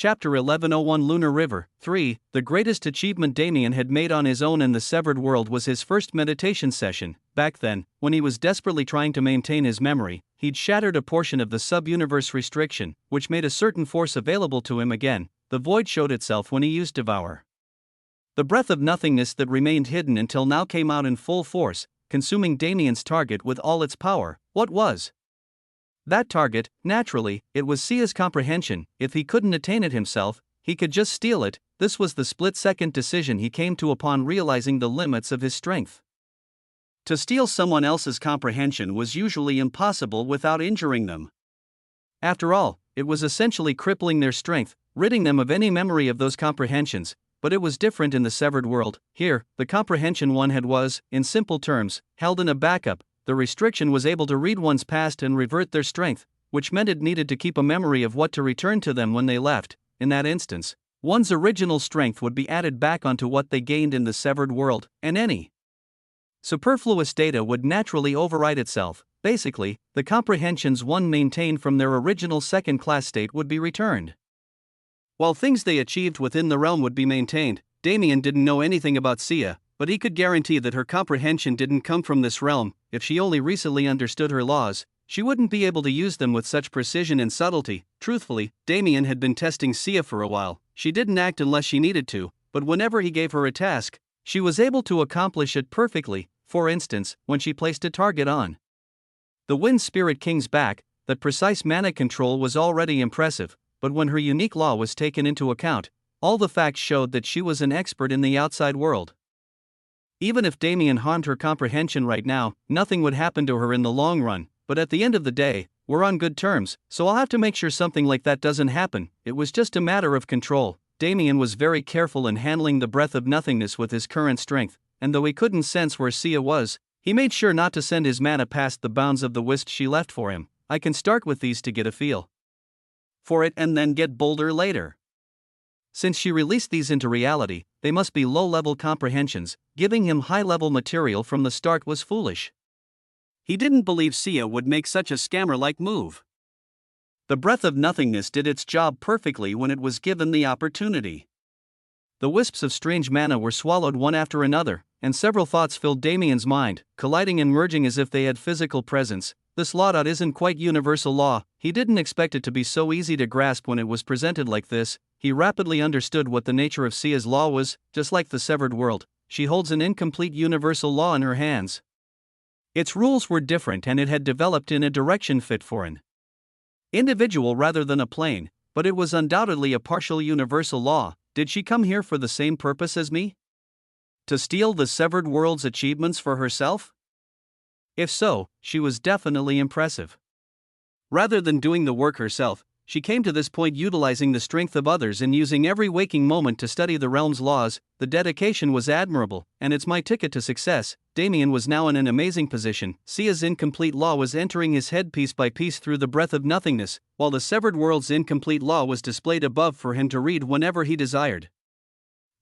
Chapter 1101 Lunar River 3. The greatest achievement Damien had made on his own in the severed world was his first meditation session. Back then, when he was desperately trying to maintain his memory, he'd shattered a portion of the sub-universe restriction, which made a certain force available to him again. The void showed itself when he used Devour. The breath of nothingness that remained hidden until now came out in full force, consuming Damien's target with all its power. What was that target? Naturally, it was Sia's comprehension. If he couldn't attain it himself, he could just steal it. This was the split-second decision he came to upon realizing the limits of his strength. To steal someone else's comprehension was usually impossible without injuring them. After all, it was essentially crippling their strength, ridding them of any memory of those comprehensions. But it was different in the severed world. Here, the comprehension one had was, in simple terms, held in a backup. The restriction was able to read one's past and revert their strength, which meant it needed to keep a memory of what to return to them when they left. In that instance, one's original strength would be added back onto what they gained in the severed world, and any superfluous data would naturally override itself. Basically, the comprehensions one maintained from their original second-class state would be returned, while things they achieved within the realm would be maintained. Damien didn't know anything about Sia, but he could guarantee that her comprehension didn't come from this realm. If she only recently understood her laws, she wouldn't be able to use them with such precision and subtlety. Truthfully, Damien had been testing Sia for a while. She didn't act unless she needed to, but whenever he gave her a task, she was able to accomplish it perfectly. For instance, when she placed a target on the Wind Spirit King's back, that precise mana control was already impressive, but when her unique law was taken into account, all the facts showed that she was an expert in the outside world. Even if Damien harmed her comprehension right now, nothing would happen to her in the long run, but at the end of the day, we're on good terms, so I'll have to make sure something like that doesn't happen. It was just a matter of control. Damien was very careful in handling the breath of nothingness with his current strength, and though he couldn't sense where Sia was, he made sure not to send his mana past the bounds of the wisp she left for him. I can start with these to get a feel for it and then get bolder later. Since she released these into reality, they must be low-level comprehensions. Giving him high-level material from the start was foolish. He didn't believe Sia would make such a scammer-like move. The breath of nothingness did its job perfectly when it was given the opportunity. The wisps of strange mana were swallowed one after another, and several thoughts filled Damien's mind, colliding and merging as if they had physical presence. This law isn't quite universal law. He didn't expect it to be so easy to grasp when it was presented like this. He rapidly understood what the nature of Sia's law was. Just like the severed world, she holds an incomplete universal law in her hands. Its rules were different and it had developed in a direction fit for an individual rather than a plane, but it was undoubtedly a partial universal law. Did she come here for the same purpose as me? To steal the severed world's achievements for herself? If so, she was definitely impressive. Rather than doing the work herself, she came to this point utilizing the strength of others and using every waking moment to study the realm's laws. The dedication was admirable, and it's my ticket to success. Damien was now in an amazing position. Sia's incomplete law was entering his head piece by piece through the breath of nothingness, while the severed world's incomplete law was displayed above for him to read whenever he desired.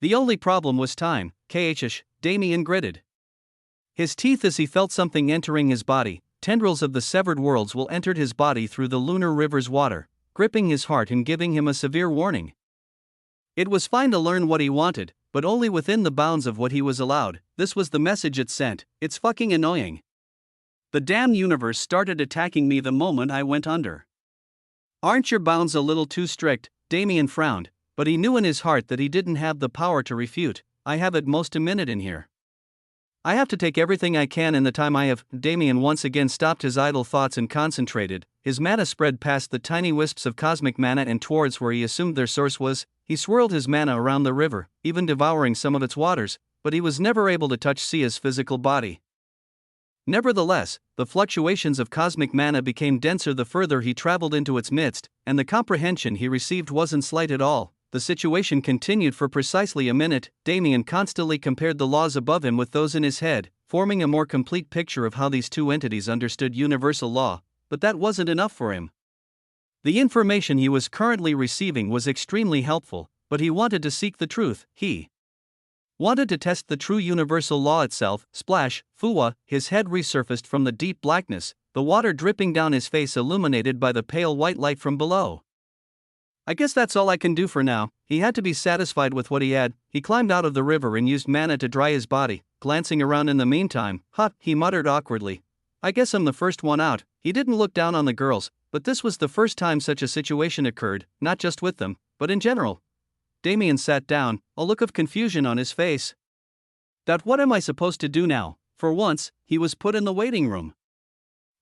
The only problem was time. Khsh, Damien gritted his teeth as he felt something entering his body. Tendrils of the severed worlds will entered his body through the lunar river's water, gripping his heart and giving him a severe warning. It was fine to learn what he wanted, but only within the bounds of what he was allowed. This was the message it sent. It's fucking annoying. The damn universe started attacking me the moment I went under. Aren't your bounds a little too strict? Damien frowned, but he knew in his heart that he didn't have the power to refute. I have at most a minute in here. I have to take everything I can in the time I have. Damien once again stopped his idle thoughts and concentrated. His mana spread past the tiny wisps of cosmic mana and towards where he assumed their source was. He swirled his mana around the river, even devouring some of its waters, but he was never able to touch Sia's physical body. Nevertheless, the fluctuations of cosmic mana became denser the further he traveled into its midst, and the comprehension he received wasn't slight at all. The situation continued for precisely a minute. Damien constantly compared the laws above him with those in his head, forming a more complete picture of how these two entities understood universal law, but that wasn't enough for him. The information he was currently receiving was extremely helpful, but he wanted to seek the truth. He wanted to test the true universal law itself. Splash, Fuwa, his head resurfaced from the deep blackness, the water dripping down his face illuminated by the pale white light from below. I guess that's all I can do for now. He had to be satisfied with what he had. He climbed out of the river and used mana to dry his body, glancing around in the meantime. He muttered awkwardly. I guess I'm the first one out. He didn't look down on the girls, but this was the first time such a situation occurred, not just with them, but in general. Damien sat down, a look of confusion on his face. What am I supposed to do now? For once, he was put in the waiting room,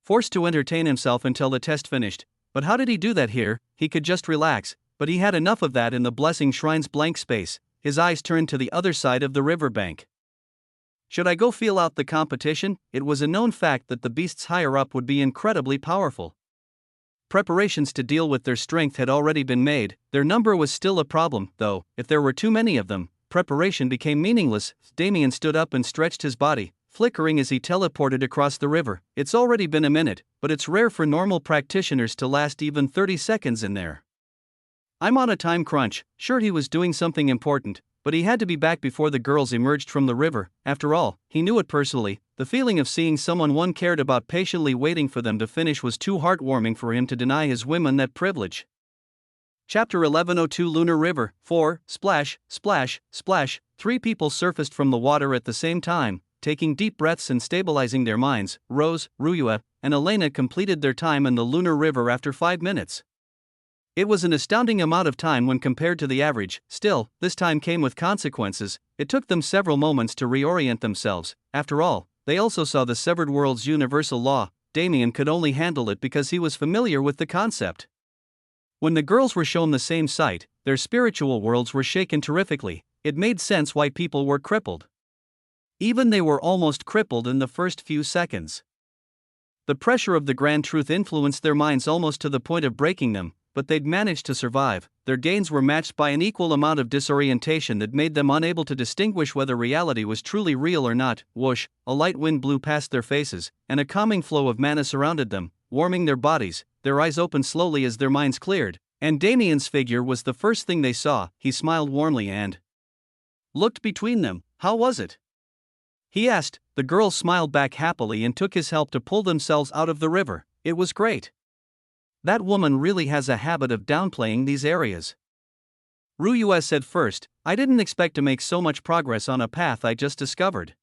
forced to entertain himself until the test finished. But how did he do that here? He could just relax, but he had enough of that in the Blessing Shrine's blank space. His eyes turned to the other side of the riverbank. Should I go feel out the competition? It was a known fact that the beasts higher up would be incredibly powerful. Preparations to deal with their strength had already been made. Their number was still a problem, though. If there were too many of them, preparation became meaningless. Damien stood up and stretched his body, flickering as he teleported across the river. It's already been a minute, but it's rare for normal practitioners to last even 30 seconds in there. I'm on a time crunch. Sure, he was doing something important, but he had to be back before the girls emerged from the river. After all, he knew it personally. The feeling of seeing someone one cared about patiently waiting for them to finish was too heartwarming for him to deny his women that privilege. Chapter 1102 Lunar River 4 Splash, splash, splash. 3 people surfaced from the water at the same time, taking deep breaths and stabilizing their minds. Rose, Ruyua, and Elena completed their time in the Lunar River after 5 minutes. It was an astounding amount of time when compared to the average. Still, this time came with consequences. It took them several moments to reorient themselves. After all, they also saw the severed world's universal law. Damien could only handle it because he was familiar with the concept. When the girls were shown the same sight, their spiritual worlds were shaken terrifically. It made sense why people were crippled. Even they were almost crippled in the first few seconds. The pressure of the grand truth influenced their minds almost to the point of breaking them, but they'd managed to survive. Their gains were matched by an equal amount of disorientation that made them unable to distinguish whether reality was truly real or not. Whoosh, a light wind blew past their faces, and a calming flow of mana surrounded them, warming their bodies. Their eyes opened slowly as their minds cleared, and Damien's figure was the first thing they saw. He smiled warmly and looked between them. How was it? He asked. The girls smiled back happily and took his help to pull themselves out of the river. It was great. That woman really has a habit of downplaying these areas. Ruyua said first. I didn't expect to make so much progress on a path I just discovered.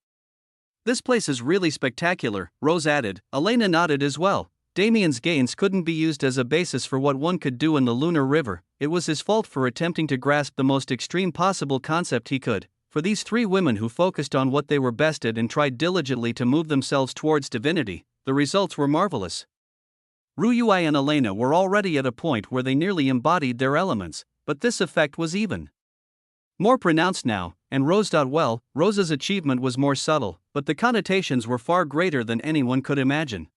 This place is really spectacular, Rose added. Elena nodded as well. Damien's gains couldn't be used as a basis for what one could do in the Lunar River. It was his fault for attempting to grasp the most extreme possible concept he could. For these 3 women who focused on what they were best at and tried diligently to move themselves towards divinity, the results were marvelous. Ruyua and Elena were already at a point where they nearly embodied their elements, but this effect was even more pronounced now, and Rose's achievement was more subtle, but the connotations were far greater than anyone could imagine.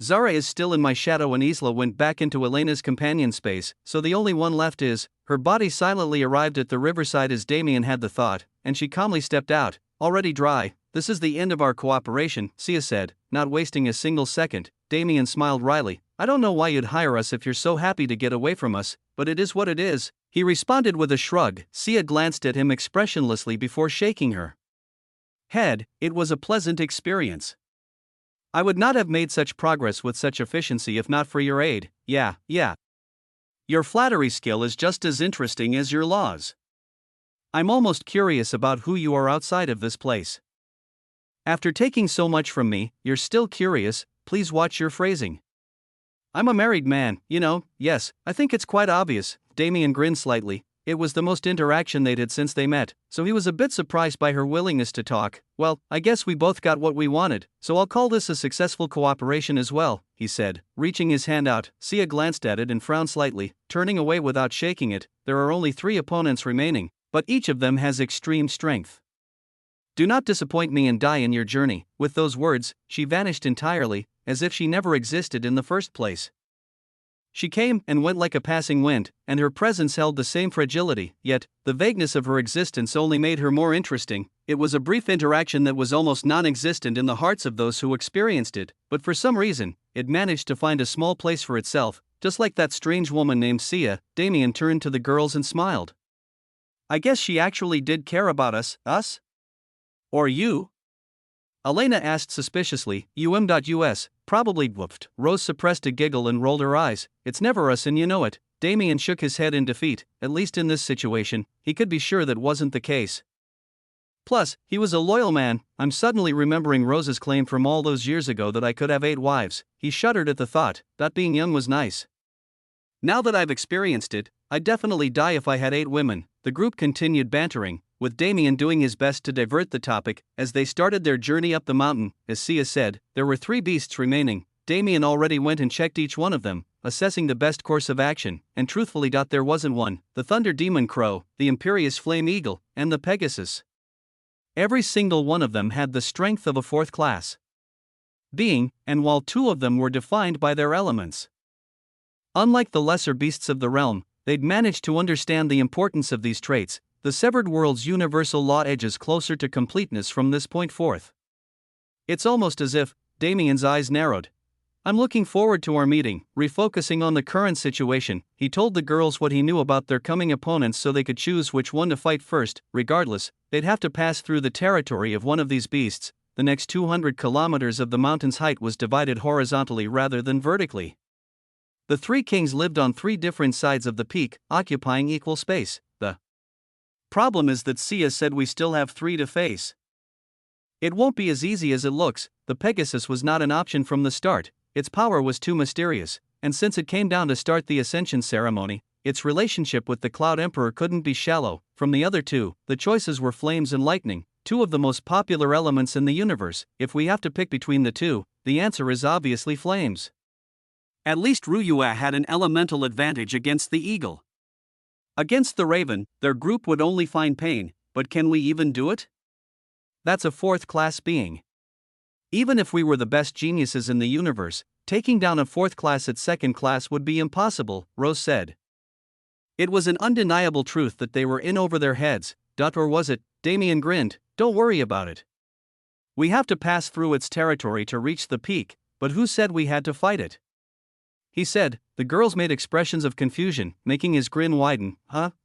Zara is still in my shadow, and Isla went back into Elena's companion space, so the only one left is. Her body silently arrived at the riverside as Damien had the thought, and she calmly stepped out, already dry. This is the end of our cooperation, Sia said, not wasting a single second. Damien smiled wryly. I don't know why you'd hire us if you're so happy to get away from us, but it is what it is. He responded with a shrug. Sia glanced at him expressionlessly before shaking her head. It was a pleasant experience. I would not have made such progress with such efficiency if not for your aid. Yeah. Your flattery skill is just as interesting as your laws. I'm almost curious about who you are outside of this place. After taking so much from me, you're still curious. Please watch your phrasing. I'm a married man, yes, I think it's quite obvious. Damien grinned slightly. It was the most interaction they'd had since they met, so he was a bit surprised by her willingness to talk. Well, I guess we both got what we wanted, so I'll call this a successful cooperation as well, he said, reaching his hand out. Sia glanced at it and frowned slightly, turning away without shaking it. There are only 3 opponents remaining, but each of them has extreme strength. Do not disappoint me and die in your journey. With those words, she vanished entirely, as if she never existed in the first place. She came and went like a passing wind, and her presence held the same fragility, yet, the vagueness of her existence only made her more interesting. It was a brief interaction that was almost non-existent in the hearts of those who experienced it, but for some reason, it managed to find a small place for itself, just like that strange woman named Sia. Damien turned to the girls and smiled. I guess she actually did care about us? Or you? Elena asked suspiciously. Us, probably. Whooped. Rose suppressed a giggle and rolled her eyes. It's never us and you know it. Damien shook his head in defeat. At least in this situation, he could be sure that wasn't the case. Plus, he was a loyal man. I'm suddenly remembering Rose's claim from all those years ago that I could have 8 wives. He shuddered at the thought. That being young was nice. Now that I've experienced it, I'd definitely die if I had 8 women. The group continued bantering, with Damien doing his best to divert the topic. As they started their journey up the mountain, as Sia said, there were 3 beasts remaining. Damien already went and checked each one of them, assessing the best course of action, and truthfully, there wasn't one: the Thunder Demon Crow, the Imperious Flame Eagle, and the Pegasus. Every single one of them had the strength of a 4th class being, and while 2 of them were defined by their elements. Unlike the lesser beasts of the realm, they'd managed to understand the importance of these traits. The severed world's universal law edges closer to completeness from this point forth. It's almost as if Damien's eyes narrowed. I'm looking forward to our meeting. Refocusing on the current situation, he told the girls what he knew about their coming opponents so they could choose which one to fight first. Regardless, they'd have to pass through the territory of one of these beasts. The next 200 kilometers of the mountain's height was divided horizontally rather than vertically. The 3 kings lived on 3 different sides of the peak, occupying equal space. The problem is that Sia said we still have 3 to face. It won't be as easy as it looks. The Pegasus was not an option from the start. Its power was too mysterious, and since it came down to start the ascension ceremony, its relationship with the Cloud Emperor couldn't be shallow. From the other 2, the choices were flames and lightning, 2 of the most popular elements in the universe. If we have to pick between the 2, the answer is obviously flames. At least Ruyua had an elemental advantage against the eagle. Against the raven, their group would only find pain, but can we even do it? That's a 4th class being. Even if we were the best geniuses in the universe, taking down a 4th class at 2nd class would be impossible, Rose said. It was an undeniable truth that they were in over their heads. Or was it? Damien grinned. Don't worry about it. We have to pass through its territory to reach the peak, but who said we had to fight it? He said. The girls made expressions of confusion, making his grin widen.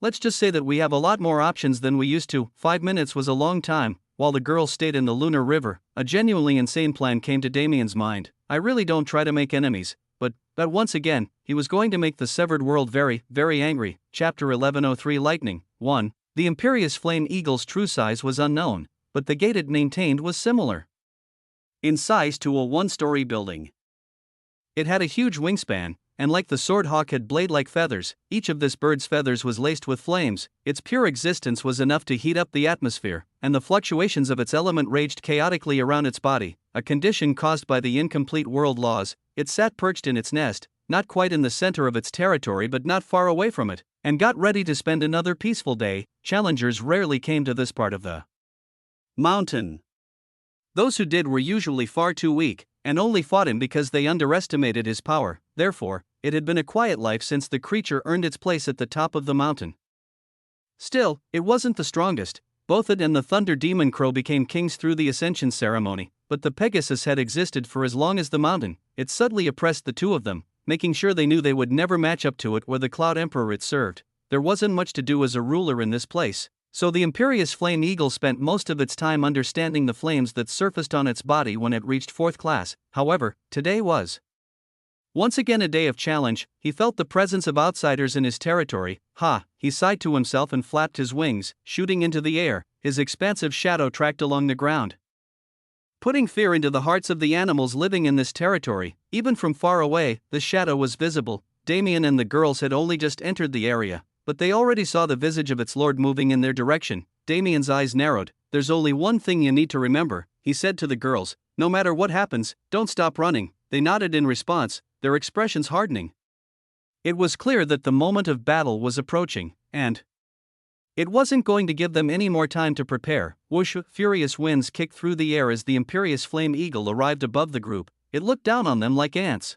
Let's just say that we have a lot more options than we used to. 5 minutes was a long time. While the girls stayed in the lunar river, a genuinely insane plan came to Damien's mind. I really don't try to make enemies, but once again, he was going to make the severed world very, very angry. Chapter 1103 Lightning 1. The Imperious Flame Eagle's true size was unknown, but the gate it maintained was similar in size to a 1-story building. It had a huge wingspan, and like the sword hawk had blade-like feathers. Each of this bird's feathers was laced with flames. Its pure existence was enough to heat up the atmosphere, and the fluctuations of its element raged chaotically around its body, a condition caused by the incomplete world laws. It sat perched in its nest, not quite in the center of its territory but not far away from it, and got ready to spend another peaceful day. Challengers rarely came to this part of the mountain. Those who did were usually far too weak, and only fought him because they underestimated his power. Therefore, it had been a quiet life since the creature earned its place at the top of the mountain. Still, it wasn't the strongest. Both it and the Thunder Demon Crow became kings through the ascension ceremony, but the Pegasus had existed for as long as the mountain. It subtly oppressed the 2 of them, making sure they knew they would never match up to it or the Cloud Emperor it served. There wasn't much to do as a ruler in this place, so the Imperious Flame Eagle spent most of its time understanding the flames that surfaced on its body when it reached 4th class. However, today was once again a day of challenge. He felt the presence of outsiders in his territory. He sighed to himself and flapped his wings, shooting into the air. His expansive shadow tracked along the ground, putting fear into the hearts of the animals living in this territory. Even from far away, the shadow was visible. Damien and the girls had only just entered the area, but they already saw the visage of its lord moving in their direction. Damien's eyes narrowed. There's only one thing you need to remember, he said to the girls. No matter what happens, don't stop running. They nodded in response, their expressions hardening. It was clear that the moment of battle was approaching, and it wasn't going to give them any more time to prepare. Whoosh! Furious winds kicked through the air as the Imperious Flame Eagle arrived above the group. It looked down on them like ants.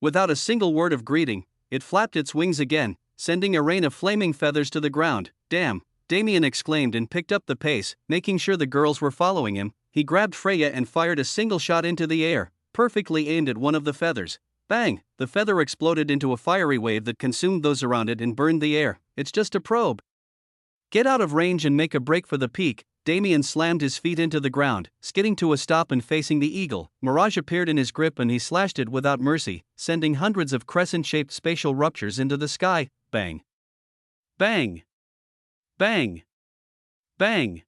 Without a single word of greeting, it flapped its wings again, sending a rain of flaming feathers to the ground. Damn! Damien exclaimed and picked up the pace, making sure the girls were following him. He grabbed Freya and fired a single shot into the air, perfectly aimed at one of the feathers. Bang! The feather exploded into a fiery wave that consumed those around it and burned the air. It's just a probe. Get out of range and make a break for the peak. Damien slammed his feet into the ground, skidding to a stop and facing the eagle. Mirage appeared in his grip and he slashed it without mercy, sending hundreds of crescent-shaped spatial ruptures into the sky. Bang. Bang. Bang. Bang.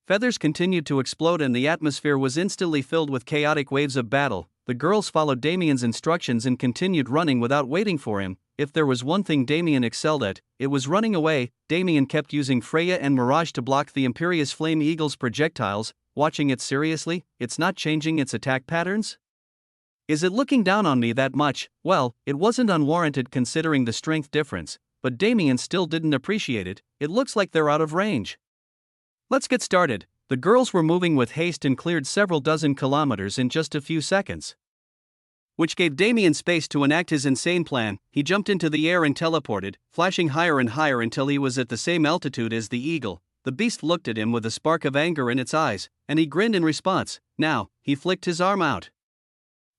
Feathers continued to explode and the atmosphere was instantly filled with chaotic waves of battle. The girls followed Damien's instructions and continued running without waiting for him. If there was one thing Damien excelled at, it was running away. Damien kept using Freya and Mirage to block the Imperious Flame Eagle's projectiles. Watching it seriously, it's not changing its attack patterns? Is it looking down on me that much? Well, it wasn't unwarranted considering the strength difference, but Damien still didn't appreciate it. It looks like they're out of range. Let's get started. The girls were moving with haste and cleared several dozen kilometers in just a few seconds, which gave Damien space to enact his insane plan. He jumped into the air and teleported, flashing higher and higher until he was at the same altitude as the eagle. The beast looked at him with a spark of anger in its eyes, and he grinned in response. Now, he flicked his arm out.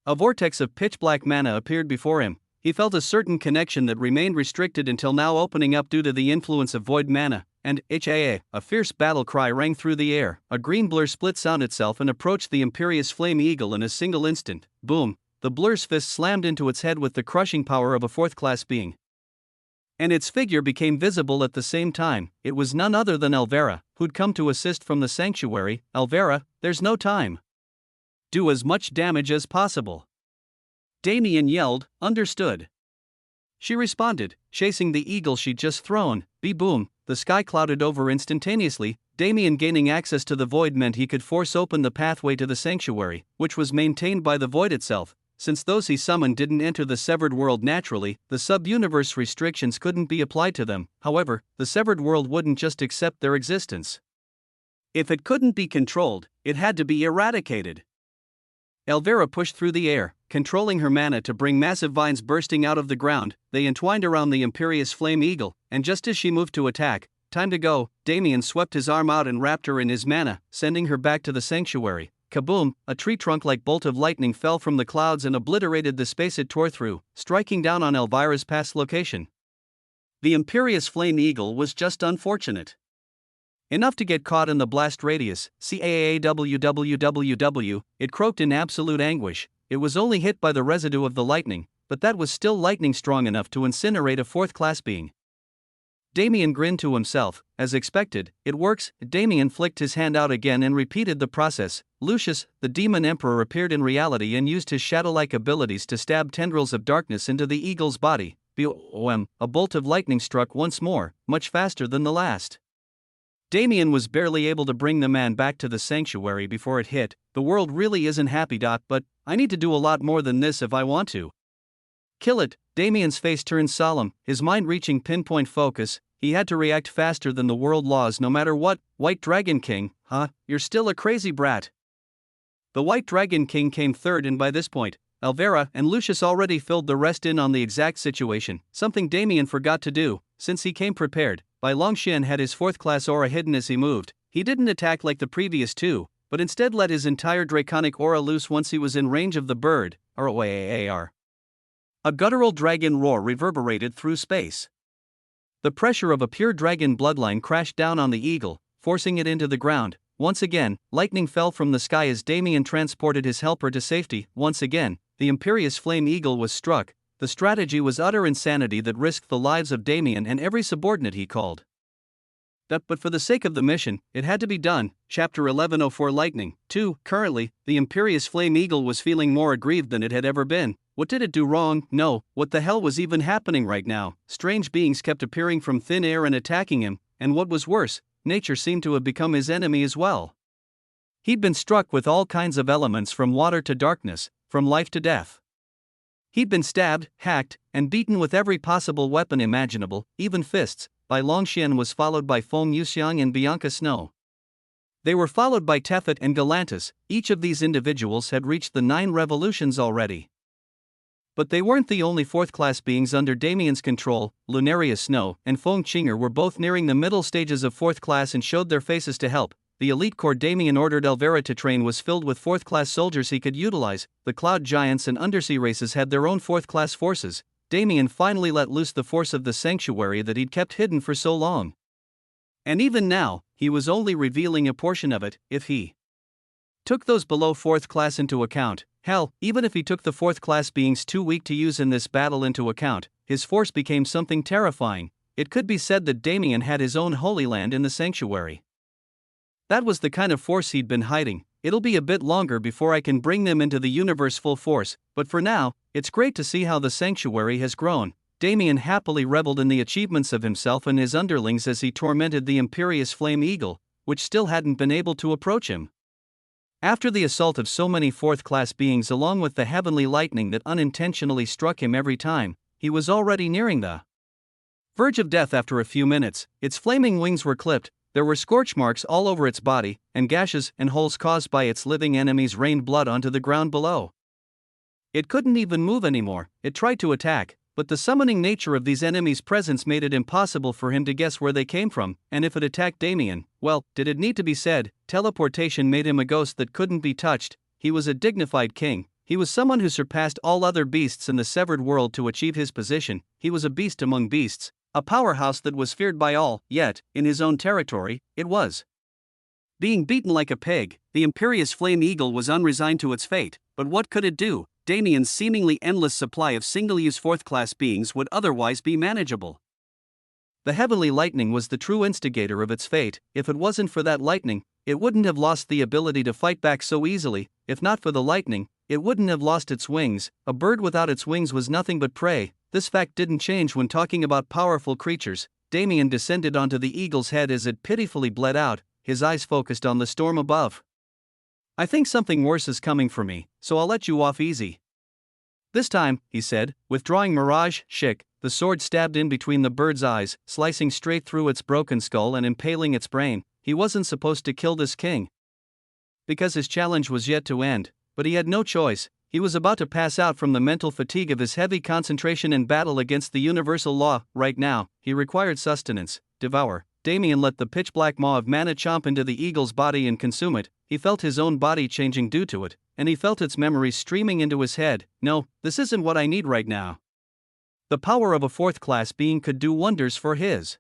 A vortex of pitch-black mana appeared before him. He felt a certain connection that remained restricted until now opening up due to the influence of void mana, and a fierce battle cry rang through the air. A green blur split sound itself and approached the Imperious Flame Eagle in a single instant. Boom! The blur's fist slammed into its head with the crushing power of a fourth-class being, and its figure became visible at the same time. It was none other than Elvira, who'd come to assist from the sanctuary. Elvira, there's no time. Do as much damage as possible. Damien yelled. Understood. She responded, chasing the eagle she'd just thrown. Boom! The sky clouded over instantaneously. Damien gaining access to the void meant he could force open the pathway to the sanctuary, which was maintained by the void itself. Since those he summoned didn't enter the severed world naturally, the sub-universe restrictions couldn't be applied to them. However, the severed world wouldn't just accept their existence. If it couldn't be controlled, it had to be eradicated. Elvira pushed through the air, controlling her mana to bring massive vines bursting out of the ground. They entwined around the Imperious Flame Eagle, and just as she moved to attack, time to go, Damien swept his arm out and wrapped her in his mana, sending her back to the sanctuary. Kaboom! A tree trunk-like bolt of lightning fell from the clouds and obliterated the space it tore through, striking down on Elvira's past location. The Imperious Flame Eagle was just unfortunate enough to get caught in the blast radius. CAAWWWW, it croaked in absolute anguish. It was only hit by the residue of the lightning, but that was still lightning strong enough to incinerate a fourth-class being. Damien grinned to himself. As expected, it works. Damien flicked his hand out again and repeated the process. Lucius, the demon emperor, appeared in reality and used his shadow-like abilities to stab tendrils of darkness into the eagle's body. Boom! A bolt of lightning struck once more, much faster than the last. Damien was barely able to bring the man back to the sanctuary before it hit. The world really isn't happy, but I need to do a lot more than this if I want to. Kill it. Damien's face turned solemn, his mind reaching pinpoint focus. He had to react faster than the world laws no matter what. White Dragon King, huh? You're still a crazy brat. The White Dragon King came third, and by this point, Elvira and Lucius already filled the rest in on the exact situation, something Damien forgot to do, since he came prepared. Bai Longxian had his fourth-class aura hidden as he moved. He didn't attack like the previous two, but instead let his entire draconic aura loose once he was in range of the bird. A guttural dragon roar reverberated through space. The pressure of a pure dragon bloodline crashed down on the eagle, forcing it into the ground. Once again, lightning fell from the sky as Damien transported his helper to safety. Once again, the Imperious Flame Eagle was struck. The strategy was utter insanity that risked the lives of Damien and every subordinate he called. But for the sake of the mission, it had to be done. Chapter 1104 Lightning 2. Currently, the Imperious Flame Eagle was feeling more aggrieved than it had ever been. What did it do wrong? No, what the hell was even happening right now? Strange beings kept appearing from thin air and attacking him, and what was worse, nature seemed to have become his enemy as well. He'd been struck with all kinds of elements from water to darkness, from life to death. He'd been stabbed, hacked, and beaten with every possible weapon imaginable, even fists. Bai Longxian was followed by Feng Yuxiang and Bianca Snow. They were followed by Tefet and Galantis. Each of these individuals had reached the 9 revolutions already. But they weren't the only fourth-class beings under Damien's control. Lunaria Snow and Feng Qinger were both nearing the middle stages of fourth class and showed their faces to help. The elite corps Damien ordered Elvira to train was filled with fourth-class soldiers he could utilize. The cloud giants and undersea races had their own fourth-class forces. Damien finally let loose the force of the sanctuary that he'd kept hidden for so long. And even now, he was only revealing a portion of it. If he took those below 4th class into account, hell, even if he took the 4th class beings too weak to use in this battle into account, his force became something terrifying. It could be said that Damien had his own holy land in the sanctuary. That was the kind of force he'd been hiding. It'll be a bit longer before I can bring them into the universe full force, but for now, it's great to see how the sanctuary has grown. Damien happily reveled in the achievements of himself and his underlings as he tormented the imperious flame eagle, which still hadn't been able to approach him. After the assault of so many 4th class beings along with the heavenly lightning that unintentionally struck him every time, he was already nearing the verge of death after a few minutes. Its flaming wings were clipped, there were scorch marks all over its body, and gashes and holes caused by its living enemies rained blood onto the ground below. It couldn't even move anymore. It tried to attack, but the summoning nature of these enemies' presence made it impossible for him to guess where they came from, and if it attacked Damien, well, did it need to be said, teleportation made him a ghost that couldn't be touched. He was a dignified king. He was someone who surpassed all other beasts in the severed world to achieve his position. He was a beast among beasts, a powerhouse that was feared by all, yet, in his own territory, it was being beaten like a pig. The imperious flame eagle was unresigned to its fate, but what could it do? Damien's seemingly endless supply of single-use 4th class beings would otherwise be manageable. The heavenly lightning was the true instigator of its fate. If it wasn't for that lightning, it wouldn't have lost the ability to fight back so easily. If not for the lightning, it wouldn't have lost its wings. A bird without its wings was nothing but prey. This fact didn't change when talking about powerful creatures. Damien descended onto the eagle's head as it pitifully bled out, his eyes focused on the storm above. I think something worse is coming for me, so I'll let you off easy. This time, he said, withdrawing Mirage, Shik, the sword stabbed in between the bird's eyes, slicing straight through its broken skull and impaling its brain. He wasn't supposed to kill this king, because his challenge was yet to end, but he had no choice. He was about to pass out from the mental fatigue of his heavy concentration in battle against the universal law. Right now, he required sustenance. Devour. Damien let the pitch-black maw of mana chomp into the eagle's body and consume it. He felt his own body changing due to it, and he felt its memories streaming into his head. No, this isn't what I need right now. The power of a 4th class being could do wonders for his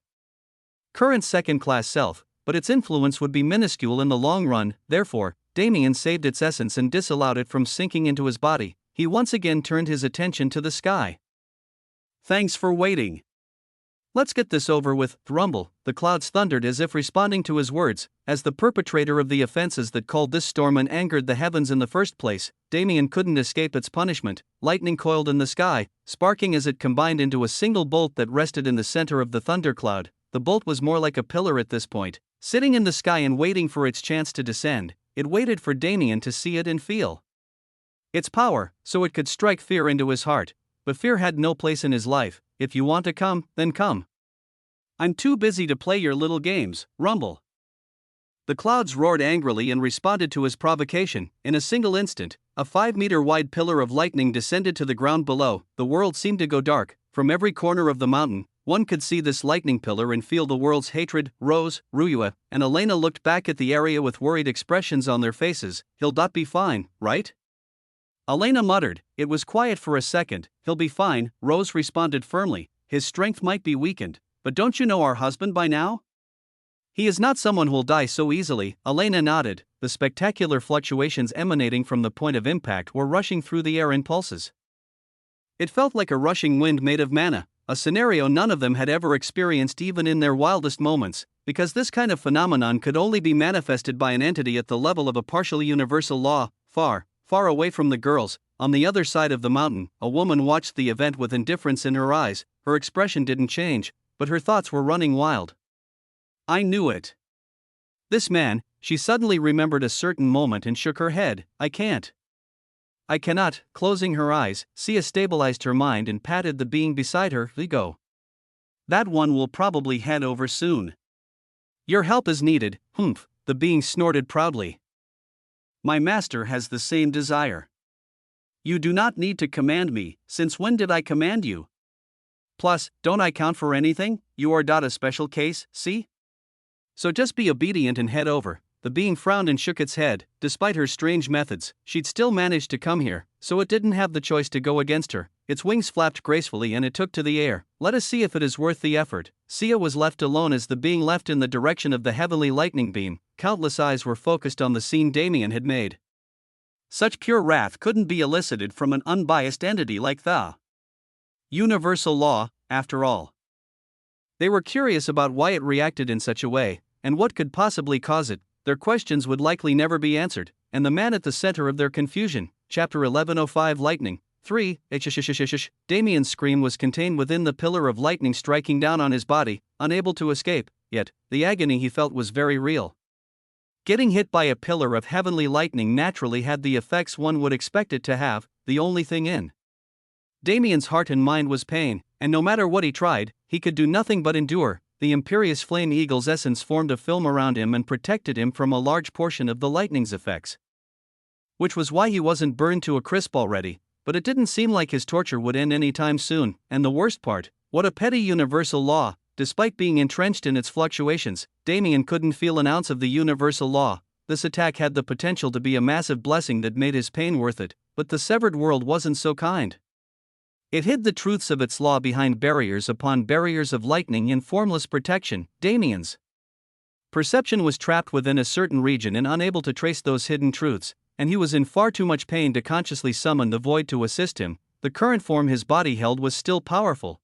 current 2nd class self, but its influence would be minuscule in the long run. Therefore, Damien saved its essence and disallowed it from sinking into his body. He once again turned his attention to the sky. Thanks for waiting. Let's get this over with. Rumble. The clouds thundered as if responding to his words. As the perpetrator of the offenses that called this storm and angered the heavens in the first place, Damien couldn't escape its punishment. Lightning coiled in the sky, sparking as it combined into a single bolt that rested in the center of the thundercloud. The bolt was more like a pillar at this point, sitting in the sky and waiting for its chance to descend. It waited for Damien to see it and feel its power, so it could strike fear into his heart. But fear had no place in his life. If you want to come, then come. I'm too busy to play your little games. Rumble. The clouds roared angrily and responded to his provocation. In a single instant, a 5-meter-wide pillar of lightning descended to the ground below. The world seemed to go dark. From every corner of the mountain, one could see this lightning pillar and feel the world's hatred. Rose, Ruyua, and Elena looked back at the area with worried expressions on their faces. He'll not be fine, right? Elena muttered. It was quiet for a second. He'll be fine, Rose responded firmly. His strength might be weakened, but don't you know our husband by now? He is not someone who'll die so easily. Elena nodded. The spectacular fluctuations emanating from the point of impact were rushing through the air in pulses. It felt like a rushing wind made of mana, a scenario none of them had ever experienced even in their wildest moments, because this kind of phenomenon could only be manifested by an entity at the level of a partially universal law. Far away from the girls, on the other side of the mountain, a woman watched the event with indifference in her eyes. Her expression didn't change, but her thoughts were running wild. I knew it. This man, she suddenly remembered a certain moment and shook her head. I cannot, closing her eyes, Sia stabilized her mind and patted the being beside her. Go. That one will probably head over soon. Your help is needed. Humph, the being snorted proudly. My master has the same desire. You do not need to command me. Since when did I command you? Plus, don't I count for anything? You are not a special case, see? So just be obedient and head over. The being frowned and shook its head. Despite her strange methods, she'd still managed to come here, so it didn't have the choice to go against her. Its wings flapped gracefully and it took to the air. Let us see if it is worth the effort. Sia was left alone as the being left in the direction of the heavenly lightning beam. Countless eyes were focused on the scene Damien had made. Such pure wrath couldn't be elicited from an unbiased entity like the universal law, after all. They were curious about why it reacted in such a way, and what could possibly cause it. Their questions would likely never be answered, and the man at the center of their confusion. Chapter 1105 Lightning. 3. Damien's scream was contained within the pillar of lightning striking down on his body, unable to escape, yet, the agony he felt was very real. Getting hit by a pillar of heavenly lightning naturally had the effects one would expect it to have. The only thing in Damien's heart and mind was pain, and no matter what he tried, he could do nothing but endure. The imperious flame eagle's essence formed a film around him and protected him from a large portion of the lightning's effects. Which was why he wasn't burned to a crisp already, but it didn't seem like his torture would end any time soon, and the worst part, what a petty universal law. Despite being entrenched in its fluctuations, Damien couldn't feel an ounce of the universal law. This attack had the potential to be a massive blessing that made his pain worth it, but the severed world wasn't so kind. It hid the truths of its law behind barriers upon barriers of lightning and formless protection. Damien's perception was trapped within a certain region and unable to trace those hidden truths, and he was in far too much pain to consciously summon the void to assist him. The current form his body held was still powerful,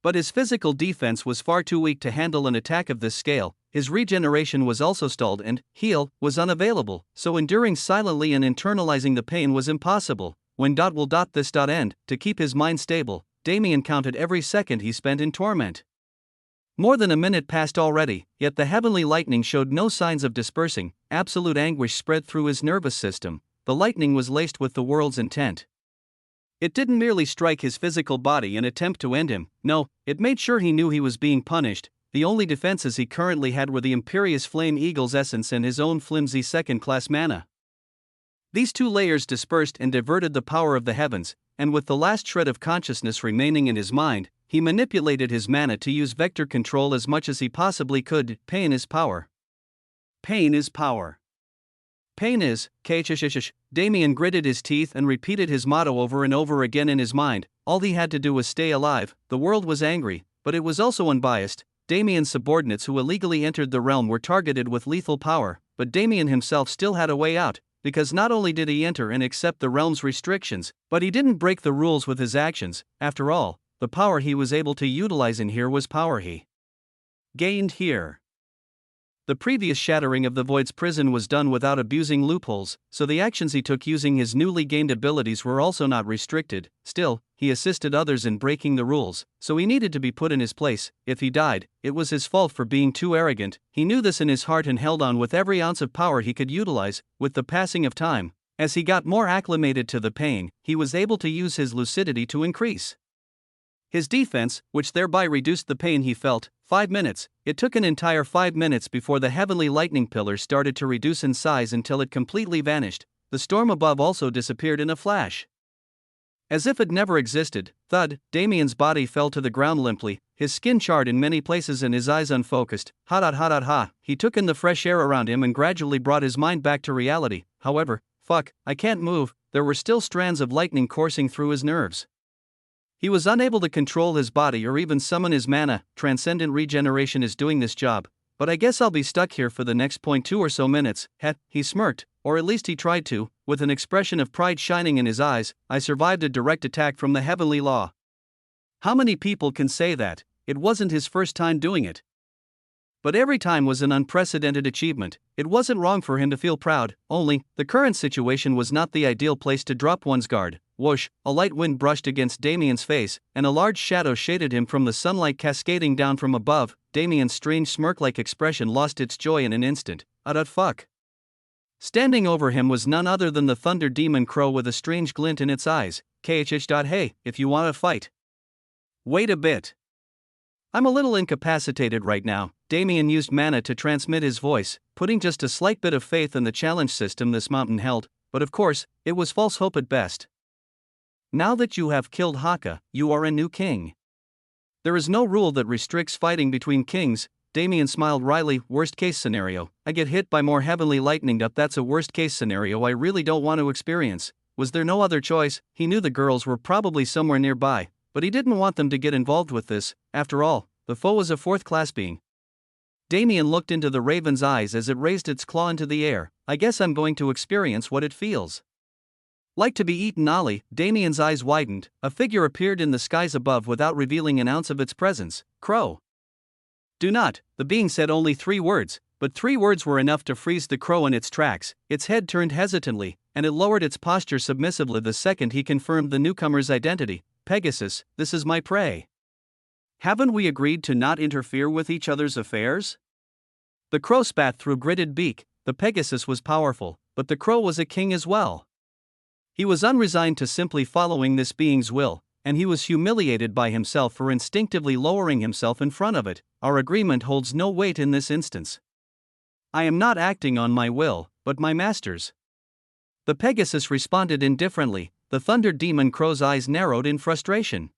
but his physical defense was far too weak to handle an attack of this scale. His regeneration was also stalled and heal was unavailable, so enduring silently and internalizing the pain was impossible. When will this end? To keep his mind stable, Damien counted every second he spent in torment. More than a minute passed already, yet the heavenly lightning showed no signs of dispersing. Absolute anguish spread through his nervous system. The lightning was laced with the world's intent. It didn't merely strike his physical body and attempt to end him. No, it made sure he knew he was being punished. The only defenses he currently had were the imperious flame eagle's essence and his own flimsy second-class mana. These two layers dispersed and diverted the power of the heavens, and with the last shred of consciousness remaining in his mind, he manipulated his mana to use vector control as much as he possibly could. Pain is power. Pain is power. Pain is, Damien gritted his teeth and repeated his motto over and over again in his mind. All he had to do was stay alive. The world was angry, but it was also unbiased. Damien's subordinates who illegally entered the realm were targeted with lethal power, but Damien himself still had a way out, because not only did he enter and accept the realm's restrictions, but he didn't break the rules with his actions. After all, the power he was able to utilize in here was power he gained here. The previous shattering of the Void's prison was done without abusing loopholes, so the actions he took using his newly gained abilities were also not restricted. Still, he assisted others in breaking the rules, so he needed to be put in his place. If he died, it was his fault for being too arrogant. He knew this in his heart and held on with every ounce of power he could utilize. With the passing of time, as he got more acclimated to the pain, he was able to use his lucidity to increase his defense, which thereby reduced the pain he felt. 5 minutes. It took an entire 5 minutes before the heavenly lightning pillar started to reduce in size until it completely vanished. The storm above also disappeared in a flash. As if it never existed. Thud, Damien's body fell to the ground limply, his skin charred in many places and his eyes unfocused. Ha. He took in the fresh air around him and gradually brought his mind back to reality. However, I can't move. There were still strands of lightning coursing through his nerves. He was unable to control his body or even summon his mana. Transcendent regeneration is doing this job, but I guess I'll be stuck here for the next 2 or so minutes. He smirked, or at least he tried to, with an expression of pride shining in his eyes. I survived a direct attack from the heavenly law. How many people can say that? It wasn't his first time doing it, but every time was an unprecedented achievement. It wasn't wrong for him to feel proud, only, the current situation was not the ideal place to drop one's guard. Whoosh, a light wind brushed against Damien's face, and a large shadow shaded him from the sunlight cascading down from above. Damien's strange smirk-like expression lost its joy in an instant. Standing over him was none other than the thunder demon crow with a strange glint in its eyes. Hey, if you want to fight. Wait a bit. I'm a little incapacitated right now. Damien used mana to transmit his voice, putting just a slight bit of faith in the challenge system this mountain held, but of course, it was false hope at best. Now that you have killed Haka, you are a new king. There is no rule that restricts fighting between kings. Damien smiled wryly. Worst case scenario, I get hit by more heavenly lightning. That's a worst case scenario I really don't want to experience. Was there no other choice? He knew the girls were probably somewhere nearby, but he didn't want them to get involved with this. After all, the foe was a fourth-class being. Damien looked into the raven's eyes as it raised its claw into the air. I guess I'm going to experience what it feels like to be eaten. Ollie. Damien's eyes widened. A figure appeared in the skies above without revealing an ounce of its presence. Crow. Do not. The being said only 3 words, but 3 words were enough to freeze the crow in its tracks. Its head turned hesitantly, and it lowered its posture submissively the second he confirmed the newcomer's identity. Pegasus, this is my prey. Haven't we agreed to not interfere with each other's affairs? The crow spat through gritted beak. The Pegasus was powerful, but the crow was a king as well. He was unresigned to simply following this being's will, and he was humiliated by himself for instinctively lowering himself in front of it. Our agreement holds no weight in this instance. I am not acting on my will, but my master's. The Pegasus responded indifferently. The Thunder Demon Crow's eyes narrowed in frustration.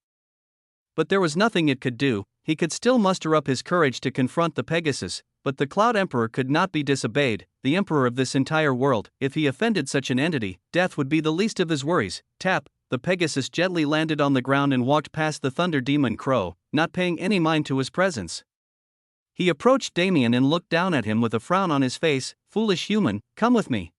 But there was nothing it could do. He could still muster up his courage to confront the Pegasus, but the Cloud Emperor could not be disobeyed, the emperor of this entire world. If he offended such an entity, death would be the least of his worries. Tap. The Pegasus gently landed on the ground and walked past the Thunder Demon Crow, not paying any mind to his presence. He approached Damien and looked down at him with a frown on his face. Foolish human, come with me.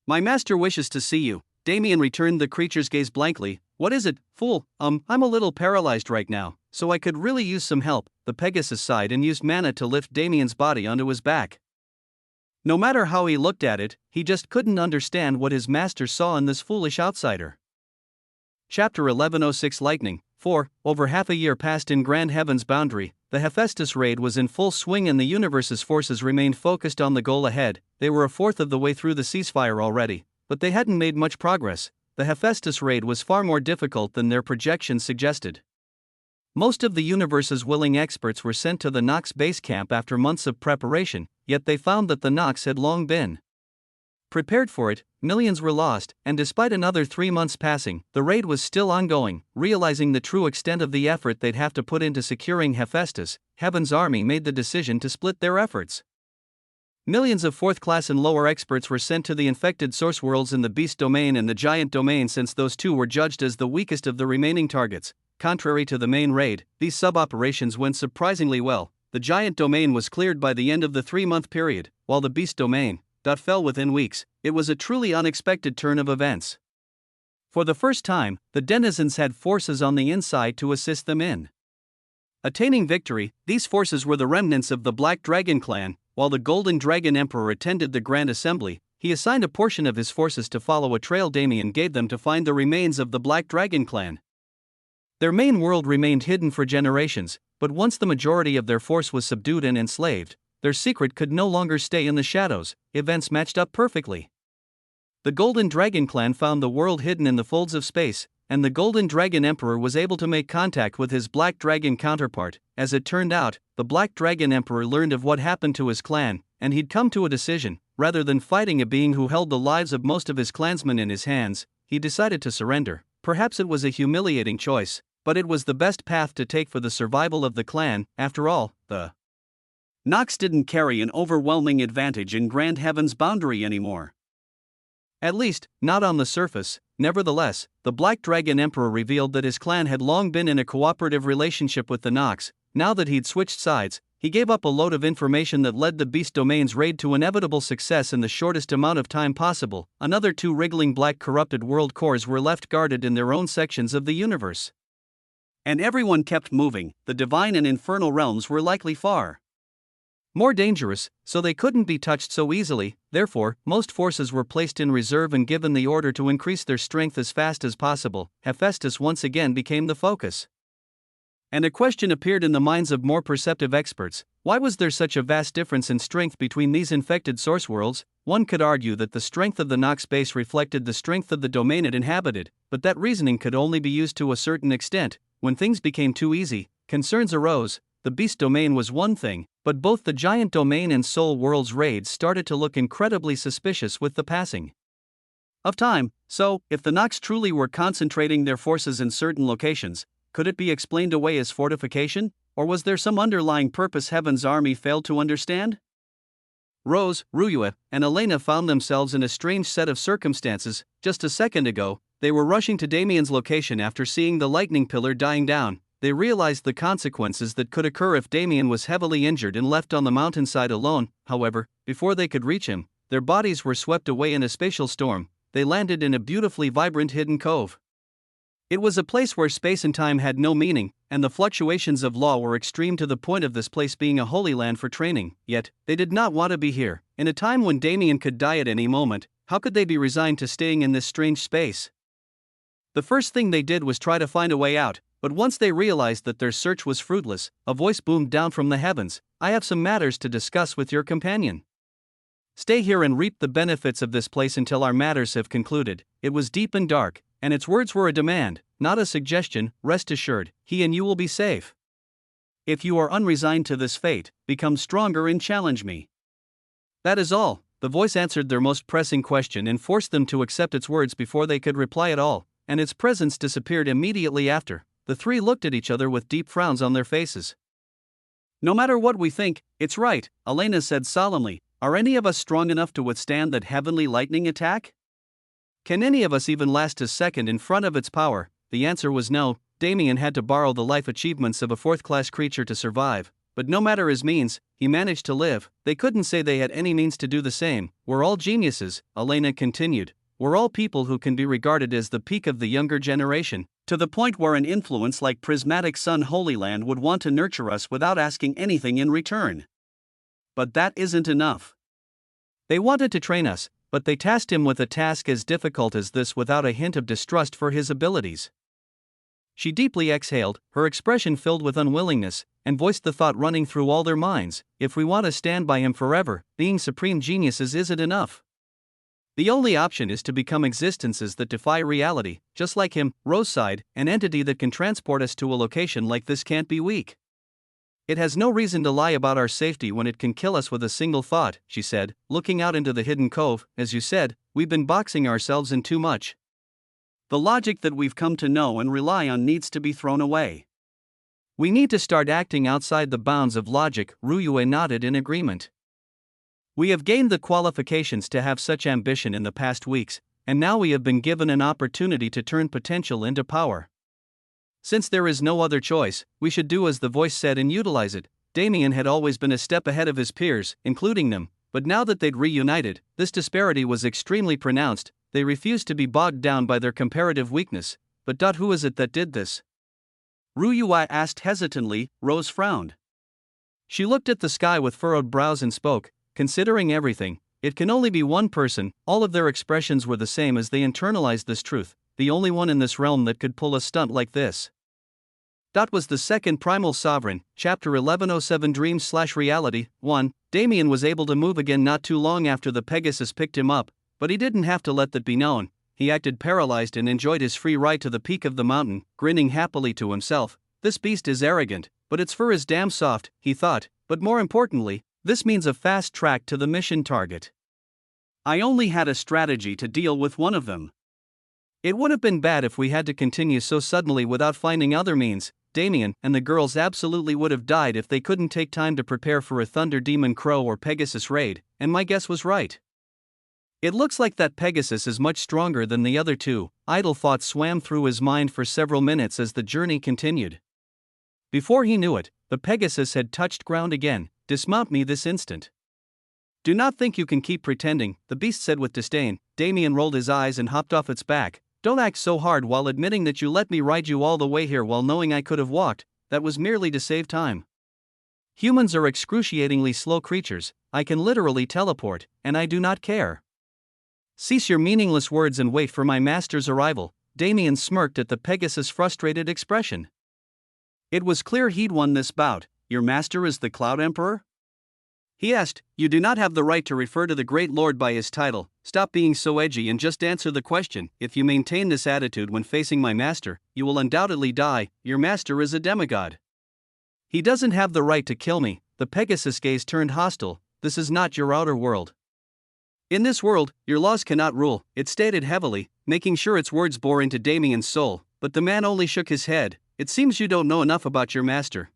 My master wishes to see you. Damien returned the creature's gaze blankly. What is it, fool? I'm a little paralyzed right now, so I could really use some help. The Pegasus sighed and used mana to lift Damien's body onto his back. No matter how he looked at it, he just couldn't understand what his master saw in this foolish outsider. Chapter 1106 Lightning. 4. Over half a year passed in Grand Heaven's boundary. The Hephaestus raid was in full swing and the universe's forces remained focused on the goal ahead. They were a fourth of the way through the ceasefire already, but they hadn't made much progress. The Hephaestus raid was far more difficult than their projections suggested. Most of the universe's willing experts were sent to the Nox base camp after months of preparation, yet they found that the Nox had long been prepared for it. Millions were lost, and despite another 3 months passing, the raid was still ongoing. Realizing the true extent of the effort they'd have to put into securing Hephaestus, Heaven's army made the decision to split their efforts. Millions of 4th class and lower experts were sent to the infected source worlds in the Beast Domain and the Giant Domain, since those two were judged as the weakest of the remaining targets. Contrary to the main raid, these sub-operations went surprisingly well. The Giant Domain was cleared by the end of the 3-month period, while the Beast Domain fell within weeks. It was a truly unexpected turn of events. For the first time, the denizens had forces on the inside to assist them in attaining victory. These forces were the remnants of the Black Dragon clan. While the Golden Dragon Emperor attended the Grand Assembly, he assigned a portion of his forces to follow a trail Damien gave them to find the remains of the Black Dragon clan. Their main world remained hidden for generations, but once the majority of their force was subdued and enslaved, their secret could no longer stay in the shadows. Events matched up perfectly. The Golden Dragon clan found the world hidden in the folds of space, and the Golden Dragon Emperor was able to make contact with his Black Dragon counterpart. As it turned out, the Black Dragon Emperor learned of what happened to his clan, and he'd come to a decision. Rather than fighting a being who held the lives of most of his clansmen in his hands, he decided to surrender. Perhaps it was a humiliating choice, but it was the best path to take for the survival of the clan. After all, the Nox didn't carry an overwhelming advantage in Grand Heaven's boundary anymore. At least, not on the surface. Nevertheless, the Black Dragon Emperor revealed that his clan had long been in a cooperative relationship with the Nox. Now that he'd switched sides, he gave up a load of information that led the Beast Domain's raid to inevitable success in the shortest amount of time possible. Another 2 wriggling black corrupted world cores were left guarded in their own sections of the universe. And everyone kept moving. The divine and infernal realms were likely far more dangerous, so they couldn't be touched so easily. Therefore, most forces were placed in reserve and given the order to increase their strength as fast as possible. Hephaestus once again became the focus. And a question appeared in the minds of more perceptive experts. Why was there such a vast difference in strength between these infected source worlds? One could argue that the strength of the Nox base reflected the strength of the domain it inhabited, but that reasoning could only be used to a certain extent. When things became too easy, concerns arose. The Beast Domain was one thing, but both the Giant Domain and Soul World's raids started to look incredibly suspicious with the passing of time. So, if the Nox truly were concentrating their forces in certain locations, could it be explained away as fortification? or was there some underlying purpose Heaven's army failed to understand? Rose, Ruyua, and Elena found themselves in a strange set of circumstances. Just a second ago, they were rushing to Damien's location after seeing the lightning pillar dying down. They realized the consequences that could occur if Damien was heavily injured and left on the mountainside alone. However, before they could reach him, their bodies were swept away in a spatial storm. They landed in a beautifully vibrant hidden cove. It was a place where space and time had no meaning, and the fluctuations of law were extreme to the point of this place being a holy land for training. Yet, they did not want to be here. In a time when Damien could die at any moment, how could they be resigned to staying in this strange space? The first thing they did was try to find a way out, but once they realized that their search was fruitless, a voice boomed down from the heavens. I have some matters to discuss with your companion. Stay here and reap the benefits of this place until our matters have concluded. It was deep and dark, and its words were a demand, not a suggestion. Rest assured, he and you will be safe. If you are unresigned to this fate, become stronger and challenge me. That is all. The voice answered their most pressing question and forced them to accept its words before they could reply at all, and its presence disappeared immediately after. The three looked at each other with deep frowns on their faces. No matter what we think, it's right, Elena said solemnly. Are any of us strong enough to withstand that heavenly lightning attack? Can any of us even last a second in front of its power? The answer was no. Damien had to borrow the life achievements of a fourth-class creature to survive, but no matter his means, he managed to live. They couldn't say they had any means to do the same. We're all geniuses, Elena continued. We're all people who can be regarded as the peak of the younger generation, to the point where an influence like Prismatic Sun Holy Land would want to nurture us without asking anything in return. But that isn't enough. They wanted to train us, but they tasked him with a task as difficult as this without a hint of distrust for his abilities. She deeply exhaled, her expression filled with unwillingness, and voiced the thought running through all their minds. If we want to stand by him forever, being supreme geniuses isn't enough. The only option is to become existences that defy reality, just like him. Rose sighed. An entity that can transport us to a location like this can't be weak. It has no reason to lie about our safety when it can kill us with a single thought, she said, looking out into the hidden cove. As you said, we've been boxing ourselves in too much. The logic that we've come to know and rely on needs to be thrown away. We need to start acting outside the bounds of logic. Ruyue nodded in agreement. We have gained the qualifications to have such ambition in the past weeks, and now we have been given an opportunity to turn potential into power. Since there is no other choice, we should do as the voice said and utilize it. Damien had always been a step ahead of his peers, including them, but now that they'd reunited, this disparity was extremely pronounced. They refused to be bogged down by their comparative weakness. But who is it that did this? Ruyue asked hesitantly. Rose frowned. She looked at the sky with furrowed brows and spoke. Considering everything, it can only be one person. All of their expressions were the same as they internalized this truth. The only one in this realm that could pull a stunt like this. That was the second primal sovereign. Chapter 1107 Dreams/Reality 1. Damien was able to move again not too long after the Pegasus picked him up, but he didn't have to let that be known. He acted paralyzed and enjoyed his free ride to the peak of the mountain, grinning happily to himself. This beast is arrogant, but its fur is damn soft, he thought, but more importantly, this means a fast track to the mission target. I only had a strategy to deal with one of them. It would have been bad if we had to continue so suddenly without finding other means. Damien and the girls absolutely would have died if they couldn't take time to prepare for a Thunder Demon Crow or Pegasus raid, and my guess was right. It looks like that Pegasus is much stronger than the other two. Idle thoughts swam through his mind for several minutes as the journey continued. Before he knew it, the Pegasus had touched ground again. Dismount me this instant. Do not think you can keep pretending, the beast said with disdain. Damien rolled his eyes and hopped off its back. Don't act so hard while admitting that you let me ride you all the way here while knowing I could have walked. That was merely to save time. Humans are excruciatingly slow creatures. I can literally teleport, and I do not care. Cease your meaningless words and wait for my master's arrival. Damien smirked at the Pegasus' frustrated expression. It was clear he'd won this bout. Your master is the Cloud Emperor? He asked. You do not have the right to refer to the Great Lord by his title. Stop being so edgy and just answer the question. If you maintain this attitude when facing my master, you will undoubtedly die. Your master is a demigod. He doesn't have the right to kill me. The Pegasus gaze turned hostile. This is not your outer world. In this world, your laws cannot rule, it stated heavily, making sure its words bore into Damien's soul, but the man only shook his head. It seems you don't know enough about your master.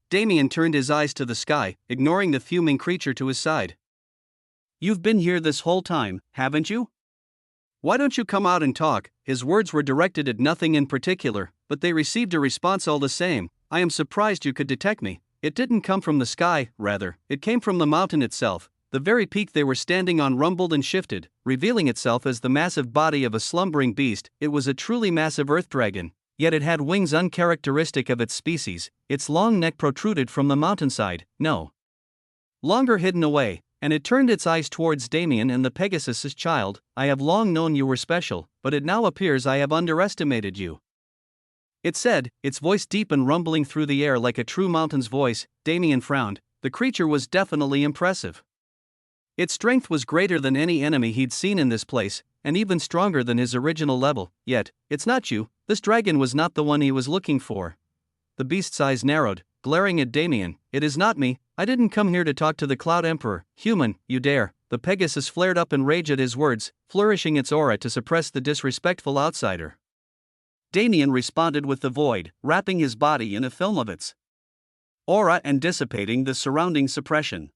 Damien turned his eyes to the sky, ignoring the fuming creature to his side. "You've been here this whole time, haven't you? Why don't you come out and talk?" His words were directed at nothing in particular, but they received a response all the same. "I am surprised you could detect me." It didn't come from the sky, rather, it came from the mountain itself. The very peak they were standing on rumbled and shifted, revealing itself as the massive body of a slumbering beast. It was a truly massive earth dragon, yet it had wings uncharacteristic of its species. Its long neck protruded from the mountainside, no longer hidden away, and it turned its eyes towards Damien and the Pegasus's child. "I have long known you were special, but it now appears I have underestimated you," it said, its voice deep and rumbling through the air like a true mountain's voice. Damien frowned. The creature was definitely impressive. Its strength was greater than any enemy he'd seen in this place, and even stronger than his original level. Yet, "It's not you, this dragon was not the one he was looking for." The beast's eyes narrowed, glaring at Damien. "It is not me, I didn't come here to talk to the Cloud Emperor. Human, you dare." The Pegasus flared up in rage at his words, flourishing its aura to suppress the disrespectful outsider. Damien responded with the void, wrapping his body in a film of its aura and dissipating the surrounding suppression.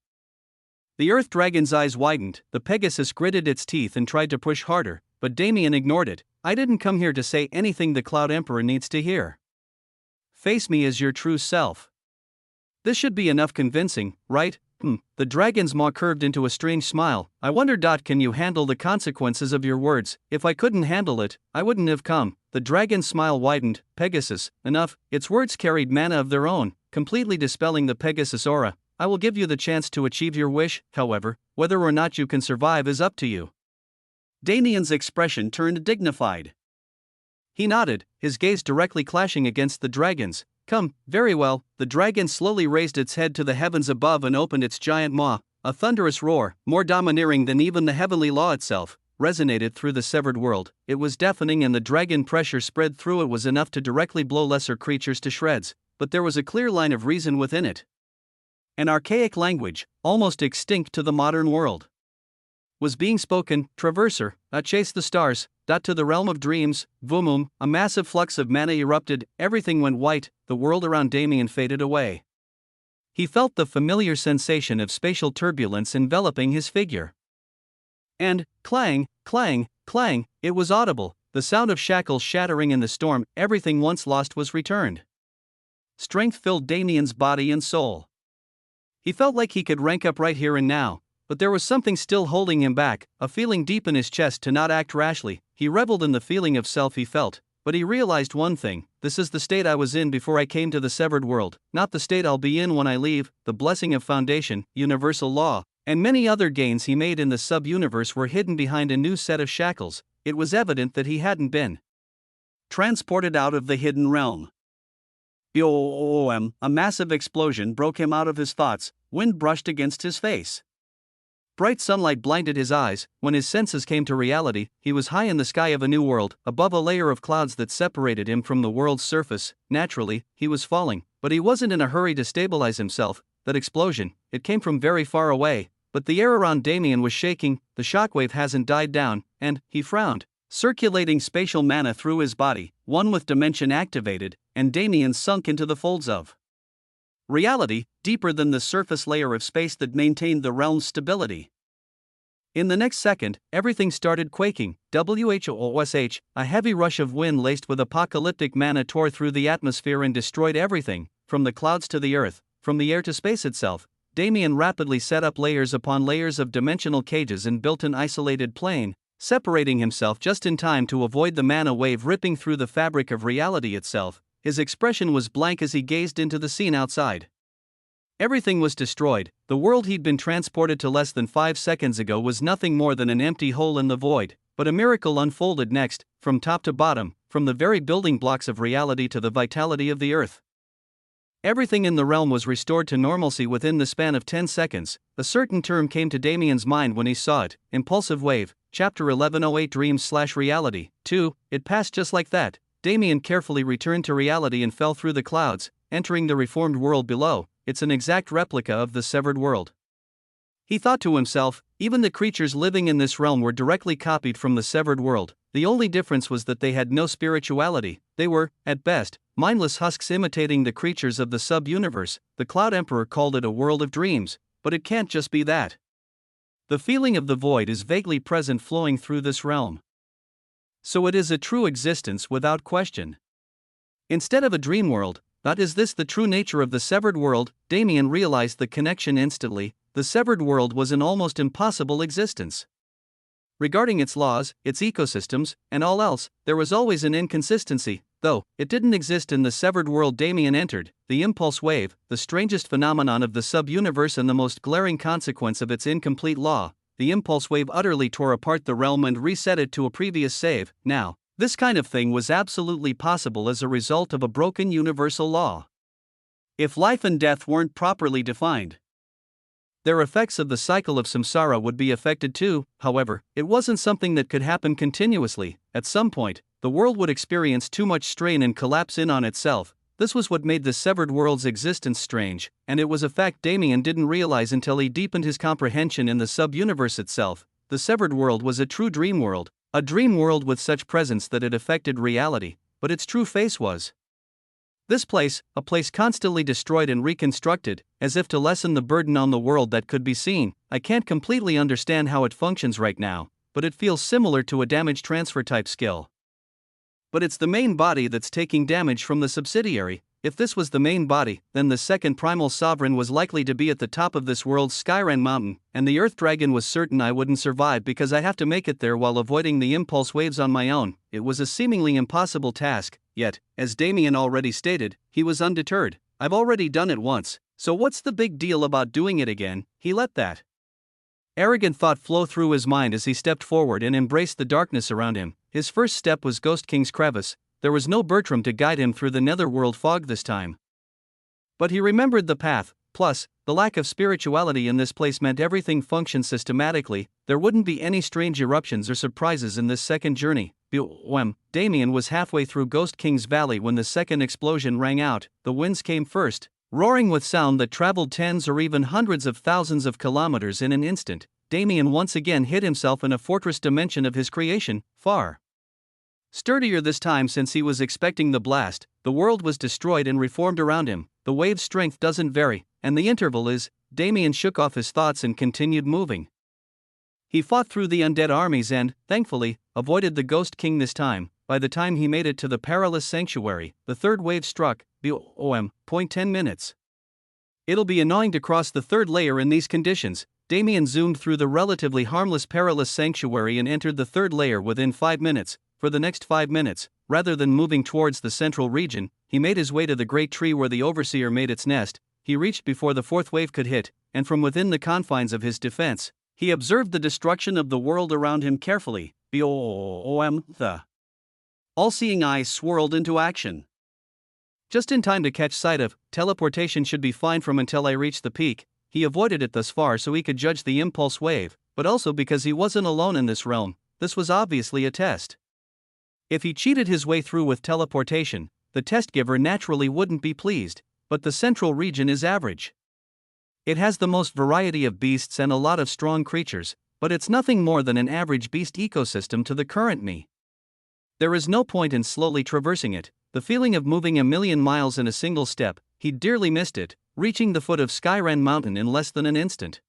The earth dragon's eyes widened. The Pegasus gritted its teeth and tried to push harder, but Damien ignored it. "I didn't come here to say anything the Cloud Emperor needs to hear. Face me as your true self. This should be enough convincing, right?" The dragon's maw curved into a strange smile. "I wonder. Can you handle the consequences of your words?" "If I couldn't handle it, I wouldn't have come." The dragon's smile widened. "Pegasus, enough." Its words carried mana of their own, completely dispelling the Pegasus aura. "I will give you the chance to achieve your wish, however, whether or not you can survive is up to you." Damien's expression turned dignified. He nodded, his gaze directly clashing against the dragon's. "Come, very well." The dragon slowly raised its head to the heavens above and opened its giant maw. A thunderous roar, more domineering than even the heavenly law itself, resonated through the severed world. It was deafening, and the dragon pressure spread through it was enough to directly blow lesser creatures to shreds, but there was a clear line of reason within it. An archaic language, almost extinct to the modern world, was being spoken. "Traverser, chase the stars, to the realm of dreams." Vumum, a massive flux of mana erupted, everything went white, the world around Damien faded away. He felt the familiar sensation of spatial turbulence enveloping his figure. And, clang, clang, clang, it was audible, the sound of shackles shattering in the storm. Everything once lost was returned. Strength filled Damien's body and soul. He felt like he could rank up right here and now, but there was something still holding him back, a feeling deep in his chest to not act rashly. He reveled in the feeling of self he felt, but he realized one thing: this is the state I was in before I came to the severed world, not the state I'll be in when I leave. The blessing of foundation, universal law, and many other gains he made in the sub-universe were hidden behind a new set of shackles. It was evident that he hadn't been transported out of the hidden realm. A massive explosion broke him out of his thoughts. Wind brushed against his face. Bright sunlight blinded his eyes. When his senses came to reality, he was high in the sky of a new world, above a layer of clouds that separated him from the world's surface. Naturally, he was falling, but he wasn't in a hurry to stabilize himself. That explosion, it came from very far away, but the air around Damien was shaking. The shockwave hasn't died down, and he frowned. Circulating spatial mana through his body, one with dimension activated, and Damien sunk into the folds of reality, deeper than the surface layer of space that maintained the realm's stability. In the next second, everything started quaking. Whoosh, a heavy rush of wind laced with apocalyptic mana tore through the atmosphere and destroyed everything, from the clouds to the earth, from the air to space itself. Damien rapidly set up layers upon layers of dimensional cages and built an isolated plane, separating himself just in time to avoid the mana wave ripping through the fabric of reality itself. His expression was blank as he gazed into the scene outside. Everything was destroyed. The world he'd been transported to less than 5 seconds ago was nothing more than an empty hole in the void. But a miracle unfolded next, from top to bottom, from the very building blocks of reality to the vitality of the earth. Everything in the realm was restored to normalcy within the span of 10 seconds. A certain term came to Damien's mind when he saw it: impulsive wave. Chapter 1108 Dreams/Reality 2. It passed just like that. Damien carefully returned to reality and fell through the clouds, entering the reformed world below. It's an exact replica of the severed world, he thought to himself. Even the creatures living in this realm were directly copied from the severed world. The only difference was that they had no spirituality. They were, at best, mindless husks imitating the creatures of the sub-universe. The Cloud Emperor called it a world of dreams, but it can't just be that. The feeling of the void is vaguely present flowing through this realm. So it is a true existence without question. Instead of a dream world, but is this the true nature of the severed world? Damien realized the connection instantly. The severed world was an almost impossible existence. Regarding its laws, its ecosystems, and all else, there was always an inconsistency, though it didn't exist in the severed world Damien entered. The impulse wave, the strangest phenomenon of the sub-universe and the most glaring consequence of its incomplete law. The impulse wave utterly tore apart the realm and reset it to a previous save. Now, this kind of thing was absolutely possible as a result of a broken universal law. If life and death weren't properly defined, their effects of the cycle of samsara would be affected too. However, it wasn't something that could happen continuously. At some point, the world would experience too much strain and collapse in on itself. This was what made the severed world's existence strange, and it was a fact Damien didn't realize until he deepened his comprehension in the sub-universe itself. The severed world was a true dream world, a dream world with such presence that it affected reality, but its true face was this place, a place constantly destroyed and reconstructed, as if to lessen the burden on the world that could be seen. I can't completely understand how it functions right now, but it feels similar to a damage transfer type skill. But it's the main body that's taking damage from the subsidiary. If this was the main body, then the second primal sovereign was likely to be at the top of this world's Skyran mountain, and the Earth Dragon was certain I wouldn't survive because I have to make it there while avoiding the impulse waves on my own. It was a seemingly impossible task, yet, as Damien already stated, he was undeterred. I've already done it once, so what's the big deal about doing it again? He let that arrogant thought flow through his mind as he stepped forward and embraced the darkness around him. His first step was Ghost King's crevice. There was no Bertram to guide him through the netherworld fog this time. But he remembered the path, plus, the lack of spirituality in this place meant everything functioned systematically. There wouldn't be any strange eruptions or surprises in this second journey. Damien was halfway through Ghost King's Valley when the second explosion rang out. The winds came first, roaring with sound that traveled tens or even hundreds of thousands of kilometers in an instant. Damien once again hid himself in a fortress dimension of his creation, far sturdier this time since he was expecting the blast. The world was destroyed and reformed around him. The wave's strength doesn't vary, and the interval is. Damien shook off his thoughts and continued moving. He fought through the undead armies and, thankfully, avoided the Ghost King this time. By the time he made it to the perilous sanctuary, the third wave struck. 10 minutes. It'll be annoying to cross the third layer in these conditions. Damien zoomed through the relatively harmless perilous sanctuary and entered the third layer within 5 minutes. For the next 5 minutes, rather than moving towards the central region, he made his way to the great tree where the overseer made its nest. He reached before the fourth wave could hit, and from within the confines of his defense, he observed the destruction of the world around him carefully. The all-seeing eye swirled into action. Just in time to catch sight of, teleportation should be fine from until I reach the peak. He avoided it thus far so he could judge the impulse wave, but also because he wasn't alone in this realm. This was obviously a test. If he cheated his way through with teleportation, the test giver naturally wouldn't be pleased, but the central region is average. It has the most variety of beasts and a lot of strong creatures, but it's nothing more than an average beast ecosystem to the current me. There is no point in slowly traversing it. The feeling of moving a million miles in a single step, he dearly missed it, reaching the foot of Skyran Mountain in less than an instant.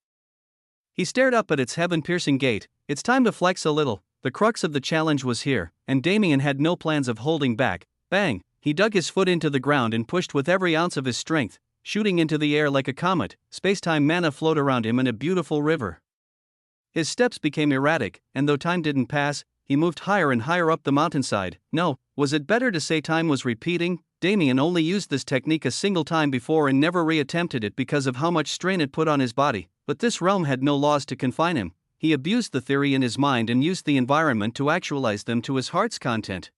He stared up at its heaven-piercing gate. It's time to flex a little. The crux of the challenge was here, and Damien had no plans of holding back. Bang! He dug his foot into the ground and pushed with every ounce of his strength, shooting into the air like a comet. Space-time mana flowed around him in a beautiful river. His steps became erratic, and though time didn't pass, he moved higher and higher up the mountainside. No, was it better to say time was repeating? Damien only used this technique a single time before and never re-attempted it because of how much strain it put on his body, but this realm had no laws to confine him. He abused the theory in his mind and used the environment to actualize them to his heart's content.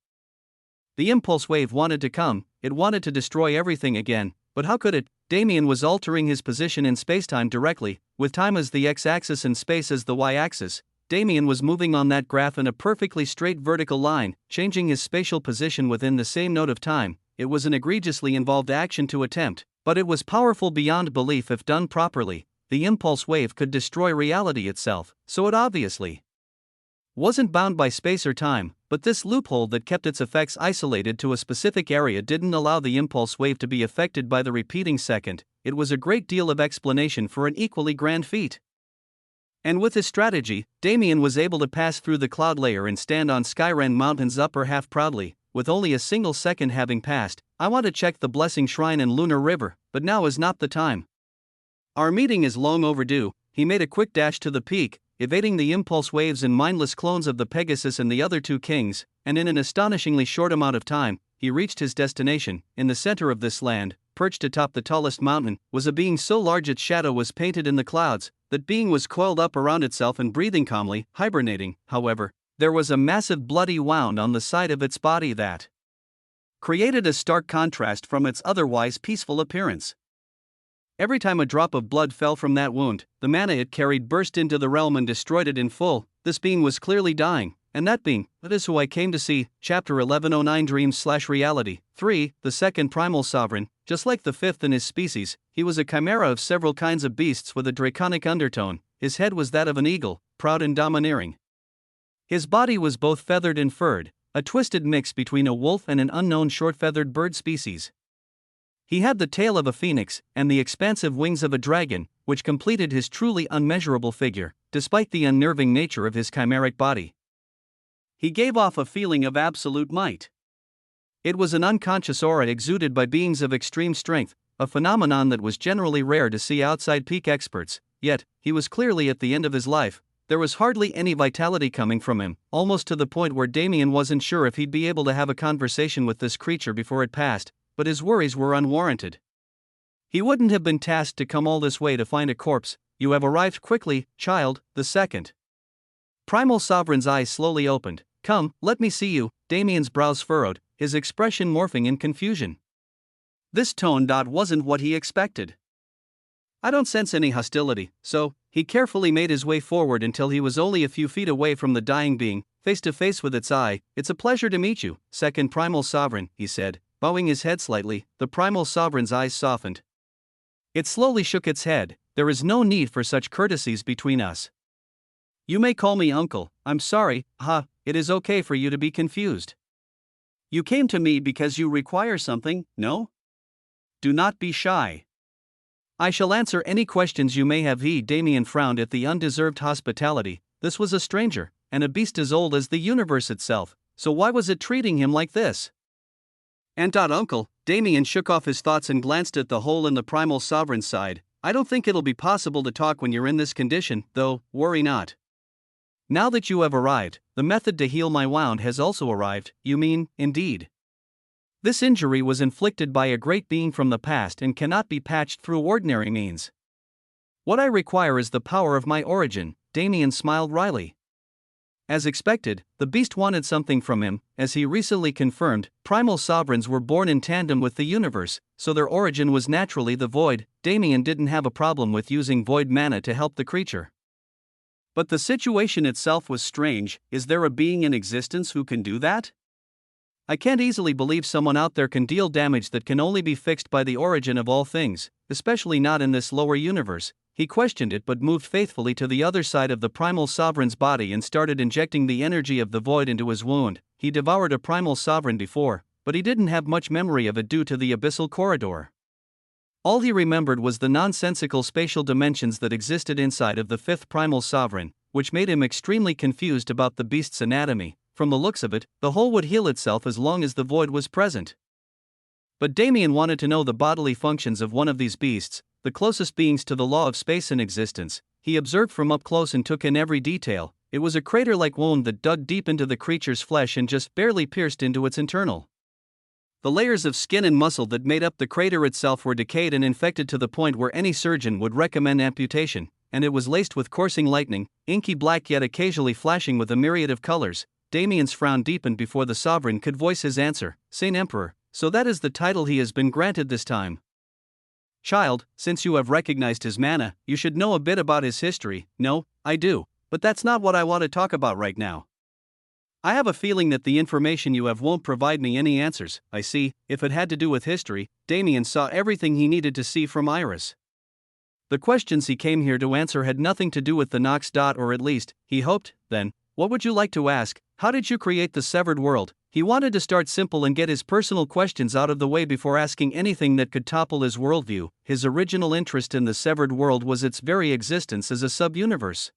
The impulse wave wanted to come, it wanted to destroy everything again, but how could it? Damien was altering his position in spacetime directly, with time as the x-axis and space as the y-axis. Damien was moving on that graph in a perfectly straight vertical line, changing his spatial position within the same node of time. It was an egregiously involved action to attempt, but it was powerful beyond belief if done properly. The impulse wave could destroy reality itself, so it obviously wasn't bound by space or time, but this loophole that kept its effects isolated to a specific area didn't allow the impulse wave to be affected by the repeating second. It was a great deal of explanation for an equally grand feat. And with his strategy, Damien was able to pass through the cloud layer and stand on Skyren Mountain's upper half proudly, with only a single second having passed. I want to check the Blessing Shrine and Lunar River, but now is not the time. Our meeting is long overdue. He made a quick dash to the peak, evading the impulse waves and mindless clones of the Pegasus and the other two kings, and in an astonishingly short amount of time, he reached his destination. In the center of this land, perched atop the tallest mountain, was a being so large its shadow was painted in the clouds. That being was coiled up around itself and breathing calmly, hibernating. However, there was a massive bloody wound on the side of its body that created a stark contrast from its otherwise peaceful appearance. Every time a drop of blood fell from that wound, the mana it carried burst into the realm and destroyed it in full. This being was clearly dying, and that being, that is who I came to see. Chapter 1109 Dreams/Reality. 3. The second primal sovereign. Just like the fifth in his species, he was a chimera of several kinds of beasts with a draconic undertone. His head was that of an eagle, proud and domineering. His body was both feathered and furred, a twisted mix between a wolf and an unknown short-feathered bird species. He had the tail of a phoenix and the expansive wings of a dragon, which completed his truly unmeasurable figure, despite the unnerving nature of his chimeric body. He gave off a feeling of absolute might. It was an unconscious aura exuded by beings of extreme strength, a phenomenon that was generally rare to see outside peak experts. Yet, he was clearly at the end of his life. There was hardly any vitality coming from him, almost to the point where Damien wasn't sure if he'd be able to have a conversation with this creature before it passed, but his worries were unwarranted. He wouldn't have been tasked to come all this way to find a corpse. You have arrived quickly, child. The second primal sovereign's eyes slowly opened. Come, let me see you. Damien's brows furrowed, his expression morphing in confusion. This tone wasn't what he expected. I don't sense any hostility, so he carefully made his way forward until he was only a few feet away from the dying being, face to face with its eye. It's a pleasure to meet you, second primal sovereign, he said, bowing his head slightly. The primal sovereign's eyes softened. It slowly shook its head. There is no need for such courtesies between us. You may call me uncle. I'm sorry, it is okay for you to be confused. You came to me because you require something, no? Do not be shy. I shall answer any questions you may have. Damien frowned at the undeserved hospitality. This was a stranger, and a beast as old as the universe itself, so why was it treating him like this? And uncle, Damien shook off his thoughts and glanced at the hole in the primal sovereign's side. I don't think it'll be possible to talk when you're in this condition, though, worry not. Now that you have arrived, the method to heal my wound has also arrived. You mean, indeed. This injury was inflicted by a great being from the past and cannot be patched through ordinary means. What I require is the power of my origin. Damien smiled wryly. As expected, the beast wanted something from him. As he recently confirmed, primal sovereigns were born in tandem with the universe, so their origin was naturally the void. Damien didn't have a problem with using void mana to help the creature. But the situation itself was strange. Is there a being in existence who can do that? I can't easily believe someone out there can deal damage that can only be fixed by the origin of all things, especially not in this lower universe. He questioned it but moved faithfully to the other side of the primal sovereign's body and started injecting the energy of the void into his wound. He devoured a primal sovereign before, but he didn't have much memory of it due to the abyssal corridor. All he remembered was the nonsensical spatial dimensions that existed inside of the fifth primal sovereign, which made him extremely confused about the beast's anatomy. From the looks of it, the whole would heal itself as long as the void was present. But Damien wanted to know the bodily functions of one of these beasts, the closest beings to the law of space in existence. He observed from up close and took in every detail. It was a crater-like wound that dug deep into the creature's flesh and just barely pierced into its internal. The layers of skin and muscle that made up the crater itself were decayed and infected to the point where any surgeon would recommend amputation, and it was laced with coursing lightning, inky black yet occasionally flashing with a myriad of colors. Damien's frown deepened before the sovereign could voice his answer. Saint Emperor, so that is the title he has been granted this time. Child, since you have recognized his mana, you should know a bit about his history. No, I do, but that's not what I want to talk about right now. I have a feeling that the information you have won't provide me any answers. I see. If it had to do with history, Damien saw everything he needed to see from Iris. The questions he came here to answer had nothing to do with the Nox. Or at least, he hoped, then, What would you like to ask? How did you create the severed world? He wanted to start simple and get his personal questions out of the way before asking anything that could topple his worldview. His original interest in the severed world was its very existence as a sub-universe.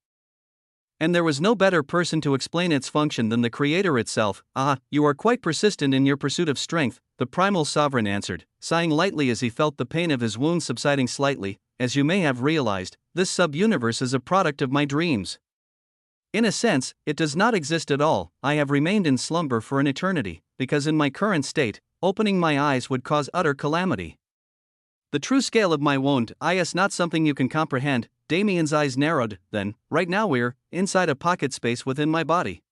And there was no better person to explain its function than the Creator itself. "Ah, you are quite persistent in your pursuit of strength," the primal sovereign answered, sighing lightly as he felt the pain of his wound subsiding slightly. "As you may have realized, this sub-universe is a product of my dreams. In a sense, it does not exist at all. I have remained in slumber for an eternity, because in my current state, opening my eyes would cause utter calamity. The true scale of my wound is not something you can comprehend." Damien's eyes narrowed. "Then, right now we're inside a pocket space within my body.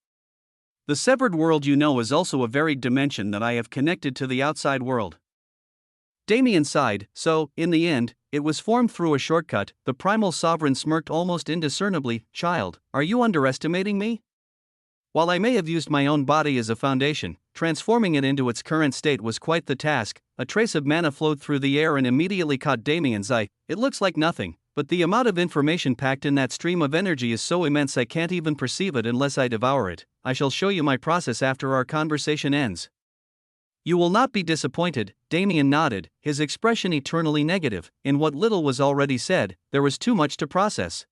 The severed world you know is also a varied dimension that I have connected to the outside world." Damien sighed. "So, in the end, it was formed through a shortcut." The primal sovereign smirked almost indiscernibly. "Child, are you underestimating me? While I may have used my own body as a foundation, transforming it into its current state was quite the task." A trace of mana flowed through the air and immediately caught Damien's eye. "It looks like nothing, but the amount of information packed in that stream of energy is so immense I can't even perceive it unless I devour it. I shall show you my process after our conversation ends. You will not be disappointed." Damien nodded, his expression eternally negative. In what little was already said, there was too much to process.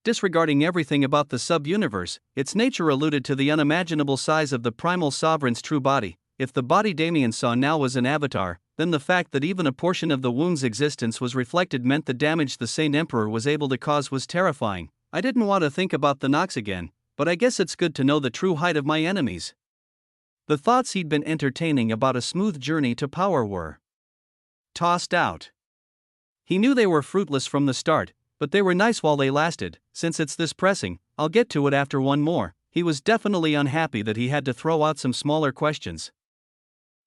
Disregarding everything about the sub-universe, its nature alluded to the unimaginable size of the primal sovereign's true body. If the body Damien saw now was an avatar, then the fact that even a portion of the wound's existence was reflected meant the damage the Saint Emperor was able to cause was terrifying. I didn't want to think about the knocks again, but I guess it's good to know the true height of my enemies. The thoughts he'd been entertaining about a smooth journey to power were tossed out. He knew they were fruitless from the start, but they were nice while they lasted. "Since it's this pressing, I'll get to it after one more." He was definitely unhappy that he had to throw out some smaller questions.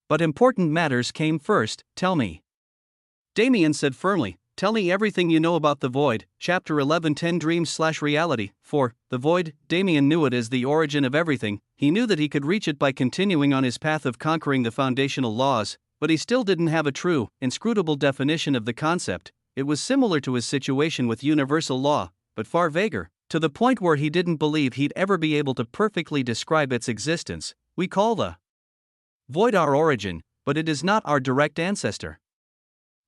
But important matters came first. "Tell me," Damien said firmly. "Tell me everything you know about the Void." Chapter 11:10 Dreams/Reality. 4. The Void. Damien knew it as the origin of everything. He knew that he could reach it by continuing on his path of conquering the foundational laws, but he still didn't have a true, inscrutable definition of the concept. It was similar to his situation with universal law, but far vaguer, to the point where he didn't believe he'd ever be able to perfectly describe its existence. We call the Void our origin, but it is not our direct ancestor.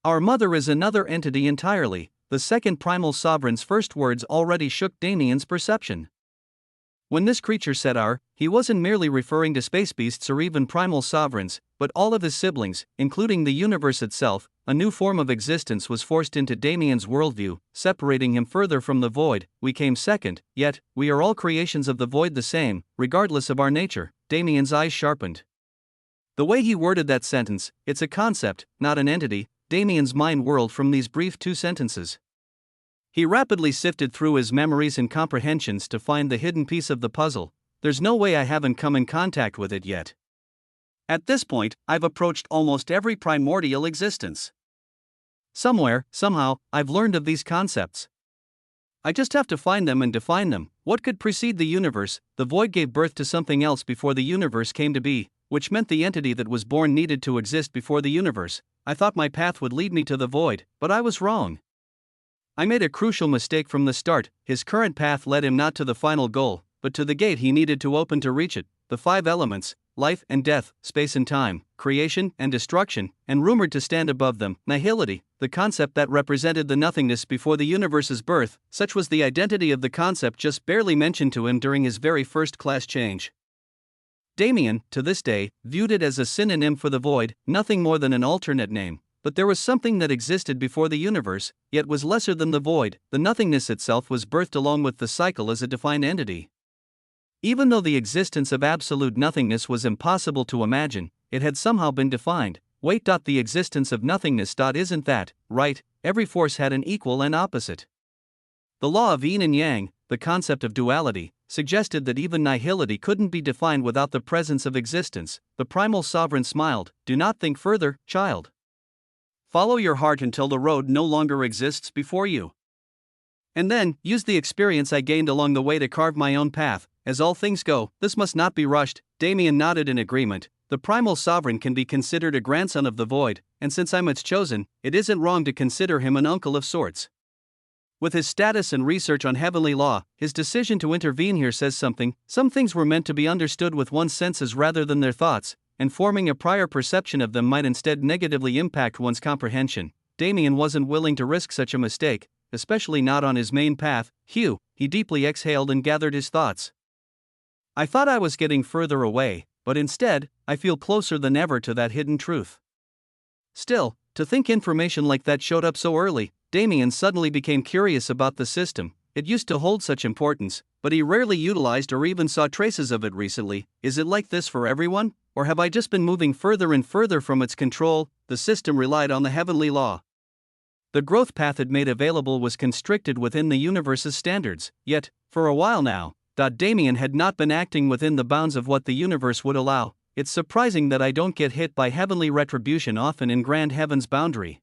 Our mother is another entity entirely. The second primal sovereign's first words already shook Damien's perception. When this creature said "our," he wasn't merely referring to space beasts or even primal sovereigns, but all of his siblings, including the universe itself. A new form of existence was forced into Damien's worldview, separating him further from the Void. "We came second, yet we are all creations of the Void, the same, regardless of our nature." Damien's eyes sharpened. The way he worded that sentence, "It's a concept, not an entity." Damien's mind whirled from these brief two sentences. He rapidly sifted through his memories and comprehensions to find the hidden piece of the puzzle. "There's no way I haven't come in contact with it yet. At this point, I've approached almost every primordial existence. Somewhere, somehow, I've learned of these concepts. I just have to find them and define them." What could precede the universe? The Void gave birth to something else before the universe came to be, which meant the entity that was born needed to exist before the universe. I thought my path would lead me to the Void, but I was wrong. I made a crucial mistake from the start. His current path led him not to the final goal, but to the gate he needed to open to reach it. The five elements, life and death, space and time, creation and destruction, and rumored to stand above them, nihility, the concept that represented the nothingness before the universe's birth. Such was the identity of the concept just barely mentioned to him during his very first class change. Damien, to this day, viewed it as a synonym for the Void, nothing more than an alternate name. But there was something that existed before the universe, yet was lesser than the Void. The nothingness itself was birthed along with the cycle as a defined entity. Even though the existence of absolute nothingness was impossible to imagine, it had somehow been defined. Wait. The existence of nothingness. Isn't that right? Every force had an equal and opposite. The law of yin and yang, the concept of duality, suggested that even nihility couldn't be defined without the presence of existence. The primal sovereign smiled. "Do not think further, child. Follow your heart until the road no longer exists before you. And then, use the experience I gained along the way to carve my own path. As all things go, this must not be rushed." Damien nodded in agreement. The primal sovereign can be considered a grandson of the Void, and since I'm its chosen, it isn't wrong to consider him an uncle of sorts. With his status and research on heavenly law, his decision to intervene here says something. Some things were meant to be understood with one's senses rather than their thoughts, and forming a prior perception of them might instead negatively impact one's comprehension. Damien wasn't willing to risk such a mistake, especially not on his main path. He deeply exhaled and gathered his thoughts. I thought I was getting further away, but instead, I feel closer than ever to that hidden truth. Still, to think information like that showed up so early, Damien suddenly became curious about the system. It used to hold such importance, but he rarely utilized or even saw traces of it recently. Is it like this for everyone? Or have I just been moving further and further from its control? The system relied on the heavenly law. The growth path it made available was constricted within the universe's standards, yet, for a while now, Damien had not been acting within the bounds of what the universe would allow. It's surprising that I don't get hit by heavenly retribution often in grand heaven's boundary.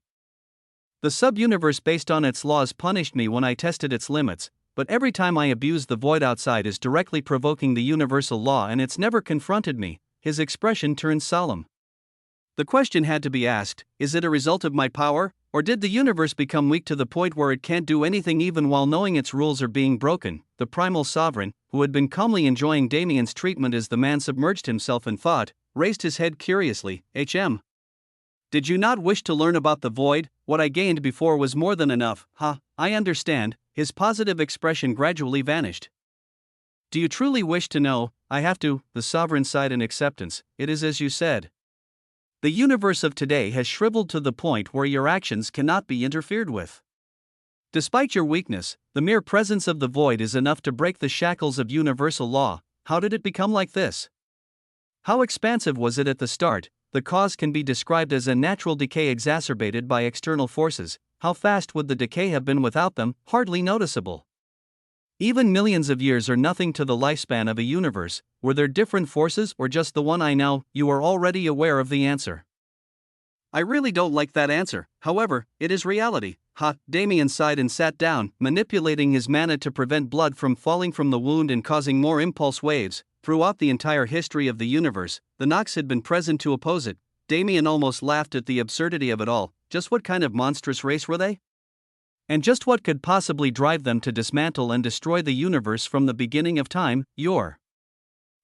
The sub-universe based on its laws punished me when I tested its limits, but every time I abuse the void outside is directly provoking the universal law and it's never confronted me. His expression turned solemn. The question had to be asked, is it a result of my power, or did the universe become weak to the point where it can't do anything even while knowing its rules are being broken? The primal sovereign, who had been calmly enjoying Damien's treatment as the man submerged himself in thought, raised his head curiously. Did you not wish to learn about the void? What I gained before was more than enough. I understand. His positive expression gradually vanished. Do you truly wish to know? I have to. The sovereign sighed in acceptance. It is as you said. The universe of today has shriveled to the point where your actions cannot be interfered with. Despite your weakness, the mere presence of the void is enough to break the shackles of universal law. How did it become like this? How expansive was it at the start? The cause can be described as a natural decay exacerbated by external forces. How fast would the decay have been without them? Hardly noticeable. Even millions of years are nothing to the lifespan of a universe. Were there different forces or just the one I know? You are already aware of the answer. I really don't like that answer, however, it is reality. Damien sighed and sat down, manipulating his mana to prevent blood from falling from the wound and causing more impulse waves. Throughout the entire history of the universe, the Nox had been present to oppose it. Damien almost laughed at the absurdity of it all. Just what kind of monstrous race were they? And just what could possibly drive them to dismantle and destroy the universe from the beginning of time? Your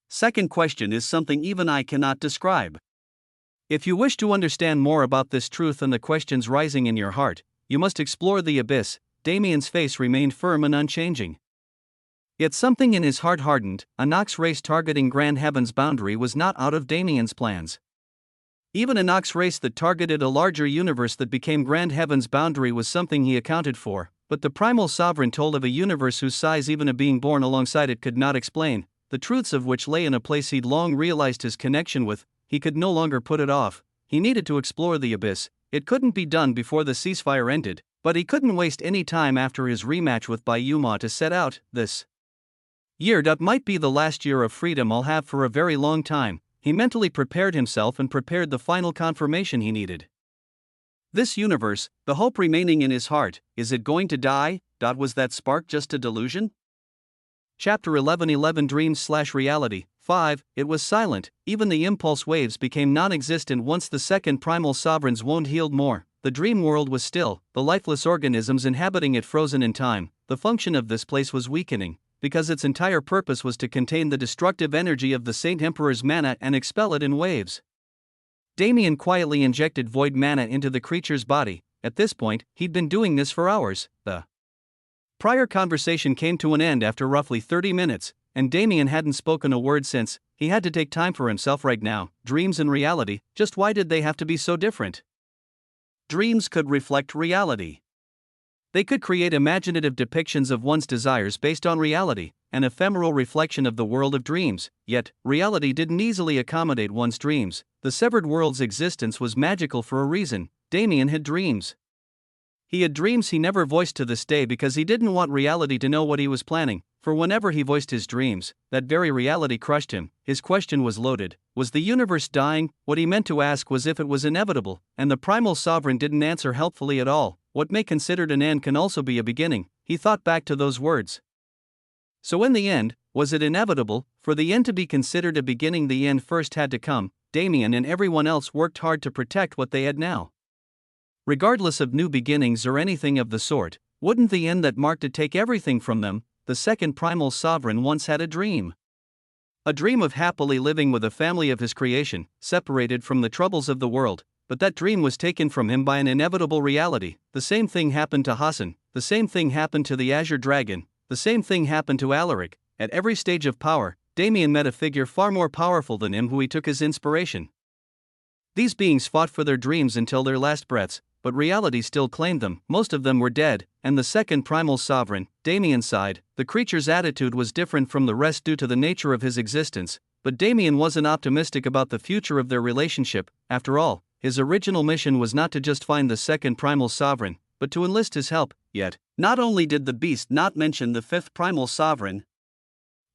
second question is something even I cannot describe. If you wish to understand more about this truth and the questions rising in your heart, you must explore the abyss. Damien's face remained firm and unchanging. Yet something in his heart hardened. A Nox race targeting grand heaven's boundary was not out of Damien's plans. Even a Nox race that targeted a larger universe that became grand heaven's boundary was something he accounted for, but the primal sovereign told of a universe whose size even a being born alongside it could not explain, the truths of which lay in a place he'd long realized his connection with. He could no longer put it off. He needed to explore the abyss. It couldn't be done before the ceasefire ended, but he couldn't waste any time after his rematch with Bayuma to set out. This year might be the last year of freedom I'll have for a very long time. He mentally prepared himself and prepared the final confirmation he needed. This universe, the hope remaining in his heart, is it going to die? Was that spark just a delusion? Chapter 11:11 Dreams/Reality. 5. It was silent. Even the impulse waves became non-existent once the second primal sovereign's wound healed more. The dream world was still, the lifeless organisms inhabiting it frozen in time. The function of this place was weakening, because its entire purpose was to contain the destructive energy of the Saint Emperor's mana and expel it in waves. Damien quietly injected void mana into the creature's body. At this point, he'd been doing this for hours. The prior conversation came to an end after roughly 30 minutes, and Damien hadn't spoken a word since. He had to take time for himself right now. Dreams and reality, just why did they have to be so different? Dreams could reflect reality. They could create imaginative depictions of one's desires based on reality, an ephemeral reflection of the world of dreams. Yet, reality didn't easily accommodate one's dreams. The severed world's existence was magical for a reason. Damien had dreams. He had dreams he never voiced to this day because he didn't want reality to know what he was planning. For whenever he voiced his dreams, that very reality crushed him. His question was loaded. Was the universe dying? What he meant to ask was if it was inevitable, and the primal sovereign didn't answer helpfully at all. What may considered an end can also be a beginning. He thought back to those words. So in the end, was it inevitable? For the end to be considered a beginning, the end first had to come. Damien and everyone else worked hard to protect what they had now. Regardless of new beginnings or anything of the sort, Wouldn't the end that marked it take everything from them? The second primal sovereign once had a dream. A dream of happily living with a family of his creation, separated from the troubles of the world, but that dream was taken from him by an inevitable reality. The same thing happened to Hassan, the same thing happened to the Azure Dragon, the same thing happened to Alaric. At every stage of power, Damien met a figure far more powerful than him who he took as inspiration. These beings fought for their dreams until their last breaths, but reality still claimed them. Most of them were dead, and the second primal sovereign, Damien, sighed. The creature's attitude was different from the rest due to the nature of his existence, but Damien wasn't optimistic about the future of their relationship. After all, his original mission was not to just find the second primal sovereign, but to enlist his help. Yet, not only did the beast not mention the fifth primal sovereign,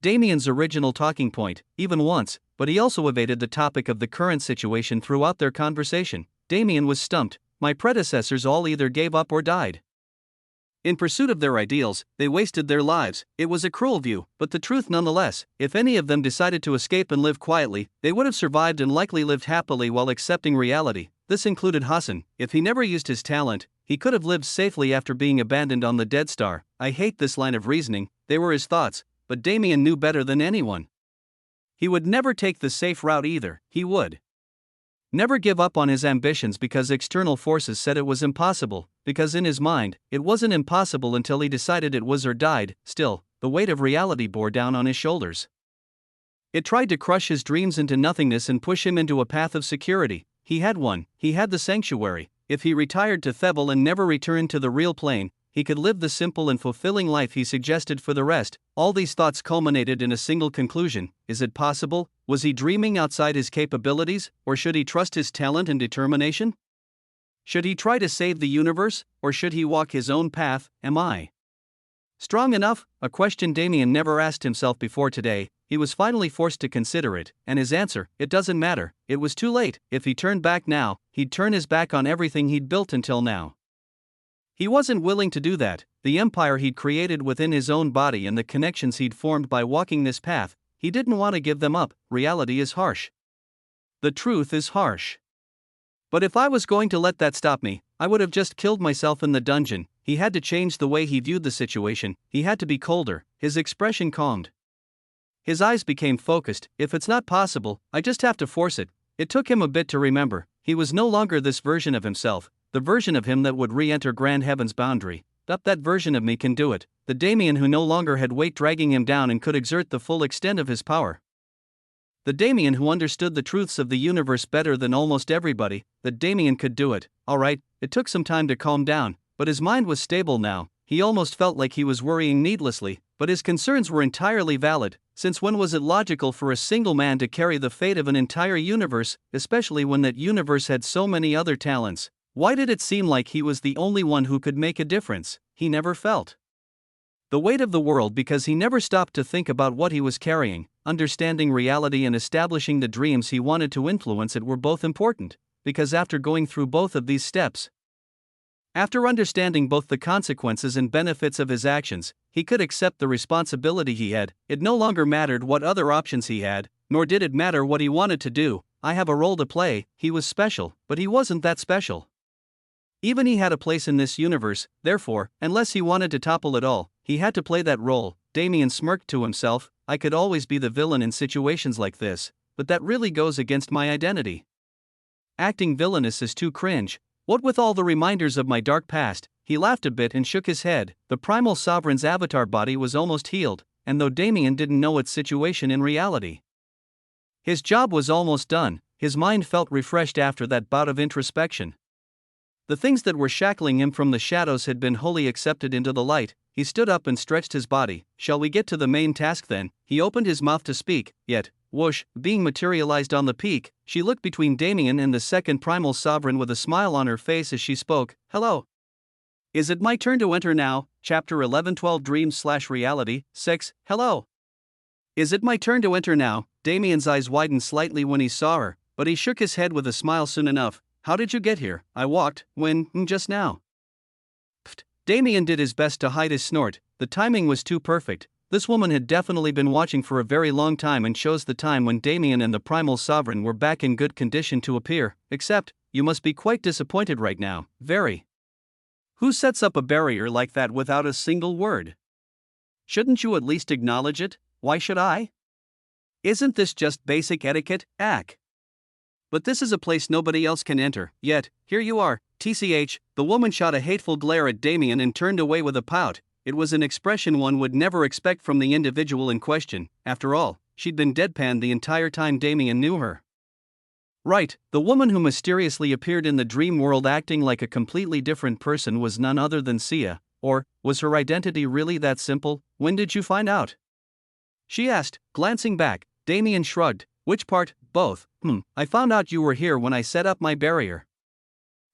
Damien's original talking point, even once, but he also evaded the topic of the current situation throughout their conversation. Damien was stumped. My predecessors all either gave up or died. In pursuit of their ideals, they wasted their lives. It was a cruel view, but the truth nonetheless. If any of them decided to escape and live quietly, they would have survived and likely lived happily while accepting reality. This included Hassan. If he never used his talent, he could have lived safely after being abandoned on the Dead Star. I hate this line of reasoning. They were his thoughts, but Damien knew better than anyone. He would never take the safe route either. He would never give up on his ambitions because external forces said it was impossible, because in his mind, it wasn't impossible until he decided it was or died. Still, the weight of reality bore down on his shoulders. It tried to crush his dreams into nothingness and push him into a path of security. He had one, he had the sanctuary. If he retired to Thebel and never returned to the real plane, he could live the simple and fulfilling life he suggested for the rest. All these thoughts culminated in a single conclusion. Is it possible? Was he dreaming outside his capabilities, or should he trust his talent and determination? Should he try to save the universe, or should he walk his own path? Am I strong enough? A question Damien never asked himself before today. He was finally forced to consider it, and his answer, it doesn't matter. It was too late. If he turned back now, he'd turn his back on everything he'd built until now. He wasn't willing to do that. The empire he'd created within his own body and the connections he'd formed by walking this path, he didn't want to give them up. Reality is harsh. The truth is harsh. But if I was going to let that stop me, I would have just killed myself in the dungeon. He had to change the way he viewed the situation. He had to be colder. His expression calmed. His eyes became focused. If it's not possible, I just have to force it. It took him a bit to remember. He was no longer this version of himself, the version of him that would re-enter Grand Heaven's boundary. That version of me can do it. The Damien who no longer had weight dragging him down and could exert the full extent of his power. The Damien who understood the truths of the universe better than almost everybody. The Damien could do it. Alright, it took some time to calm down, but his mind was stable now. He almost felt like he was worrying needlessly, but his concerns were entirely valid. Since when was it logical for a single man to carry the fate of an entire universe, especially when that universe had so many other talents? Why did it seem like he was the only one who could make a difference? He never felt the weight of the world because he never stopped to think about what he was carrying. Understanding reality and establishing the dreams he wanted to influence it were both important, because after going through both of these steps, after understanding both the consequences and benefits of his actions, he could accept the responsibility he had. It no longer mattered what other options he had, nor did it matter what he wanted to do. I have a role to play. He was special, but he wasn't that special. Even he had a place in this universe, therefore, unless he wanted to topple it all, he had to play that role. Damien smirked to himself. I could always be the villain in situations like this, but that really goes against my identity. Acting villainous is too cringe. What with all the reminders of my dark past? He laughed a bit and shook his head. The primal sovereign's avatar body was almost healed, and though Damien didn't know its situation in reality, his job was almost done. His mind felt refreshed after that bout of introspection. The things that were shackling him from the shadows had been wholly accepted into the light. He stood up and stretched his body. Shall we get to the main task then? He opened his mouth to speak, yet, whoosh, being materialized on the peak, she looked between Damien and the second primal sovereign with a smile on her face as she spoke. Hello. Is it my turn to enter now? Chapter 11:12 Dreams/Reality, 6. Hello. Is it my turn to enter now? Damien's eyes widened slightly when he saw her, but he shook his head with a smile soon enough. How did you get here? I walked. When? Just now. Pfft. Damien did his best to hide his snort. The timing was too perfect. This woman had definitely been watching for a very long time and chose the time when Damien and the primal sovereign were back in good condition to appear. Except, you must be quite disappointed right now. Very. Who sets up a barrier like that without a single word? Shouldn't you at least acknowledge it? Why should I? Isn't this just basic etiquette? Ack. But this is a place nobody else can enter, yet, here you are. TCH, the woman shot a hateful glare at Damien and turned away with a pout. It was an expression one would never expect from the individual in question. After all, she'd been deadpan the entire time Damien knew her. Right, the woman who mysteriously appeared in the dream world acting like a completely different person was none other than Sia. Or, was her identity really that simple? When did you find out? She asked, glancing back. Damien shrugged. Which part? Both. I found out you were here when I set up my barrier.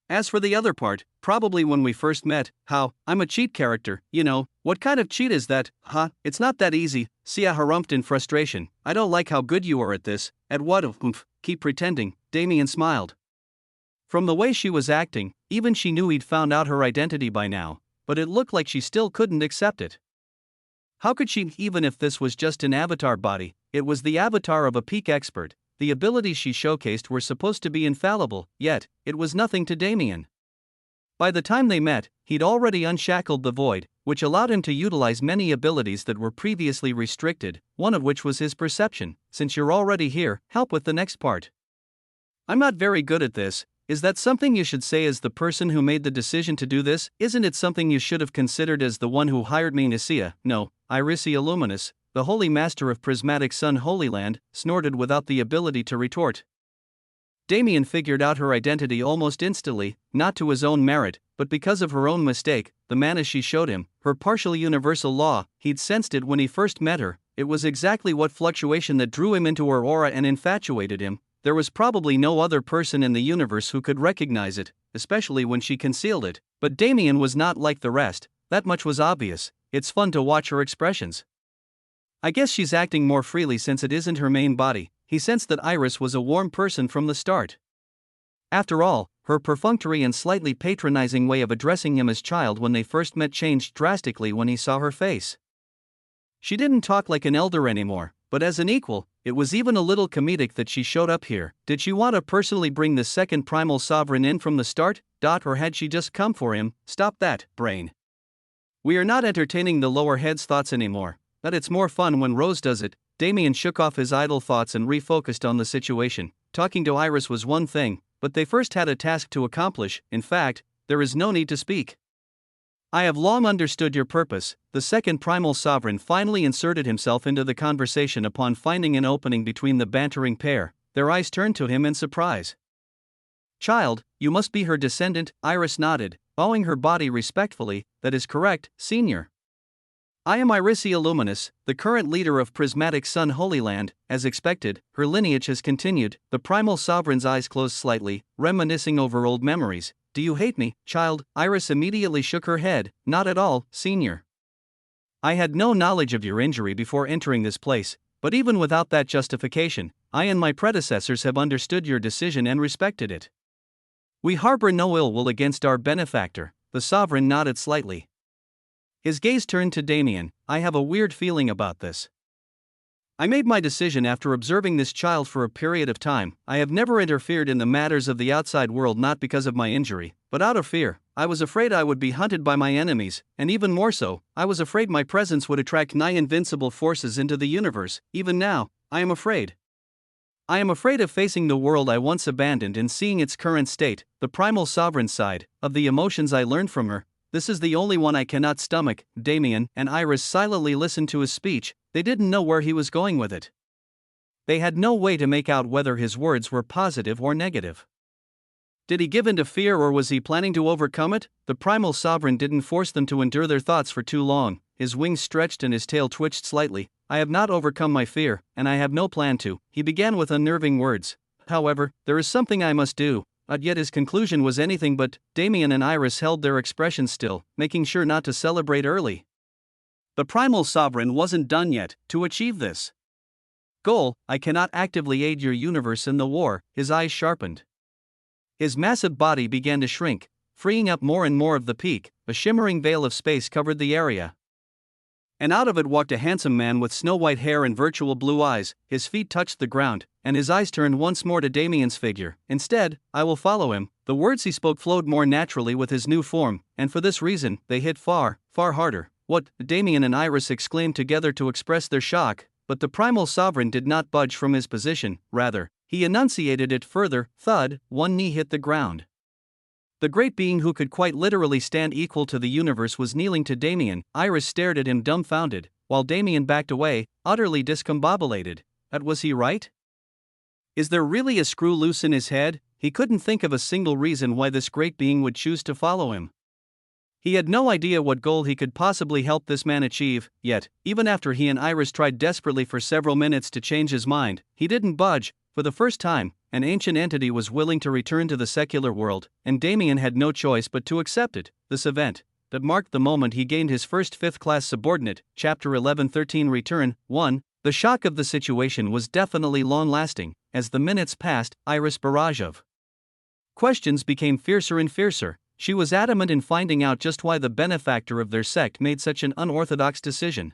As for the other part, probably when we first met. How? I'm a cheat character, you know. What kind of cheat is that? Huh? It's not that easy. Sia harumphed in frustration. I don't like how good you are at this. At what? Keep pretending. Damien smiled. From the way she was acting, even she knew he'd found out her identity by now, but it looked like she still couldn't accept it. How could she, even if this was just an avatar body? It was the avatar of a peak expert. The abilities she showcased were supposed to be infallible, yet, it was nothing to Damien. By the time they met, he'd already unshackled the void, which allowed him to utilize many abilities that were previously restricted, one of which was his perception. Since you're already here, help with the next part. I'm not very good at this. Is that something you should say as the person who made the decision to do this? Isn't it something you should have considered as the one who hired me? Nicaea? No, Irisia Luminous, the holy master of prismatic sun Holy Land, snorted without the ability to retort. Damien figured out her identity almost instantly, not to his own merit, but because of her own mistake, the mana she showed him, her partial universal law. He'd sensed it when he first met her. It was exactly what fluctuation that drew him into her aura and infatuated him. There was probably no other person in the universe who could recognize it, especially when she concealed it. But Damien was not like the rest, that much was obvious. It's fun to watch her expressions. I guess she's acting more freely since it isn't her main body. He sensed that Iris was a warm person from the start. After all, her perfunctory and slightly patronizing way of addressing him as child when they first met changed drastically when he saw her face. She didn't talk like an elder anymore, but as an equal. It was even a little comedic that she showed up here. Did she want to personally bring the second primal sovereign in from the start? Or had she just come for him? Stop that, brain. We are not entertaining the lower head's thoughts anymore. But it's more fun when Rose does it. Damien shook off his idle thoughts and refocused on the situation. Talking to Iris was one thing, but they first had a task to accomplish. In fact, there is no need to speak. I have long understood your purpose. The second primal sovereign finally inserted himself into the conversation upon finding an opening between the bantering pair. Their eyes turned to him in surprise. Child, you must be her descendant. Iris nodded, bowing her body respectfully. That is correct, senior. I am Irisia Luminous, the current leader of Prismatic Sun Holy Land. As expected, her lineage has continued. The primal sovereign's eyes closed slightly, reminiscing over old memories. Do you hate me, child? Iris immediately shook her head. Not at all, senior. I had no knowledge of your injury before entering this place, but even without that justification, I and my predecessors have understood your decision and respected it. We harbor no ill will against our benefactor. The sovereign nodded slightly. His gaze turned to Damien. I have a weird feeling about this. I made my decision after observing this child for a period of time. I have never interfered in the matters of the outside world, not because of my injury, but out of fear. I was afraid I would be hunted by my enemies, and even more so, I was afraid my presence would attract nigh invincible forces into the universe. Even now, I am afraid. I am afraid of facing the world I once abandoned and seeing its current state, the primal sovereign side, of the emotions I learned from her. This is the only one I cannot stomach. Damien and Iris silently listened to his speech. They didn't know where he was going with it. They had no way to make out whether his words were positive or negative. Did he give in to fear, or was he planning to overcome it? The primal sovereign didn't force them to endure their thoughts for too long. His wings stretched and his tail twitched slightly. I have not overcome my fear, and I have no plan to. He began with unnerving words. However, there is something I must do. Yet his conclusion was anything but. Damien and Iris held their expressions still, making sure not to celebrate early. The primal sovereign wasn't done yet. To achieve this goal, I cannot actively aid your universe in the war. His eyes sharpened. His massive body began to shrink, freeing up more and more of the peak. A shimmering veil of space covered the area. And out of it walked a handsome man with snow-white hair and virtual blue eyes. His feet touched the ground, and his eyes turned once more to Damien's figure. Instead, I will follow him. The words he spoke flowed more naturally with his new form, and for this reason, they hit far, far harder. What? Damien and Iris exclaimed together to express their shock, but the primal sovereign did not budge from his position. Rather, he enunciated it further. Thud, one knee hit the ground. The great being who could quite literally stand equal to the universe was kneeling to Damien. Iris stared at him dumbfounded, while Damien backed away, utterly discombobulated. Was he right? Is there really a screw loose in his head? He couldn't think of a single reason why this great being would choose to follow him. He had no idea what goal he could possibly help this man achieve, yet, even after he and Iris tried desperately for several minutes to change his mind, he didn't budge. For the first time, an ancient entity was willing to return to the secular world, and Damien had no choice but to accept it. This event, that marked the moment he gained his first fifth-class subordinate, Chapter 1113 Return, 1. The shock of the situation was definitely long-lasting. As the minutes passed, Iris' barrage of questions became fiercer and fiercer. She was adamant in finding out just why the benefactor of their sect made such an unorthodox decision.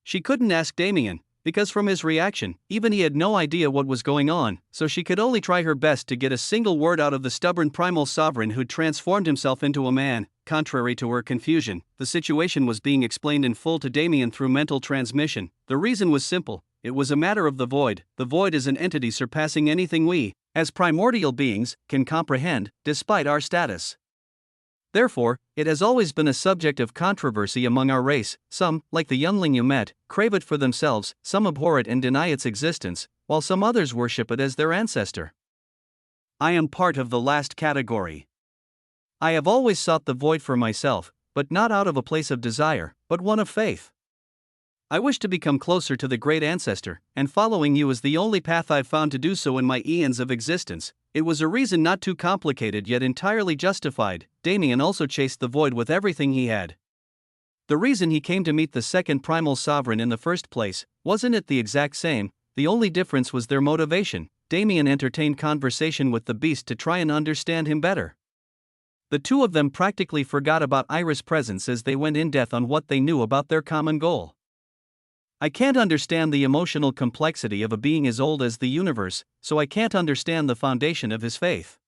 She couldn't ask Damien, because from his reaction, even he had no idea what was going on, so she could only try her best to get a single word out of the stubborn primal sovereign who'd transformed himself into a man. Contrary to her confusion, the situation was being explained in full to Damien through mental transmission. The reason was simple. It was a matter of the void. The void is an entity surpassing anything we, as primordial beings, can comprehend, despite our status. Therefore, it has always been a subject of controversy among our race. Some, like the youngling you met, crave it for themselves, some abhor it and deny its existence, while some others worship it as their ancestor. I am part of the last category. I have always sought the void for myself, but not out of a place of desire, but one of faith. I wish to become closer to the great ancestor, and following you is the only path I've found to do so in my eons of existence. It was a reason not too complicated yet entirely justified. Damien also chased the void with everything he had. The reason he came to meet the second primal sovereign in the first place, wasn't it the exact same? The only difference was their motivation. Damien entertained conversation with the beast to try and understand him better. The two of them practically forgot about Iris' presence as they went in depth on what they knew about their common goal. I can't understand the emotional complexity of a being as old as the universe, so I can't understand the foundation of his faith.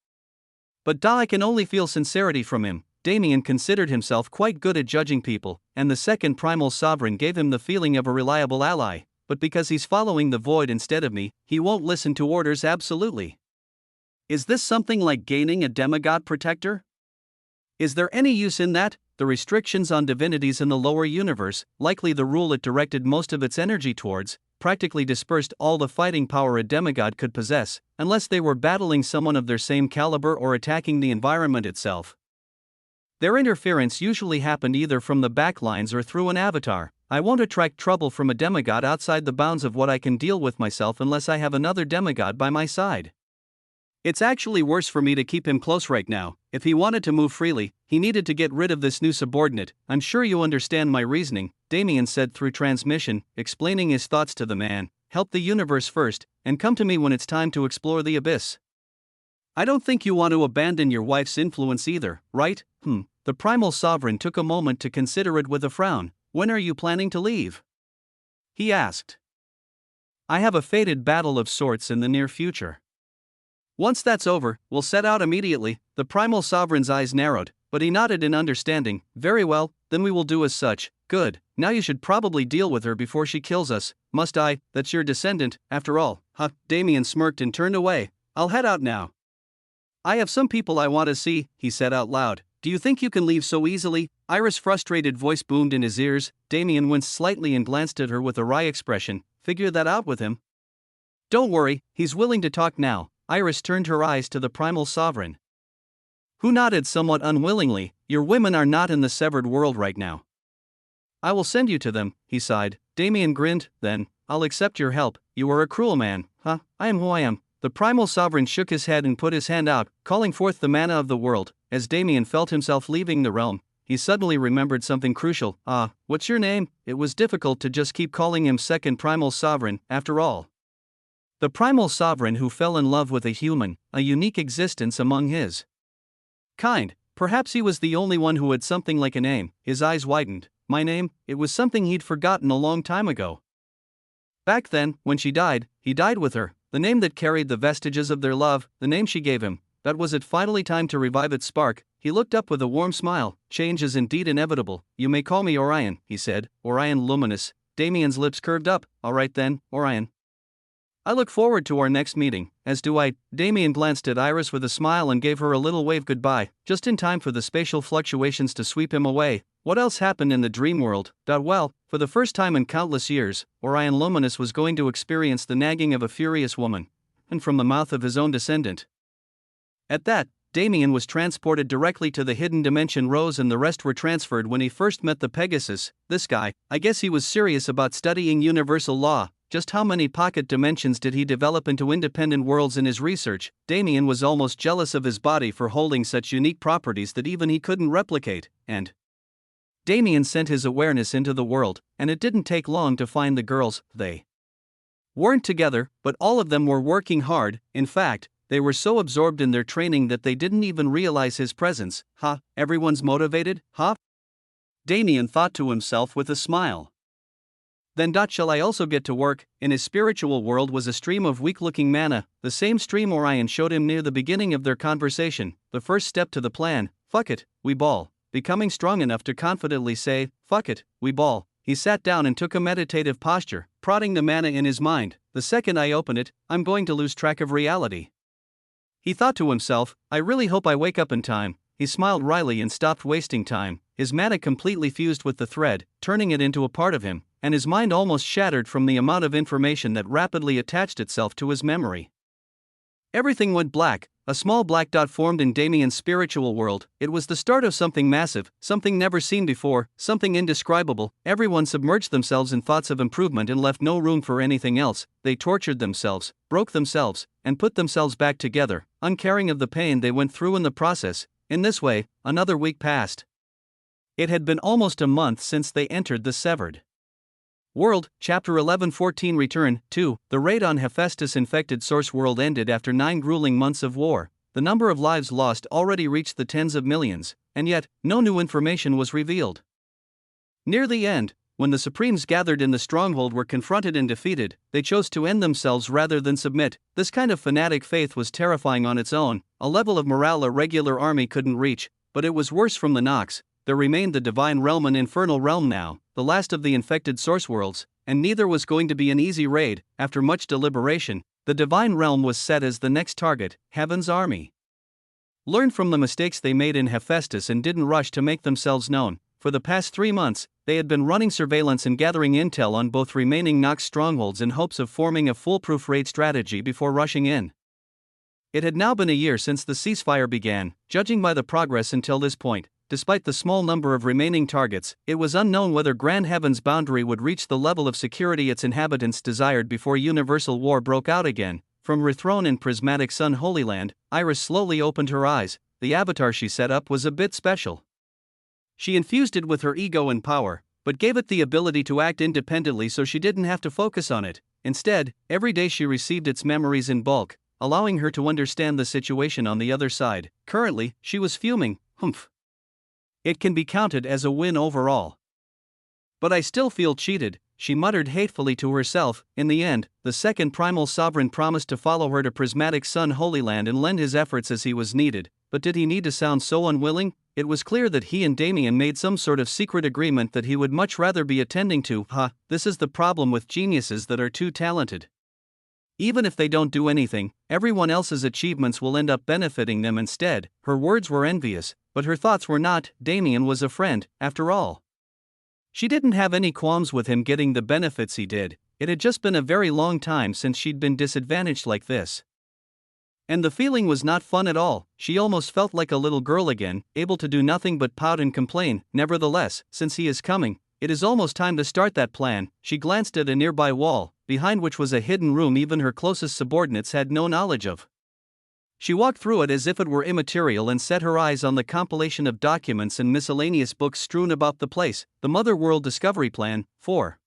But I can only feel sincerity from him. Damien considered himself quite good at judging people, and the second primal sovereign gave him the feeling of a reliable ally, but because he's following the void instead of me, he won't listen to orders absolutely. Is this something like gaining a demigod protector? Is there any use in that? The restrictions on divinities in the lower universe, likely the rule it directed most of its energy towards, practically dispersed all the fighting power a demigod could possess, unless they were battling someone of their same caliber or attacking the environment itself. Their interference usually happened either from the backlines or through an avatar. I won't attract trouble from a demigod outside the bounds of what I can deal with myself unless I have another demigod by my side. It's actually worse for me to keep him close right now. If he wanted to move freely, he needed to get rid of this new subordinate. I'm sure you understand my reasoning, Damien said through transmission, explaining his thoughts to the man. Help the universe first, and come to me when it's time to explore the abyss. I don't think you want to abandon your wife's influence either, right? The primal sovereign took a moment to consider it with a frown. When are you planning to leave? He asked. I have a fated battle of sorts in the near future. Once that's over, we'll set out immediately. The primal sovereign's eyes narrowed, but he nodded in understanding. Very well, then we will do as such. Good, now you should probably deal with her before she kills us. Must I? That's your descendant, after all. Damien smirked and turned away. I'll head out now. I have some people I want to see, he said out loud. Do you think you can leave so easily? Iris' frustrated voice boomed in his ears. Damien winced slightly and glanced at her with a wry expression. Figure that out with him. Don't worry, he's willing to talk now. Iris turned her eyes to the primal sovereign, who nodded somewhat unwillingly. Your women are not in the severed world right now. I will send you to them, he sighed. Damien grinned. Then, I'll accept your help. You are a cruel man. I am who I am. The primal sovereign shook his head and put his hand out, calling forth the mana of the world. As Damien felt himself leaving the realm, he suddenly remembered something crucial. What's your name? It was difficult to just keep calling him second primal sovereign, after all. The primal sovereign who fell in love with a human, a unique existence among his kind. Perhaps he was the only one who had something like a name. His eyes widened. My name? It was something he'd forgotten a long time ago. Back then, when she died, he died with her. the name that carried the vestiges of their love, the name she gave him. That was it, finally time to revive its spark. He looked up with a warm smile. Change is indeed inevitable. You may call me Orion, he said. Orion Luminous. Damien's lips curved up. All right then, Orion. I look forward to our next meeting, as do I. Damien glanced at Iris with a smile and gave her a little wave goodbye, just in time for the spatial fluctuations to sweep him away. What else happened in the dream world? Well, for the first time in countless years, Orion Luminous was going to experience the nagging of a furious woman, and from the mouth of his own descendant. At that, Damien was transported directly to the hidden dimension Rose, and the rest were transferred when he first met the Pegasus. This guy, I guess he was serious about studying universal law. Just how many pocket dimensions did he develop into independent worlds in his research? Damien was almost jealous of his body for holding such unique properties that even he couldn't replicate, and Damien sent his awareness into the world, and it didn't take long to find the girls. They weren't together, but all of them were working hard. In fact, they were so absorbed in their training that they didn't even realize his presence. Everyone's motivated, Damien thought to himself with a smile. Then shall I also get to work? In his spiritual world was a stream of weak-looking mana, the same stream Orion showed him near the beginning of their conversation. The first step to the plan. Fuck it, we ball. Becoming strong enough to confidently say, fuck it, we ball. He sat down and took a meditative posture, prodding the mana in his mind. The second I open it, I'm going to lose track of reality. He thought to himself, I really hope I wake up in time. He smiled wryly and stopped wasting time. His mana completely fused with the thread, turning it into a part of him, and his mind almost shattered from the amount of information that rapidly attached itself to his memory. Everything went black. A small black dot formed in Damien's spiritual world. It was the start of something massive, something never seen before, something indescribable. Everyone submerged themselves in thoughts of improvement and left no room for anything else. They tortured themselves, broke themselves, and put themselves back together, uncaring of the pain they went through in the process. In this way, another week passed. It had been almost a month since they entered the severed world. Chapter 11:14 Return. 2. The raid on Hephaestus' infected source world ended after 9 grueling months of war. The number of lives lost already reached the tens of millions, and yet, no new information was revealed. Near the end, when the Supremes gathered in the stronghold were confronted and defeated, they chose to end themselves rather than submit. This kind of fanatic faith was terrifying on its own, a level of morale a regular army couldn't reach, but it was worse from the Nox. There remained the Divine Realm and Infernal Realm now, the last of the infected source worlds, and neither was going to be an easy raid. After much deliberation, the Divine Realm was set as the next target. Heaven's army learned from the mistakes they made in Hephaestus and didn't rush to make themselves known. For the past 3 months, they had been running surveillance and gathering intel on both remaining Nox strongholds in hopes of forming a foolproof raid strategy before rushing in. It had now been a year since the ceasefire began. Judging by the progress until this point, despite the small number of remaining targets, it was unknown whether Grand Heaven's boundary would reach the level of security its inhabitants desired before universal war broke out again. From her throne in prismatic Sun Holy Land, Iris slowly opened her eyes. The avatar she set up was a bit special. She infused it with her ego and power, but gave it the ability to act independently so she didn't have to focus on it. Instead, every day she received its memories in bulk, allowing her to understand the situation on the other side. Currently, she was fuming. It can be counted as a win overall. But I still feel cheated, she muttered hatefully to herself. In the end, the second primal sovereign promised to follow her to prismatic Sun Holy Land and lend his efforts as he was needed. But did he need to sound so unwilling? It was clear that he and Damien made some sort of secret agreement that he would much rather be attending to. This is the problem with geniuses that are too talented. Even if they don't do anything, everyone else's achievements will end up benefiting them instead. Her words were envious, but her thoughts were not. Damien was a friend, after all. She didn't have any qualms with him getting the benefits he did. It had just been a very long time since she'd been disadvantaged like this. And the feeling was not fun at all. She almost felt like a little girl again, able to do nothing but pout and complain. Nevertheless, since he is coming, it is almost time to start that plan. She glanced at a nearby wall, behind which was a hidden room even her closest subordinates had no knowledge of. She walked through it as if it were immaterial and set her eyes on the compilation of documents and miscellaneous books strewn about the place. The Mother World Discovery Plan. For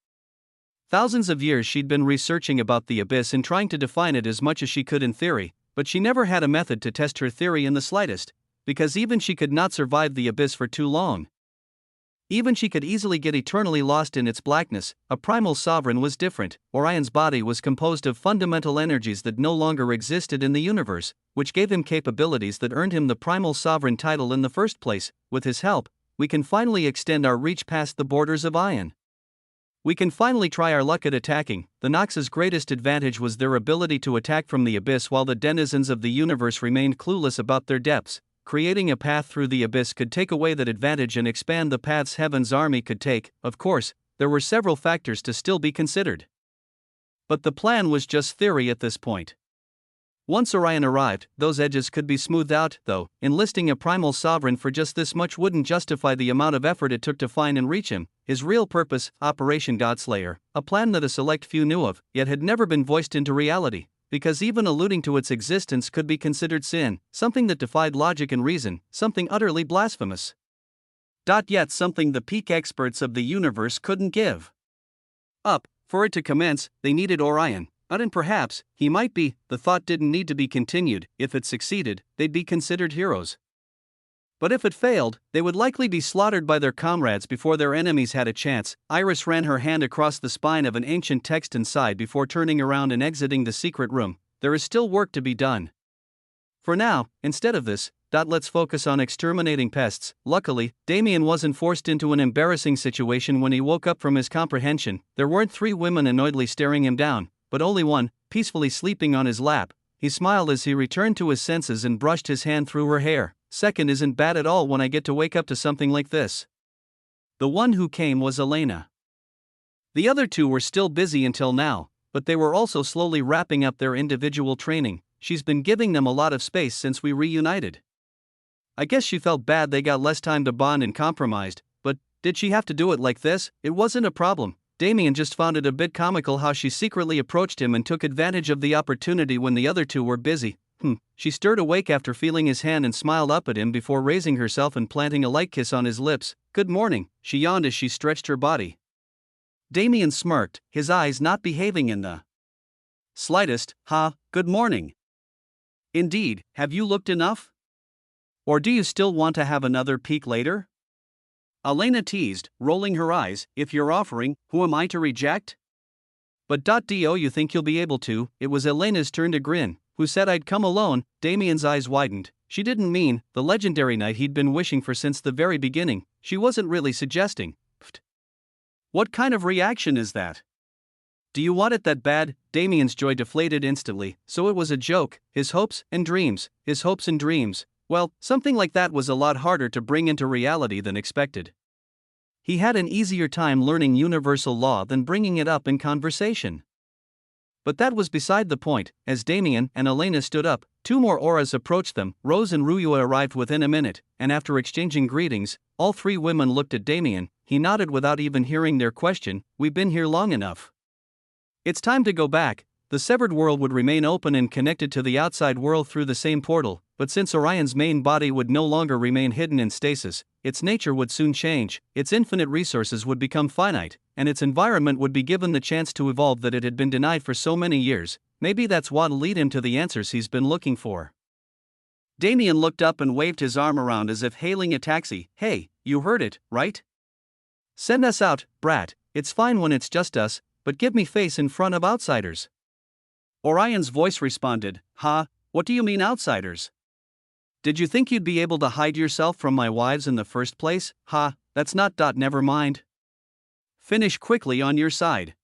thousands of years she'd been researching about the abyss and trying to define it as much as she could in theory, but she never had a method to test her theory in the slightest, because even she could not survive the abyss for too long. Even she could easily get eternally lost in its blackness. A primal sovereign was different. Orion's body was composed of fundamental energies that no longer existed in the universe, which gave him capabilities that earned him the primal sovereign title in the first place. With his help, we can finally extend our reach past the borders of Ion. We can finally try our luck at attacking. The Nox's greatest advantage was their ability to attack from the abyss while the denizens of the universe remained clueless about their depths. Creating a path through the abyss could take away that advantage and expand the paths Heaven's army could take. Of course, there were several factors to still be considered. But the plan was just theory at this point. Once Orion arrived, those edges could be smoothed out, though. Enlisting a primal sovereign for just this much wouldn't justify the amount of effort it took to find and reach him. His real purpose, Operation Godslayer, a plan that a select few knew of, yet had never been voiced into reality, because even alluding to its existence could be considered sin, something that defied logic and reason, something utterly blasphemous. Yet something the peak experts of the universe couldn't give up. For it to commence, they needed Orion. And perhaps, he might be. The thought didn't need to be continued. If it succeeded, they'd be considered heroes. But if it failed, they would likely be slaughtered by their comrades before their enemies had a chance. Iris ran her hand across the spine of an ancient text and sighed before turning around and exiting the secret room. There is still work to be done. For now, instead of this, let's focus on exterminating pests. Luckily, Damien wasn't forced into an embarrassing situation when he woke up from his comprehension. There weren't 3 women annoyedly staring him down, but only one, peacefully sleeping on his lap. He smiled as he returned to his senses and brushed his hand through her hair. Second isn't bad at all when I get to wake up to something like this. The one who came was Elena. The other 2 were still busy until now, but they were also slowly wrapping up their individual training. She's been giving them a lot of space since we reunited. I guess she felt bad they got less time to bond and compromised, but did she have to do it like this? It wasn't a problem. Damien just found it a bit comical how she secretly approached him and took advantage of the opportunity when the other 2 were busy. She stirred awake after feeling his hand and smiled up at him before raising herself and planting a light kiss on his lips. Good morning, she yawned as she stretched her body. Damien smirked, his eyes not behaving in the slightest. Good morning. Indeed, have you looked enough? Or do you still want to have another peek later? Elena teased, rolling her eyes. If you're offering, who am I to reject? But you think you'll be able to? It was Elena's turn to grin. Who said I'd come alone? Damien's eyes widened. She didn't mean the legendary night he'd been wishing for since the very beginning. She wasn't really suggesting. Pfft. What kind of reaction is that? Do you want it that bad? Damien's joy deflated instantly. So it was a joke. His hopes and dreams. Well, something like that was a lot harder to bring into reality than expected. He had an easier time learning universal law than bringing it up in conversation. But that was beside the point. As Damien and Elena stood up, 2 more auras approached them. Rose and Ruyua arrived within a minute, and after exchanging greetings, all 3 women looked at Damien. He nodded without even hearing their question. We've been here long enough. It's time to go back. The severed world would remain open and connected to the outside world through the same portal, but since Orion's main body would no longer remain hidden in stasis, its nature would soon change, its infinite resources would become finite, and its environment would be given the chance to evolve that it had been denied for so many years. Maybe that's what'll lead him to the answers he's been looking for. Damien looked up and waved his arm around as if hailing a taxi. Hey, you heard it, right? Send us out, brat. It's fine when it's just us, but give me face in front of outsiders. Orion's voice responded, what do you mean outsiders? Did you think you'd be able to hide yourself from my wives in the first place? That's not. Never mind. Finish quickly on your side.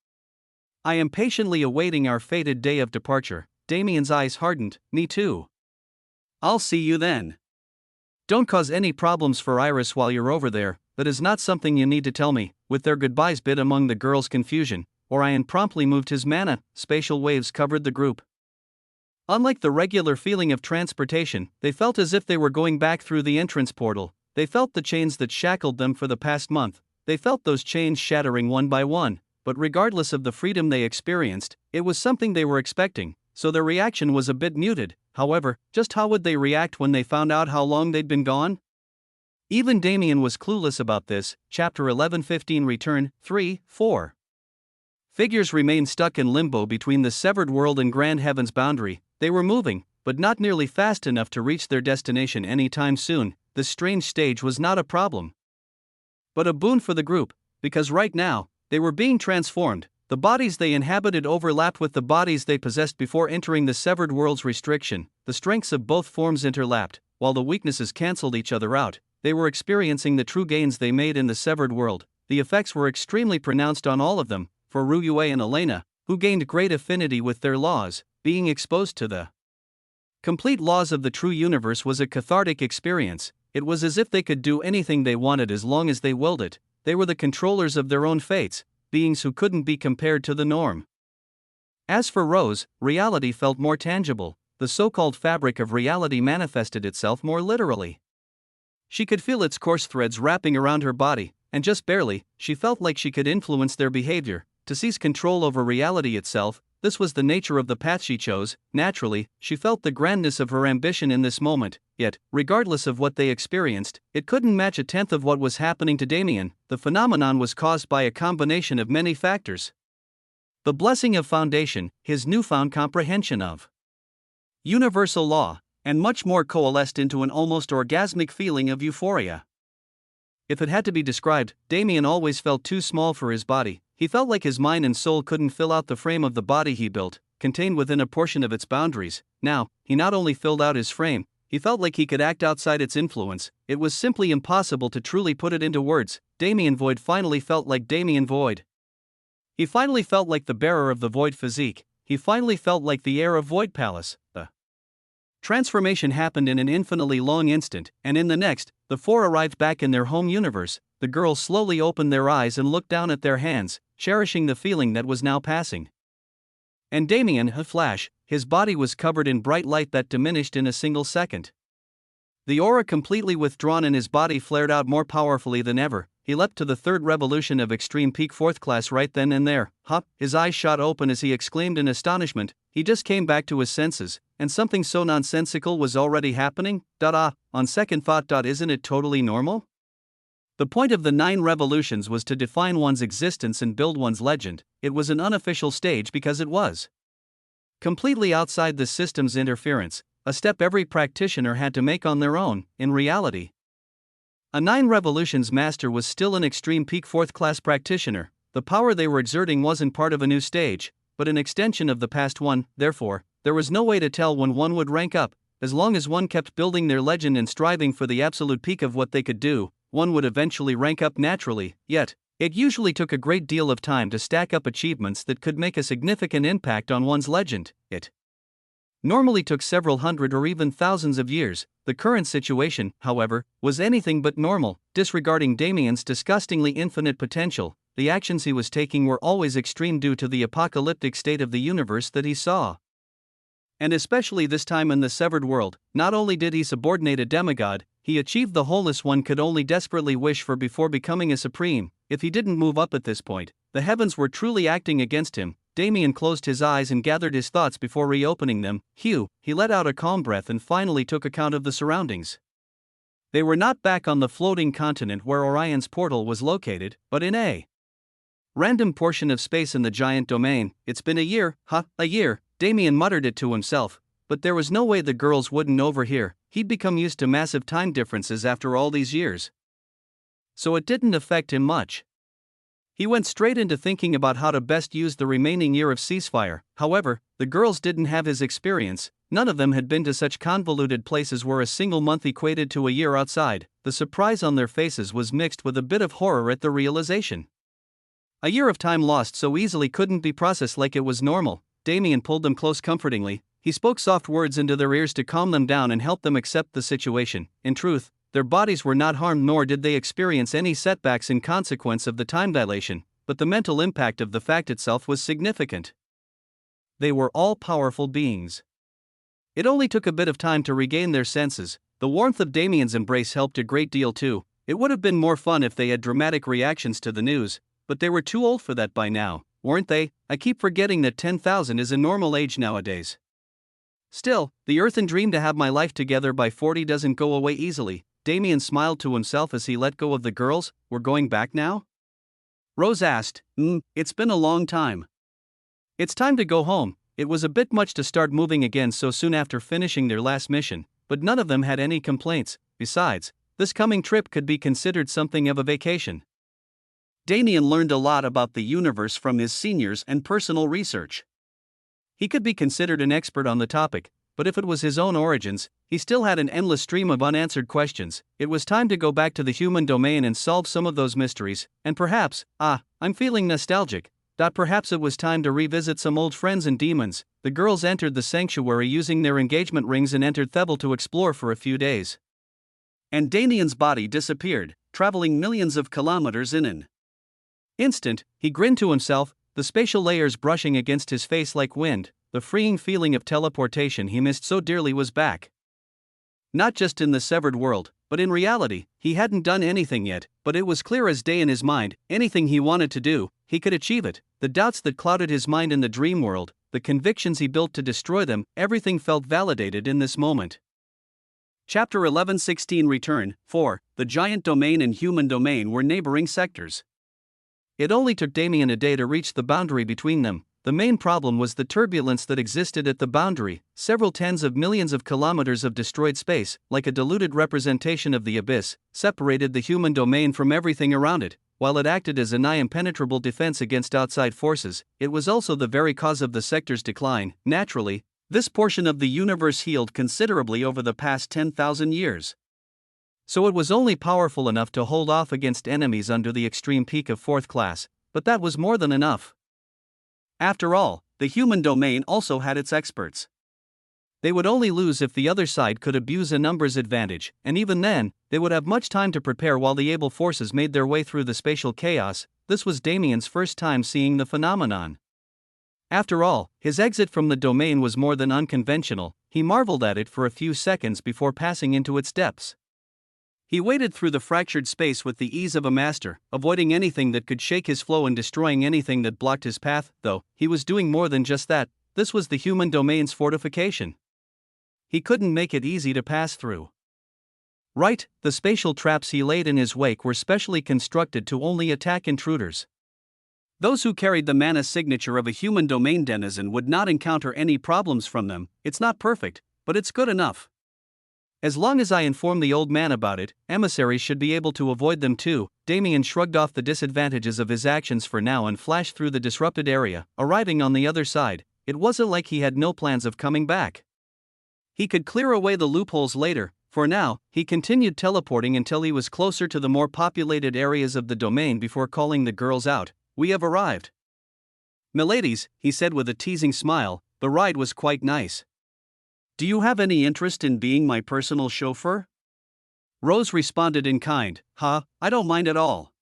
I am patiently awaiting our fated day of departure. Damien's eyes hardened. Me too. I'll see you then. Don't cause any problems for Iris while you're over there. That is not something you need to tell me. With their goodbyes bit among the girls' confusion, Orion promptly moved his mana. Spatial waves covered the group. Unlike the regular feeling of transportation, they felt as if they were going back through the entrance portal. They felt the chains that shackled them for the past month. They felt those chains shattering one by one, but regardless of the freedom they experienced, it was something they were expecting, so their reaction was a bit muted. However, just how would they react when they found out how long they'd been gone? Even Damien was clueless about this. Chapter 11:15 Return, 3-4. Figures remained stuck in limbo between the severed world and Grand Heaven's boundary. They were moving, but not nearly fast enough to reach their destination anytime soon. The strange stage was not a problem. but a boon for the group, because right now, they were being transformed. The bodies they inhabited overlapped with the bodies they possessed before entering the severed world's restriction. The strengths of both forms interlapped, while the weaknesses cancelled each other out. They were experiencing the true gains they made in the severed world. The effects were extremely pronounced on all of them. For Ryue and Elena, who gained great affinity with their laws, being exposed to the complete laws of the true universe was a cathartic experience. It was as if they could do anything they wanted as long as they willed it. They were the controllers of their own fates, beings who couldn't be compared to the norm. As for Rose, reality felt more tangible. The so-called fabric of reality manifested itself more literally. She could feel its coarse threads wrapping around her body, and just barely, she felt like she could influence their behavior. To seize control over reality itself, this was the nature of the path she chose. Naturally, she felt the grandness of her ambition in this moment, yet, regardless of what they experienced, it couldn't match a tenth of what was happening to Damien. The phenomenon was caused by a combination of many factors. The blessing of foundation, his newfound comprehension of universal law, and much more coalesced into an almost orgasmic feeling of euphoria. If it had to be described, Damien always felt too small for his body. He felt like his mind and soul couldn't fill out the frame of the body he built, contained within a portion of its boundaries. Now, he not only filled out his frame, he felt like he could act outside its influence. It was simply impossible to truly put it into words. Damien Void finally felt like Damien Void. He finally felt like the bearer of the Void physique. He finally felt like the heir of Void Palace. The transformation happened in an infinitely long instant, and in the next, the four arrived back in their home universe. The girls slowly opened their eyes and looked down at their hands, cherishing the feeling that was now passing. And Damien, a flash, his body was covered in bright light that diminished in a single second. The aura completely withdrawn and his body flared out more powerfully than ever. He leapt to the third revolution of extreme peak fourth class right then and there. His eyes shot open as he exclaimed in astonishment. He just came back to his senses, and something so nonsensical was already happening? On second thought. Isn't it totally normal? The point of the 9 revolutions was to define one's existence and build one's legend. It was an unofficial stage because it was completely outside the system's interference, a step every practitioner had to make on their own. In reality, a 9 revolutions master was still an extreme peak 4th class practitioner. The power they were exerting wasn't part of a new stage, but an extension of the past one. Therefore, there was no way to tell when one would rank up. As long as one kept building their legend and striving for the absolute peak of what they could do, one would eventually rank up naturally. Yet, it usually took a great deal of time to stack up achievements that could make a significant impact on one's legend. It normally took several hundred or even thousands of years. The current situation, however, was anything but normal. Disregarding Damien's disgustingly infinite potential, the actions he was taking were always extreme due to the apocalyptic state of the universe that he saw. And especially this time in the severed world, not only did he subordinate a demigod, he achieved the wholeness one could only desperately wish for before becoming a supreme. If he didn't move up at this point, the heavens were truly acting against him. Damien closed his eyes and gathered his thoughts before reopening them. He let out a calm breath and finally took account of the surroundings. They were not back on the floating continent where Orion's portal was located, but in a random portion of space in the giant domain. It's been a year, a year, Damien muttered it to himself, but there was no way the girls wouldn't overhear. He'd become used to massive time differences after all these years, so it didn't affect him much. He went straight into thinking about how to best use the remaining year of ceasefire. However, the girls didn't have his experience. None of them had been to such convoluted places where a single month equated to a year outside. The surprise on their faces was mixed with a bit of horror at the realization. A year of time lost so easily couldn't be processed like it was normal. Damien pulled them close comfortingly. He spoke soft words into their ears to calm them down and help them accept the situation. In truth, their bodies were not harmed nor did they experience any setbacks in consequence of the time dilation, but the mental impact of the fact itself was significant. They were all powerful beings. It only took a bit of time to regain their senses. The warmth of Damien's embrace helped a great deal too. It would have been more fun if they had dramatic reactions to the news, but they were too old for that by now, weren't they? I keep forgetting that 10,000 is a normal age nowadays. Still, the earthen dream to have my life together by 40 doesn't go away easily. Damien smiled to himself as he let go of the girls. We're going back now? Rose asked. It's been a long time. It's time to go home. It was a bit much to start moving again so soon after finishing their last mission, but none of them had any complaints. Besides, this coming trip could be considered something of a vacation. Damien learned a lot about the universe from his seniors and personal research. He could be considered an expert on the topic, but if it was his own origins, he still had an endless stream of unanswered questions. It was time to go back to the human domain and solve some of those mysteries, and perhaps, I'm feeling nostalgic. Perhaps it was time to revisit some old friends and demons. The girls entered the sanctuary using their engagement rings and entered Thebel to explore for a few days. And Damien's body disappeared, traveling millions of kilometers in an instant. He grinned to himself, the spatial layers brushing against his face like wind. The freeing feeling of teleportation he missed so dearly was back. Not just in the severed world, but in reality. He hadn't done anything yet, but it was clear as day in his mind. Anything he wanted to do, he could achieve it. The doubts that clouded his mind in the dream world, the convictions he built to destroy them, everything felt validated in this moment. Chapter 11:16 Return 4. The giant domain and human domain were neighboring sectors. It only took Damien a day to reach the boundary between them. The main problem was the turbulence that existed at the boundary. Several tens of millions of kilometers of destroyed space, like a diluted representation of the abyss, separated the human domain from everything around it. While it acted as a nigh-impenetrable defense against outside forces, it was also the very cause of the sector's decline. Naturally, this portion of the universe healed considerably over the past 10,000 years. So it was only powerful enough to hold off against enemies under the extreme peak of 4th class, but that was more than enough. After all, the human domain also had its experts. They would only lose if the other side could abuse a numbers advantage, and even then, they would have much time to prepare while the able forces made their way through the spatial chaos. This was Damien's first time seeing the phenomenon. After all, his exit from the domain was more than unconventional. He marveled at it for a few seconds before passing into its depths. He waded through the fractured space with the ease of a master, avoiding anything that could shake his flow and destroying anything that blocked his path. Though, he was doing more than just that. This was the human domain's fortification. He couldn't make it easy to pass through. Right, the spatial traps he laid in his wake were specially constructed to only attack intruders. Those who carried the mana signature of a human domain denizen would not encounter any problems from them. It's not perfect, but it's good enough. As long as I inform the old man about it, emissaries should be able to avoid them too. Damien shrugged off the disadvantages of his actions for now and flashed through the disrupted area, arriving on the other side. It wasn't like he had no plans of coming back. He could clear away the loopholes later. For now, he continued teleporting until he was closer to the more populated areas of the domain before calling the girls out. "We have arrived." "Miladies," he said with a teasing smile, "the ride was quite nice. Do you have any interest in being my personal chauffeur?" Rose responded in kind. I don't mind at all.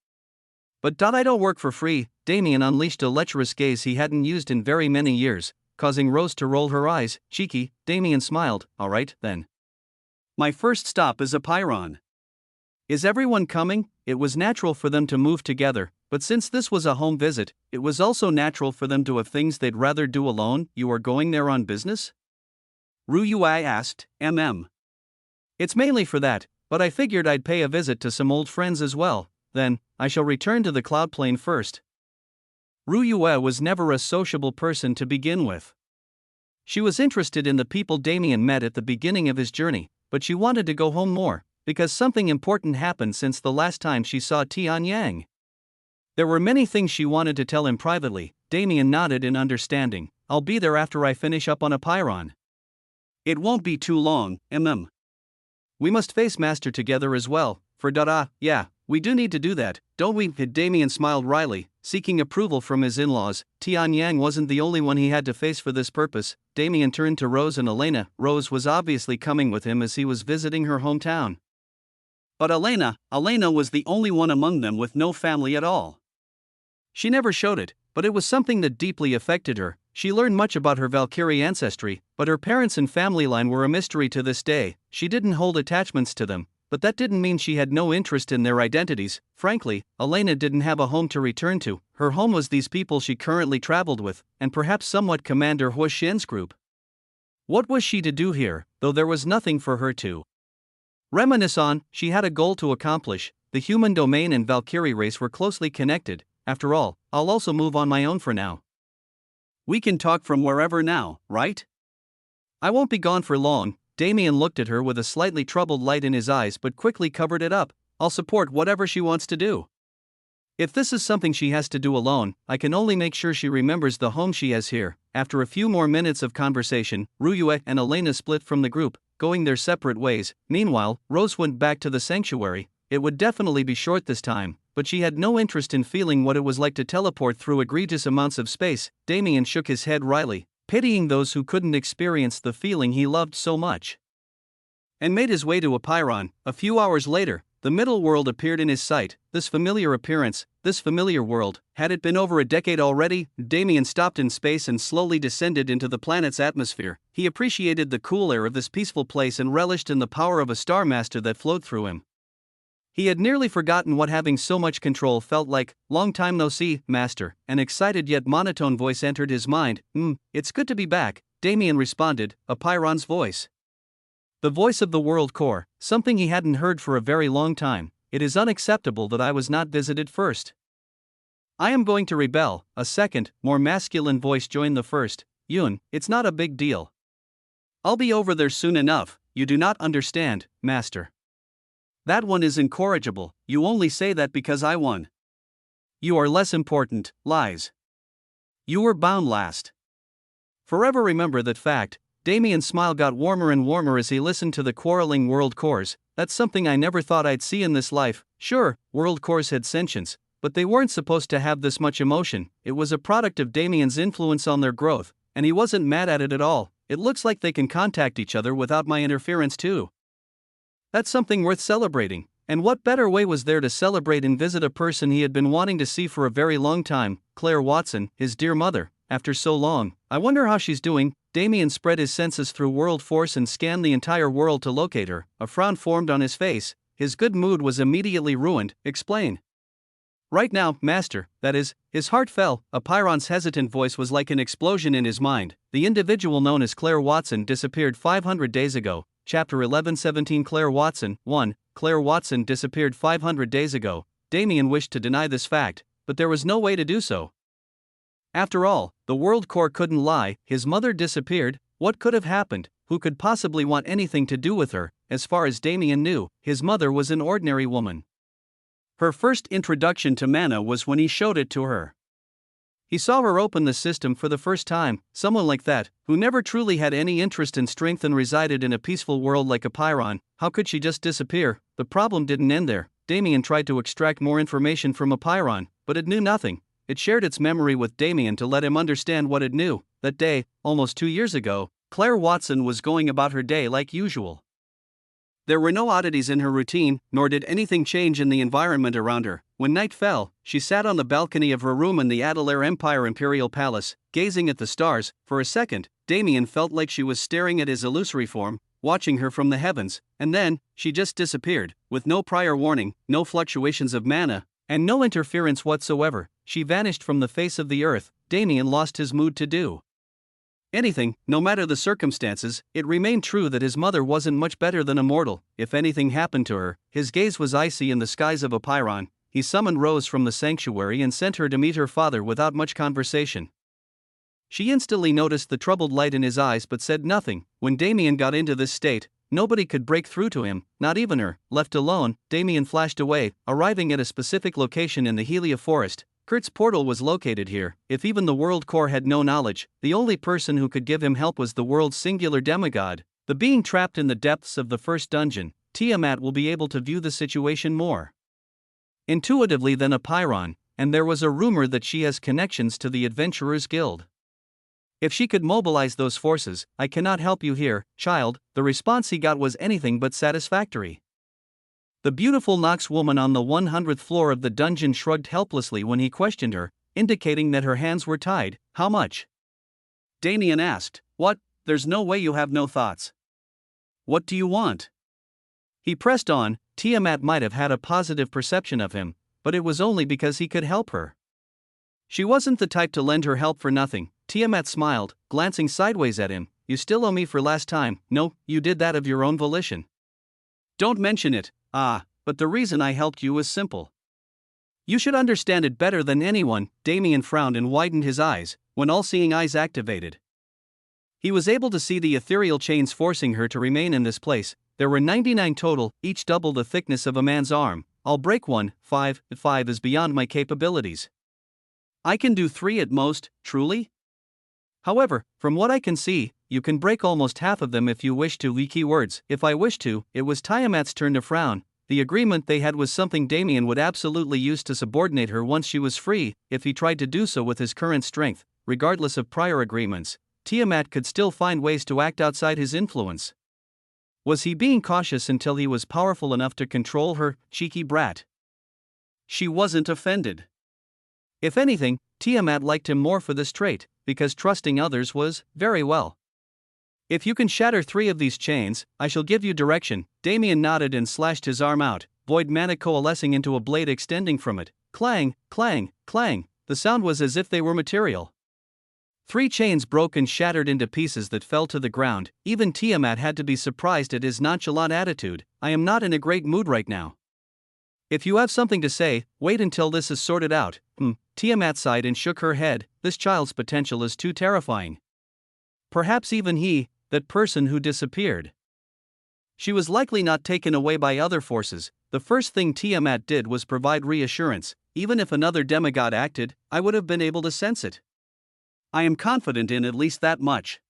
But I don't work for free." Damien unleashed a lecherous gaze he hadn't used in very many years, causing Rose to roll her eyes. Cheeky, Damien smiled. "All right, then. My first stop is a pyron. Is everyone coming?" It was natural for them to move together, but since this was a home visit, it was also natural for them to have things they'd rather do alone. "You are going there on business?" Ru Yui asked. It's mainly for that, but I figured I'd pay a visit to some old friends as well. Then, I shall return to the cloud plane first." Ru Yue was never a sociable person to begin with. She was interested in the people Damien met at the beginning of his journey, but she wanted to go home more, because something important happened since the last time she saw Tian Yang. There were many things she wanted to tell him privately. Damien nodded in understanding. "I'll be there after I finish up on a pyron." "It won't be too long, We must face Master together as well, yeah, we do need to do that, don't we?" Damien smiled wryly, seeking approval from his in-laws. Tian Yang wasn't the only one he had to face for this purpose. Damien turned to Rose and Elena. Rose was obviously coming with him as he was visiting her hometown. But Elena was the only one among them with no family at all. She never showed it, but it was something that deeply affected her. She learned much about her Valkyrie ancestry, but her parents and family line were a mystery to this day. She didn't hold attachments to them, but that didn't mean she had no interest in their identities. Frankly, Elena didn't have a home to return to. Her home was these people she currently traveled with, and perhaps somewhat Commander Hu Xin's group. What was she to do here, though there was nothing for her to reminisce on? She had a goal to accomplish. The human domain and Valkyrie race were closely connected. After all, I'll also move on my own for now. "We can talk from wherever now, right?" "I won't be gone for long." Damien looked at her with a slightly troubled light in his eyes but quickly covered it up. I'll support whatever she wants to do. If this is something she has to do alone, I can only make sure she remembers the home she has here. After a few more minutes of conversation, Ruyue and Elena split from the group, going their separate ways. Meanwhile, Rose went back to the sanctuary. It would definitely be short this time, but she had no interest in feeling what it was like to teleport through egregious amounts of space. Damien shook his head wryly, pitying those who couldn't experience the feeling he loved so much, and made his way to Apiron. A few hours later, the middle world appeared in his sight. This familiar appearance, this familiar world. Had it been over a decade already? Damien stopped in space and slowly descended into the planet's atmosphere. He appreciated the cool air of this peaceful place and relished in the power of a Star Master that flowed through him. He had nearly forgotten what having so much control felt like. Long time no see, Master. An excited yet monotone voice entered his mind. It's good to be back, Damien responded, Apiron's voice. The voice of the World Core, something he hadn't heard for a very long time. It is unacceptable that I was not visited first. I am going to rebel. A second, more masculine voice joined the first. Yun, it's not a big deal. I'll be over there soon enough. You do not understand, Master. That one is incorrigible. You only say that because I won. You are less important. Lies. You were bound last. Forever remember that fact. Damien's smile got warmer and warmer as he listened to the quarreling world cores. That's something I never thought I'd see in this life. Sure, world cores had sentience, but they weren't supposed to have this much emotion. It was a product of Damien's influence on their growth, and he wasn't mad at it at all. It looks like they can contact each other without my interference too. That's something worth celebrating. And what better way was there to celebrate and visit a person he had been wanting to see for a very long time, Claire Watson, his dear mother, after so long. I wonder how she's doing. Damien spread his senses through World Force and scanned the entire world to locate her. A frown formed on his face. His good mood was immediately ruined. Explain. Right now, Master, that is. His heart fell. Apiron's hesitant voice was like an explosion in his mind. The individual known as Claire Watson disappeared 500 days ago. Chapter 1117 Claire Watson 1. Claire Watson disappeared 500 days ago. Damien wished to deny this fact, but there was no way to do so. After all, the World Core couldn't lie. His mother disappeared. What could have happened? Who could possibly want anything to do with her? As far as Damien knew, his mother was an ordinary woman. Her first introduction to mana was when he showed it to her. He saw her open the system for the first time. Someone like that, who never truly had any interest in strength and resided in a peaceful world like Apiron, how could she just disappear? The problem didn't end there. Damien tried to extract more information from Apiron, but it knew nothing. It shared its memory with Damien to let him understand what it knew. That day, almost 2 years ago, Claire Watson was going about her day like usual. There were no oddities in her routine, nor did anything change in the environment around her. When night fell, she sat on the balcony of her room in the Adelaire Empire Imperial Palace, gazing at the stars. For a second, Damien felt like she was staring at his illusory form, watching her from the heavens, and then, she just disappeared, with no prior warning, no fluctuations of mana, and no interference whatsoever. She vanished from the face of the earth. Damien lost his mood to do anything, no matter the circumstances. It remained true that his mother wasn't much better than a mortal. If anything happened to her, his gaze was icy in the skies of Apiron. He summoned Rose from the sanctuary and sent her to meet her father without much conversation. She instantly noticed the troubled light in his eyes but said nothing. When Damien got into this state, nobody could break through to him, not even her. Left alone, Damien flashed away, arriving at a specific location in the Helia Forest. Kurt's portal was located here. If even the World Core had no knowledge, the only person who could give him help was the world's singular demigod, the being trapped in the depths of the first dungeon. Tiamat will be able to view the situation more intuitively than Apiron, and there was a rumor that she has connections to the Adventurers Guild. If she could mobilize those forces, I cannot help you here, child. The response he got was anything but satisfactory. The beautiful Nox woman on the 100th floor of the dungeon shrugged helplessly when he questioned her, indicating that her hands were tied. How much? Damien asked. What? There's no way you have no thoughts. What do you want? He pressed on. Tiamat might have had a positive perception of him, but it was only because he could help her. She wasn't the type to lend her help for nothing. Tiamat smiled, glancing sideways at him. You still owe me for last time. No, you did that of your own volition. Don't mention it. But the reason I helped you is simple. You should understand it better than anyone. Damien frowned and widened his eyes, when all-seeing eyes activated. He was able to see the ethereal chains forcing her to remain in this place. There were 99 total, each double the thickness of a man's arm. I'll break one. 5 is beyond my capabilities. I can do 3 at most, truly? However, from what I can see, you can break almost half of them if you wish to. Keywords, if I wish to. It was Tiamat's turn to frown. The agreement they had was something Damien would absolutely use to subordinate her once she was free. If he tried to do so with his current strength, regardless of prior agreements, Tiamat could still find ways to act outside his influence. Was he being cautious until he was powerful enough to control her? Cheeky brat. She wasn't offended. If anything, Tiamat liked him more for this trait, because trusting others was, very well. If you can shatter 3 of these chains, I shall give you direction. Damien nodded and slashed his arm out, void mana coalescing into a blade extending from it. Clang, clang, clang. The sound was as if they were material. 3 chains broke and shattered into pieces that fell to the ground. Even Tiamat had to be surprised at his nonchalant attitude. I am not in a great mood right now. If you have something to say, wait until this is sorted out. Tiamat sighed and shook her head. This child's potential is too terrifying. Perhaps even he, that person who disappeared. She was likely not taken away by other forces. The first thing Tiamat did was provide reassurance. Even if another demigod acted, I would have been able to sense it. I am confident in at least that much.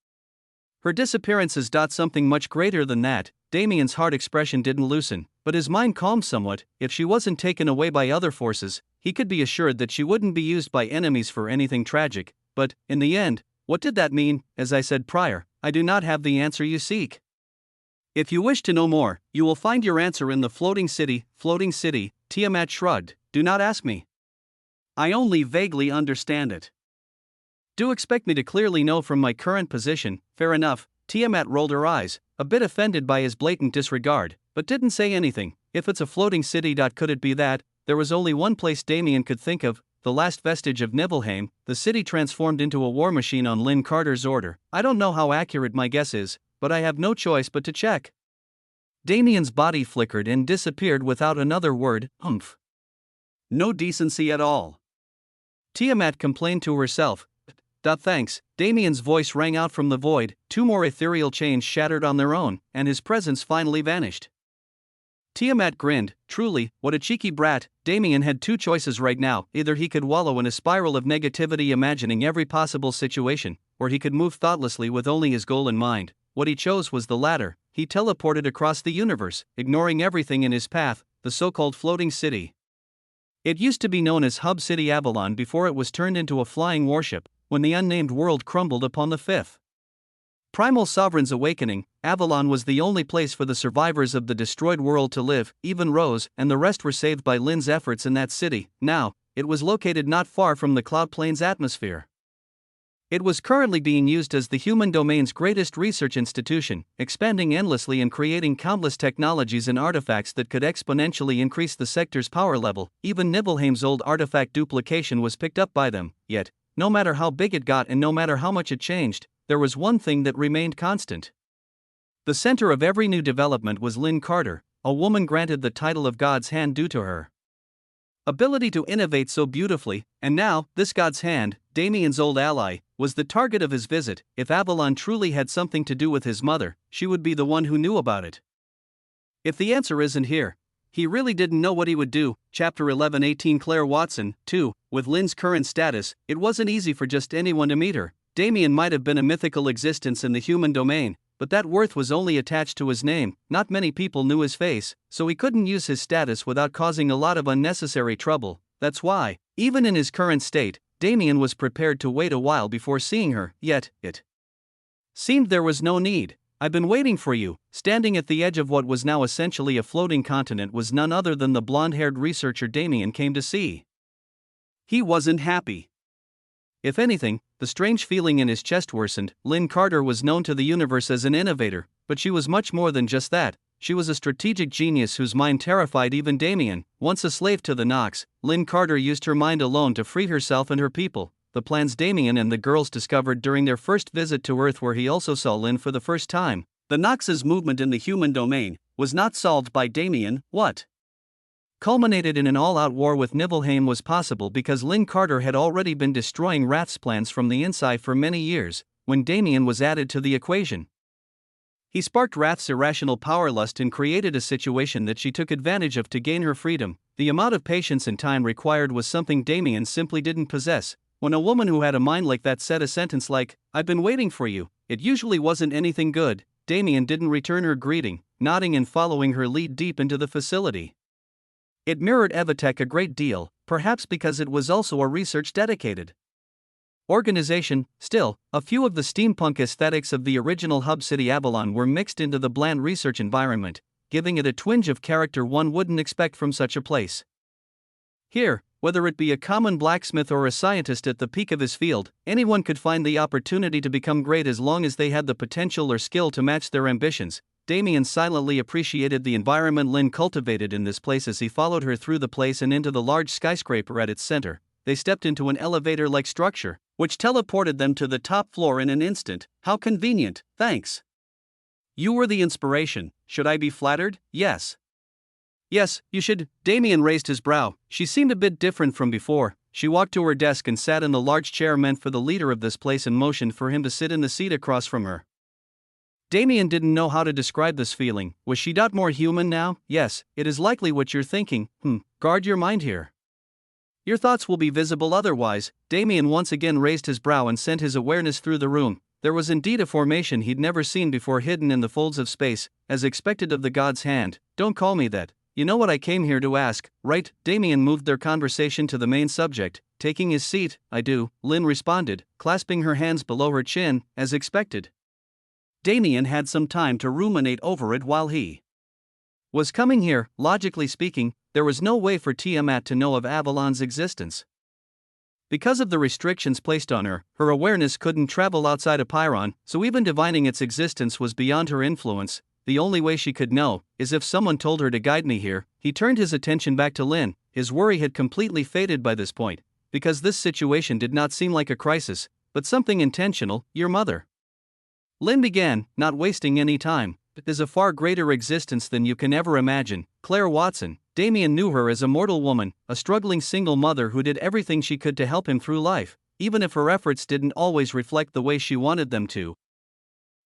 Her disappearance is something much greater than that. Damien's hard expression didn't loosen, but his mind calmed somewhat. If she wasn't taken away by other forces, he could be assured that she wouldn't be used by enemies for anything tragic. But, in the end, what did that mean? As I said prior, I do not have the answer you seek. If you wish to know more, you will find your answer in the floating city. Floating city, Tiamat shrugged. Do not ask me. I only vaguely understand it. Do expect me to clearly know from my current position. Fair enough. Tiamat rolled her eyes, a bit offended by his blatant disregard, but didn't say anything. If it's a floating city, could it be that? There was only one place Damien could think of, the last vestige of Nibelheim, the city transformed into a war machine on Lynn Carter's order. I don't know how accurate my guess is, but I have no choice but to check. Damien's body flickered and disappeared without another word. Humph. No decency at all. Tiamat complained to herself. Thanks. Damien's voice rang out from the void. 2 more ethereal chains shattered on their own, and his presence finally vanished. Tiamat grinned. Truly, what a cheeky brat. Damien had 2 choices right now. Either he could wallow in a spiral of negativity imagining every possible situation, or he could move thoughtlessly with only his goal in mind. What he chose was the latter. He teleported across the universe, ignoring everything in his path, the so-called floating city. It used to be known as Hub City Avalon before it was turned into a flying warship, when the unnamed world crumbled upon the 5th Primal Sovereign's awakening. Avalon was the only place for the survivors of the destroyed world to live. Even Rose and the rest were saved by Lynn's efforts in that city. Now, it was located not far from the Cloud Plains atmosphere. It was currently being used as the human domain's greatest research institution, expanding endlessly and creating countless technologies and artifacts that could exponentially increase the sector's power level. Even Nibelheim's old artifact duplication was picked up by them. Yet, no matter how big it got and no matter how much it changed, there was one thing that remained constant. The center of every new development was Lynn Carter, a woman granted the title of God's hand due to her ability to innovate so beautifully, and now, this God's hand, Damien's old ally, was the target of his visit. If Avalon truly had something to do with his mother, she would be the one who knew about it. If the answer isn't here, he really didn't know what he would do. Chapter 11:18 Claire Watson, 2. With Lynn's current status, it wasn't easy for just anyone to meet her. Damien might have been a mythical existence in the human domain, but that worth was only attached to his name. Not many people knew his face, so he couldn't use his status without causing a lot of unnecessary trouble. That's why, even in his current state, Damien was prepared to wait a while before seeing her, yet, it seemed there was no need. I've been waiting for you. Standing at the edge of what was now essentially a floating continent was none other than the blonde-haired researcher Damien came to see. He wasn't happy. If anything, the strange feeling in his chest worsened. Lynn Carter was known to the universe as an innovator, but she was much more than just that. She was a strategic genius whose mind terrified even Damien. Once a slave to the Nox, Lynn Carter used her mind alone to free herself and her people. The plans Damien and the girls discovered during their first visit to Earth, where he also saw Lynn for the first time. The Nox's movement in the human domain was not solved by Damien. What culminated in an all-out war with Nibelheim was possible because Lynn Carter had already been destroying Wrath's plans from the inside for many years. when Damien was added to the equation. He sparked Wrath's irrational power lust and created a situation that she took advantage of to gain her freedom. The amount of patience and time required was something Damien simply didn't possess. When a woman who had a mind like that said a sentence like, "I've been waiting for you," it usually wasn't anything good. Damien didn't return her greeting, nodding and following her lead deep into the facility. It mirrored Evatech a great deal, perhaps because it was also a research-dedicated organization. Still, a few of the steampunk aesthetics of the original hub city Avalon were mixed into the bland research environment, giving it a twinge of character one wouldn't expect from such a place. Here, whether it be a common blacksmith or a scientist at the peak of his field, anyone could find the opportunity to become great as long as they had the potential or skill to match their ambitions. Damien silently appreciated the environment Lynn cultivated in this place as he followed her through the place and into the large skyscraper at its center. They stepped into an elevator-like structure, which teleported them to the top floor in an instant. How convenient, thanks. You were the inspiration. Should I be flattered? Yes. Yes, you should. Damien raised his brow. She seemed a bit different from before. She walked to her desk and sat in the large chair meant for the leader of this place and motioned for him to sit in the seat across from her. Damien didn't know how to describe this feeling. Was she more human now? Yes, it is likely what you're thinking. Guard your mind here. Your thoughts will be visible otherwise. Damien once again raised his brow and sent his awareness through the room. There was indeed a formation he'd never seen before hidden in the folds of space, as expected of the god's hand. Don't call me that. You know what I came here to ask, right? Damien moved their conversation to the main subject, taking his seat. I do, Lynn responded, clasping her hands below her chin, as expected. Damien had some time to ruminate over it while he was coming here. Logically speaking, there was no way for Tiamat to know of Avalon's existence. Because of the restrictions placed on her, her awareness couldn't travel outside of Pyron, so even divining its existence was beyond her influence. The only way she could know is if someone told her to guide me here. He turned his attention back to Lynn. His worry had completely faded by this point, because this situation did not seem like a crisis, but something intentional. Your mother, Lynn began, not wasting any time. It is a far greater existence than you can ever imagine. Claire Watson. Damien knew her as a mortal woman, a struggling single mother who did everything she could to help him through life, even if her efforts didn't always reflect the way she wanted them to.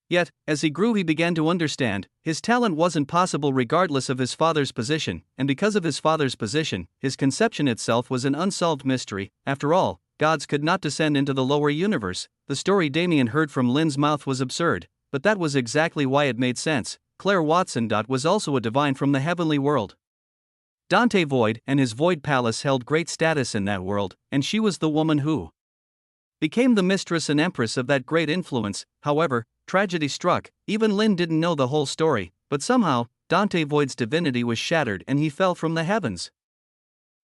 Yet, as he grew, he began to understand, his talent wasn't possible regardless of his father's position, and because of his father's position, his conception itself was an unsolved mystery. After all, gods could not descend into the lower universe. The story Damien heard from Lynn's mouth was absurd, but that was exactly why it made sense. Claire Watson was also a divine from the heavenly world. Dante Void and his Void Palace held great status in that world, and she was the woman who became the mistress and empress of that great influence. However, tragedy struck. Even Lynn didn't know the whole story, but somehow, Dante Void's divinity was shattered and he fell from the heavens.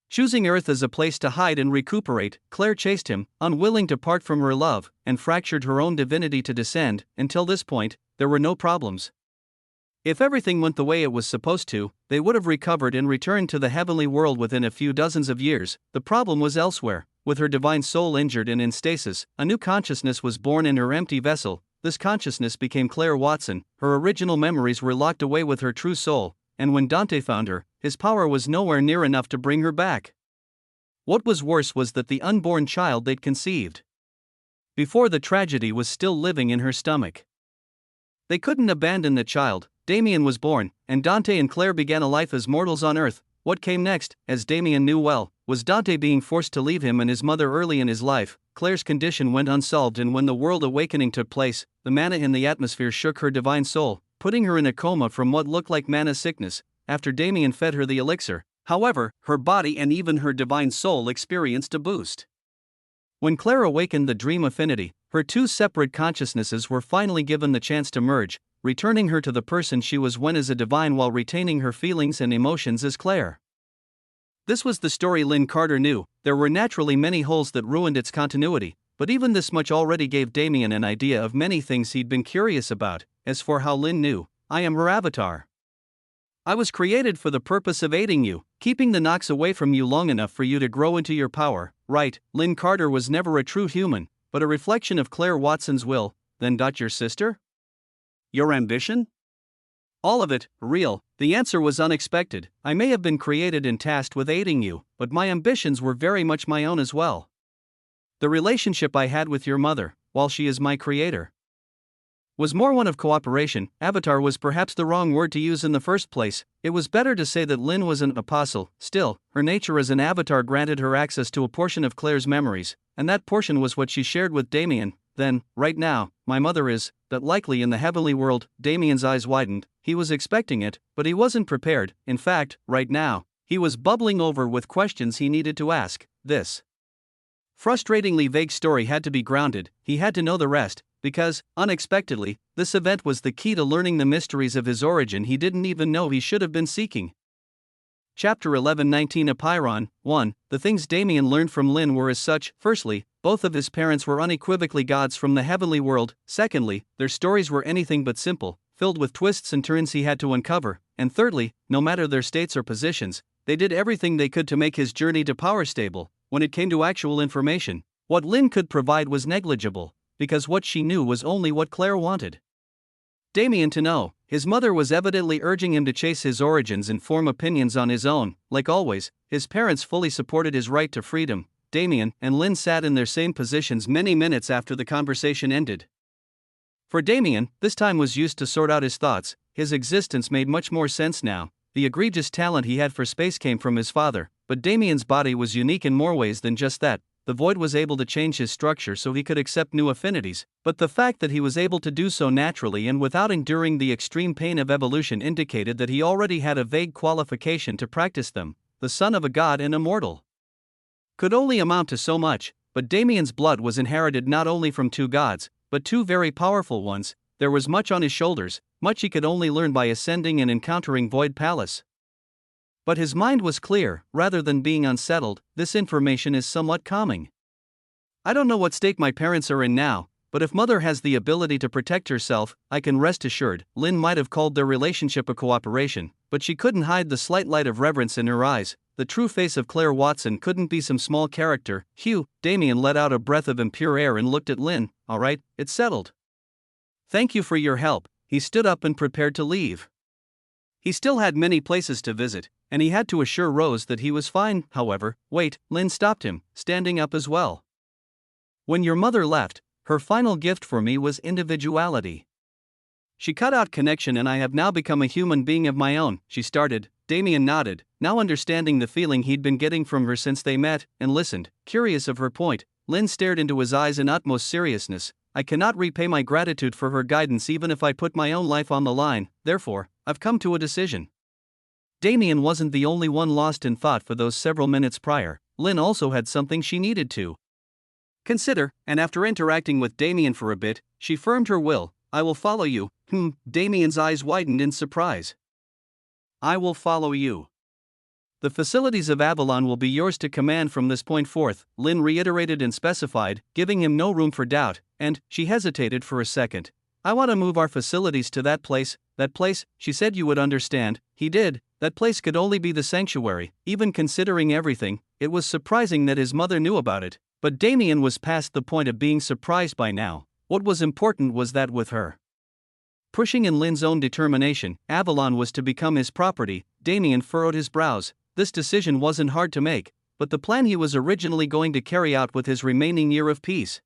Choosing Earth as a place to hide and recuperate, Claire chased him, unwilling to part from her love, and fractured her own divinity to descend. Until this point, there were no problems. If everything went the way it was supposed to, they would have recovered and returned to the heavenly world within a few dozens of years. The problem was elsewhere. With her divine soul injured and in stasis, a new consciousness was born in her empty vessel. This consciousness became Claire Watson. Her original memories were locked away with her true soul, and when Dante found her, his power was nowhere near enough to bring her back. What was worse was that the unborn child they'd conceived before the tragedy was still living in her stomach. They couldn't abandon the child. Damien was born, and Dante and Claire began a life as mortals on Earth. What came next, as Damien knew well, was Dante being forced to leave him and his mother early in his life. Claire's condition went unsolved, and when the world awakening took place, the mana in the atmosphere shook her divine soul, putting her in a coma from what looked like mana sickness. After Damien fed her the elixir, however, her body and even her divine soul experienced a boost. When Claire awakened the dream affinity, her two separate consciousnesses were finally given the chance to merge, returning her to the person she was when as a divine while retaining her feelings and emotions as Claire. This was the story Lynn Carter knew. There were naturally many holes that ruined its continuity, but even this much already gave Damien an idea of many things he'd been curious about. As for how Lynn knew, I am her avatar. I was created for the purpose of aiding you, keeping the Nox away from you long enough for you to grow into your power. Right, Lynn Carter was never a true human, but a reflection of Claire Watson's will. Then your sister? Your ambition? All of it, real. The answer was unexpected. I may have been created and tasked with aiding you, but my ambitions were very much my own as well. The relationship I had with your mother, while she is my creator. Was more one of cooperation. Avatar was perhaps the wrong word to use in the first place. It was better to say that Lynn was an apostle. Still, her nature as an avatar granted her access to a portion of Claire's memories, and that portion was what she shared with Damien. Then, right now, my mother is, that likely in the heavenly world. Damien's eyes widened. He was expecting it, but he wasn't prepared. In fact, right now, he was bubbling over with questions he needed to ask. This frustratingly vague story had to be grounded. He had to know the rest, because, unexpectedly, this event was the key to learning the mysteries of his origin he didn't even know he should have been seeking. Chapter 11:19 Apeiron 1. The things Damien learned from Lynn were as such. Firstly, both of his parents were unequivocally gods from the heavenly world. Secondly, their stories were anything but simple, filled with twists and turns he had to uncover. And thirdly, no matter their states or positions, they did everything they could to make his journey to power stable. When it came to actual information, what Lynn could provide was negligible, because what she knew was only what Claire wanted Damien to know. His mother was evidently urging him to chase his origins and form opinions on his own. Like always, his parents fully supported his right to freedom. Damien and Lynn sat in their same positions many minutes after the conversation ended. For Damien, this time was used to sort out his thoughts. His existence made much more sense now. The egregious talent he had for space came from his father, but Damien's body was unique in more ways than just that. The void was able to change his structure so he could accept new affinities, but the fact that he was able to do so naturally and without enduring the extreme pain of evolution indicated that he already had a vague qualification to practice them. The son of a god and immortal could only amount to so much, but Damien's blood was inherited not only from two gods, but two very powerful ones. There was much on his shoulders, much he could only learn by ascending and encountering Void Palace. But his mind was clear, rather than being unsettled. This information is somewhat calming. I don't know what state my parents are in now, but if Mother has the ability to protect herself, I can rest assured. Lynn might have called their relationship a cooperation, but she couldn't hide the slight light of reverence in her eyes. The true face of Claire Watson couldn't be some small character. Hugh. Damien let out a breath of impure air and looked at Lynn. All right, it's settled. Thank you for your help. He stood up and prepared to leave. He still had many places to visit, and he had to assure Rose that he was fine. However, wait, Lynn stopped him, standing up as well. When your mother left, her final gift for me was individuality. She cut out connection and I have now become a human being of my own, she started. Damien nodded, now understanding the feeling he'd been getting from her since they met, and listened, curious of her point. Lynn stared into his eyes in utmost seriousness. I cannot repay my gratitude for her guidance even if I put my own life on the line. Therefore, I've come to a decision. Damien wasn't the only one lost in thought for those several minutes prior. Lynn also had something she needed to consider, and after interacting with Damien for a bit, she firmed her will. I will follow you. Damien's eyes widened in surprise. I will follow you. The facilities of Avalon will be yours to command from this point forth, Lynn reiterated and specified, giving him no room for doubt, and, she hesitated for a second. I want to move our facilities to that place, she said you would understand. He did. That place could only be the sanctuary. Even considering everything, it was surprising that his mother knew about it, but Damien was past the point of being surprised by now. What was important was that with her pushing in Lynn's own determination, Avalon was to become his property. Damien furrowed his brows. This decision wasn't hard to make, but the plan he was originally going to carry out with his remaining year of peace.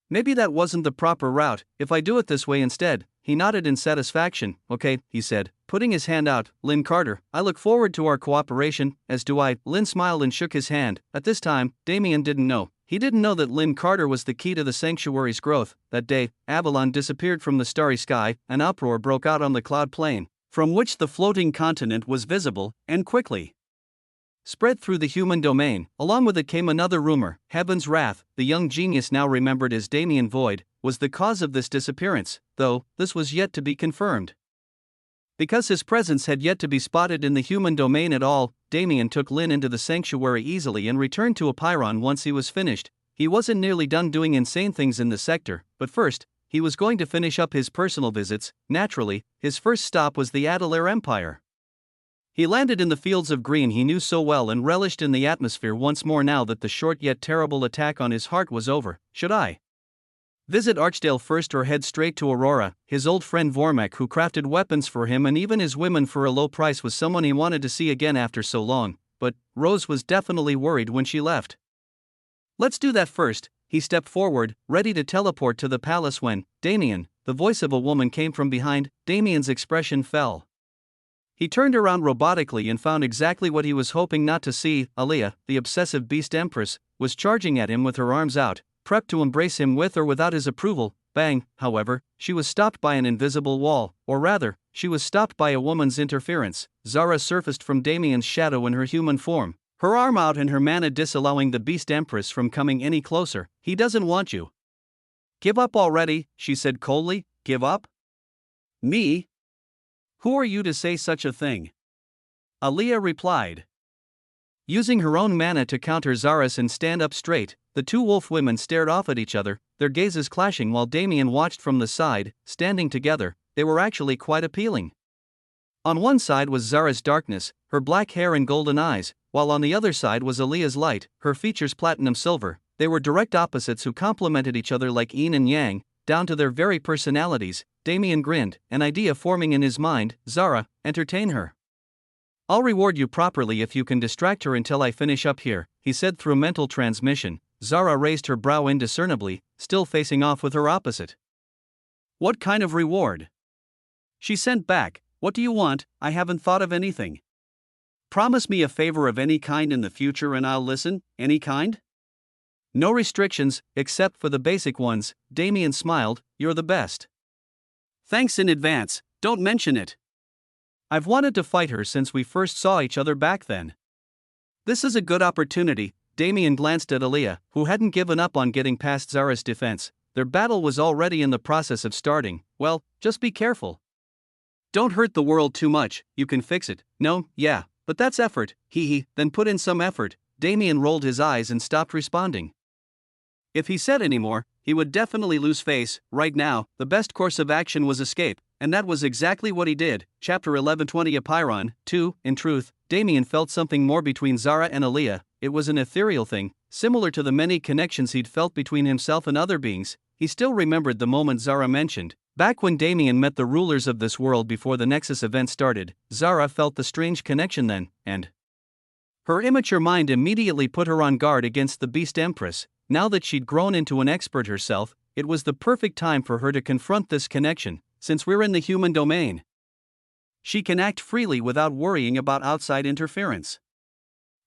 Maybe that wasn't the proper route. If I do it this way instead. He nodded in satisfaction. Okay, he said, putting his hand out. Lynn Carter, I look forward to our cooperation, as do I. Lynn smiled and shook his hand. At this time, Damien didn't know. He didn't know that Lynn Carter was the key to the sanctuary's growth. That day, Avalon disappeared from the starry sky. An uproar broke out on the cloud plain, from which the floating continent was visible, and quickly spread through the human domain. Along with it came another rumor. Heaven's wrath, the young genius now remembered as Damien Void, was the cause of this disappearance, though this was yet to be confirmed. Because his presence had yet to be spotted in the human domain at all, Damien took Lynn into the sanctuary easily and returned to Apeiron once he was finished. He wasn't nearly done doing insane things in the sector, but first, he was going to finish up his personal visits. Naturally, his first stop was the Adelaire Empire. He landed in the fields of green he knew so well and relished in the atmosphere once more now that the short yet terrible attack on his heart was over. Should I visit Archdale first or head straight to Aurora? His old friend Vormek, who crafted weapons for him and even his women for a low price, was someone he wanted to see again after so long, but Rose was definitely worried when she left. Let's do that first. he stepped forward, ready to teleport to the palace when, Damien, the voice of a woman came from behind. Damien's expression fell. He turned around robotically and found exactly what he was hoping not to see. Aliyah, the obsessive beast empress, was charging at him with her arms out, prepped to embrace him with or without his approval. Bang, however, she was stopped by an invisible wall, or rather, she was stopped by a woman's interference. Zara surfaced from Damien's shadow in her human form, her arm out and her mana disallowing the beast empress from coming any closer. He doesn't want you. Give up already, she said coldly. Give up? Me? Who are you to say such a thing? Aliyah replied. Using her own mana to counter Zara's and stand up straight, the two wolf women stared off at each other, their gazes clashing while Damien watched from the side. Standing together, they were actually quite appealing. On one side was Zara's darkness, her black hair and golden eyes, while on the other side was Aliyah's light, her features platinum silver. They were direct opposites who complemented each other like yin and yang, down to their very personalities. Damien grinned, an idea forming in his mind. Zara, entertain her. I'll reward you properly if you can distract her until I finish up here, he said through mental transmission. Zara raised her brow indiscernibly, still facing off with her opposite. What kind of reward? She sent back. What do you want? I haven't thought of anything. Promise me a favor of any kind in the future and I'll listen. Any kind? No restrictions, except for the basic ones. Damien smiled. You're the best. Thanks in advance, don't mention it. I've wanted to fight her since we first saw each other back then. This is a good opportunity. Damien glanced at Aliyah, who hadn't given up on getting past Zara's defense. Their battle was already in the process of starting. Well, just be careful. Don't hurt the world too much, you can fix it. No, yeah, but that's effort. Then put in some effort. Damien rolled his eyes and stopped responding. If he said any more, he would definitely lose face. Right now, the best course of action was escape, and that was exactly what he did. Chapter 1120 Apeiron 2. In truth, Damien felt something more between Zara and Aliyah. It was an ethereal thing, similar to the many connections he'd felt between himself and other beings. He still remembered the moment Zara mentioned. Back when Damien met the rulers of this world before the Nexus event started, Zara felt the strange connection then, and her immature mind immediately put her on guard against the Beast Empress. Now that she'd grown into an expert herself, it was the perfect time for her to confront this connection. Since we're in the human domain, she can act freely without worrying about outside interference.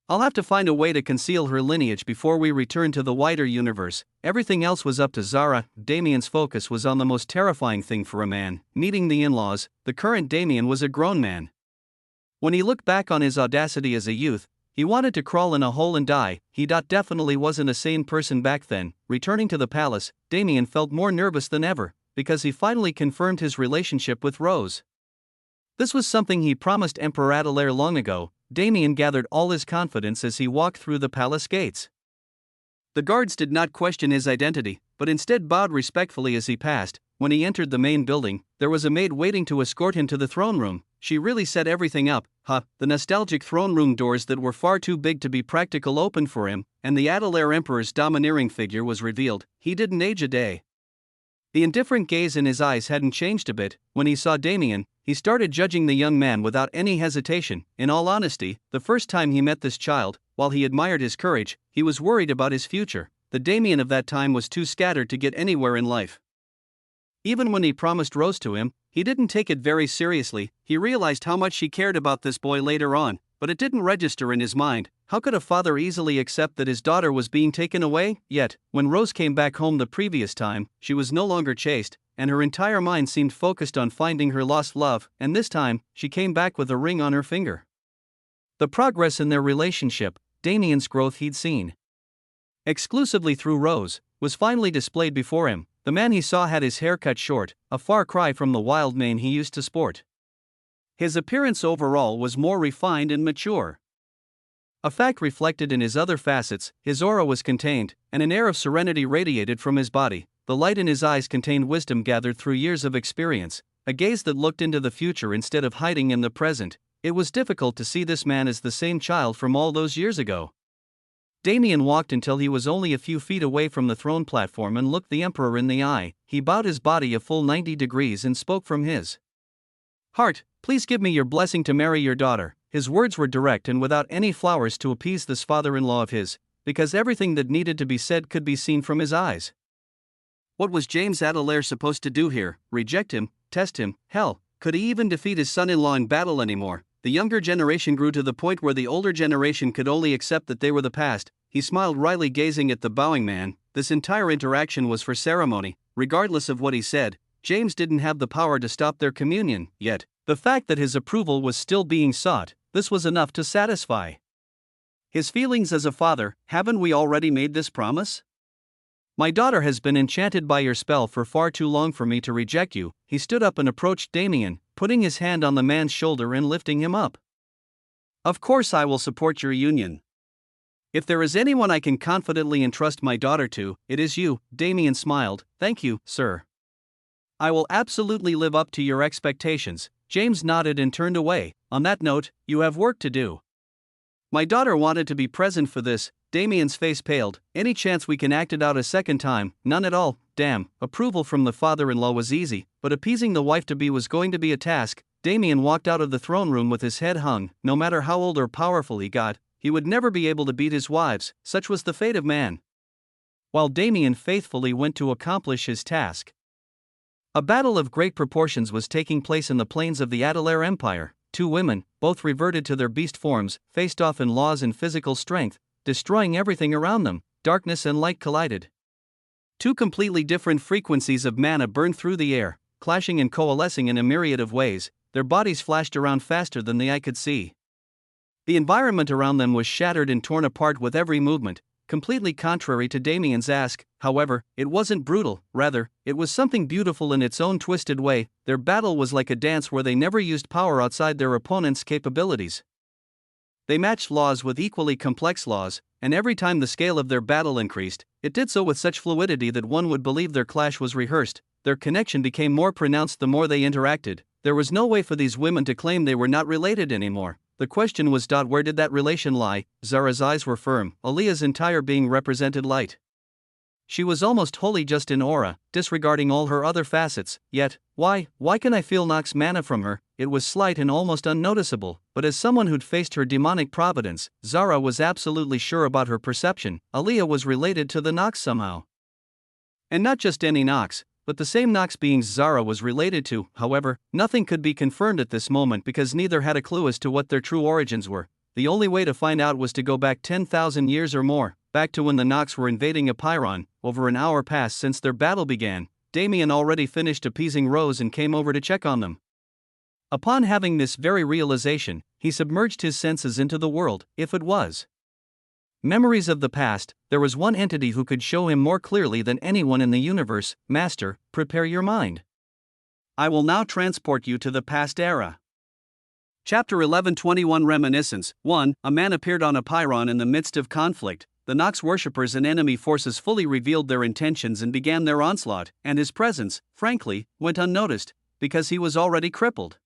I'll have to find a way to conceal her lineage before we return to the wider universe. Everything else was up to Zara. Damien's focus was on the most terrifying thing for a man, meeting the in-laws. The current Damien was a grown man. When he looked back on his audacity as a youth, he wanted to crawl in a hole and die. He definitely wasn't a sane person back then. Returning to the palace, Damien felt more nervous than ever, because he finally confirmed his relationship with Rose. This was something he promised Emperor Adelaire long ago. Damien gathered all his confidence as he walked through the palace gates. The guards did not question his identity, but instead bowed respectfully as he passed. When he entered the main building, there was a maid waiting to escort him to the throne room. She really set everything up. The nostalgic throne room doors that were far too big to be practical opened for him, and the Adelaire Emperor's domineering figure was revealed. He didn't age a day. The indifferent gaze in his eyes hadn't changed a bit. When he saw Damien, he started judging the young man without any hesitation. In all honesty, the first time he met this child, while he admired his courage, he was worried about his future. The Damien of that time was too scattered to get anywhere in life. Even when he promised Rose to him, he didn't take it very seriously. He realized how much she cared about this boy later on, but it didn't register in his mind. How could a father easily accept that his daughter was being taken away? Yet, when Rose came back home the previous time, she was no longer chaste, and her entire mind seemed focused on finding her lost love, and this time, she came back with a ring on her finger. The progress in their relationship, Damien's growth he'd seen exclusively through Rose, was finally displayed before him. The man he saw had his hair cut short, a far cry from the wild mane he used to sport. His appearance overall was more refined and mature. A fact reflected in his other facets. His aura was contained, and an air of serenity radiated from his body. The light in his eyes contained wisdom gathered through years of experience, a gaze that looked into the future instead of hiding in the present. It was difficult to see this man as the same child from all those years ago. Damien walked until he was only a few feet away from the throne platform and looked the Emperor in the eye. He bowed his body a full 90 degrees and spoke from his heart. Please give me your blessing to marry your daughter. His words were direct and without any flowers to appease this father-in-law of his. because everything that needed to be said could be seen from his eyes. What was James Adelaire supposed to do here? Reject him? Test him? Hell, could he even defeat his son-in-law in battle anymore? The younger generation grew to the point where the older generation could only accept that they were the past. He smiled wryly, gazing at the bowing man. This entire interaction was for ceremony. Regardless of what he said, James didn't have the power to stop their communion, yet the fact that his approval was still being sought, this was enough to satisfy his feelings as a father. Haven't we already made this promise? My daughter has been enchanted by your spell for far too long for me to reject you. He stood up and approached Damien, putting his hand on the man's shoulder and lifting him up. Of course I will support your union. If there is anyone I can confidently entrust my daughter to, it is you. Damien smiled. Thank you, sir. I will absolutely live up to your expectations. James nodded and turned away. On that note, you have work to do. My daughter wanted to be present for this. Damien's face paled. Any chance we can act it out a second time? None at all. Damn. Approval from the father-in-law was easy, but appeasing the wife-to-be was going to be a task. Damien walked out of the throne room with his head hung. No matter how old or powerful he got, he would never be able to beat his wives. Such was the fate of man. While Damien faithfully went to accomplish his task, a battle of great proportions was taking place in the plains of the Adelaire Empire. Two women, both reverted to their beast forms, faced off in laws and physical strength, destroying everything around them. Darkness and light collided. Two completely different frequencies of mana burned through the air, clashing and coalescing in a myriad of ways. Their bodies flashed around faster than the eye could see. The environment around them was shattered and torn apart with every movement, completely contrary to Damien's ask. However, it wasn't brutal, rather, it was something beautiful in its own twisted way. Their battle was like a dance where they never used power outside their opponent's capabilities. They matched laws with equally complex laws, and every time the scale of their battle increased, it did so with such fluidity that one would believe their clash was rehearsed. Their connection became more pronounced the more they interacted. There was no way for these women to claim they were not related anymore. The question was, where did that relation lie? Zara's eyes were firm. Aaliyah's entire being represented light. She was almost wholly just in aura, disregarding all her other facets. Yet, why can I feel Nox's mana from her? It was slight and almost unnoticeable, but as someone who'd faced her demonic providence, Zara was absolutely sure about her perception. Aaliyah was related to the Nox somehow. And not just any Nox, but the same Nox beings Zara was related to. However, nothing could be confirmed at this moment because neither had a clue as to what their true origins were. The only way to find out was to go back 10,000 years or more, back to when the Nox were invading Apiron. Over an hour passed since their battle began. Damien already finished appeasing Rose and came over to check on them. Upon having this very realization, he submerged his senses into the world. If it was memories of the past, there was one entity who could show him more clearly than anyone in the universe. Master, prepare your mind. I will now transport you to the past era. Chapter 11:21 Reminiscence 1. A man appeared on Apiron in the midst of conflict. The Nox worshippers and enemy forces fully revealed their intentions and began their onslaught, and his presence, frankly, went unnoticed, because he was already crippled.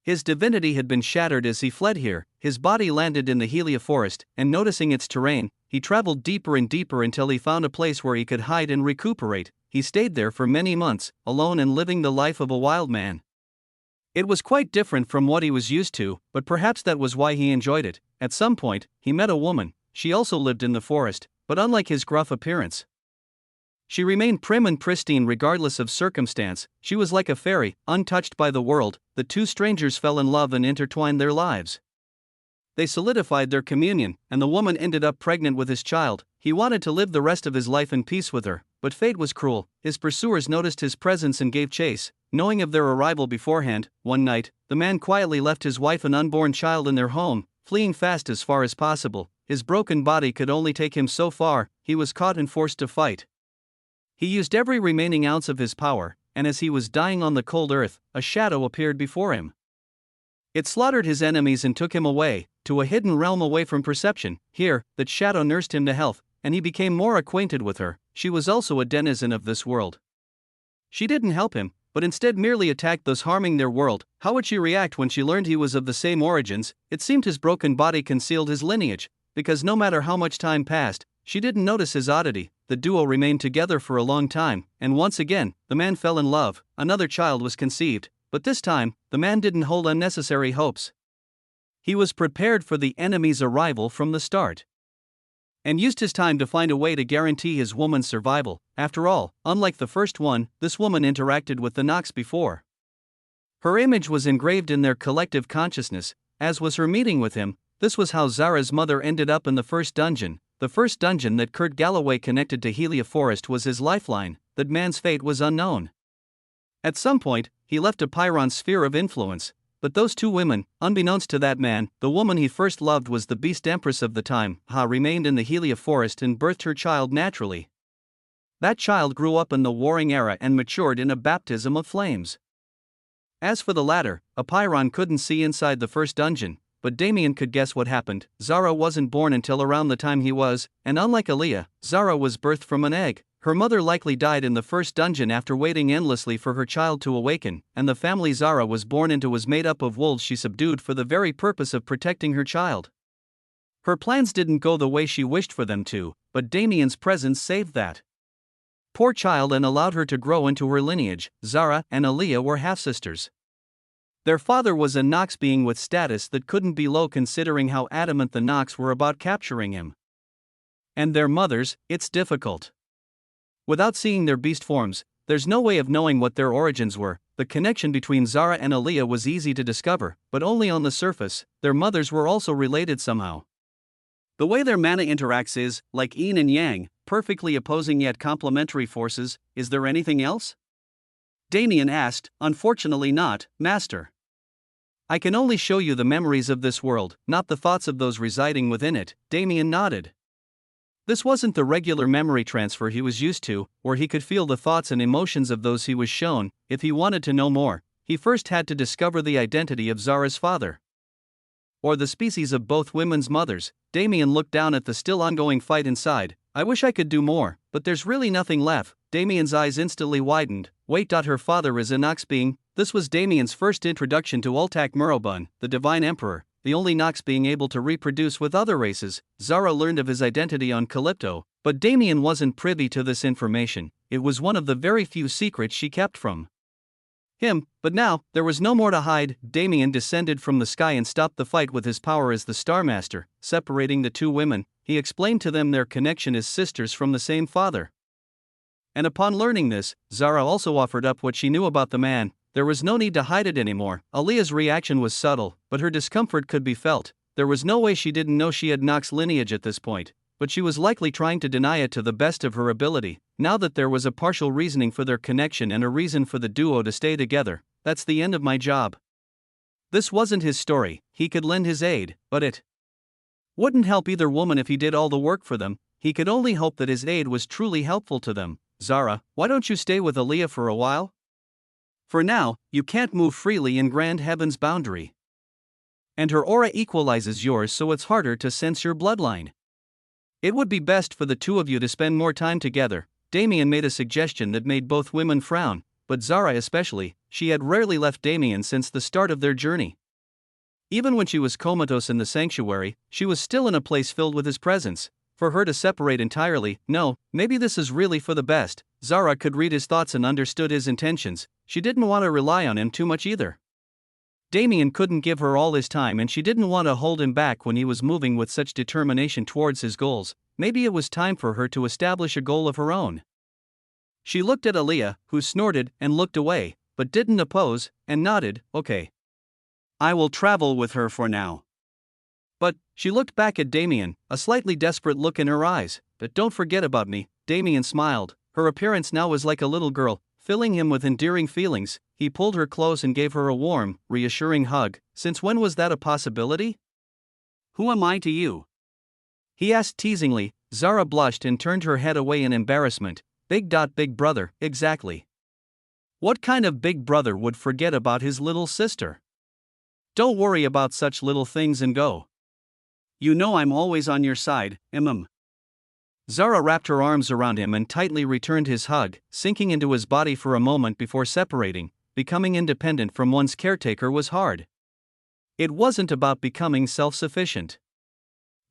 His divinity had been shattered as he fled here. His body landed in the Helia forest, and noticing its terrain, he traveled deeper and deeper until he found a place where he could hide and recuperate. He stayed there for many months, alone and living the life of a wild man. It was quite different from what he was used to, but perhaps that was why he enjoyed it. At some point, he met a woman. She also lived in the forest, but unlike his gruff appearance, she remained prim and pristine regardless of circumstance. She was like a fairy, untouched by the world. The two strangers fell in love and intertwined their lives. They solidified their communion, and the woman ended up pregnant with his child. He wanted to live the rest of his life in peace with her, but fate was cruel. His pursuers noticed his presence and gave chase. Knowing of their arrival beforehand, one night, the man quietly left his wife and unborn child in their home, fleeing fast as far as possible. His broken body could only take him so far. He was caught and forced to fight. He used every remaining ounce of his power, and as he was dying on the cold earth, a shadow appeared before him. It slaughtered his enemies and took him away, to a hidden realm away from perception. Here, that shadow nursed him to health, and he became more acquainted with her. She was also a denizen of this world. She didn't help him, but instead merely attacked those harming their world. How would she react when she learned he was of the same origins? It seemed his broken body concealed his lineage, because no matter how much time passed, she didn't notice his oddity. The duo remained together for a long time, and once again, the man fell in love. Another child was conceived, but this time, the man didn't hold unnecessary hopes. He was prepared for the enemy's arrival from the start. and used his time to find a way to guarantee his woman's survival. After all, unlike the first one, this woman interacted with the Nox before. Her image was engraved in their collective consciousness, as was her meeting with him. This was how Zara's mother ended up in the first dungeon. The first dungeon that Kurt Galloway connected to Helia Forest was his lifeline. That man's fate was unknown. At some point, he left a Pyron's sphere of influence, but those two women, unbeknownst to that man, the woman he first loved was the Beast Empress of the time, remained in the Helia Forest and birthed her child naturally. That child grew up in the Warring Era and matured in a baptism of flames. As for the latter, a Pyron couldn't see inside the first dungeon, but Damien could guess what happened. Zara wasn't born until around the time he was, and unlike Aaliyah, Zara was birthed from an egg. Her mother likely died in the first dungeon after waiting endlessly for her child to awaken, and the family Zara was born into was made up of wolves she subdued for the very purpose of protecting her child. Her plans didn't go the way she wished for them to, but Damien's presence saved that. Poor child, and allowed her to grow into her lineage. Zara and Aaliyah were half-sisters. Their father was a Nox being with status that couldn't be low considering how adamant the Nox were about capturing him. And their mothers, it's difficult. Without seeing their beast forms, there's no way of knowing what their origins were. The connection between Zara and Aaliyah was easy to discover, but only on the surface. Their mothers were also related somehow. The way their mana interacts is, like yin and yang, perfectly opposing yet complementary forces. Is there anything else? Damien asked. Unfortunately not, Master. I can only show you the memories of this world, not the thoughts of those residing within it. Damien nodded. This wasn't the regular memory transfer he was used to, where he could feel the thoughts and emotions of those he was shown. If he wanted to know more, he first had to discover the identity of Zara's father. Or the species of both women's mothers. Damien looked down at the still ongoing fight inside. I wish I could do more, but there's really nothing left. Damien's eyes instantly widened. Wait. Her father is a Nox being. This was Damien's first introduction to Ultak Murobun, the Divine Emperor, the only Nox being able to reproduce with other races. Zara learned of his identity on Calypto, but Damien wasn't privy to this information. It was one of the very few secrets she kept from him, but now, there was no more to hide. Damien descended from the sky and stopped the fight with his power as the Star Master. Separating the two women, he explained to them their connection as sisters from the same father. And upon learning this, Zara also offered up what she knew about the man. There was no need to hide it anymore. Aaliyah's reaction was subtle, but her discomfort could be felt. There was no way she didn't know she had Nox lineage at this point, but she was likely trying to deny it to the best of her ability. Now that there was a partial reasoning for their connection and a reason for the duo to stay together, that's the end of my job. This wasn't his story. He could lend his aid, but it wouldn't help either woman if he did all the work for them. He could only hope that his aid was truly helpful to them. Zara, why don't you stay with Aaliyah for a while? For now, you can't move freely in Grand Heaven's boundary. And her aura equalizes yours, so it's harder to sense your bloodline. It would be best for the two of you to spend more time together. Damien made a suggestion that made both women frown, but Zara especially. She had rarely left Damien since the start of their journey. Even when she was comatose in the sanctuary, she was still in a place filled with his presence. For her to separate entirely, no, maybe this is really for the best. Zara could read his thoughts and understood his intentions. She didn't want to rely on him too much either. Damien couldn't give her all his time, and she didn't want to hold him back when he was moving with such determination towards his goals. Maybe it was time for her to establish a goal of her own. She looked at Aaliyah, who snorted and looked away, but didn't oppose, and nodded. Okay. I will travel with her for now. But, she looked back at Damien, a slightly desperate look in her eyes. But don't forget about me. Damien smiled. Her appearance now was like a little girl, filling him with endearing feelings. He pulled her close and gave her a warm, reassuring hug. Since when was that a possibility? Who am I to you? He asked teasingly. Zara blushed and turned her head away in embarrassment. Big brother, exactly. What kind of big brother would forget about his little sister? Don't worry about such little things and go. You know I'm always on your side, Zara wrapped her arms around him and tightly returned his hug, sinking into his body for a moment before separating. Becoming independent from one's caretaker was hard. It wasn't about becoming self-sufficient.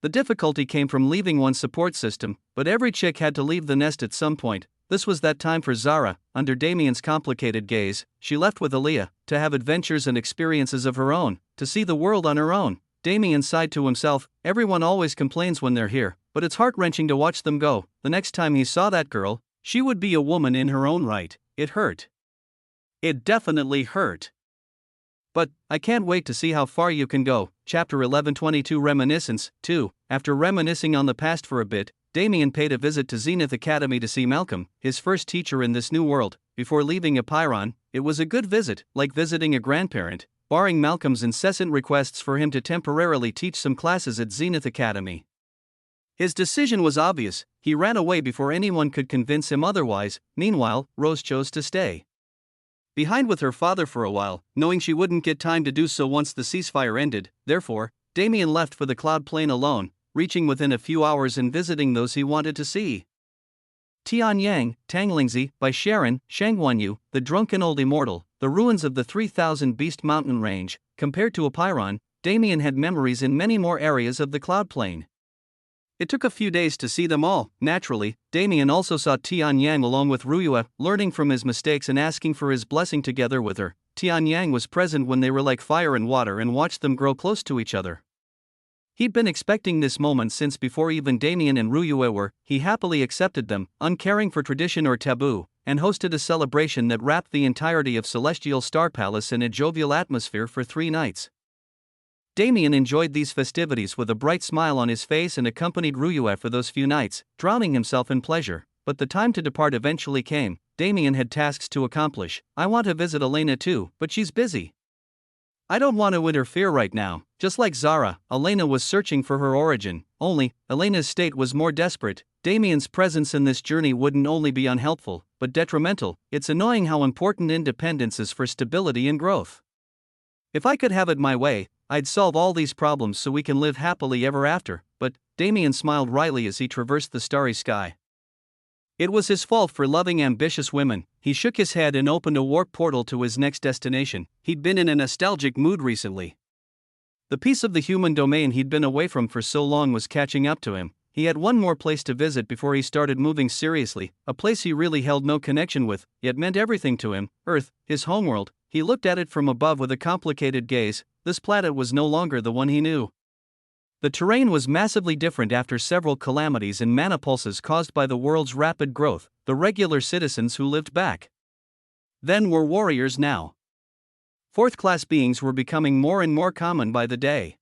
The difficulty came from leaving one's support system, but every chick had to leave the nest at some point. This was that time for Zara. Under Damien's complicated gaze, she left with Aaliyah, to have adventures and experiences of her own, to see the world on her own. Damien sighed to himself. Everyone always complains when they're here, but it's heart-wrenching to watch them go. The next time he saw that girl, she would be a woman in her own right. It hurt. It definitely hurt. But I can't wait to see how far you can go. Chapter 11:22 Reminiscence 2. After reminiscing on the past for a bit, Damien paid a visit to Zenith Academy to see Malcolm, his first teacher in this new world. Before leaving Apiron, it was a good visit, like visiting a grandparent, barring Malcolm's incessant requests for him to temporarily teach some classes at Zenith Academy. His decision was obvious. He ran away before anyone could convince him otherwise. Meanwhile, Rose chose to stay behind with her father for a while, knowing she wouldn't get time to do so once the ceasefire ended. Therefore, Damien left for the cloud plane alone, reaching within a few hours and visiting those he wanted to see. Tianyang, Tanglingzi, by Sharon, Shangguanyu, the drunken old immortal, the ruins of the 3000 Beast Mountain Range. Compared to Apiron, Damien had memories in many more areas of the cloud plane. It took a few days to see them all. Naturally, Damien also saw Tianyang along with Ruyue, learning from his mistakes and asking for his blessing together with her. Tianyang was present when they were like fire and water and watched them grow close to each other. He'd been expecting this moment since before even Damien and Ruyue were. He happily accepted them, uncaring for tradition or taboo, and hosted a celebration that wrapped the entirety of Celestial Star Palace in a jovial atmosphere for 3 nights. Damien enjoyed these festivities with a bright smile on his face and accompanied Ruyue for those few nights, drowning himself in pleasure. But the time to depart eventually came. Damien had tasks to accomplish. I want to visit Elena too, but she's busy. I don't want to interfere right now. Just like Zara, Elena was searching for her origin, only, Elena's state was more desperate. Damien's presence in this journey wouldn't only be unhelpful, but detrimental. It's annoying how important independence is for stability and growth. If I could have it my way, I'd solve all these problems so we can live happily ever after, but Damien smiled wryly as he traversed the starry sky. It was his fault for loving ambitious women. He shook his head and opened a warp portal to his next destination. He'd been in a nostalgic mood recently. The piece of the human domain he'd been away from for so long was catching up to him. He had one more place to visit before he started moving seriously, a place he really held no connection with, yet meant everything to him, Earth, his homeworld. He looked at it from above with a complicated gaze. This planet was no longer the one he knew. The terrain was massively different after several calamities and manipulses caused by the world's rapid growth. The regular citizens who lived back then were warriors now. Fourth-class beings were becoming more and more common by the day.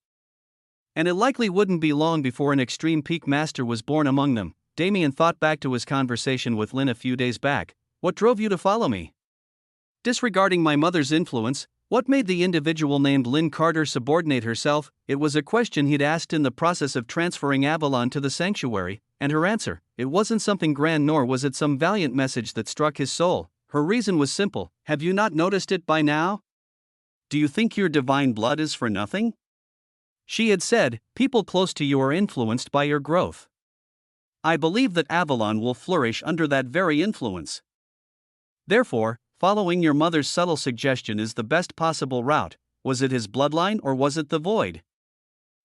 And it likely wouldn't be long before an extreme peak master was born among them. Damien thought back to his conversation with Lynn a few days back. What drove you to follow me? Disregarding my mother's influence, what made the individual named Lynn Carter subordinate herself? It was a question he'd asked in the process of transferring Avalon to the sanctuary, and her answer, it wasn't something grand nor was it some valiant message that struck his soul. Her reason was simple. Have you not noticed it by now? Do you think your divine blood is for nothing? She had said, people close to you are influenced by your growth. I believe that Avalon will flourish under that very influence. Therefore, following your mother's subtle suggestion is the best possible route. Was it his bloodline or was it the void?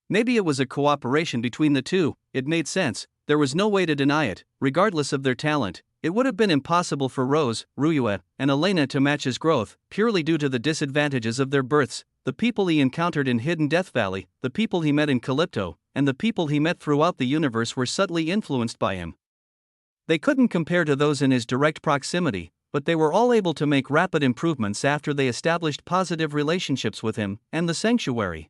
Maybe it was a cooperation between the two. It made sense. There was no way to deny it. Regardless of their talent, it would have been impossible for Rose, Ruyue, and Elena to match his growth, purely due to the disadvantages of their births. The people he encountered in Hidden Death Valley, the people he met in Calypto, and the people he met throughout the universe were subtly influenced by him. They couldn't compare to those in his direct proximity, but they were all able to make rapid improvements after they established positive relationships with him and the sanctuary.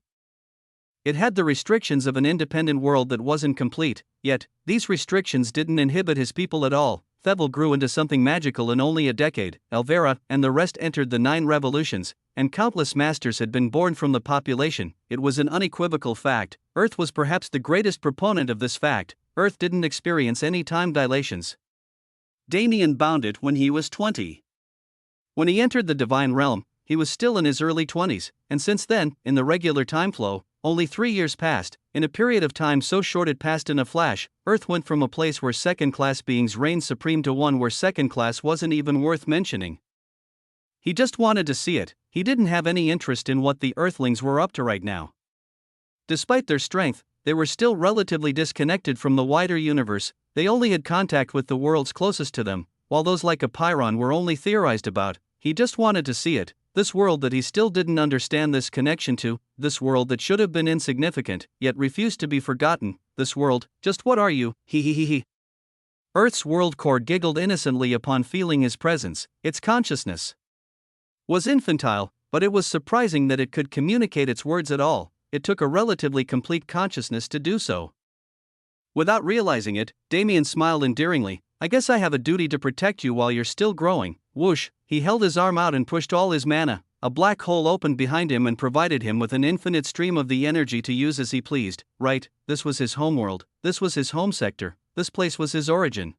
It had the restrictions of an independent world that wasn't complete, yet, these restrictions didn't inhibit his people at all. Thevel grew into something magical in only a decade. Elvera and the rest entered the 9 revolutions, and countless masters had been born from the population. It was an unequivocal fact. Earth was perhaps the greatest proponent of this fact. Earth didn't experience any time dilations. Damien bounded when he was 20. When he entered the divine realm, he was still in his early 20s, and since then, in the regular time flow, only 3 years passed. In a period of time so short it passed in a flash. Earth went from a place where second-class beings reigned supreme to one where second class wasn't even worth mentioning. He just wanted to see it. He didn't have any interest in what the Earthlings were up to right now. Despite their strength, they were still relatively disconnected from the wider universe. They only had contact with the worlds closest to them, while those like Apiron were only theorized about. He just wanted to see it. this world that he still didn't understand this connection to, this world that should have been insignificant, yet refused to be forgotten, this world, just what are you, he. Earth's world core giggled innocently upon feeling his presence. Its consciousness was infantile, but it was surprising that it could communicate its words at all. It took a relatively complete consciousness to do so. Without realizing it, Damien smiled endearingly. I guess I have a duty to protect you while you're still growing. Whoosh, he held his arm out and pushed all his mana. A black hole opened behind him and provided him with an infinite stream of the energy to use as he pleased. Right, this was his homeworld, this was his home sector, this place was his origin.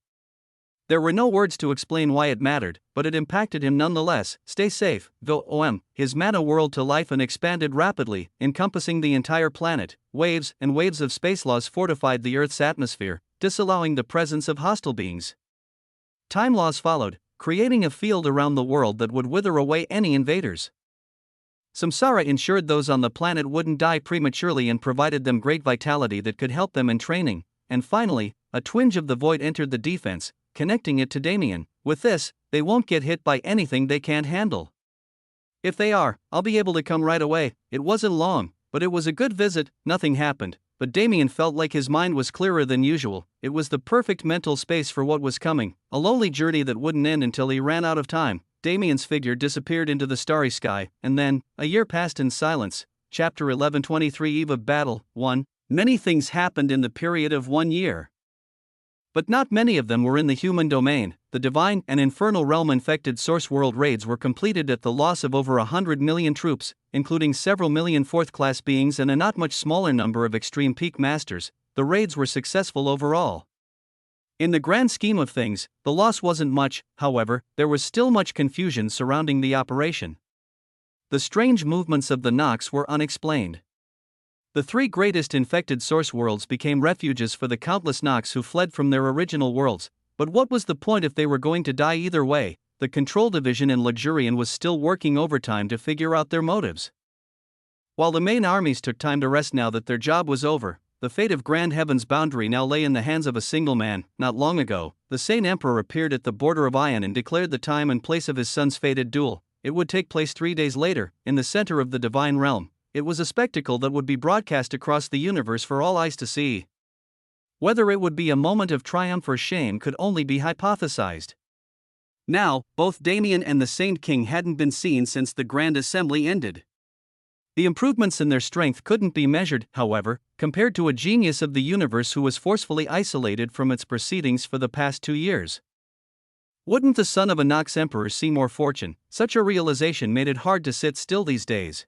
There were no words to explain why it mattered, but it impacted him nonetheless. Stay safe, though. His mana whirled to life and expanded rapidly, encompassing the entire planet. Waves and waves of space laws fortified the Earth's atmosphere, disallowing the presence of hostile beings. Time laws followed, creating a field around the world that would wither away any invaders. Samsara ensured those on the planet wouldn't die prematurely and provided them great vitality that could help them in training. And finally, a twinge of the void entered the defense, connecting it to Damien. With this, they won't get hit by anything they can't handle. If they are, I'll be able to come right away. It wasn't long, but it was a good visit. Nothing happened, but Damien felt like his mind was clearer than usual. It was the perfect mental space for what was coming, a lonely journey that wouldn't end until he ran out of time. Damien's figure disappeared into the starry sky, and then, a year passed in silence. Chapter 1123 Eve of Battle 1. Many things happened in the period of 1 year. But not many of them were in the human domain. The divine and infernal realm infected source world raids were completed at the loss of over 100 million troops, including several million fourth-class beings and a not much smaller number of extreme peak masters. The raids were successful overall. In the grand scheme of things, the loss wasn't much. However, there was still much confusion surrounding the operation. The strange movements of the Nox were unexplained. The 3 greatest infected source worlds became refuges for the countless Nox who fled from their original worlds, but what was the point if they were going to die either way? The Control Division in Luxurian was still working overtime to figure out their motives. While the main armies took time to rest now that their job was over, the fate of Grand Heaven's boundary now lay in the hands of a single man. Not long ago, the Sane Emperor appeared at the border of Ion and declared the time and place of his son's fated duel. It would take place 3 days later, in the center of the divine realm. It was a spectacle that would be broadcast across the universe for all eyes to see. Whether it would be a moment of triumph or shame could only be hypothesized. Now, both Damien and the Saint King hadn't been seen since the Grand Assembly ended. The improvements in their strength couldn't be measured, however, compared to a genius of the universe who was forcefully isolated from its proceedings for the past 2 years. Wouldn't the son of a Nox Emperor see more fortune? Such a realization made it hard to sit still these days.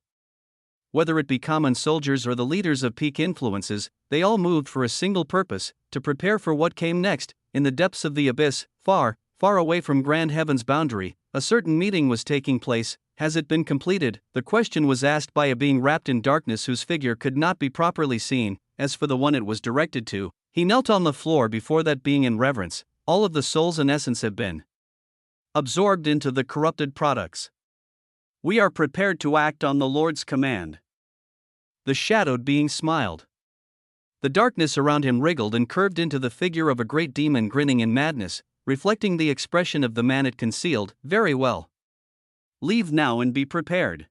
Whether it be common soldiers or the leaders of peak influences, they all moved for a single purpose, to prepare for what came next. In the depths of the abyss, far, far away from Grand Heaven's boundary, a certain meeting was taking place. Has it been completed? The question was asked by a being wrapped in darkness whose figure could not be properly seen. As for the one it was directed to, he knelt on the floor before that being in reverence. All of the souls and essence have been absorbed into the corrupted products. We are prepared to act on the Lord's command. The shadowed being smiled. The darkness around him wriggled and curved into the figure of a great demon grinning in madness, reflecting the expression of the man it concealed. Very well. Leave now and be prepared.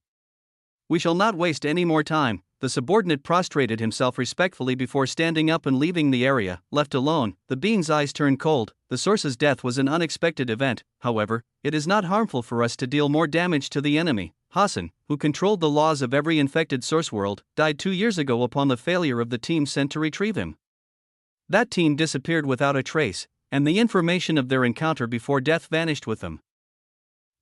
We shall not waste any more time. The subordinate prostrated himself respectfully before standing up and leaving the area. Left alone, the being's eyes turned cold. The source's death was an unexpected event. However, it is not harmful for us to deal more damage to the enemy. Hassan, who controlled the laws of every infected source world, died 2 years ago upon the failure of the team sent to retrieve him. That team disappeared without a trace, and the information of their encounter before death vanished with them.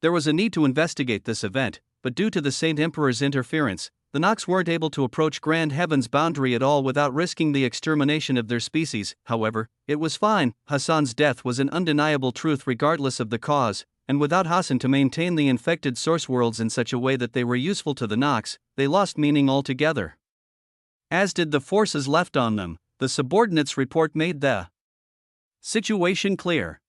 There was a need to investigate this event, but due to the Saint Emperor's interference, the Nox weren't able to approach Grand Heaven's boundary at all without risking the extermination of their species. However, it was fine. Hassan's death was an undeniable truth regardless of the cause, and without Hassan to maintain the infected source worlds in such a way that they were useful to the Nox, they lost meaning altogether. As did the forces left on them. The subordinate's report made the situation clear.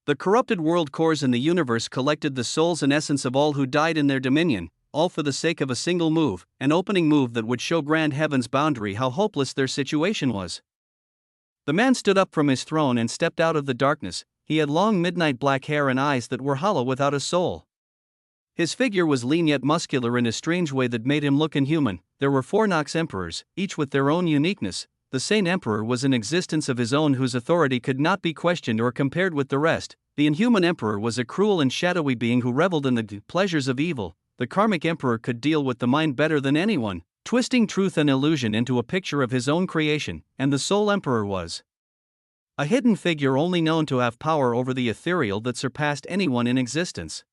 The corrupted world cores in the universe collected the souls and essence of all who died in their dominion, all for the sake of a single move, an opening move that would show Grand Heaven's boundary how hopeless their situation was. The man stood up from his throne and stepped out of the darkness. He had long midnight black hair and eyes that were hollow without a soul. His figure was lean yet muscular in a strange way that made him look inhuman. There were 4 Nox emperors, each with their own uniqueness. The Saint Emperor was an existence of his own whose authority could not be questioned or compared with the rest. The Inhuman Emperor was a cruel and shadowy being who reveled in the pleasures of evil. The Karmic Emperor could deal with the mind better than anyone, twisting truth and illusion into a picture of his own creation. And the Soul Emperor was a hidden figure only known to have power over the ethereal that surpassed anyone in existence.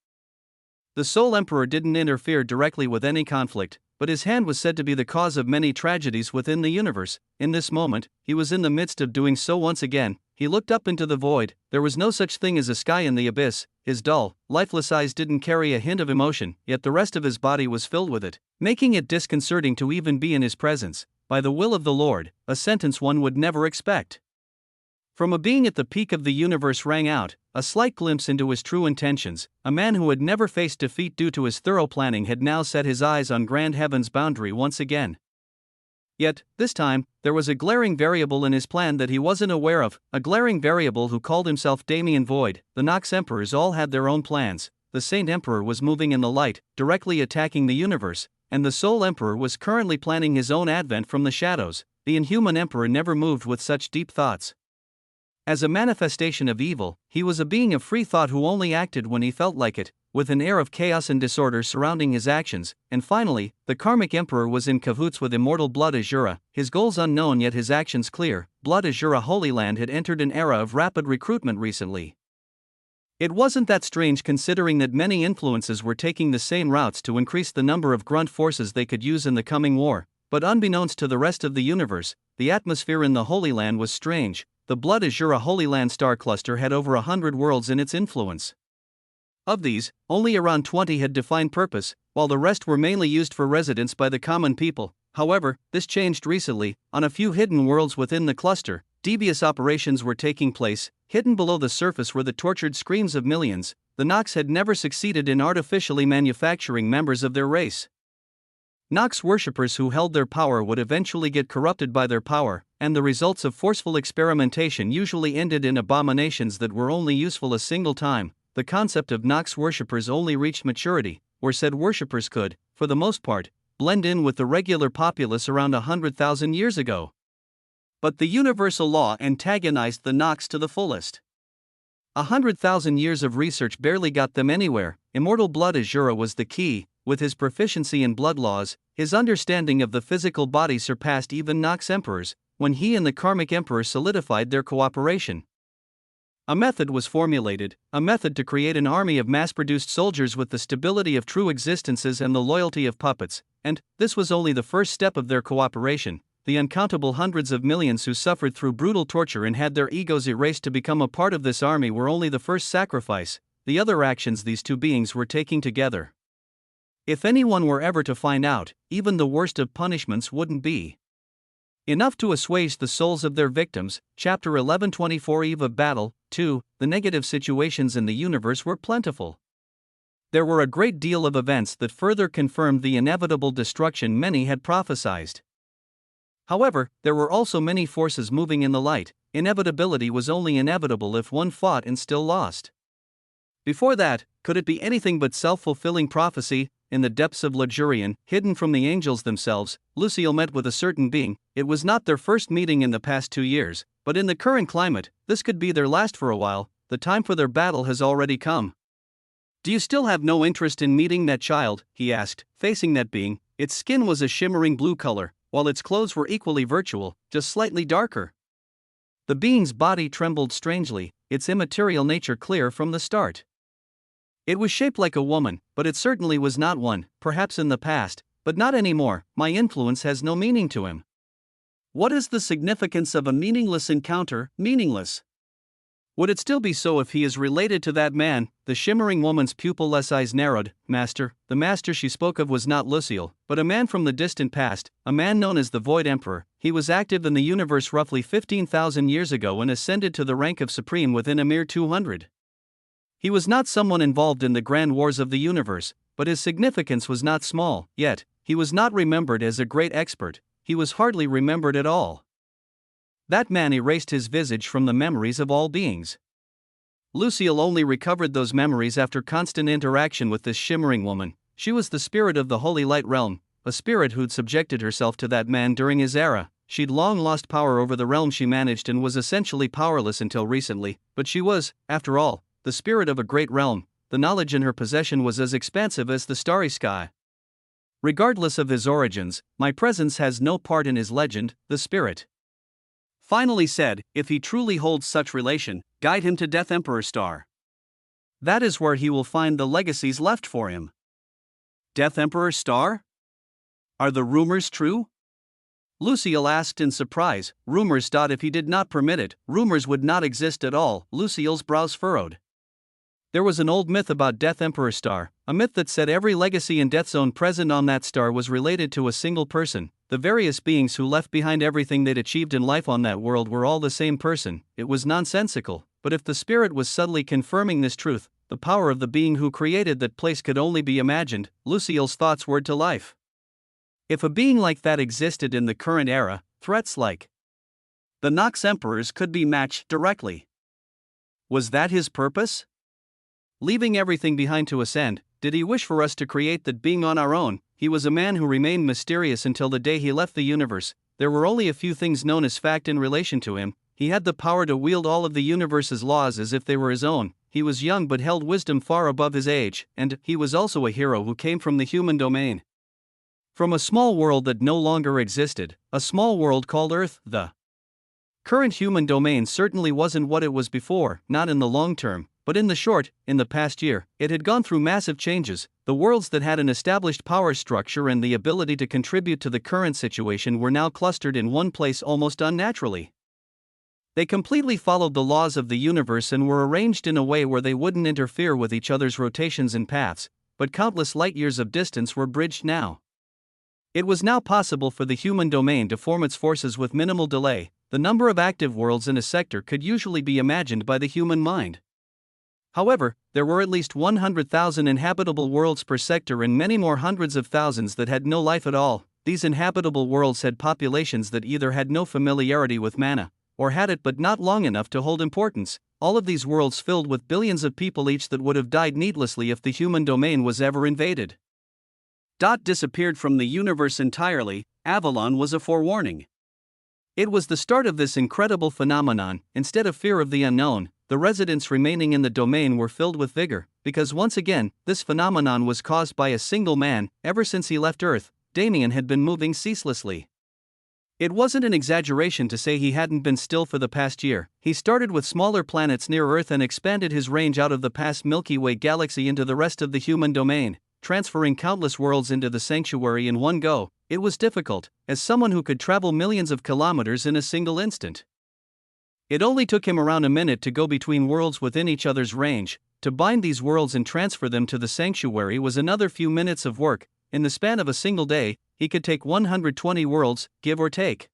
The Soul Emperor didn't interfere directly with any conflict, but his hand was said to be the cause of many tragedies within the universe. In this moment, he was in the midst of doing so once again. He looked up into the void. There was no such thing as a sky in the abyss. His dull, lifeless eyes didn't carry a hint of emotion, yet the rest of his body was filled with it, making it disconcerting to even be in his presence. By the will of the Lord, a sentence one would never expect. From a being at the peak of the universe rang out, a slight glimpse into his true intentions. A man who had never faced defeat due to his thorough planning had now set his eyes on grand heaven's boundary once again. Yet, this time, there was a glaring variable in his plan that he wasn't aware of, a glaring variable who called himself Damien Void. The Nox Emperors all had their own plans. The Saint Emperor was moving in the light, directly attacking the universe, and the Soul Emperor was currently planning his own advent from the shadows. The Inhuman Emperor never moved with such deep thoughts. As a manifestation of evil, he was a being of free thought who only acted when he felt like it, with an air of chaos and disorder surrounding his actions. And finally, the Karmic Emperor was in cahoots with immortal Blood Azura, his goals unknown yet his actions clear. Blood Azura Holy Land had entered an era of rapid recruitment recently. It wasn't that strange considering that many influences were taking the same routes to increase the number of grunt forces they could use in the coming war. But unbeknownst to the rest of the universe, the atmosphere in the Holy Land was strange. The Blood Azura Holy Land star cluster had over 100 worlds in its influence. Of these, only around 20 had defined purpose, while the rest were mainly used for residence by the common people. However, this changed recently. On a few hidden worlds within the cluster, devious operations were taking place. Hidden below the surface were the tortured screams of millions. The Nox had never succeeded in artificially manufacturing members of their race. Nox worshippers who held their power would eventually get corrupted by their power, and the results of forceful experimentation usually ended in abominations that were only useful a single time. The concept of Nox worshippers only reached maturity, where said worshippers could, for the most part, blend in with the regular populace around 100,000 years ago. But the universal law antagonized the Nox to the fullest. 100,000 years of research barely got them anywhere. Immortal Blood Azura was the key. With his proficiency in blood laws, his understanding of the physical body surpassed even Nox emperors. When he and the Karmic Emperor solidified their cooperation, a method was formulated, a method to create an army of mass-produced soldiers with the stability of true existences and the loyalty of puppets. And this was only the first step of their cooperation. The uncountable hundreds of millions who suffered through brutal torture and had their egos erased to become a part of this army were only the first sacrifice. The other actions these two beings were taking together, if anyone were ever to find out, even the worst of punishments wouldn't be enough to assuage the souls of their victims. Chapter 1124 Eve of Battle. 2. The negative situations in the universe were plentiful. There were a great deal of events that further confirmed the inevitable destruction many had prophesied. However, there were also many forces moving in the light. Inevitability was only inevitable if one fought and still lost. Before that, could it be anything but self-fulfilling prophecy? In the depths of Luxurion, hidden from the angels themselves, Lucille met with a certain being. It was not their first meeting in the past 2 years, but in the current climate, this could be their last for a while. The time for their battle has already come. Do you still have no interest in meeting that child? He asked, facing that being. Its skin was a shimmering blue color, while its clothes were equally virtual, just slightly darker. The being's body trembled strangely, its immaterial nature clear from the start. It was shaped like a woman, but it certainly was not one, perhaps in the past, but not anymore. My influence has no meaning to him. What is the significance of a meaningless encounter? Meaningless. Would it still be so if he is related to that man? The shimmering woman's pupil-less eyes narrowed. Master, the master she spoke of was not Lucille, but a man from the distant past, a man known as the Void Emperor. He was active in the universe roughly 15,000 years ago and ascended to the rank of supreme within a mere 200. He was not someone involved in the grand wars of the universe, but his significance was not small. Yet, he was not remembered as a great expert. He was hardly remembered at all. That man erased his visage from the memories of all beings. Lucille only recovered those memories after constant interaction with this shimmering woman. She was the spirit of the Holy Light realm, a spirit who'd subjected herself to that man during his era. She'd long lost power over the realm she managed and was essentially powerless until recently, but she was, after all, the spirit of a great realm. The knowledge in her possession was as expansive as the starry sky. Regardless of his origins, my presence has no part in his legend, the spirit finally said. If he truly holds such relation, guide him to Death Emperor Star. That is where he will find the legacies left for him. Death Emperor Star? Are the rumors true? Lucille asked in surprise. Rumors. If he did not permit it, rumors would not exist at all. Lucille's brows furrowed. There was an old myth about Death Emperor Star, a myth that said every legacy and death zone present on that star was related to a single person. The various beings who left behind everything they'd achieved in life on that world were all the same person. It was nonsensical, but if the spirit was subtly confirming this truth, the power of the being who created that place could only be imagined. Lucille's thoughts were to life. If a being like that existed in the current era, threats like the Nox Emperors could be matched directly. Was that his purpose? Leaving everything behind to ascend, did he wish for us to create that being on our own? He was a man who remained mysterious until the day he left the universe. There were only a few things known as fact in relation to him. He had the power to wield all of the universe's laws as if they were his own. He was young but held wisdom far above his age, and he was also a hero who came from the human domain. From a small world that no longer existed, a small world called Earth. The current human domain certainly wasn't what it was before, not in the long term. But in the short, in the past year, it had gone through massive changes. The worlds that had an established power structure and the ability to contribute to the current situation were now clustered in one place almost unnaturally. They completely followed the laws of the universe and were arranged in a way where they wouldn't interfere with each other's rotations and paths, but countless light years of distance were bridged now. It was now possible for the human domain to form its forces with minimal delay. The number of active worlds in a sector could usually be imagined by the human mind. However, there were at least 100,000 inhabitable worlds per sector and many more hundreds of thousands that had no life at all. These inhabitable worlds had populations that either had no familiarity with mana, or had it but not long enough to hold importance. All of these worlds filled with billions of people each that would have died needlessly if the human domain was ever invaded. Disappeared from the universe entirely. Avalon was a forewarning. It was the start of this incredible phenomenon. Instead of fear of the unknown, the residents remaining in the domain were filled with vigor, because once again, this phenomenon was caused by a single man. Ever since he left Earth, Damien had been moving ceaselessly. It wasn't an exaggeration to say he hadn't been still for the past year. He started with smaller planets near Earth and expanded his range out of the past Milky Way galaxy into the rest of the human domain, transferring countless worlds into the sanctuary in one go. It was difficult, as someone who could travel millions of kilometers in a single instant. It only took him around a minute to go between worlds within each other's range. To bind these worlds and transfer them to the sanctuary was another few minutes of work. In the span of a single day, he could take 120 worlds, give or take.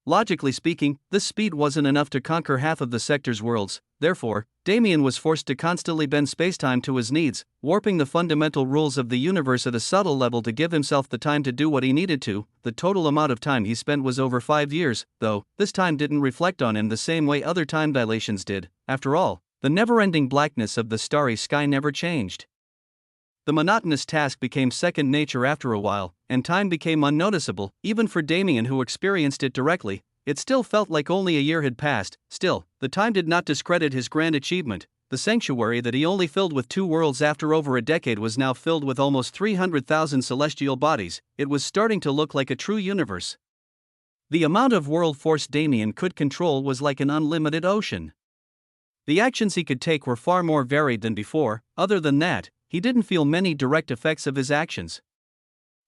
Logically speaking, this speed wasn't enough to conquer half of the sector's worlds. Therefore, Damien was forced to constantly bend spacetime to his needs, warping the fundamental rules of the universe at a subtle level to give himself the time to do what he needed to. The total amount of time he spent was over 5 years, though this time didn't reflect on him the same way other time dilations did. After all, the never-ending blackness of the starry sky never changed. The monotonous task became second nature after a while, and time became unnoticeable, even for Damien who experienced it directly. It still felt like only a year had passed. Still, the time did not discredit his grand achievement. The sanctuary that he only filled with 2 worlds after over a decade was now filled with almost 300,000 celestial bodies. It was starting to look like a true universe. The amount of world force Damien could control was like an unlimited ocean. The actions he could take were far more varied than before. Other than that, he didn't feel many direct effects of his actions.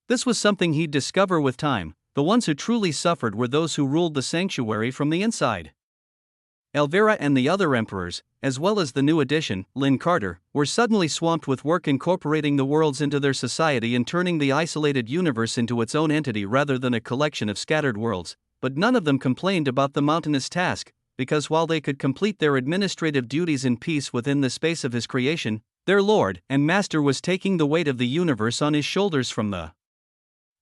This was something he'd discover with time. The ones who truly suffered were those who ruled the sanctuary from the inside. Elvira and the other emperors, as well as the new addition, Lynn Carter, were suddenly swamped with work incorporating the worlds into their society and turning the isolated universe into its own entity rather than a collection of scattered worlds. But none of them complained about the mountainous task, because while they could complete their administrative duties in peace within the space of his creation, their lord and master was taking the weight of the universe on his shoulders from the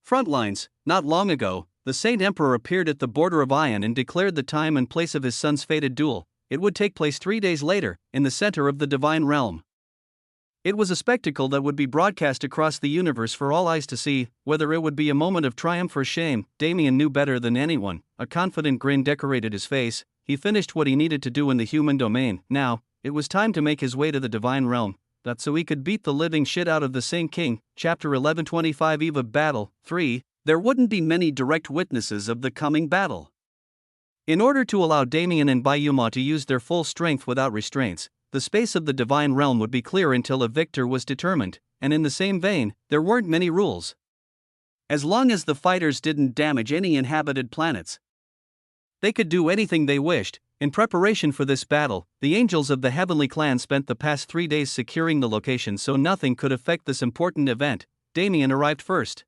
front lines. Not long ago, the Saint Emperor appeared at the border of Ion and declared the time and place of his son's fated duel. it would take place 3 days later, in the center of the divine realm. It was a spectacle that would be broadcast across the universe for all eyes to see. Whether it would be a moment of triumph or shame, Damien knew better than anyone. A confident grin decorated his face. He finished what he needed to do in the human domain. Now, it was time to make his way to the divine realm, that so he could beat the living shit out of the Saint King. Chapter 11:25 Eve of Battle 3. There wouldn't be many direct witnesses of the coming battle. In order to allow Damien and Bayuma to use their full strength without restraints, the space of the divine realm would be clear until a victor was determined, and in the same vein, there weren't many rules. As long as the fighters didn't damage any inhabited planets, they could do anything they wished. In preparation for this battle, the angels of the heavenly clan spent the past 3 days securing the location so nothing could affect this important event. Damien arrived first.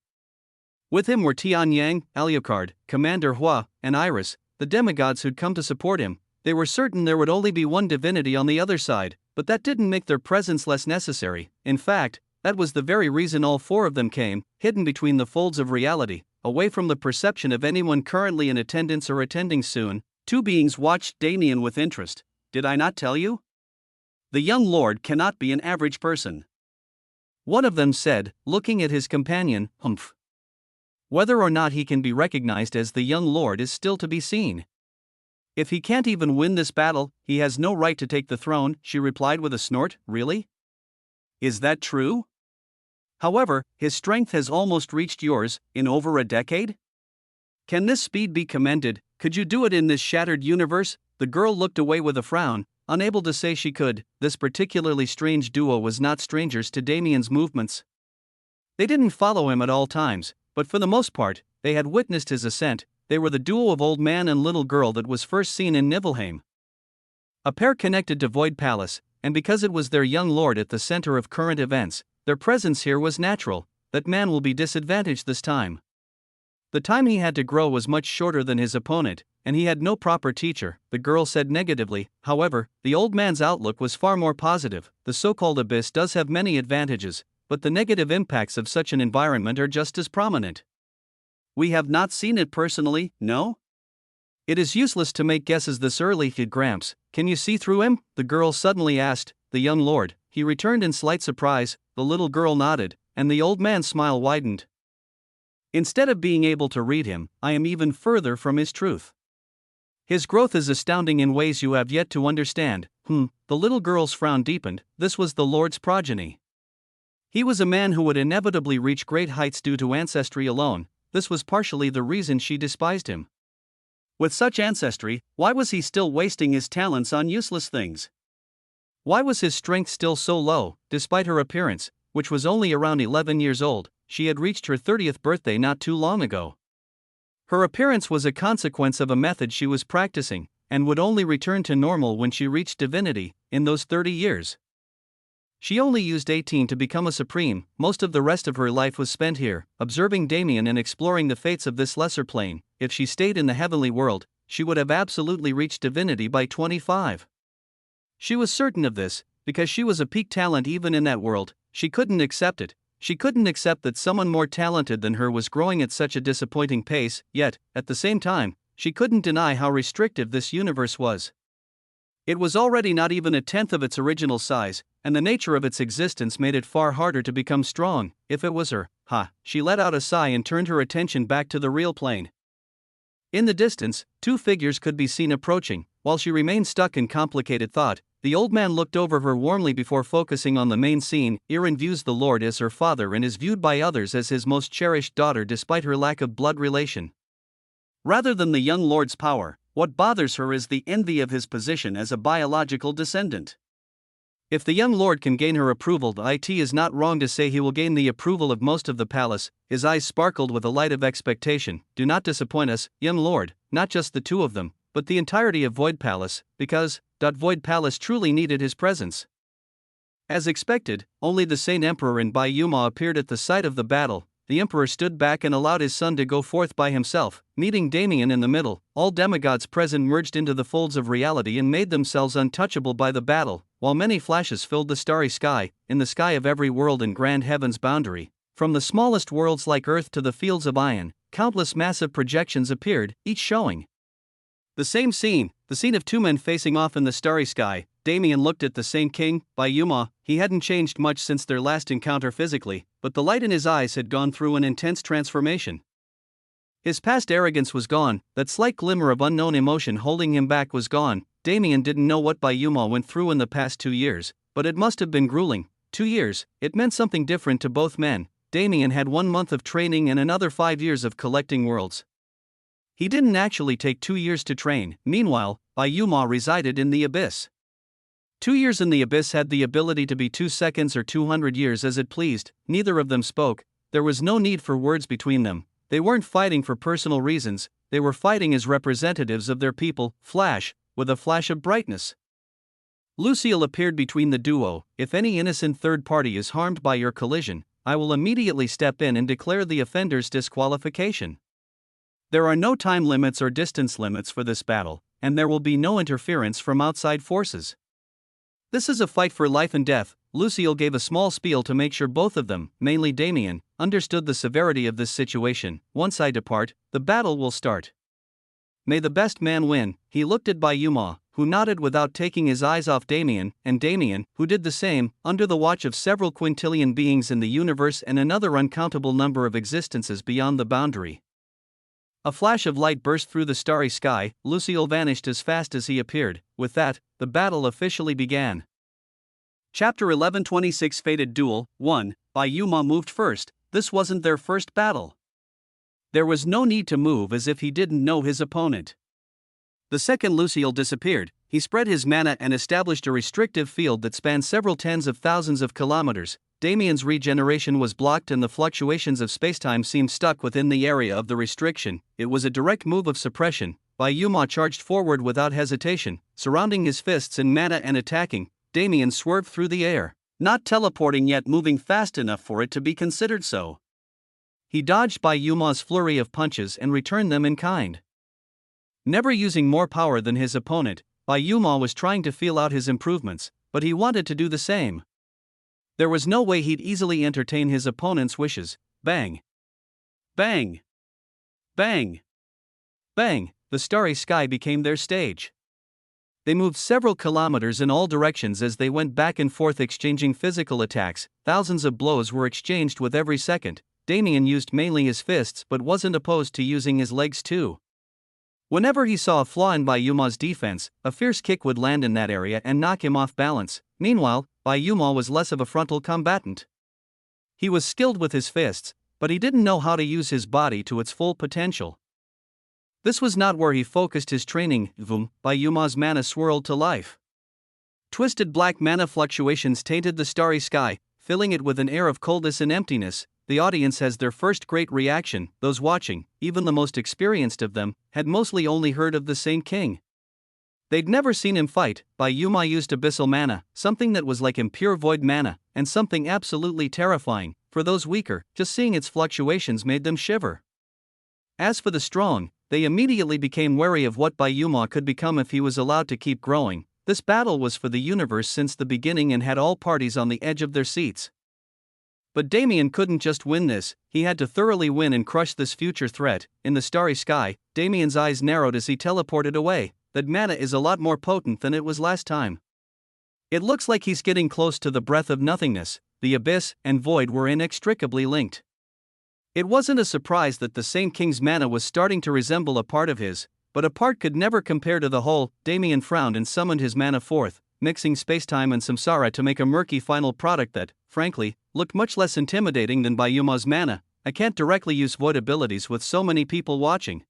With him were Tian Yang, Alucard, Commander Hua, and Iris, the demigods who'd come to support him. They were certain there would only be one divinity on the other side, but that didn't make their presence less necessary. In fact, that was the very reason all 4 of them came, hidden between the folds of reality, away from the perception of anyone currently in attendance or attending soon. 2 beings watched Damien with interest. Did I not tell you? The young lord cannot be an average person. One of them said, looking at his companion. Humph. Whether or not he can be recognized as the young lord is still to be seen. If he can't even win this battle, he has no right to take the throne, she replied with a snort. Really? Is that true? However, his strength has almost reached yours, in over a decade? Can this speed be commended? Could you do it in this shattered universe? The girl looked away with a frown, unable to say she could. This particularly strange duo was not strangers to Damien's movements. They didn't follow him at all times, but for the most part, they had witnessed his ascent. They were the duo of old man and little girl that was first seen in Nibelheim. A pair connected to Void Palace, and because it was their young lord at the center of current events, their presence here was natural. That man will be disadvantaged this time. The time he had to grow was much shorter than his opponent, and he had no proper teacher, the girl said negatively. However, the old man's outlook was far more positive. The so-called abyss does have many advantages, but the negative impacts of such an environment are just as prominent. We have not seen it personally, no? It is useless to make guesses this early, Gramps. Can you see through him? The girl suddenly asked. The young lord, he returned in slight surprise. The little girl nodded, and the old man's smile widened. Instead of being able to read him, I am even further from his truth. His growth is astounding in ways you have yet to understand. The little girl's frown deepened. This was the Lord's progeny. He was a man who would inevitably reach great heights due to ancestry alone. This was partially the reason she despised him. With such ancestry, why was he still wasting his talents on useless things? Why was his strength still so low? Despite her appearance, which was only around 11 years old, she had reached her 30th birthday not too long ago. Her appearance was a consequence of a method she was practicing, and would only return to normal when she reached divinity. In those 30 years, she only used 18 to become a supreme. Most of the rest of her life was spent here, observing Damien and exploring the fates of this lesser plane. If she stayed in the heavenly world, she would have absolutely reached divinity by 25. She was certain of this, because she was a peak talent even in that world. She couldn't accept it. She couldn't accept that someone more talented than her was growing at such a disappointing pace, yet, at the same time, she couldn't deny how restrictive this universe was. It was already not even a tenth of its original size, and the nature of its existence made it far harder to become strong. If it was her, she let out a sigh and turned her attention back to the real plane. In the distance, 2 figures could be seen approaching. While she remained stuck in complicated thought, the old man looked over her warmly before focusing on the main scene. Irin views the Lord as her father and is viewed by others as his most cherished daughter despite her lack of blood relation. Rather than the young Lord's power, what bothers her is the envy of his position as a biological descendant. If the young Lord can gain her approval, it is not wrong to say he will gain the approval of most of the palace. His eyes sparkled with a light of expectation. Do not disappoint us, young Lord, not just the 2 of them, but the entirety of Void Palace, because Void Palace truly needed his presence. As expected, only the Saint Emperor and Bayuma appeared at the site of the battle. The Emperor stood back and allowed his son to go forth by himself, meeting Damien in the middle. All demigods present merged into the folds of reality and made themselves untouchable by the battle, while many flashes filled the starry sky. In the sky of every world in grand heaven's boundary, from the smallest worlds like Earth to the fields of Ion, countless massive projections appeared, each showing The same scene, the scene of two men facing off in the starry sky. Damien looked at the same king, Bayuma. He hadn't changed much since their last encounter physically, but the light in his eyes had gone through an intense transformation. His past arrogance was gone, that slight glimmer of unknown emotion holding him back was gone. Damien didn't know what Bayuma went through in the past 2 years, but it must have been grueling. 2 years, it meant something different to both men. Damien had 1 month of training and another 5 years of collecting worlds. He didn't actually take 2 years to train. Meanwhile, Bayuma resided in the abyss. 2 years in the abyss had the ability to be 2 seconds or 200 years as it pleased. Neither of them spoke. There was no need for words between them. They weren't fighting for personal reasons, they were fighting as representatives of their people. Flash, with a flash of brightness, Lucille appeared between the duo. If any innocent third party is harmed by your collision, I will immediately step in and declare the offender's disqualification. There are no time limits or distance limits for this battle, and there will be no interference from outside forces. This is a fight for life and death. Lucille gave a small spiel to make sure both of them, mainly Damien, understood the severity of this situation. Once I depart, the battle will start. May the best man win. He looked at Bayuma, who nodded without taking his eyes off Damien, and Damien, who did the same, under the watch of several quintillion beings in the universe and another uncountable number of existences beyond the boundary. A flash of light burst through the starry sky. Lucille vanished as fast as he appeared. With that, the battle officially began. Chapter 1126 Fated Duel 1. Bayuma moved first. This wasn't their first battle. There was no need to move as if he didn't know his opponent. The second Lucille disappeared, he spread his mana and established a restrictive field that spanned several tens of thousands of kilometers. Damien's regeneration was blocked and the fluctuations of spacetime seemed stuck within the area of the restriction. It was a direct move of suppression. Bayuma charged forward without hesitation, surrounding his fists in mana and attacking. Damien swerved through the air, not teleporting yet moving fast enough for it to be considered so. He dodged Bayuma's flurry of punches and returned them in kind. Never using more power than his opponent, Bayuma was trying to feel out his improvements, but he wanted to do the same. There was no way he'd easily entertain his opponent's wishes. Bang! Bang! Bang! Bang! The starry sky became their stage. They moved several kilometers in all directions as they went back and forth exchanging physical attacks. Thousands of blows were exchanged with every second. Damien used mainly his fists but wasn't opposed to using his legs too. Whenever he saw a flaw in Bayuma's defense, a fierce kick would land in that area and knock him off balance. Meanwhile, Bayuma was less of a frontal combatant. He was skilled with his fists, but he didn't know how to use his body to its full potential. This was not where he focused his training. Vroom! Bayuma's mana swirled to life. Twisted black mana fluctuations tainted the starry sky, filling it with an air of coldness and emptiness. The audience has their first great reaction. Those watching, even the most experienced of them, had mostly only heard of the Saint King. They'd never seen him fight. Bayuma used abyssal mana, something that was like impure void mana, and something absolutely terrifying. For those weaker, just seeing its fluctuations made them shiver. As for the strong, they immediately became wary of what Bayuma could become if he was allowed to keep growing. This battle was for the universe since the beginning and had all parties on the edge of their seats. But Damien couldn't just win this, he had to thoroughly win and crush this future threat. In the starry sky, Damien's eyes narrowed as he teleported away. That mana is a lot more potent than it was last time. It looks like he's getting close to the breath of nothingness. The abyss and void were inextricably linked. It wasn't a surprise that the Saint King's mana was starting to resemble a part of his, but a part could never compare to the whole. Damien frowned and summoned his mana forth, mixing spacetime and samsara to make a murky final product that, frankly, looked much less intimidating than Bayuma's mana. I can't directly use void abilities with so many people watching.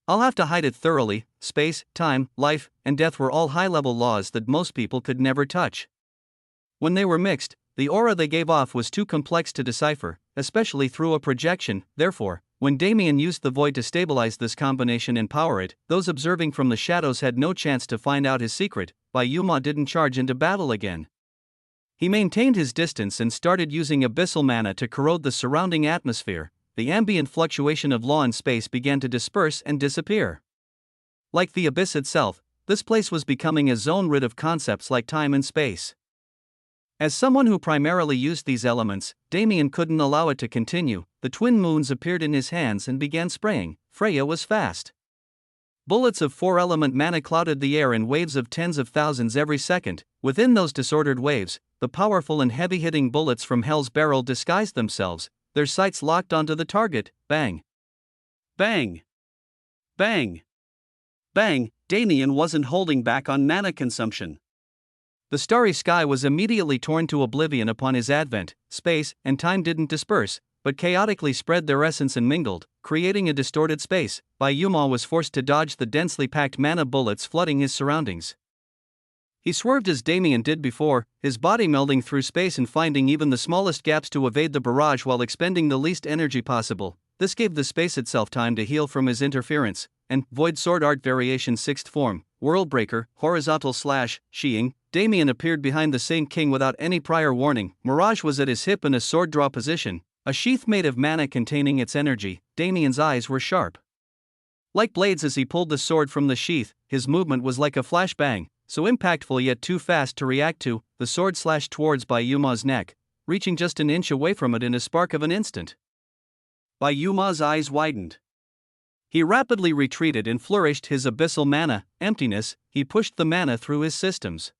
I'll have to hide it thoroughly. Space, time, life, and death were all high-level laws that most people could never touch. When they were mixed, the aura they gave off was too complex to decipher, especially through a projection. Therefore, when Damien used the void to stabilize this combination and power it, those observing from the shadows had no chance to find out his secret. Bayuma didn't charge into battle again. He maintained his distance and started using abyssal mana to corrode the surrounding atmosphere. The ambient fluctuation of law and space began to disperse and disappear. Like the abyss itself, this place was becoming a zone rid of concepts like time and space. As someone who primarily used these elements, Damien couldn't allow it to continue. The twin moons appeared in his hands and began spraying. Freya was fast. Bullets of 4-element mana clouded the air in waves of tens of thousands every second. Within those disordered waves, the powerful and heavy-hitting bullets from Hell's Barrel disguised themselves, their sights locked onto the target. Bang! Bang! Bang! Bang! Damien wasn't holding back on mana consumption. The starry sky was immediately torn to oblivion upon his advent. Space and time didn't disperse, but chaotically spread their essence and mingled, creating a distorted space. Bayuma was forced to dodge the densely packed mana bullets flooding his surroundings. He swerved as Damien did before, his body melding through space and finding even the smallest gaps to evade the barrage while expending the least energy possible. This gave the space itself time to heal from his interference. And Void Sword Art Variation 6th Form, Worldbreaker, Horizontal Slash, Sheeing. Damien appeared behind the Saint King without any prior warning. Mirage was at his hip in a sword draw position, a sheath made of mana containing its energy. Damien's eyes were sharp, like blades as he pulled the sword from the sheath. His movement was like a flashbang, so impactful yet too fast to react to. The sword slashed towards Bayuma's neck, reaching just an inch away from it in a spark of an instant. Bayuma's eyes widened. He rapidly retreated and flourished his abyssal mana, emptiness. He pushed the mana through his systems.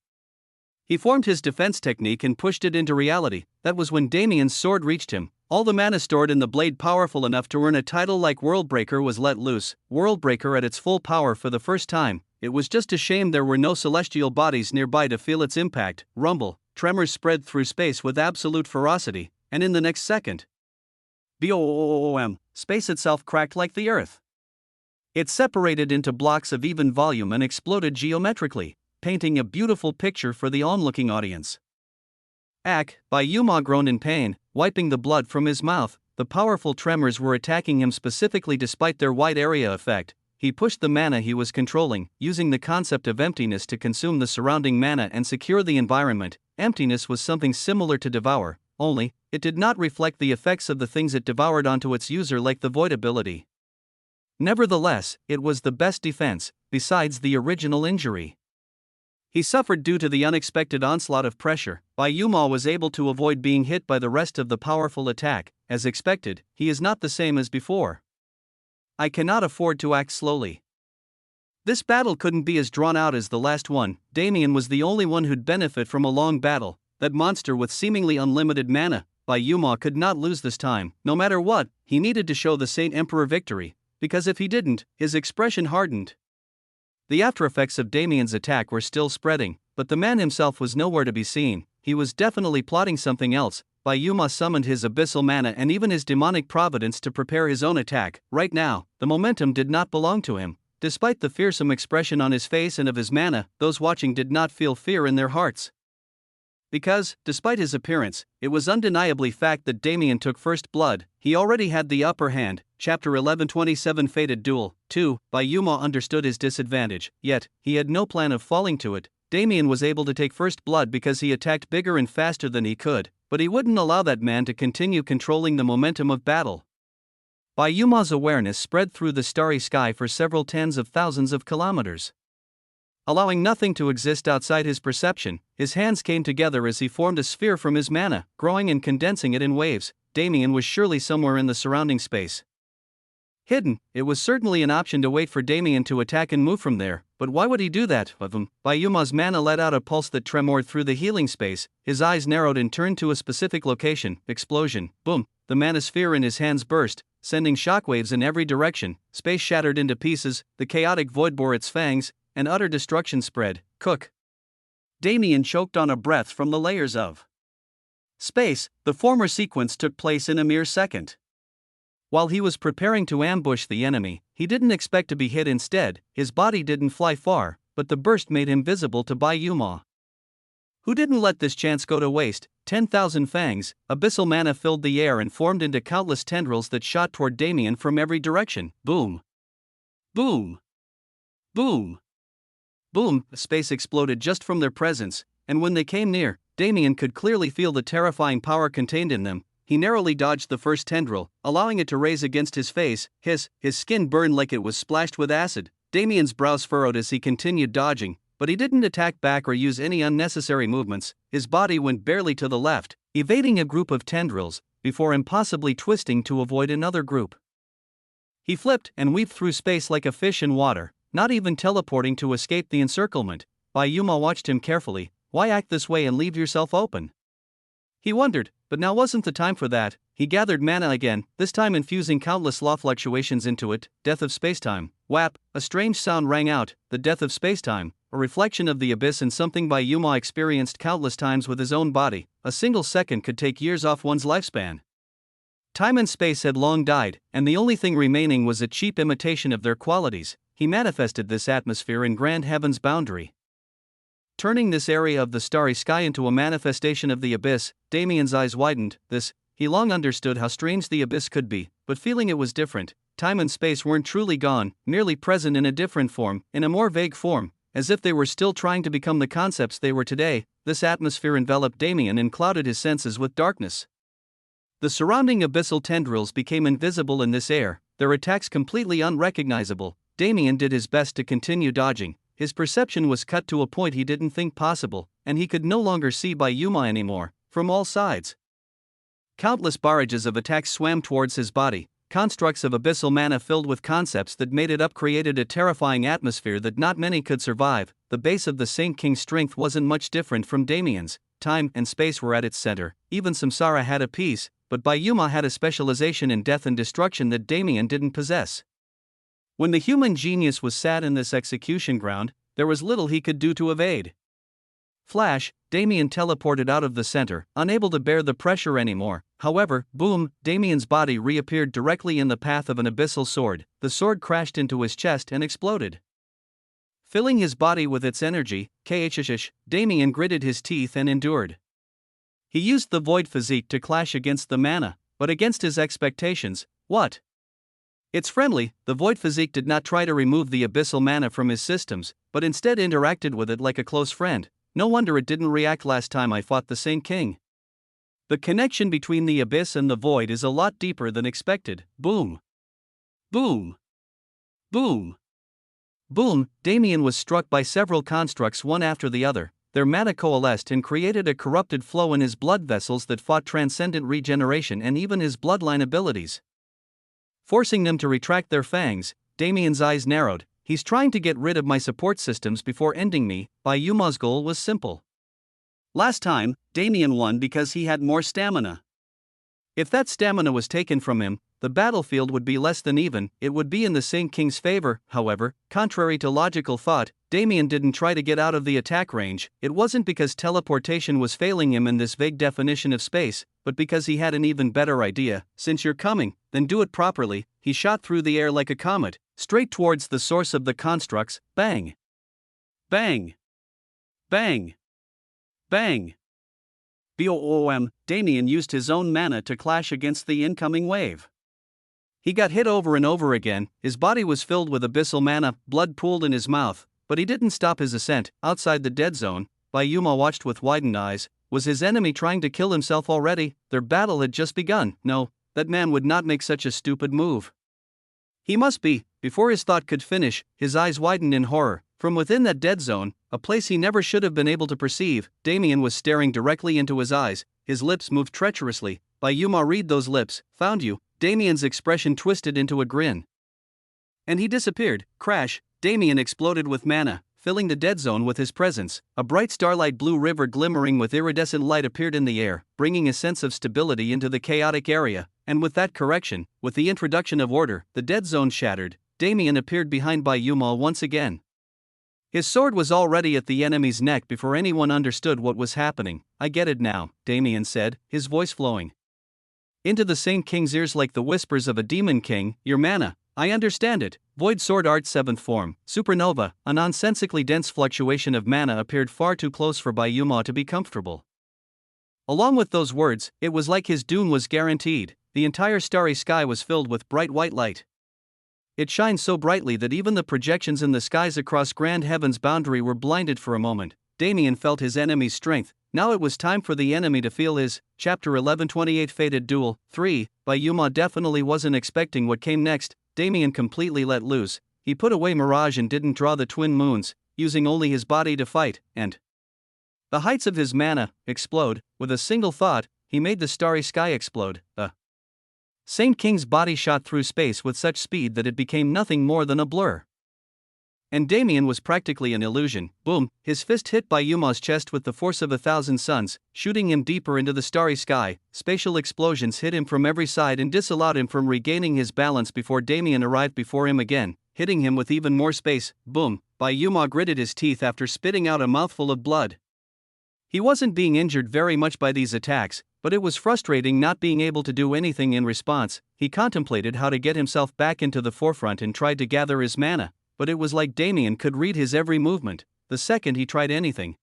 He formed his defense technique and pushed it into reality. That was when Damien's sword reached him. All the mana stored in the blade powerful enough to earn a title like Worldbreaker was let loose. Worldbreaker at its full power for the first time. It was just a shame there were no celestial bodies nearby to feel its impact. Rumble, tremors spread through space with absolute ferocity, and in the next second, boom, space itself cracked like the earth. It separated into blocks of even volume and exploded geometrically, painting a beautiful picture for the onlooking audience. Bayuma groaned in pain, wiping the blood from his mouth. The powerful tremors were attacking him specifically despite their wide area effect. He pushed the mana he was controlling, using the concept of emptiness to consume the surrounding mana and secure the environment. Emptiness was something similar to devour, only, it did not reflect the effects of the things it devoured onto its user like the void ability. Nevertheless, it was the best defense, besides the original injury he suffered due to the unexpected onslaught of pressure. Bayuma was able to avoid being hit by the rest of the powerful attack. As expected, he is not the same as before. I cannot afford to act slowly. This battle couldn't be as drawn out as the last one. Damien was the only one who'd benefit from a long battle. That monster with seemingly unlimited mana. Bayuma could not lose this time. No matter what, he needed to show the Saint Emperor victory, because if he didn't, his expression hardened. The aftereffects of Damien's attack were still spreading, but the man himself was nowhere to be seen. He was definitely plotting something else. Bayuma summoned his abyssal mana and even his demonic providence to prepare his own attack. Right now, the momentum did not belong to him. Despite the fearsome expression on his face and of his mana, those watching did not feel fear in their hearts. Because, despite his appearance, it was undeniably fact that Damien took first blood. He already had the upper hand. Chapter 1127 Fated Duel 2. Bayuma understood his disadvantage, yet, he had no plan of falling to it. Damien was able to take first blood because he attacked bigger and faster than he could, but he wouldn't allow that man to continue controlling the momentum of battle. Bayuma's awareness spread through the starry sky for several tens of thousands of kilometers. Allowing nothing to exist outside his perception, his hands came together as he formed a sphere from his mana, growing and condensing it in waves. Damien was surely somewhere in the surrounding space. Hidden, it was certainly an option to wait for Damien to attack and move from there, but why would he do that? Bayuma's mana let out a pulse that tremored through the healing space. His eyes narrowed and turned to a specific location. Explosion. Boom. The mana sphere in his hands burst, sending shockwaves in every direction. Space shattered into pieces, the chaotic void bore its fangs, and utter destruction spread. Cook. Damien choked on a breath from the layers of space. The former sequence took place in a mere second. While he was preparing to ambush the enemy, he didn't expect to be hit instead. His body didn't fly far, but the burst made him visible to Bayuma, who didn't let this chance go to waste. 10,000 fangs, abyssal mana filled the air and formed into countless tendrils that shot toward Damien from every direction. Boom. Boom. Boom. Boom. Space exploded just from their presence, and when they came near, Damien could clearly feel the terrifying power contained in them. He narrowly dodged the first tendril, allowing it to raise against his face. His skin burned like it was splashed with acid. Damien's brows furrowed as he continued dodging, but he didn't attack back or use any unnecessary movements. His body went barely to the left, evading a group of tendrils, before impossibly twisting to avoid another group. He flipped and weaved through space like a fish in water, not even teleporting to escape the encirclement. Bayuma watched him carefully. Why act this way and leave yourself open? He wondered, but now wasn't the time for that. He gathered mana again, this time infusing countless law fluctuations into it. Death of spacetime. Whap, a strange sound rang out, the death of spacetime, a reflection of the abyss and something Bayuma experienced countless times with his own body. A single second could take years off one's lifespan. Time and space had long died, and the only thing remaining was a cheap imitation of their qualities. He manifested this atmosphere in grand heaven's boundary, turning this area of the starry sky into a manifestation of the abyss. Damien's eyes widened. He long understood how strange the abyss could be, but feeling it was different. Time and space weren't truly gone, merely present in a different form, in a more vague form, as if they were still trying to become the concepts they were today. This atmosphere enveloped Damien and clouded his senses with darkness. The surrounding abyssal tendrils became invisible in this air, their attacks completely unrecognizable. Damien did his best to continue dodging. His perception was cut to a point he didn't think possible, and he could no longer see Bayuma anymore. From all sides, countless barrages of attacks swam towards his body. Constructs of abyssal mana filled with concepts that made it up created a terrifying atmosphere that not many could survive. The base of the Saint King's strength wasn't much different from Damien's. Time and space were at its center. Even Samsara had a piece, but Bayuma had a specialization in death and destruction that Damien didn't possess. When the human genius was sat in this execution ground, there was little he could do to evade. Flash, Damien teleported out of the center, unable to bear the pressure anymore. However, boom, Damien's body reappeared directly in the path of an abyssal sword. The sword crashed into his chest and exploded, filling his body with its energy. Damien gritted his teeth and endured. He used the void physique to clash against the mana, but against his expectations. What? It's friendly. The void physique did not try to remove the abyssal mana from his systems, but instead interacted with it like a close friend. No wonder it didn't react last time I fought the Saint King. The connection between the abyss and the void is a lot deeper than expected. Boom. Boom. Boom. Boom. Damien was struck by several constructs one after the other. Their mana coalesced and created a corrupted flow in his blood vessels that fought transcendent regeneration and even his bloodline abilities, forcing them to retract their fangs. Damien's eyes narrowed. He's trying to get rid of my support systems before ending me. Bayuma's goal was simple. Last time, Damien won because he had more stamina. If that stamina was taken from him, the battlefield would be less than even. It would be in the Saint King's favor. However, contrary to logical thought, Damien didn't try to get out of the attack range. It wasn't because teleportation was failing him in this vague definition of space, but because he had an even better idea. Since you're coming, then do it properly. He shot through the air like a comet, straight towards the source of the constructs. Bang! Bang! Bang! Bang! Boom! Damien used his own mana to clash against the incoming wave. He got hit over and over again. His body was filled with abyssal mana, blood pooled in his mouth, but he didn't stop his ascent. Outside the dead zone, Bayuma watched with widened eyes. Was his enemy trying to kill himself already? Their battle had just begun. No, that man would not make such a stupid move. He must be. Before his thought could finish, his eyes widened in horror. From within that dead zone, a place he never should have been able to perceive, Damien was staring directly into his eyes. His lips moved treacherously. Bayuma, read those lips. Found you. Damien's expression twisted into a grin, and he disappeared. Crash! Damien exploded with mana, filling the dead zone with his presence. A bright starlight blue river glimmering with iridescent light appeared in the air, bringing a sense of stability into the chaotic area. And with that correction, with the introduction of order, the dead zone shattered. Damien appeared behind Bayuma once again. His sword was already at the enemy's neck before anyone understood what was happening. I get it now, Damien said, his voice flowing into the Saint King's ears like the whispers of a demon king. Your mana, I understand it. Void Sword Art 7th form, Supernova, a nonsensically dense fluctuation of mana appeared far too close for Bayuma to be comfortable. Along with those words, it was like his doom was guaranteed. The entire starry sky was filled with bright white light. It shined so brightly that even the projections in the skies across grand heaven's boundary were blinded for a moment. Damien felt his enemy's strength. Now it was time for the enemy to feel his. Chapter 1128 Fated Duel 3. Bayuma definitely wasn't expecting what came next. Damien completely let loose. He put away Mirage and didn't draw the twin moons, using only his body to fight, and the heights of his mana explode. With a single thought, he made the starry sky explode. Saint King's body shot through space with such speed that it became nothing more than a blur. And Damien was practically an illusion. Boom, his fist hit by Yuma's chest with the force of 1,000 suns, shooting him deeper into the starry sky. Spatial explosions hit him from every side and disallowed him from regaining his balance before Damien arrived before him again, hitting him with even more space. Boom, Yuma gritted his teeth after spitting out a mouthful of blood. He wasn't being injured very much by these attacks, but it was frustrating not being able to do anything in response. He contemplated how to get himself back into the forefront and tried to gather his mana, but it was like Damien could read his every movement. The second he tried anything,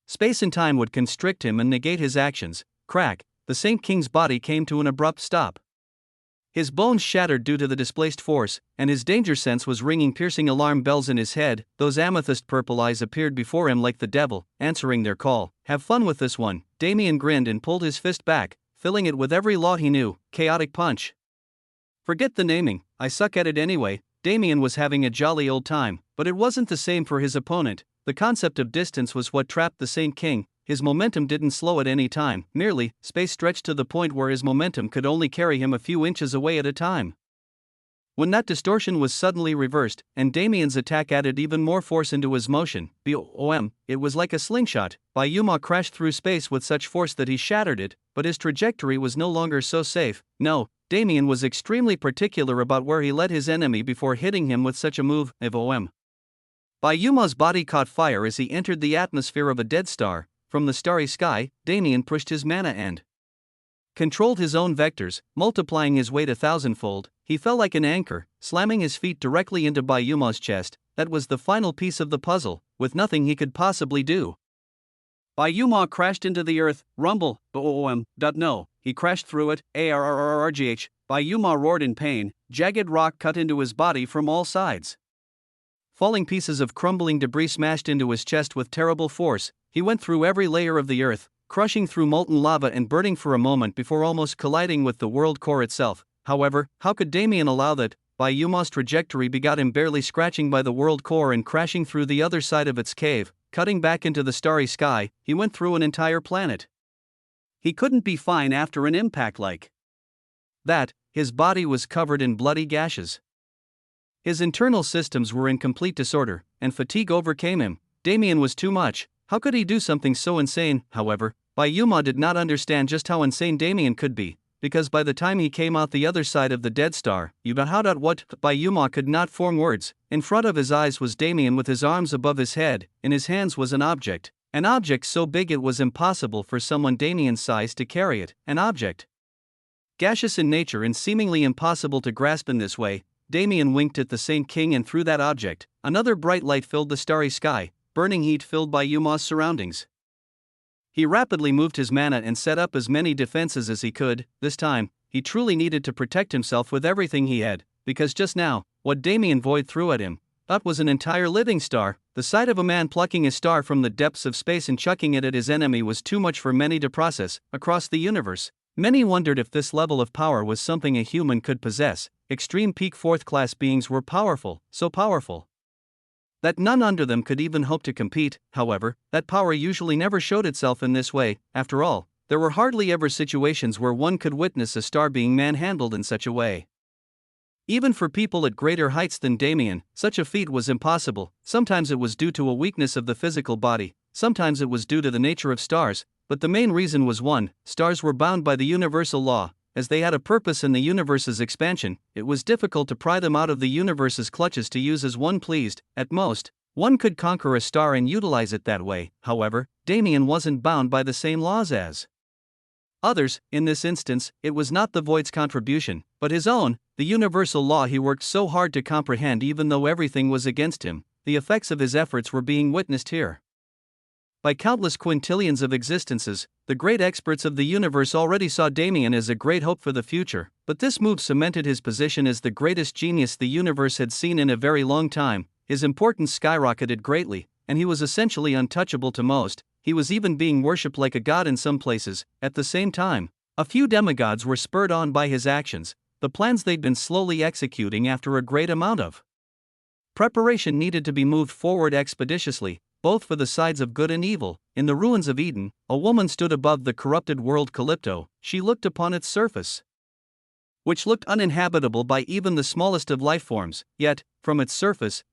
space and time would constrict him and negate his actions. Crack, the Saint King's body came to an abrupt stop. His bones shattered due to the displaced force, and his danger sense was ringing piercing alarm bells in his head. Those amethyst purple eyes appeared before him like the devil, answering their call. Have fun with this one. Damien grinned and pulled his fist back, filling it with every law he knew. Chaotic punch. Forget the naming, I suck at it anyway. Damien was having a jolly old time, but it wasn't the same for his opponent. The concept of distance was what trapped the Saint King. His momentum didn't slow at any time, merely, space stretched to the point where his momentum could only carry him a few inches away at a time. When that distortion was suddenly reversed, and Damien's attack added even more force into his motion, BOM, it was like a slingshot. Yuma crashed through space with such force that he shattered it, but his trajectory was no longer so safe. No, Damien was extremely particular about where he led his enemy before hitting him with such a move. BOM. Yuma's body caught fire as he entered the atmosphere of a dead star. From the starry sky, Damien pushed his mana and controlled his own vectors, multiplying his weight 1,000-fold. He fell like an anchor, slamming his feet directly into Yuma's chest. That was the final piece of the puzzle, with nothing he could possibly do. Yuma crashed into the earth. Rumble, no, he crashed through it. ARRRGH. Yuma roared in pain. Jagged rock cut into his body from all sides. Falling pieces of crumbling debris smashed into his chest with terrible force. He went through every layer of the earth, crushing through molten lava and burning for a moment before almost colliding with the world core itself. However, how could Damien allow that? Yuma's trajectory begot him barely scratching by the world core and crashing through the other side of its cave, cutting back into the starry sky. He went through an entire planet. He couldn't be fine after an impact like that. His body was covered in bloody gashes. His internal systems were in complete disorder, and fatigue overcame him. Damien was too much. How could he do something so insane? However, Yuma did not understand just how insane Damien could be, because by the time he came out the other side of the dead star, Yuma could not form words. In front of his eyes was Damien with his arms above his head. In his hands was an object so big it was impossible for someone Damien's size to carry it. An object gaseous in nature and seemingly impossible to grasp in this way. Damien winked at the Saint King, and through that object, another bright light filled the starry sky. Burning heat filled Yuma's surroundings. He rapidly moved his mana and set up as many defenses as he could. This time, he truly needed to protect himself with everything he had, because just now, what Damien Void threw at him, that was an entire living star. The sight of a man plucking a star from the depths of space and chucking it at his enemy was too much for many to process. Across the universe, many wondered if this level of power was something a human could possess. Extreme peak fourth-class beings were powerful, so powerful that none under them could even hope to compete. However, that power usually never showed itself in this way. After all, there were hardly ever situations where one could witness a star being manhandled in such a way. Even for people at greater heights than Damien, such a feat was impossible. Sometimes it was due to a weakness of the physical body, sometimes it was due to the nature of stars, but the main reason was one: stars were bound by the universal law. As they had a purpose in the universe's expansion, it was difficult to pry them out of the universe's clutches to use as one pleased. At most, one could conquer a star and utilize it that way. However, Damien wasn't bound by the same laws as others. In this instance, it was not the Void's contribution, but his own, the universal law he worked so hard to comprehend. Even though everything was against him, the effects of his efforts were being witnessed here by countless quintillions of existences. The great experts of the universe already saw Damien as a great hope for the future, but this move cemented his position as the greatest genius the universe had seen in a very long time. His importance skyrocketed greatly, and he was essentially untouchable to most. He was even being worshipped like a god in some places. At the same time, a few demigods were spurred on by his actions. The plans they'd been slowly executing after a great amount of preparation needed to be moved forward expeditiously, both for the sides of good and evil. In the ruins of Eden, a woman stood above the corrupted world Calypto. She looked upon its surface, which looked uninhabitable by even the smallest of life forms. Yet, from its surface,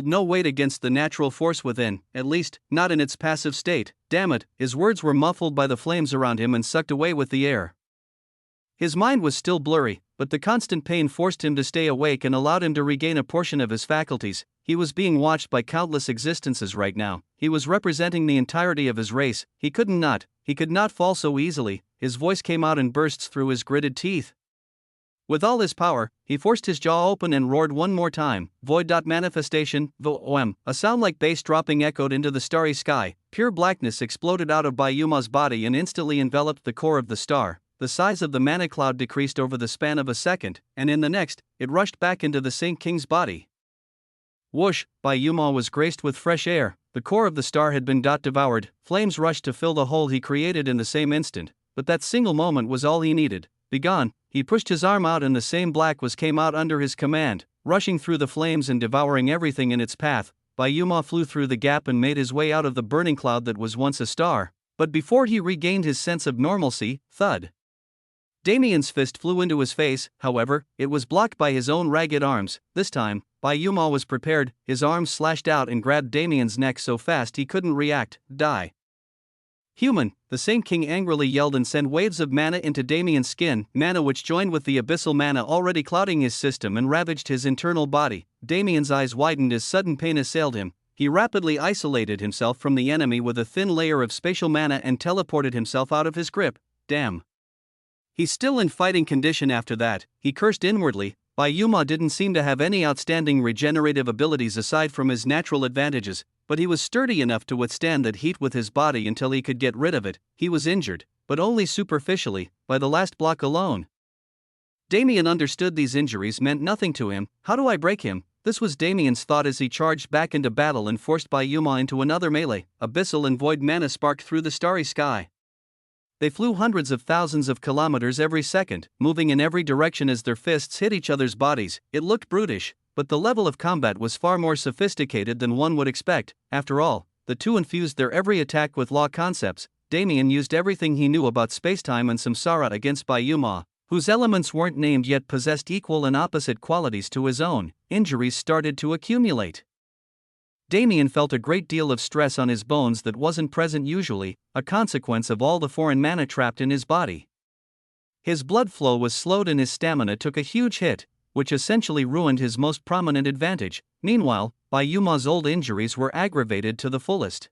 held no weight against the natural force within, at least, not in its passive state. Damn it, his words were muffled by the flames around him and sucked away with the air. His mind was still blurry, but the constant pain forced him to stay awake and allowed him to regain a portion of his faculties. He was being watched by countless existences right now. He was representing the entirety of his race. He could not fall so easily. His voice came out in bursts through his gritted teeth. With all his power, he forced his jaw open and roared one more time. Void. Manifestation, VOM. A sound like bass dropping echoed into the starry sky. Pure blackness exploded out of Bayuma's body and instantly enveloped the core of the star. The size of the mana cloud decreased over the span of a second, and in the next, it rushed back into the Saint King's body. Whoosh! Bayuma was graced with fresh air. The core of the star had been devoured. Flames rushed to fill the hole he created in the same instant, but that single moment was all he needed. Begone! He pushed his arm out and the same black came out under his command, rushing through the flames and devouring everything in its path. Bayuma flew through the gap and made his way out of the burning cloud that was once a star. But before he regained his sense of normalcy, thud! Damien's fist flew into his face. However, it was blocked by his own ragged arms. This time, Bayuma was prepared. His arms slashed out and grabbed Damien's neck so fast he couldn't react. Die! Human! The Saint King angrily yelled and sent waves of mana into Damien's skin, mana which joined with the abyssal mana already clouding his system and ravaged his internal body. Damien's eyes widened as sudden pain assailed him. He rapidly isolated himself from the enemy with a thin layer of spatial mana and teleported himself out of his grip. Damn! He's still in fighting condition after that, he cursed inwardly. Bayuma didn't seem to have any outstanding regenerative abilities aside from his natural advantages, but he was sturdy enough to withstand that heat with his body until he could get rid of it. He was injured, but only superficially, by the last block alone. Damien understood these injuries meant nothing to him. How do I break him? This was Damien's thought as he charged back into battle and forced Bayuma into another melee. Abyssal and void mana sparked through the starry sky. They flew hundreds of thousands of kilometers every second, moving in every direction as their fists hit each other's bodies. It looked brutish, but the level of combat was far more sophisticated than one would expect. After all, the two infused their every attack with law concepts. Damien used everything he knew about spacetime and samsara against Bayuma, whose elements weren't named yet possessed equal and opposite qualities to his own. Injuries started to accumulate. Damien felt a great deal of stress on his bones that wasn't present usually, a consequence of all the foreign mana trapped in his body. His blood flow was slowed and his stamina took a huge hit, which essentially ruined his most prominent advantage. Meanwhile, Bayuma's old injuries were aggravated to the fullest.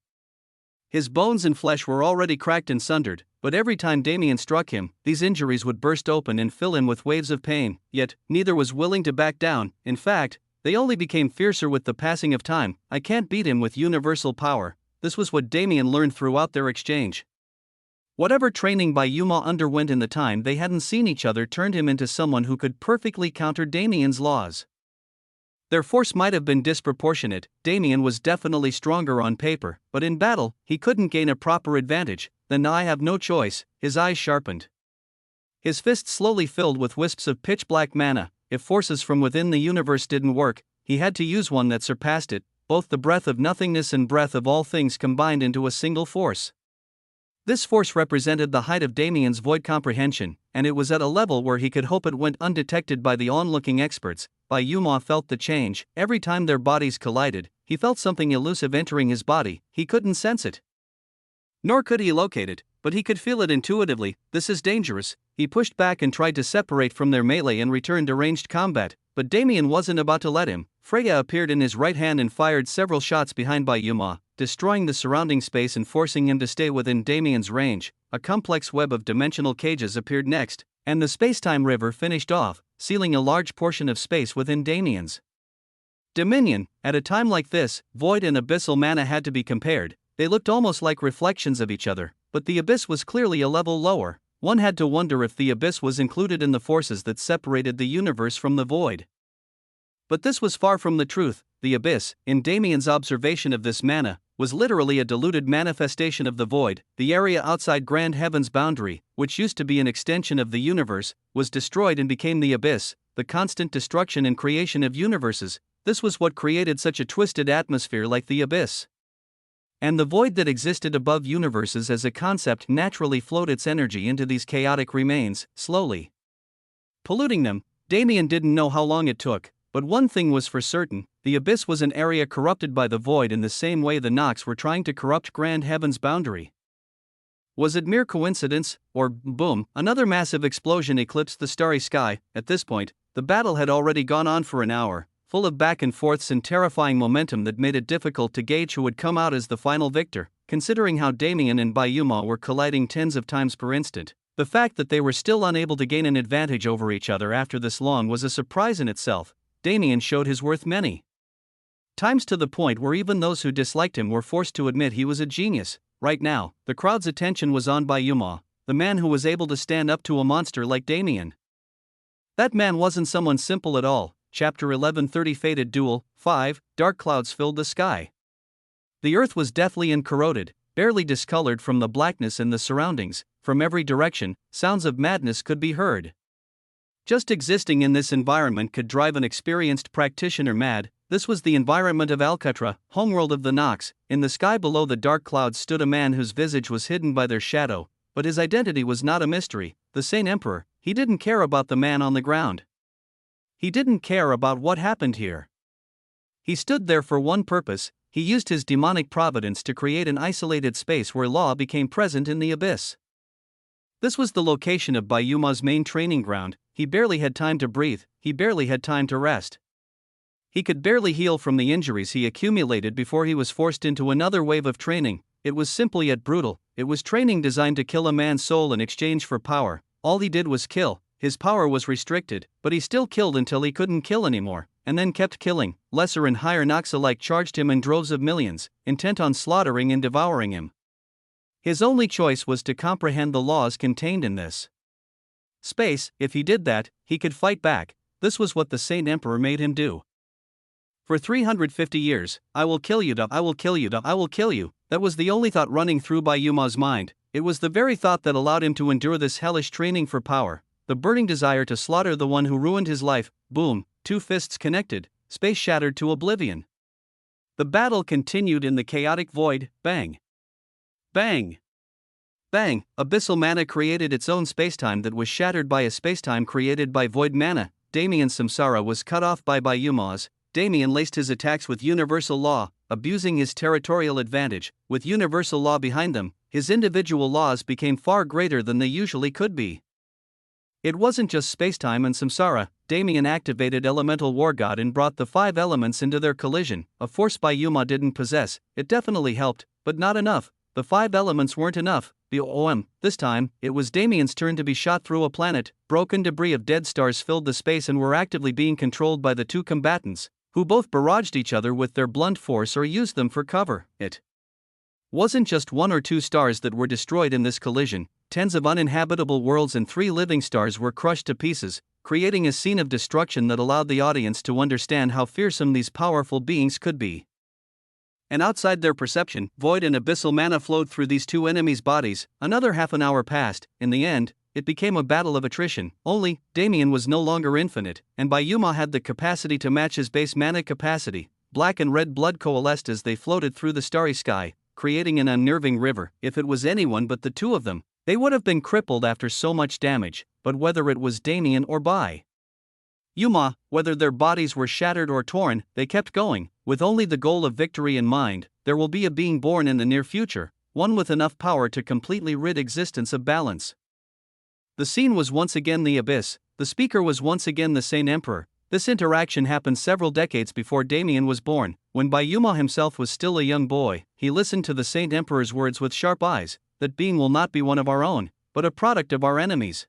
His bones and flesh were already cracked and sundered, but every time Damien struck him, these injuries would burst open and fill him with waves of pain. Yet, neither was willing to back down. In fact, they only became fiercer with the passing of time. I can't beat him with universal power. This was what Damien learned throughout their exchange. Whatever training Bayuma underwent in the time they hadn't seen each other turned him into someone who could perfectly counter Damien's laws. Their force might have been disproportionate. Damien was definitely stronger on paper, but in battle, he couldn't gain a proper advantage. Then I have no choice. His eyes sharpened. His fist slowly filled with wisps of pitch-black mana. If forces from within the universe didn't work, he had to use one that surpassed it, both the breath of nothingness and breath of all things combined into a single force. This force represented the height of Damien's void comprehension, and it was at a level where he could hope it went undetected by the onlooking experts. Bayuma felt the change. Every time their bodies collided, he felt something elusive entering his body. He couldn't sense it, nor could he locate it, but he could feel it intuitively. This is dangerous. He pushed back and tried to separate from their melee and return to ranged combat, but Damien wasn't about to let him. Freya appeared in his right hand and fired several shots behind by Yuma, destroying the surrounding space and forcing him to stay within Damien's range. A complex web of dimensional cages appeared next, and the space-time river finished off, sealing a large portion of space within Damien's dominion. At a time like this, void and abyssal mana had to be compared. They looked almost like reflections of each other, but the abyss was clearly a level lower. One had to wonder if the abyss was included in the forces that separated the universe from the void. But this was far from the truth. The abyss, in Damien's observation of this mana, was literally a diluted manifestation of the void. The area outside Grand Heaven's boundary, which used to be an extension of the universe, was destroyed and became the abyss, the constant destruction and creation of universes. This was what created such a twisted atmosphere like the abyss. And the void that existed above universes as a concept naturally flowed its energy into these chaotic remains, slowly polluting them. Damien didn't know how long it took, but one thing was for certain: the abyss was an area corrupted by the void in the same way the Nox were trying to corrupt Grand Heaven's boundary. Was it mere coincidence, or, boom, another massive explosion eclipsed the starry sky? At this point, the battle had already gone on for an hour, full of back and forths and terrifying momentum that made it difficult to gauge who would come out as the final victor. Considering how Damien and Bayuma were colliding tens of times per instant, the fact that they were still unable to gain an advantage over each other after this long was a surprise in itself. Damien showed his worth many times, to the point where even those who disliked him were forced to admit he was a genius. Right now, the crowd's attention was on Bayuma, the man who was able to stand up to a monster like Damien. That man wasn't someone simple at all. Chapter 11:30 Fated Duel 5. Dark clouds filled the sky. The earth was deathly and corroded, barely discolored from the blackness in the surroundings. From every direction, sounds of madness could be heard. Just existing in this environment could drive an experienced practitioner mad. This was the environment of Alcatra, homeworld of the Nox. In the sky below the dark clouds stood a man whose visage was hidden by their shadow, but his identity was not a mystery. The Saint Emperor. He didn't care about the man on the ground. He didn't care about what happened here. He stood there for one purpose. He used his demonic providence to create an isolated space where law became present in the abyss. This was the location of Bayuma's main training ground. He barely had time to breathe, he barely had time to rest. He could barely heal from the injuries he accumulated before he was forced into another wave of training. It was simple yet brutal. It was training designed to kill a man's soul in exchange for power. All he did was kill. His power was restricted, but he still killed until he couldn't kill anymore, and then kept killing. Lesser and higher Nox alike charged him in droves of millions, intent on slaughtering and devouring him. His only choice was to comprehend the laws contained in this space. If he did that, he could fight back. This was what the Saint Emperor made him do. For 350 years, I will kill you, I will kill you, I will kill you. That was the only thought running through Bayuma's mind. It was the very thought that allowed him to endure this hellish training for power. The burning desire to slaughter the one who ruined his life. Boom, two fists connected, space shattered to oblivion. The battle continued in the chaotic void. Bang. Bang. Bang. Abyssal mana created its own spacetime that was shattered by a spacetime created by void mana. Damien's samsara was cut off by Bayuma's. Damien laced his attacks with universal law, abusing his territorial advantage. With universal law behind them, his individual laws became far greater than they usually could be. It wasn't just spacetime and samsara. Damien activated Elemental War God and brought the 5 elements into their collision, a force Bayuma didn't possess. It definitely helped, but not enough. The 5 elements weren't enough. This time, it was Damien's turn to be shot through a planet. Broken debris of dead stars filled the space and were actively being controlled by the two combatants, who both barraged each other with their blunt force or used them for cover. It wasn't just 1 or 2 stars that were destroyed in this collision. Tens of uninhabitable worlds and 3 living stars were crushed to pieces, creating a scene of destruction that allowed the audience to understand how fearsome these powerful beings could be. And outside their perception, void and abyssal mana flowed through these two enemies' bodies. Another half an hour passed. In the end, it became a battle of attrition. Only, Damien was no longer infinite, and Bayuma had the capacity to match his base mana capacity. Black and red blood coalesced as they floated through the starry sky, creating an unnerving river. If it was anyone but the two of them, they would have been crippled after so much damage. But whether it was Damien or Bayuma, whether their bodies were shattered or torn, they kept going, with only the goal of victory in mind. There will be a being born in the near future, one with enough power to completely rid existence of balance. The scene was once again the abyss. The speaker was once again the Saint Emperor. This interaction happened several decades before Damien was born. When Bayuma himself was still a young boy, he listened to the Saint Emperor's words with sharp eyes, that being will not be one of our own, but a product of our enemies.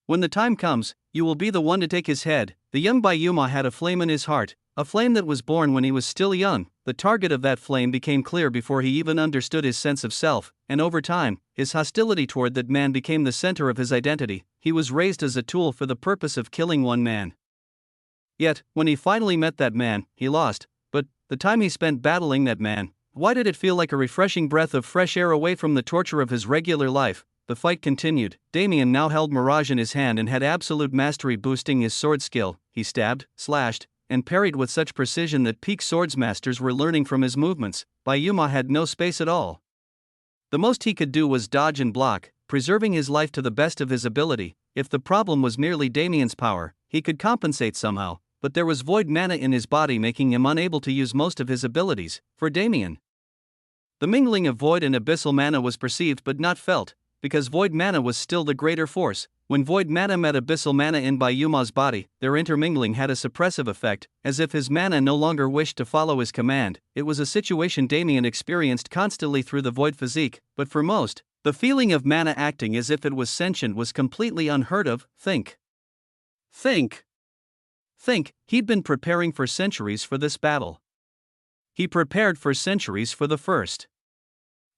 When the time comes, you will be the one to take his head. The young Bayuma had a flame in his heart, a flame that was born when he was still young. The target of that flame became clear before he even understood his sense of self, and over time, his hostility toward that man became the center of his identity. He was raised as a tool for the purpose of killing one man. Yet, when he finally met that man, he lost. But the time he spent battling that man, why did it feel like a refreshing breath of fresh air away from the torture of his regular life? The fight continued. Damien now held Mirage in his hand and had absolute mastery, boosting his sword skill. He stabbed, slashed, and parried with such precision that peak swordsmasters were learning from his movements. Bayuma had no space at all. The most he could do was dodge and block, preserving his life to the best of his ability. If the problem was merely Damien's power, he could compensate somehow, but there was void mana in his body, making him unable to use most of his abilities. For Damien, the mingling of void and abyssal mana was perceived but not felt, because void mana was still the greater force. When void mana met abyssal mana in Bayuma's body, their intermingling had a suppressive effect, as if his mana no longer wished to follow his command. It was a situation Damien experienced constantly through the void physique, but for most, the feeling of mana acting as if it was sentient was completely unheard of. Think, he'd been preparing for centuries for this battle. He prepared for centuries for the first.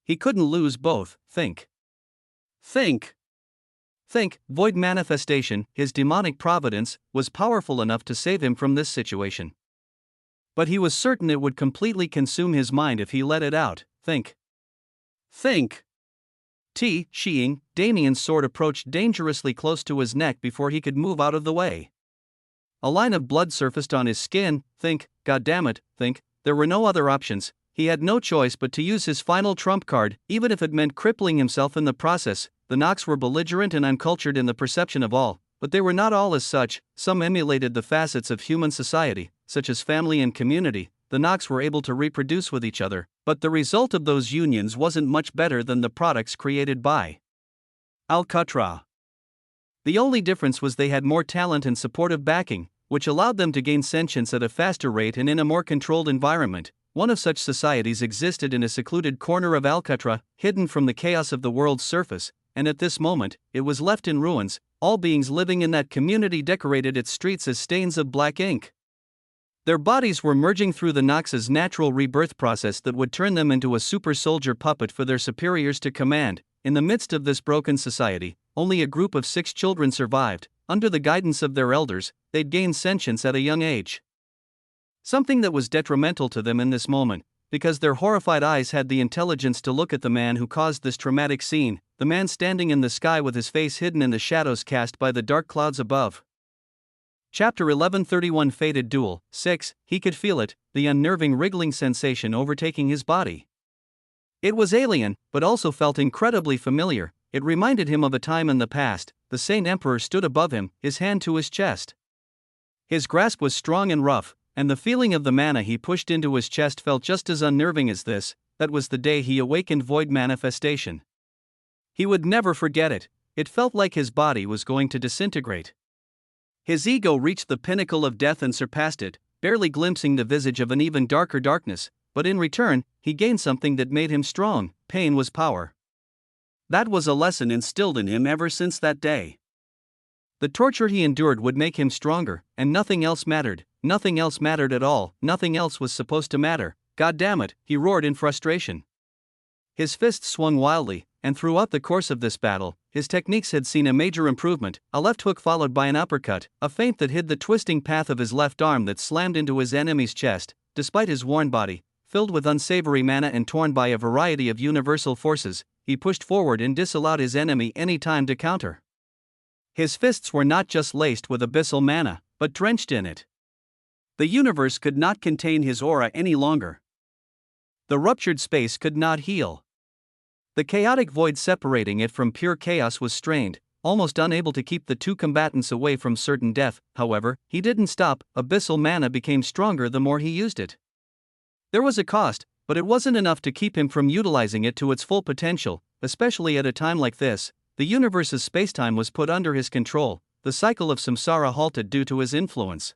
He couldn't lose both. Think, void manifestation, his demonic providence, was powerful enough to save him from this situation. But he was certain it would completely consume his mind if he let it out. Think. Sheeing, Damien's sword approached dangerously close to his neck before he could move out of the way. A line of blood surfaced on his skin. Goddammit, there were no other options. He had no choice but to use his final trump card, even if it meant crippling himself in the process. The Nox were belligerent and uncultured in the perception of all, but they were not all as such. Some emulated the facets of human society, such as family and community. The Nox were able to reproduce with each other, but the result of those unions wasn't much better than the products created by Al-Qatra. The only difference was they had more talent and supportive backing, which allowed them to gain sentience at a faster rate and in a more controlled environment. One of such societies existed in a secluded corner of Al-Qatra, hidden from the chaos of the world's surface, and at this moment, it was left in ruins. All beings living in that community decorated its streets as stains of black ink. Their bodies were merging through the Nox's natural rebirth process that would turn them into a super soldier puppet for their superiors to command. In the midst of this broken society, only a group of 6 children survived. Under the guidance of their elders, they'd gained sentience at a young age. Something that was detrimental to them in this moment, because their horrified eyes had the intelligence to look at the man who caused this traumatic scene, the man standing in the sky with his face hidden in the shadows cast by the dark clouds above. Chapter 1131 Fated Duel 6. He could feel it, the unnerving wriggling sensation overtaking his body. It was alien, but also felt incredibly familiar. It reminded him of a time in the past. The Saint Emperor stood above him, his hand to his chest. His grasp was strong and rough, and the feeling of the mana he pushed into his chest felt just as unnerving as this. That was the day he awakened void manifestation. He would never forget it. It felt like his body was going to disintegrate. His ego reached the pinnacle of death and surpassed it, barely glimpsing the visage of an even darker darkness, but in return, he gained something that made him strong. Pain was power. That was a lesson instilled in him ever since that day. The torture he endured would make him stronger, and nothing else mattered. Nothing else mattered at all. Nothing else was supposed to matter. God damn it, he roared in frustration. His fists swung wildly, and throughout the course of this battle, his techniques had seen a major improvement. A left hook followed by an uppercut, a feint that hid the twisting path of his left arm that slammed into his enemy's chest. Despite his worn body, filled with unsavory mana and torn by a variety of universal forces, he pushed forward and disallowed his enemy any time to counter. His fists were not just laced with abyssal mana, but drenched in it. The universe could not contain his aura any longer. The ruptured space could not heal. The chaotic void separating it from pure chaos was strained, almost unable to keep the two combatants away from certain death. However, he didn't stop. Abyssal mana became stronger the more he used it. There was a cost, but it wasn't enough to keep him from utilizing it to its full potential, especially at a time like this. The universe's spacetime was put under his control. The cycle of samsara halted due to his influence.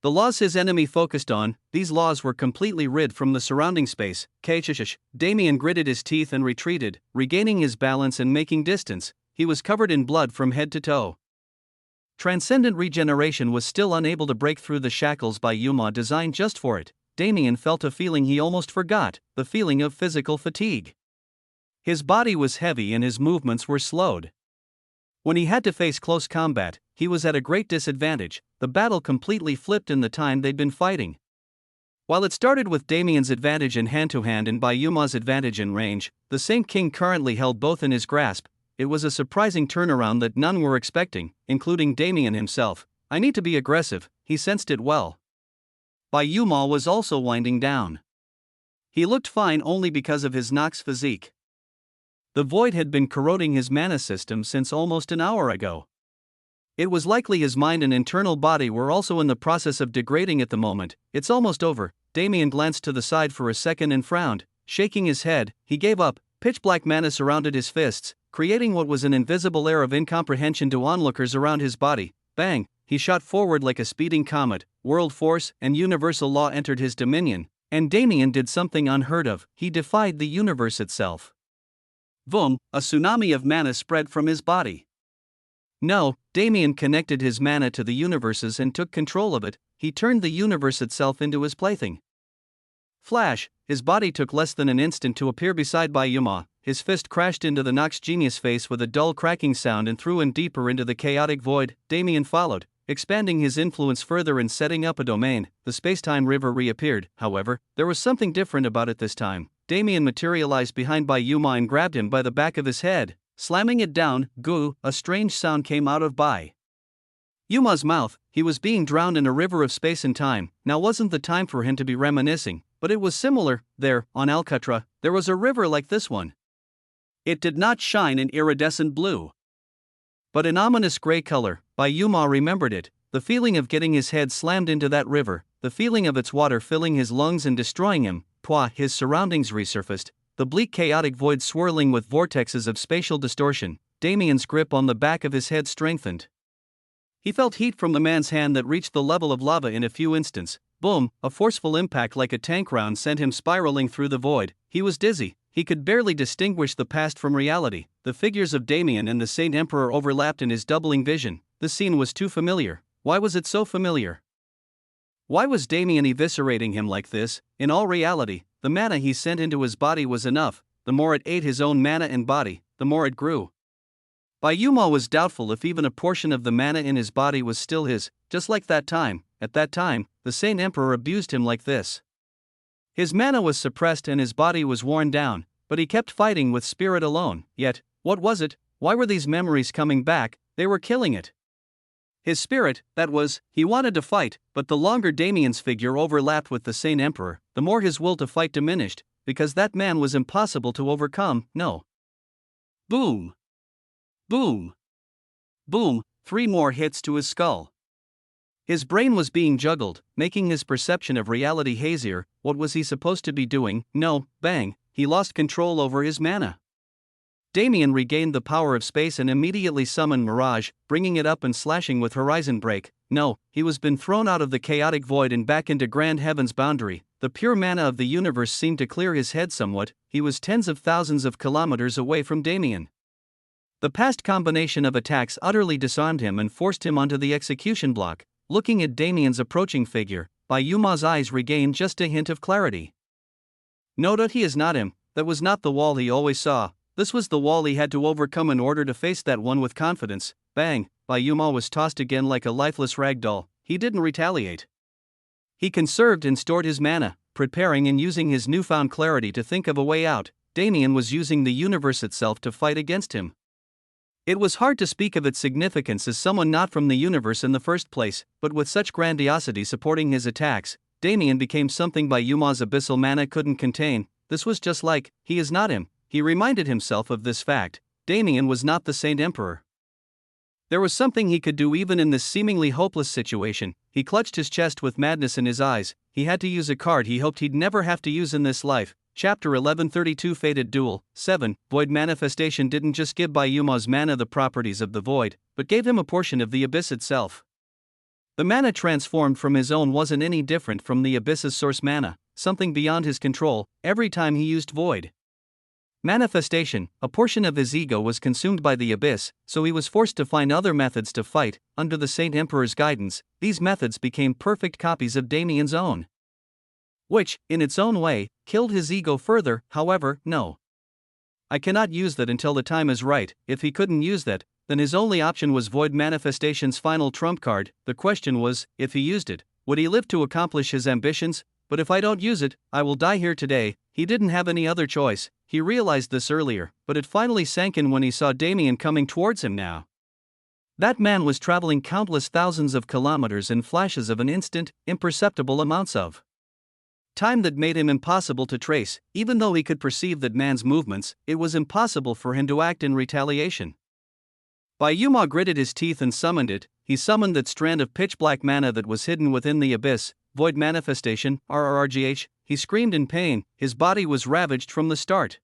The laws his enemy focused on, these laws were completely rid from the surrounding space. Damien gritted his teeth and retreated, regaining his balance and making distance. He was covered in blood from head to toe. Transcendent regeneration was still unable to break through the shackles by Yuma designed just for it. Damien felt a feeling he almost forgot, the feeling of physical fatigue. His body was heavy and his movements were slowed. When he had to face close combat, he was at a great disadvantage. The battle completely flipped in the time they'd been fighting. While it started with Damien's advantage in hand-to-hand and by Yuma's advantage in range, the Saint King currently held both in his grasp. It was a surprising turnaround that none were expecting, including Damien himself. I need to be aggressive, he sensed it well. Yuma was also winding down. He looked fine only because of his Nox physique. The void had been corroding his mana system since almost an hour ago. It was likely his mind and internal body were also in the process of degrading at the moment. It's almost over. Damien glanced to the side for a second and frowned. Shaking his head, he gave up. Pitch black mana surrounded his fists, creating what was an invisible air of incomprehension to onlookers around his body. Bang! He shot forward like a speeding comet. World force and universal law entered his dominion, and Damien did something unheard of. He defied the universe itself. Boom! A tsunami of mana spread from his body. No, Damien connected his mana to the universes and took control of it. He turned the universe itself into his plaything. Flash! His body took less than an instant to appear beside Yuma. His fist crashed into the Nox genius face with a dull cracking sound and threw him deeper into the chaotic void. Damien followed, expanding his influence further and setting up a domain. The space-time river reappeared. However, there was something different about it this time. Damien materialized behind Yuma and grabbed him by the back of his head. Slamming it down, goo, a strange sound came out of Yuma's mouth. He was being drowned in a river of space and time. Now wasn't the time for him to be reminiscing, but it was similar. There, on Alcatra, there was a river like this one. It did not shine in iridescent blue, but an ominous gray color. Yuma remembered it, the feeling of getting his head slammed into that river, the feeling of its water filling his lungs and destroying him. His surroundings resurfaced, the bleak chaotic void swirling with vortexes of spatial distortion. Damien's grip on the back of his head strengthened. He felt heat from the man's hand that reached the level of lava in a few instants. Boom! A forceful impact like a tank round sent him spiraling through the void. He was dizzy. He could barely distinguish the past from reality. The figures of Damien and the Saint Emperor overlapped in his doubling vision. The scene was too familiar. Why was it so familiar? Why was Damien eviscerating him like this? In all reality, the mana he sent into his body was enough. The more it ate his own mana and body, the more it grew. Yuma was doubtful if even a portion of the mana in his body was still his, just like that time. At that time, the Saint Emperor abused him like this. His mana was suppressed and his body was worn down, but he kept fighting with spirit alone. Yet, what was it? Why were these memories coming back? They were killing it. His spirit, that was, he wanted to fight, but the longer Damien's figure overlapped with the Saint Emperor, the more his will to fight diminished, because that man was impossible to overcome. No. Boom! Boom! Boom! 3 more hits to his skull. His brain was being juggled, making his perception of reality hazier. What was he supposed to be doing? No, bang! He lost control over his mana. Damien regained the power of space and immediately summoned Mirage, bringing it up and slashing with Horizon Break. No, he was been thrown out of the chaotic void and back into Grand Heaven's boundary. The pure mana of the universe seemed to clear his head somewhat. He was tens of thousands of kilometers away from Damien. The past combination of attacks utterly disarmed him and forced him onto the execution block. Looking at Damien's approaching figure, Yuma's eyes regained just a hint of clarity. No, he is not him. That was not the wall he always saw. This was the wall he had to overcome in order to face that one with confidence. Bang! Yuma was tossed again like a lifeless ragdoll. He didn't retaliate. He conserved and stored his mana, preparing and using his newfound clarity to think of a way out. Damien was using the universe itself to fight against him. It was hard to speak of its significance as someone not from the universe in the first place, but with such grandiosity supporting his attacks, Damien became something Yuma's abyssal mana couldn't contain. This was just like, he is not him. He reminded himself of this fact. Damien was not the Saint Emperor. There was something he could do even in this seemingly hopeless situation. He clutched his chest with madness in his eyes. He had to use a card he hoped he'd never have to use in this life. Chapter 1132 Fated Duel 7. Void Manifestation didn't just give Yuma's mana the properties of the void, but gave him a portion of the abyss itself. The mana transformed from his own wasn't any different from the abyss's source mana, something beyond his control, every time he used void manifestation. A portion of his ego was consumed by the abyss, so he was forced to find other methods to fight. Under the Saint Emperor's guidance, these methods became perfect copies of Damien's own, which, in its own way, killed his ego further. However, no. I cannot use that until the time is right. If he couldn't use that, then his only option was void manifestation's final trump card. The question was, if he used it, would he live to accomplish his ambitions? But if I don't use it, I will die here today. He didn't have any other choice. He realized this earlier, but it finally sank in when he saw Damien coming towards him now. That man was traveling countless thousands of kilometers in flashes of an instant, imperceptible amounts of time that made him impossible to trace. Even though he could perceive that man's movements, it was impossible for him to act in retaliation. Bayuma gritted his teeth and summoned it. He summoned that strand of pitch-black mana that was hidden within the abyss. Void manifestation, RRRGH. He screamed in pain. His body was ravaged from the start.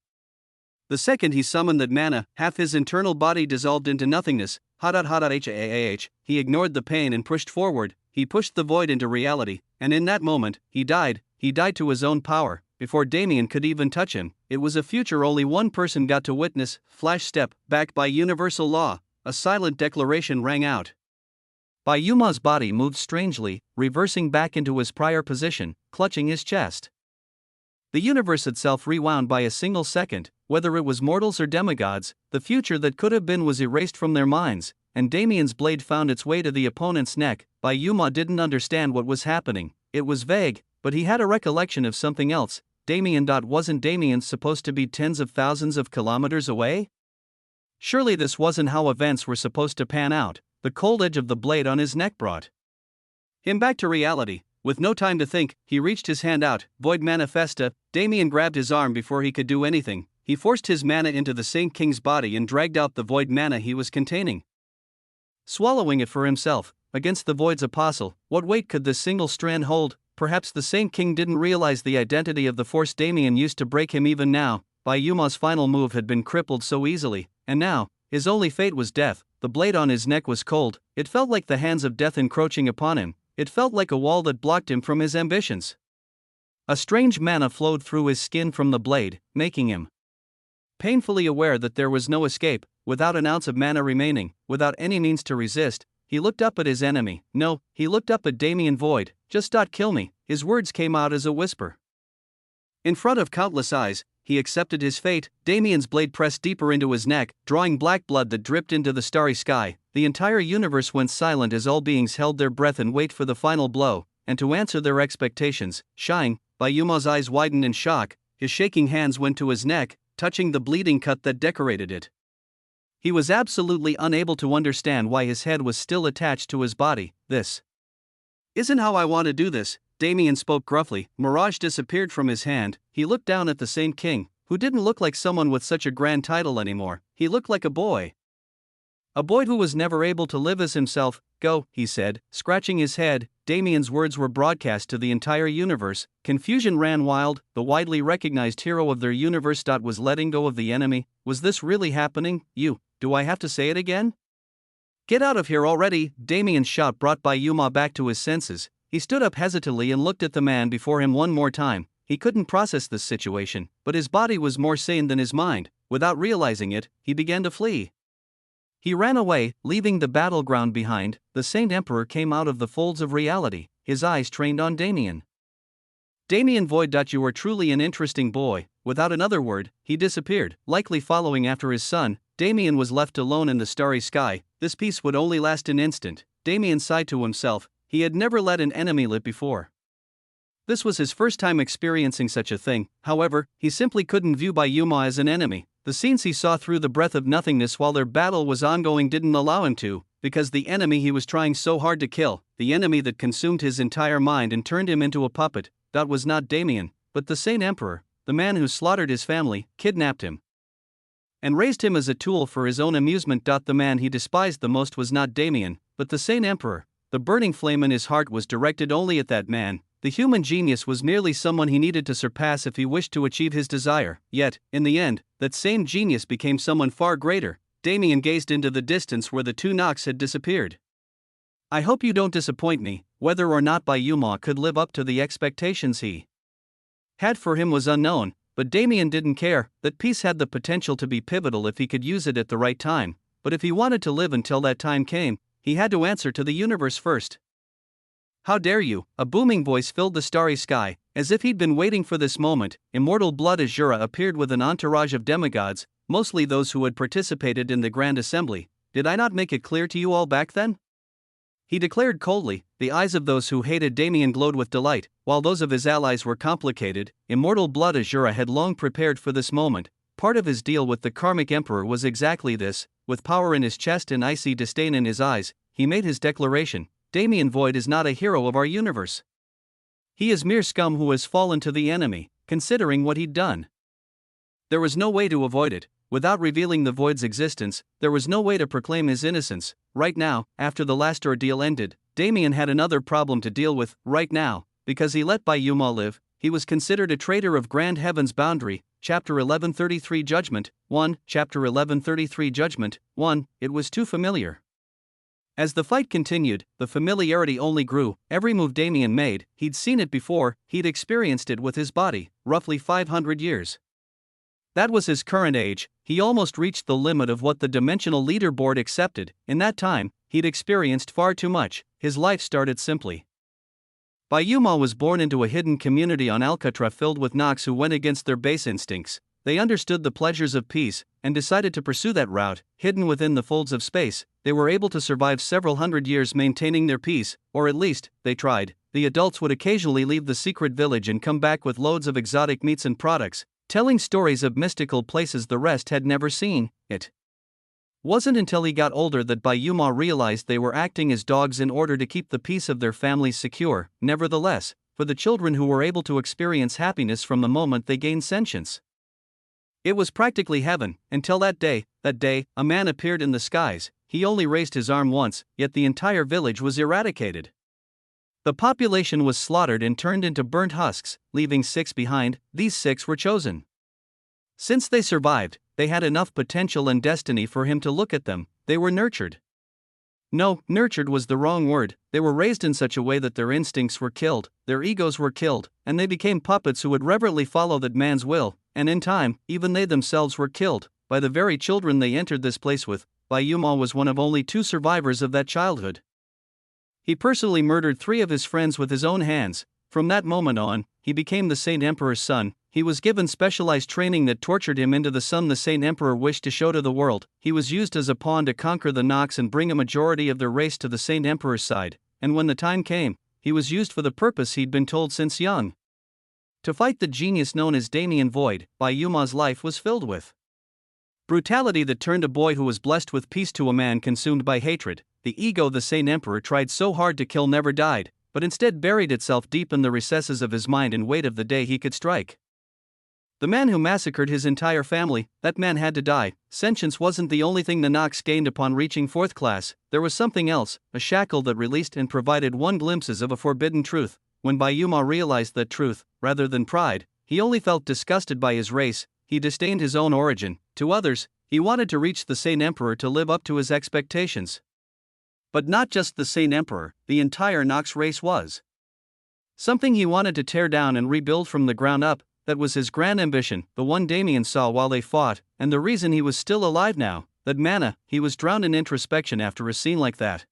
The second he summoned that mana, half his internal body dissolved into nothingness. HAAH. He ignored the pain and pushed forward. He pushed the void into reality, and in that moment, he died. He died to his own power. Before Damien could even touch him, it was a future only one person got to witness. Flash step, backed by universal law. A silent declaration rang out. Bayuma's body moved strangely, reversing back into his prior position, clutching his chest. The universe itself rewound by a single second. Whether it was mortals or demigods, the future that could have been was erased from their minds, and Damien's blade found its way to the opponent's neck. Bayuma didn't understand what was happening. It was vague, but he had a recollection of something else. Damien. Wasn't Damien supposed to be tens of thousands of kilometers away? Surely this wasn't how events were supposed to pan out. The cold edge of the blade on his neck brought him back to reality. With no time to think, he reached his hand out. Void manifesta. Damien grabbed his arm before he could do anything. He forced his mana into the Saint King's body and dragged out the void mana he was containing, swallowing it for himself. Against the void's apostle, what weight could this single strand hold? Perhaps the Saint King didn't realize the identity of the force Damien used to break him. Even now, Bayuma's final move had been crippled so easily, and now, his only fate was death. The blade on his neck was cold. It felt like the hands of death encroaching upon him. It felt like a wall that blocked him from his ambitions. A strange mana flowed through his skin from the blade, making him painfully aware that there was no escape. Without an ounce of mana remaining, without any means to resist, he looked up at his enemy. No, he looked up at Damien. Void, just kill me. His words came out as a whisper. In front of countless eyes, he accepted his fate. Damien's blade pressed deeper into his neck, drawing black blood that dripped into the starry sky. The entire universe went silent as all beings held their breath and wait for the final blow. And to answer their expectations, Shine, Bayuma's eyes widened in shock. His shaking hands went to his neck, touching the bleeding cut that decorated it. He was absolutely unable to understand why his head was still attached to his body. This isn't how I want to do this, Damien spoke gruffly. Mirage disappeared from his hand. He looked down at the Saint King, who didn't look like someone with such a grand title anymore. He looked like a boy. A boy who was never able to live as himself. Go, he said, scratching his head. Damien's words were broadcast to the entire universe. Confusion ran wild. The widely recognized hero of their universe was letting go of the enemy. Was this really happening? Do I have to say it again? Get out of here already! Damien's shout brought Bayuma back to his senses. He stood up hesitantly and looked at the man before him one more time. He couldn't process this situation, but his body was more sane than his mind. Without realizing it, he began to flee. He ran away, leaving the battleground behind. The Saint Emperor came out of the folds of reality, his eyes trained on Damien. Damien. Void. You are truly an interesting boy. Without another word, he disappeared, likely following after his son. Damien was left alone in the starry sky. This peace would only last an instant. Damien sighed to himself. He had never let an enemy live before. This was his first time experiencing such a thing. However, he simply couldn't view Bayuma as an enemy. The scenes he saw through the breath of nothingness while their battle was ongoing didn't allow him to, because the enemy he was trying so hard to kill, the enemy that consumed his entire mind and turned him into a puppet, that was not Damien, but the Saint Emperor, the man who slaughtered his family, kidnapped him, and raised him as a tool for his own amusement. The man he despised the most was not Damien, but the Saint Emperor. The burning flame in his heart was directed only at that man. The human genius was merely someone he needed to surpass if he wished to achieve his desire. Yet, in the end, that same genius became someone far greater. Damien gazed into the distance where the two Nox had disappeared. I hope you don't disappoint me. Whether or not Bayuma could live up to the expectations he had for him was unknown, but Damien didn't care. That peace had the potential to be pivotal if he could use it at the right time, but if he wanted to live until that time came, he had to answer to the universe first. How dare you? A booming voice filled the starry sky, as if he'd been waiting for this moment. Immortal Blood Azura appeared with an entourage of demigods, mostly those who had participated in the Grand Assembly. Did I not make it clear to you all back then? He declared coldly. The eyes of those who hated Damien glowed with delight, while those of his allies were complicated. Immortal Blood Azura had long prepared for this moment. Part of his deal with the Karmic Emperor was exactly this. With power in his chest and icy disdain in his eyes, he made his declaration: Damien Void is not a hero of our universe. He is mere scum who has fallen to the enemy, considering what he'd done. There was no way to avoid it. Without revealing the Void's existence, there was no way to proclaim his innocence. Right now, after the last ordeal ended, Damien had another problem to deal with. Right now, because he let Bayuma live, he was considered a traitor of Grand Heaven's boundary. Chapter 1133 Judgment 1. Chapter 1133 Judgment 1. It was too familiar. As the fight continued, the familiarity only grew. Every move Damien made, he'd seen it before, he'd experienced it with his body, roughly 500 years. That was his current age. He almost reached the limit of what the dimensional leaderboard accepted. In that time, he'd experienced far too much. His life started simply. Bayuma was born into a hidden community on Alcatra filled with Nox who went against their base instincts. They understood the pleasures of peace, and decided to pursue that route. Hidden within the folds of space, they were able to survive several hundred years maintaining their peace, or at least, they tried. The adults would occasionally leave the secret village and come back with loads of exotic meats and products, telling stories of mystical places the rest had never seen. It wasn't until he got older that Bayuma realized they were acting as dogs in order to keep the peace of their families secure. Nevertheless, for the children who were able to experience happiness from the moment they gained sentience, it was practically heaven. Until that day, a man appeared in the skies. He only raised his arm once, yet the entire village was eradicated. The population was slaughtered and turned into burnt husks, leaving 6 behind. These 6 were chosen. Since they survived, they had enough potential and destiny for him to look at them. They were nurtured. No, nurtured was the wrong word. They were raised in such a way that their instincts were killed, their egos were killed, and they became puppets who would reverently follow that man's will, and in time, even they themselves were killed, by the very children they entered this place with. Bayuma was one of only 2 survivors of that childhood. He personally murdered 3 of his friends with his own hands. From that moment on, he became the Saint Emperor's son. He was given specialized training that tortured him into the son the Saint Emperor wished to show to the world. He was used as a pawn to conquer the Nox and bring a majority of their race to the Saint Emperor's side, and when the time came, he was used for the purpose he'd been told since young: to fight the genius known as Damien Void. Bayuma's life was filled with brutality that turned a boy who was blessed with peace to a man consumed by hatred. The ego the Saint Emperor tried so hard to kill never died, but instead buried itself deep in the recesses of his mind and waited the day he could strike. The man who massacred his entire family, that man had to die. Sentience wasn't the only thing the Nox gained upon reaching 4th class, there was something else, a shackle that released and provided one glimpses of a forbidden truth. When Bayuma realized that truth, rather than pride, he only felt disgusted by his race. He disdained his own origin. To others, he wanted to reach the Saint Emperor to live up to his expectations. But not just the Saint Emperor, the entire Nox race was something he wanted to tear down and rebuild from the ground up. That was his grand ambition, the one Damien saw while they fought, and the reason he was still alive now. That mana, he was drowned in introspection after a scene like that.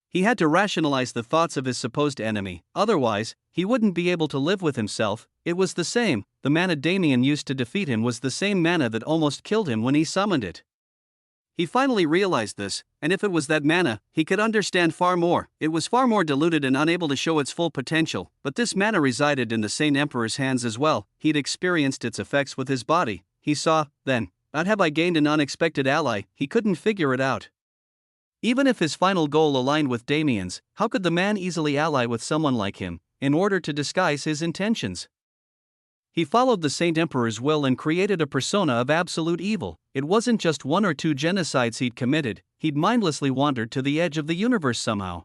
He had to rationalize the thoughts of his supposed enemy, otherwise, he wouldn't be able to live with himself. It was the same, the mana Damien used to defeat him was the same mana that almost killed him when he summoned it. He finally realized this, and if it was that mana, he could understand far more. It was far more diluted and unable to show its full potential, but this mana resided in the Saint Emperor's hands as well. He'd experienced its effects with his body. He saw, then, not have I gained an unexpected ally. He couldn't figure it out. Even if his final goal aligned with Damien's, how could the man easily ally with someone like him, in order to disguise his intentions? He followed the Saint Emperor's will and created a persona of absolute evil. It wasn't just 1 or 2 genocides he'd committed, he'd mindlessly wandered to the edge of the universe somehow.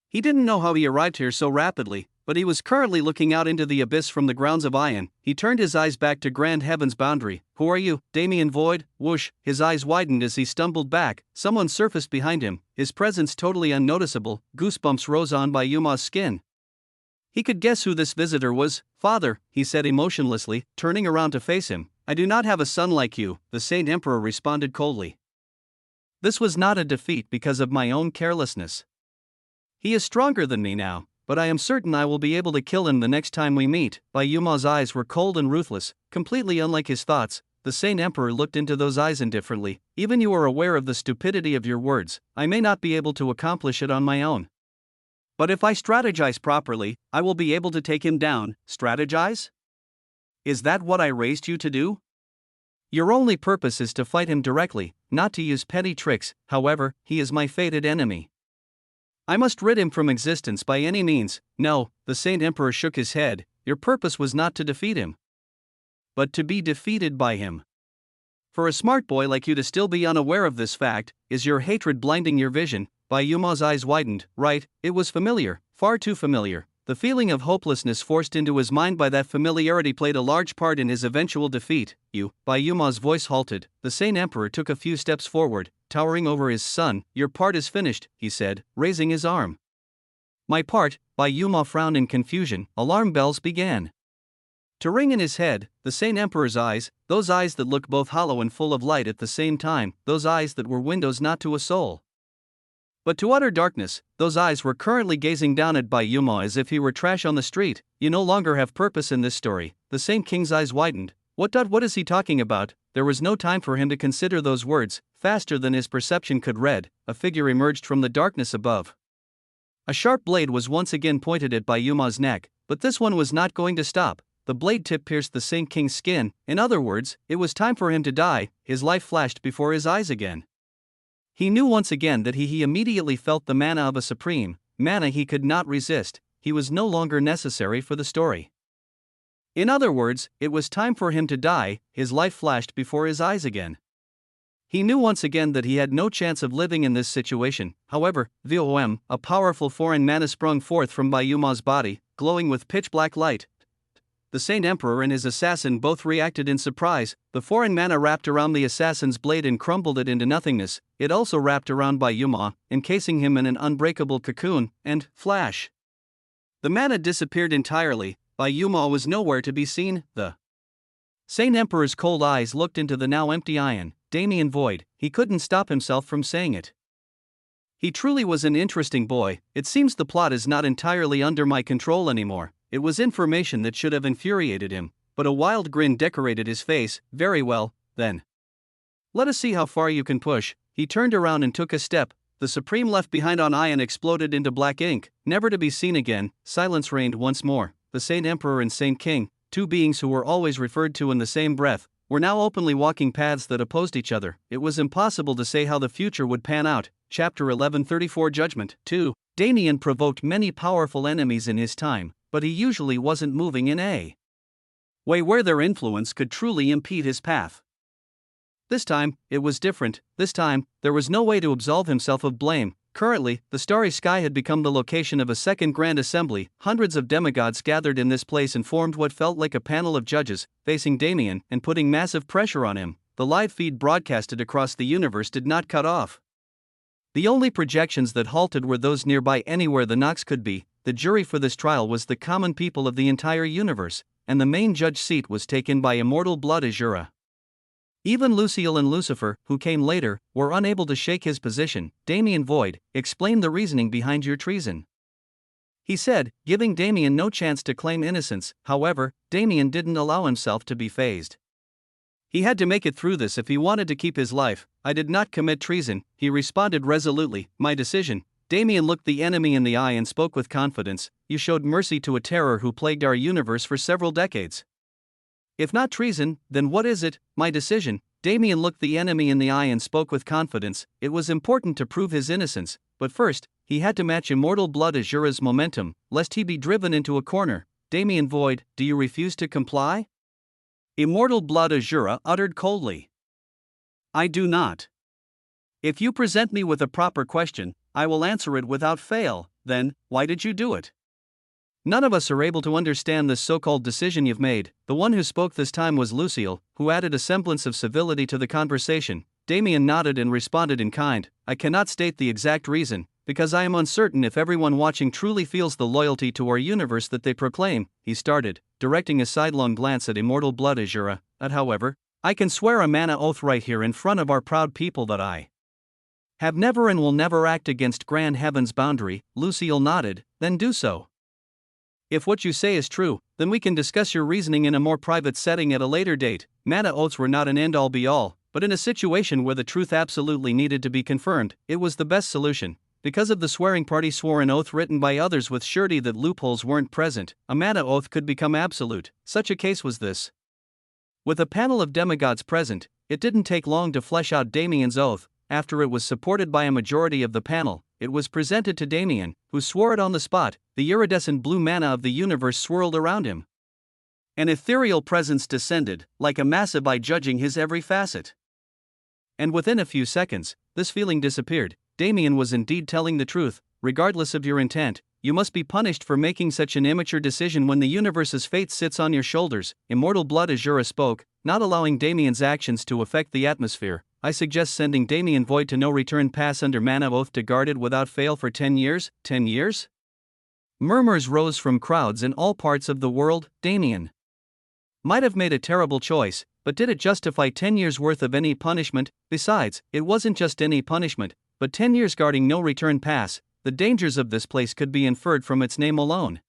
He didn't know how he arrived here so rapidly, but he was currently looking out into the abyss from the grounds of Ion. He turned his eyes back to grand heaven's boundary. Who are you, Damien Void? Whoosh, his eyes widened as he stumbled back. Someone surfaced behind him, his presence totally unnoticeable. Goosebumps rose on by Yuma's skin. He could guess who this visitor was. Father, he said emotionlessly, turning around to face him. I do not have a son like you, the Saint Emperor responded coldly. This was not a defeat because of my own carelessness. He is stronger than me now, but I am certain I will be able to kill him the next time we meet. Yuma's eyes were cold and ruthless, completely unlike his thoughts. The Saint Emperor looked into those eyes indifferently. Even you are aware of the stupidity of your words. I may not be able to accomplish it on my own. But if I strategize properly, I will be able to take him down. Strategize? Is that what I raised you to do? Your only purpose is to fight him directly, not to use petty tricks. However, he is my fated enemy. I must rid him from existence by any means. No, the Saint Emperor shook his head. Your purpose was not to defeat him, but to be defeated by him. For a smart boy like you to still be unaware of this fact, is your hatred blinding your vision? Yuma's eyes widened. Right, it was familiar, far too familiar. The feeling of hopelessness forced into his mind by that familiarity played a large part in his eventual defeat. Yuma's voice halted. The Saint Emperor took a few steps forward, towering over his son. Your part is finished, he said, raising his arm. My part? Yuma frowned in confusion. Alarm bells began to ring in his head. The Saint Emperor's eyes, those eyes that look both hollow and full of light at the same time, those eyes that were windows not to a soul, but to utter darkness, those eyes were currently gazing down at Yuma as if he were trash on the street. You no longer have purpose in this story. The Saint King's eyes widened. What is he talking about? There was no time for him to consider those words. Faster than his perception could read, a figure emerged from the darkness above. A sharp blade was once again pointed at Yuma's neck, but this one was not going to stop. The blade tip pierced the Saint King's skin. In other words, it was time for him to die. His life flashed before his eyes again. He knew once again that he immediately felt the mana of a supreme, mana he could not resist. He was no longer necessary for the story. In other words, it was time for him to die. His life flashed before his eyes again. He knew once again that he had no chance of living in this situation. However, VOM, a powerful foreign mana sprung forth from Yuma's body, glowing with pitch-black light. The Saint Emperor and his assassin both reacted in surprise. The foreign mana wrapped around the assassin's blade and crumbled it into nothingness. It also wrapped around Yuma, encasing him in an unbreakable cocoon, and flash. The mana disappeared entirely. Yuma was nowhere to be seen. The Saint Emperor's cold eyes looked into the now empty Ion. Damien Void. He couldn't stop himself from saying it. He truly was an interesting boy. It seems the plot is not entirely under my control anymore. It was information that should have infuriated him, but a wild grin decorated his face. Very well, then. Let us see how far you can push. He turned around and took a step. The supreme left behind on Ion exploded into black ink, never to be seen again. Silence reigned once more. The Saint Emperor and Saint King, two beings who were always referred to in the same breath, were now openly walking paths that opposed each other. It was impossible to say how the future would pan out. Chapter 1134 Judgment 2. Damien provoked many powerful enemies in his time, but he usually wasn't moving in a way where their influence could truly impede his path. This time, it was different. This time, there was no way to absolve himself of blame. Currently, the starry sky had become the location of a second grand assembly. Hundreds of demigods gathered in this place and formed what felt like a panel of judges, facing Damien and putting massive pressure on him. The live feed broadcasted across the universe did not cut off. The only projections that halted were those nearby anywhere the Nox could be. The jury for this trial was the common people of the entire universe, and the main judge seat was taken by immortal blood Azura. Even Lucille and Lucifer, who came later, were unable to shake his position. Damien Void, explain the reasoning behind your treason, he said, giving Damien no chance to claim innocence. However, Damien didn't allow himself to be fazed. He had to make it through this if he wanted to keep his life. I did not commit treason, he responded resolutely. My decision. Damien looked the enemy in the eye and spoke with confidence. You showed mercy to a terror who plagued our universe for several decades. If not treason, then what is it? My decision. Damien looked the enemy in the eye and spoke with confidence. It was important to prove his innocence, but first, he had to match immortal blood Azura's momentum, lest he be driven into a corner. Damien Void, do you refuse to comply? Immortal blood Azura uttered coldly. I do not. If you present me with a proper question, I will answer it without fail. Then, why did you do it? None of us are able to understand this so-called decision you've made. The one who spoke this time was Lucille, who added a semblance of civility to the conversation. Damien nodded and responded in kind. I cannot state the exact reason, because I am uncertain if everyone watching truly feels the loyalty to our universe that they proclaim, he started, directing a sidelong glance at Immortal Blood Azura. However, I can swear a mana oath right here in front of our proud people that I have never and will never act against Grand Heaven's boundary. Lucille nodded. Then do so. If what you say is true, then we can discuss your reasoning in a more private setting at a later date. Mana oaths were not an end-all be-all, but in a situation where the truth absolutely needed to be confirmed, it was the best solution. Because of the swearing party swore an oath written by others with surety that loopholes weren't present, a mana oath could become absolute. Such a case was this. With a panel of demigods present, it didn't take long to flesh out Damien's oath. After it was supported by a majority of the panel, it was presented to Damien, who swore it on the spot. The iridescent blue mana of the universe swirled around him. An ethereal presence descended, like a massive eye judging his every facet. And within a few seconds, this feeling disappeared. Damien was indeed telling the truth. Regardless of your intent, you must be punished for making such an immature decision when the universe's fate sits on your shoulders. Immortal Blood Azura spoke, not allowing Damien's actions to affect the atmosphere. I suggest sending Damien void to no return pass under mana oath to guard it without fail for 10 years. 10 years? Murmurs rose from crowds in all parts of the world. Damien might have made a terrible choice, but did it justify 10 years worth of any punishment? Besides, it wasn't just any punishment, but 10 years guarding no return pass. The dangers of this place could be inferred from its name alone.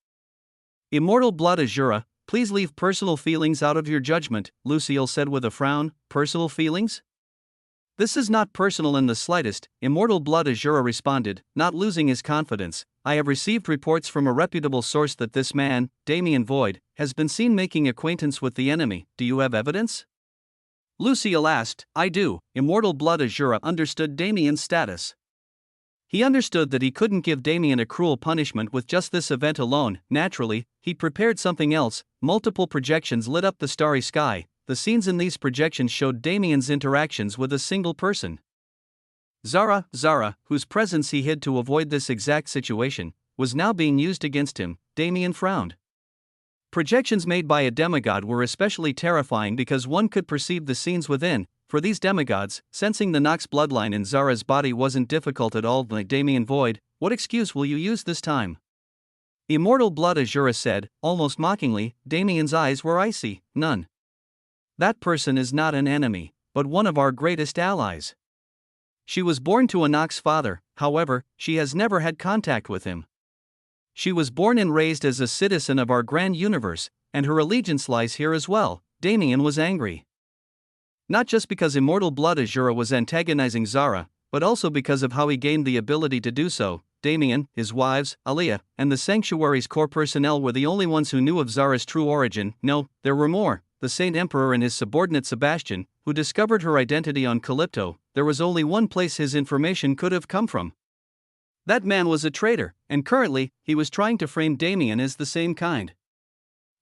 Immortal Blood Azura, please leave personal feelings out of your judgment, Lucille said with a frown. Personal feelings? This is not personal in the slightest, Immortal Blood Azura responded, not losing his confidence. I have received reports from a reputable source that this man, Damien Void, has been seen making acquaintance with the enemy. Do you have evidence? Lucille asked. I do. Immortal Blood Azura understood Damien's status. He understood that he couldn't give Damien a cruel punishment with just this event alone. Naturally, he prepared something else. Multiple projections lit up the starry sky. The scenes in these projections showed Damien's interactions with a single person. Zara, whose presence he hid to avoid this exact situation, was now being used against him. Damien frowned. Projections made by a demigod were especially terrifying because one could perceive the scenes within. For these demigods, sensing the Nox bloodline in Zara's body wasn't difficult at all. Like Damien Void, what excuse will you use this time? Immortal Blood Azura said, almost mockingly. Damien's eyes were icy. None. That person is not an enemy, but one of our greatest allies. She was born to a Nox father, however, she has never had contact with him. She was born and raised as a citizen of our grand universe, and her allegiance lies here as well. Damien was angry. Not just because Immortal Blood Azura was antagonizing Zara, but also because of how he gained the ability to do so. Damien, his wives, Aliyah, and the Sanctuary's core personnel were the only ones who knew of Zara's true origin. No, there were more. The Saint Emperor and his subordinate Sebastian, who discovered her identity on Calypto. There was only one place his information could have come from. That man was a traitor, and currently, he was trying to frame Damien as the same kind.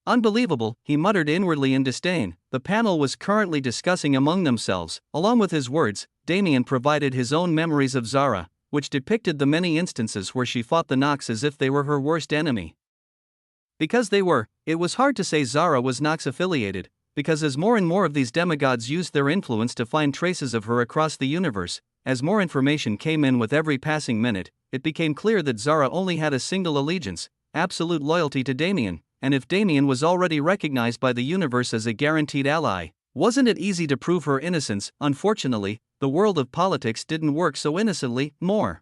Unbelievable, he muttered inwardly in disdain. The panel was currently discussing among themselves. Along with his words, Damien provided his own memories of Zara, which depicted the many instances where she fought the Nox as if they were her worst enemy. Because they were, it was hard to say Zara was Nox affiliated, because as more and more of these demigods used their influence to find traces of her across the universe, as more information came in with every passing minute, it became clear that Zara only had a single allegiance, absolute loyalty to Damien, and if Damien was already recognized by the universe as a guaranteed ally, wasn't it easy to prove her innocence? Unfortunately, the world of politics didn't work so innocently. More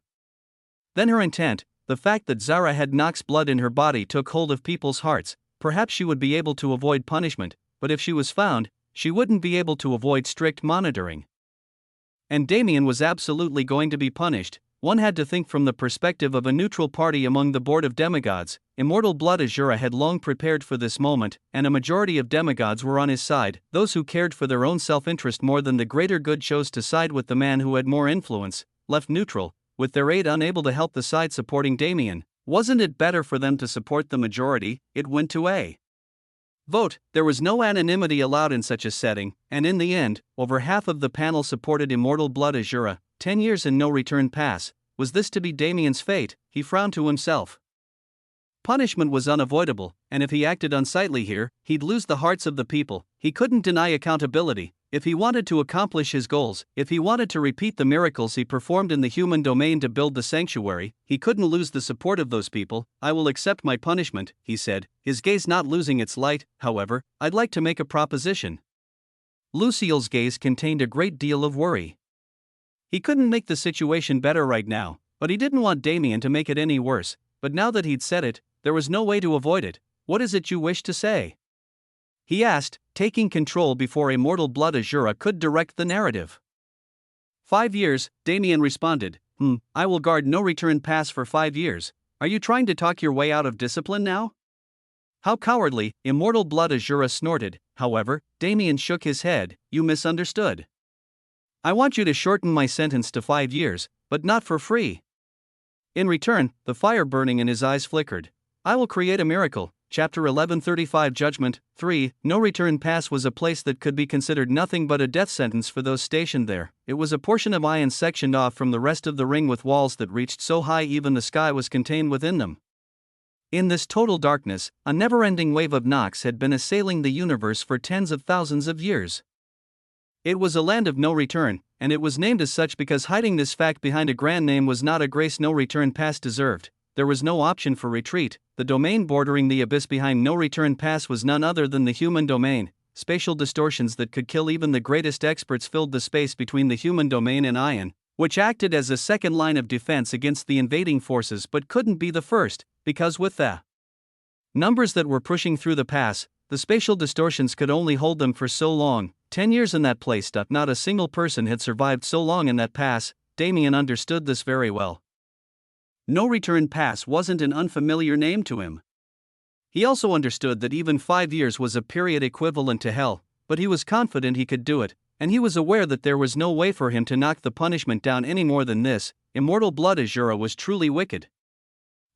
than her intent, the fact that Zara had Nox blood in her body took hold of people's hearts. Perhaps she would be able to avoid punishment, but if she was found, she wouldn't be able to avoid strict monitoring. And Damien was absolutely going to be punished. One had to think from the perspective of a neutral party among the board of demigods. Immortal Blood Azura had long prepared for this moment, and a majority of demigods were on his side. Those who cared for their own self-interest more than the greater good chose to side with the man who had more influence, left neutral, with their aid unable to help the side supporting Damien. Wasn't it better for them to support the majority? It went to a vote. There was no anonymity allowed in such a setting, and in the end, over half of the panel supported Immortal Blood Azura. 10 years and no return pass. Was this to be Damien's fate? He frowned to himself. Punishment was unavoidable, and if he acted unsightly here, he'd lose the hearts of the people. He couldn't deny accountability. If he wanted to accomplish his goals, if he wanted to repeat the miracles he performed in the human domain to build the sanctuary, he couldn't lose the support of those people. I will accept my punishment, he said, his gaze not losing its light. However, I'd like to make a proposition. Lucille's gaze contained a great deal of worry. He couldn't make the situation better right now, but he didn't want Damien to make it any worse. But now that he'd said it, there was no way to avoid it. What is it you wish to say? He asked, taking control before Immortal Blood Azura could direct the narrative. 5 years, Damien responded. I will guard no return pass for 5 years. Are you trying to talk your way out of discipline now? How cowardly, Immortal Blood Azura snorted. However, Damien shook his head. You misunderstood. I want you to shorten my sentence to 5 years, but not for free. In return, the fire burning in his eyes flickered. I will create a miracle. Chapter 1135 Judgment 3. No return pass was a place that could be considered nothing but a death sentence for those stationed there. It was a portion of iron sectioned off from the rest of the ring with walls that reached so high even the sky was contained within them. In this total darkness, a never-ending wave of Nox had been assailing the universe for tens of thousands of years. It was a land of no return, and it was named as such because hiding this fact behind a grand name was not a grace no return pass deserved. There was no option for retreat. The domain bordering the abyss behind no return pass was none other than the human domain. Spatial distortions that could kill even the greatest experts filled the space between the human domain and Ion, which acted as a second line of defense against the invading forces but couldn't be the first, because with the numbers that were pushing through the pass, the spatial distortions could only hold them for so long. 10 years in that place. Not a single person had survived so long in that pass. Damien understood this very well. No return pass wasn't an unfamiliar name to him. He also understood that even 5 years was a period equivalent to hell, but he was confident he could do it, and he was aware that there was no way for him to knock the punishment down any more than this. Immortal Blood Azura was truly wicked.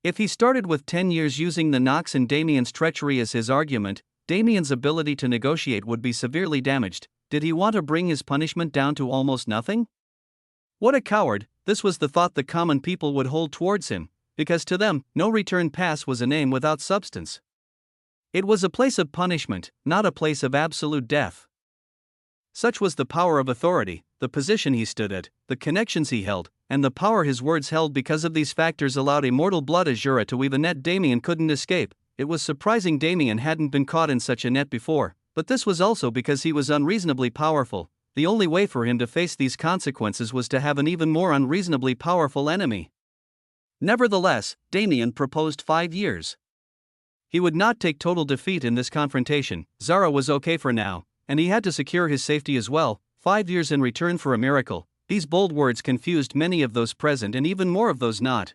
If he started with 10 years using the Nox and Damien's treachery as his argument, Damien's ability to negotiate would be severely damaged. Did he want to bring his punishment down to almost nothing? What a coward! This was the thought the common people would hold towards him, because to them, no return pass was a name without substance. It was a place of punishment, not a place of absolute death. Such was the power of authority, the position he stood at, the connections he held, and the power his words held. Because of these factors allowed Immortal Blood Azura to weave a net Damien couldn't escape. It was surprising Damien hadn't been caught in such a net before, but this was also because he was unreasonably powerful. The only way for him to face these consequences was to have an even more unreasonably powerful enemy. Nevertheless, Damien proposed 5 years. He would not take total defeat in this confrontation. Zara was okay for now, and he had to secure his safety as well. 5 years in return for a miracle. These bold words confused many of those present and even more of those not.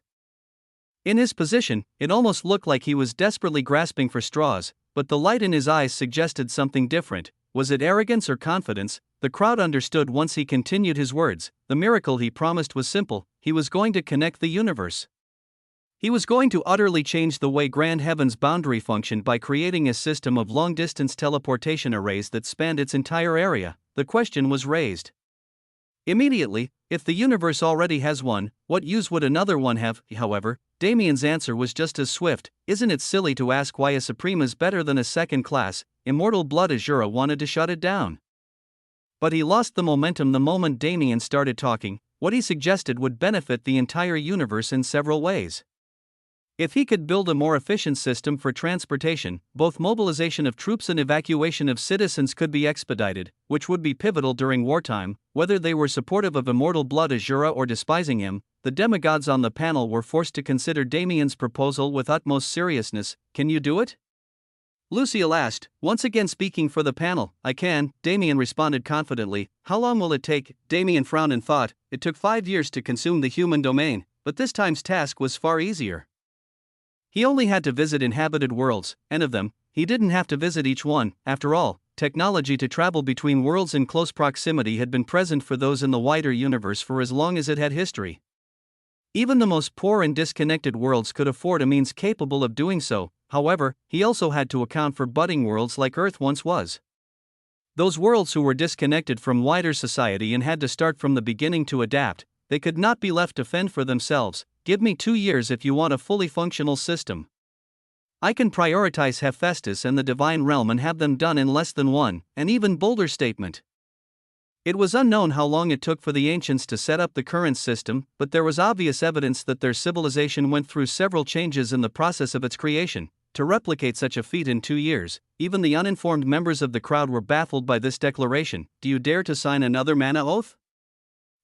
In his position, it almost looked like he was desperately grasping for straws, but the light in his eyes suggested something different. Was it arrogance or confidence? The crowd understood once he continued his words. The miracle he promised was simple. He was going to connect the universe. He was going to utterly change the way Grand Heaven's boundary functioned by creating a system of long-distance teleportation arrays that spanned its entire area. The question was raised immediately, if the universe already has one, what use would another one have? However, Damien's answer was just as swift. Isn't it silly to ask why a supreme is better than a second class? Immortal Blood Azura wanted to shut it down. But he lost the momentum the moment Damien started talking. What he suggested would benefit the entire universe in several ways. If he could build a more efficient system for transportation, both mobilization of troops and evacuation of citizens could be expedited, which would be pivotal during wartime. Whether they were supportive of Immortal Blood Azura or despising him, the demigods on the panel were forced to consider Damien's proposal with utmost seriousness. Can you do it? Lucille asked, once again speaking for the panel. I can, Damien responded confidently. How long will it take? Damien frowned and thought. It took 5 years to consume the human domain, but this time's task was far easier. He only had to visit inhabited worlds, and of them, he didn't have to visit each one. After all, technology to travel between worlds in close proximity had been present for those in the wider universe for as long as it had history. Even the most poor and disconnected worlds could afford a means capable of doing so. However, he also had to account for budding worlds like Earth once was. Those worlds who were disconnected from wider society and had to start from the beginning to adapt, they could not be left to fend for themselves. Give me 2 years if you want a fully functional system. I can prioritize Hephaestus and the divine realm and have them done in less than one, and even bolder statement. It was unknown how long it took for the ancients to set up the current system, but there was obvious evidence that their civilization went through several changes in the process of its creation. To replicate such a feat in 2 years, even the uninformed members of the crowd were baffled by this declaration. Do you dare to sign another mana oath?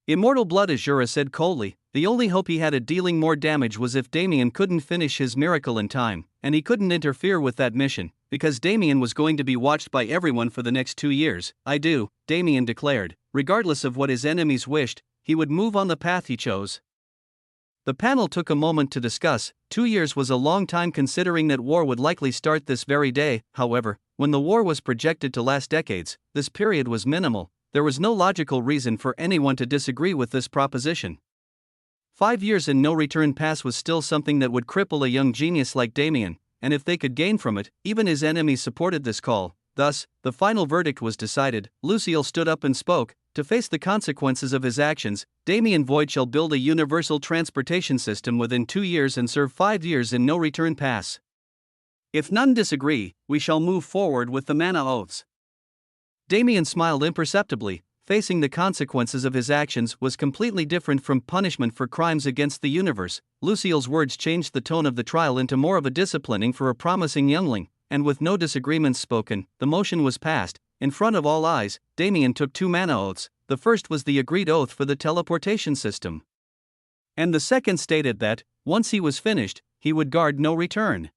Immortal Blood Azura said coldly. The only hope he had at dealing more damage was if Damien couldn't finish his miracle in time, and he couldn't interfere with that mission, because Damien was going to be watched by everyone for the next 2 years. I do, Damien declared. Regardless of what his enemies wished, he would move on the path he chose. The panel took a moment to discuss. 2 years was a long time considering that war would likely start this very day. However, when the war was projected to last decades, this period was minimal. There was no logical reason for anyone to disagree with this proposition. 5 years and no return pass was still something that would cripple a young genius like Damien, and if they could gain from it, even his enemies supported this call. Thus, the final verdict was decided. Lucille stood up and spoke. To face the consequences of his actions, Damien Void shall build a universal transportation system within 2 years and serve 5 years in no return pass. If none disagree, we shall move forward with the mana oaths. Damien smiled imperceptibly. Facing the consequences of his actions was completely different from punishment for crimes against the universe. Lucille's words changed the tone of the trial into more of a disciplining for a promising youngling, and with no disagreements spoken, the motion was passed. In front of all eyes, Damien took 2 mana oaths. The first was the agreed oath for the teleportation system, and the second stated that, once he was finished, he would guard no return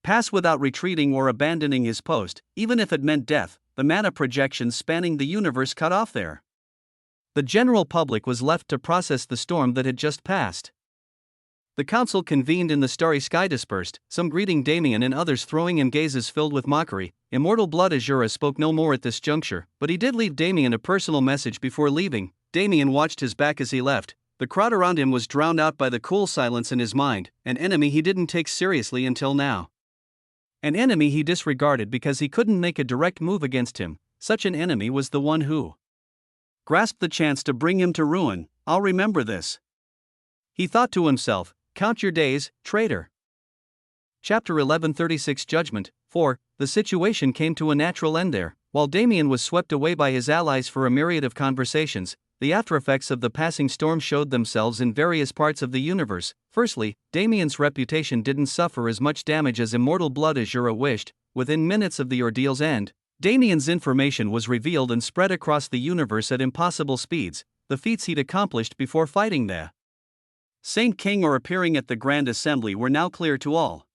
pass without retreating or abandoning his post, even if it meant death. The mana projections spanning the universe cut off there. The general public was left to process the storm that had just passed. The council convened in the starry sky dispersed, some greeting Damien and others throwing him gazes filled with mockery. Immortal Blood Azura spoke no more at this juncture, but he did leave Damien a personal message before leaving. Damien watched his back as he left. The crowd around him was drowned out by the cool silence in his mind, an enemy he didn't take seriously until now. An enemy he disregarded because he couldn't make a direct move against him. Such an enemy was the one who grasped the chance to bring him to ruin. I'll remember this, he thought to himself. Count your days, traitor. Chapter 1136 Judgment. 4. The situation came to a natural end there. While Damien was swept away by his allies for a myriad of conversations, the aftereffects of the passing storm showed themselves in various parts of the universe. Firstly, Damien's reputation didn't suffer as much damage as Immortal Blood Azura wished. Within minutes of the ordeal's end, Damien's information was revealed and spread across the universe at impossible speeds. The feats he'd accomplished before fighting the Saint King or appearing at the Grand Assembly were now clear to all.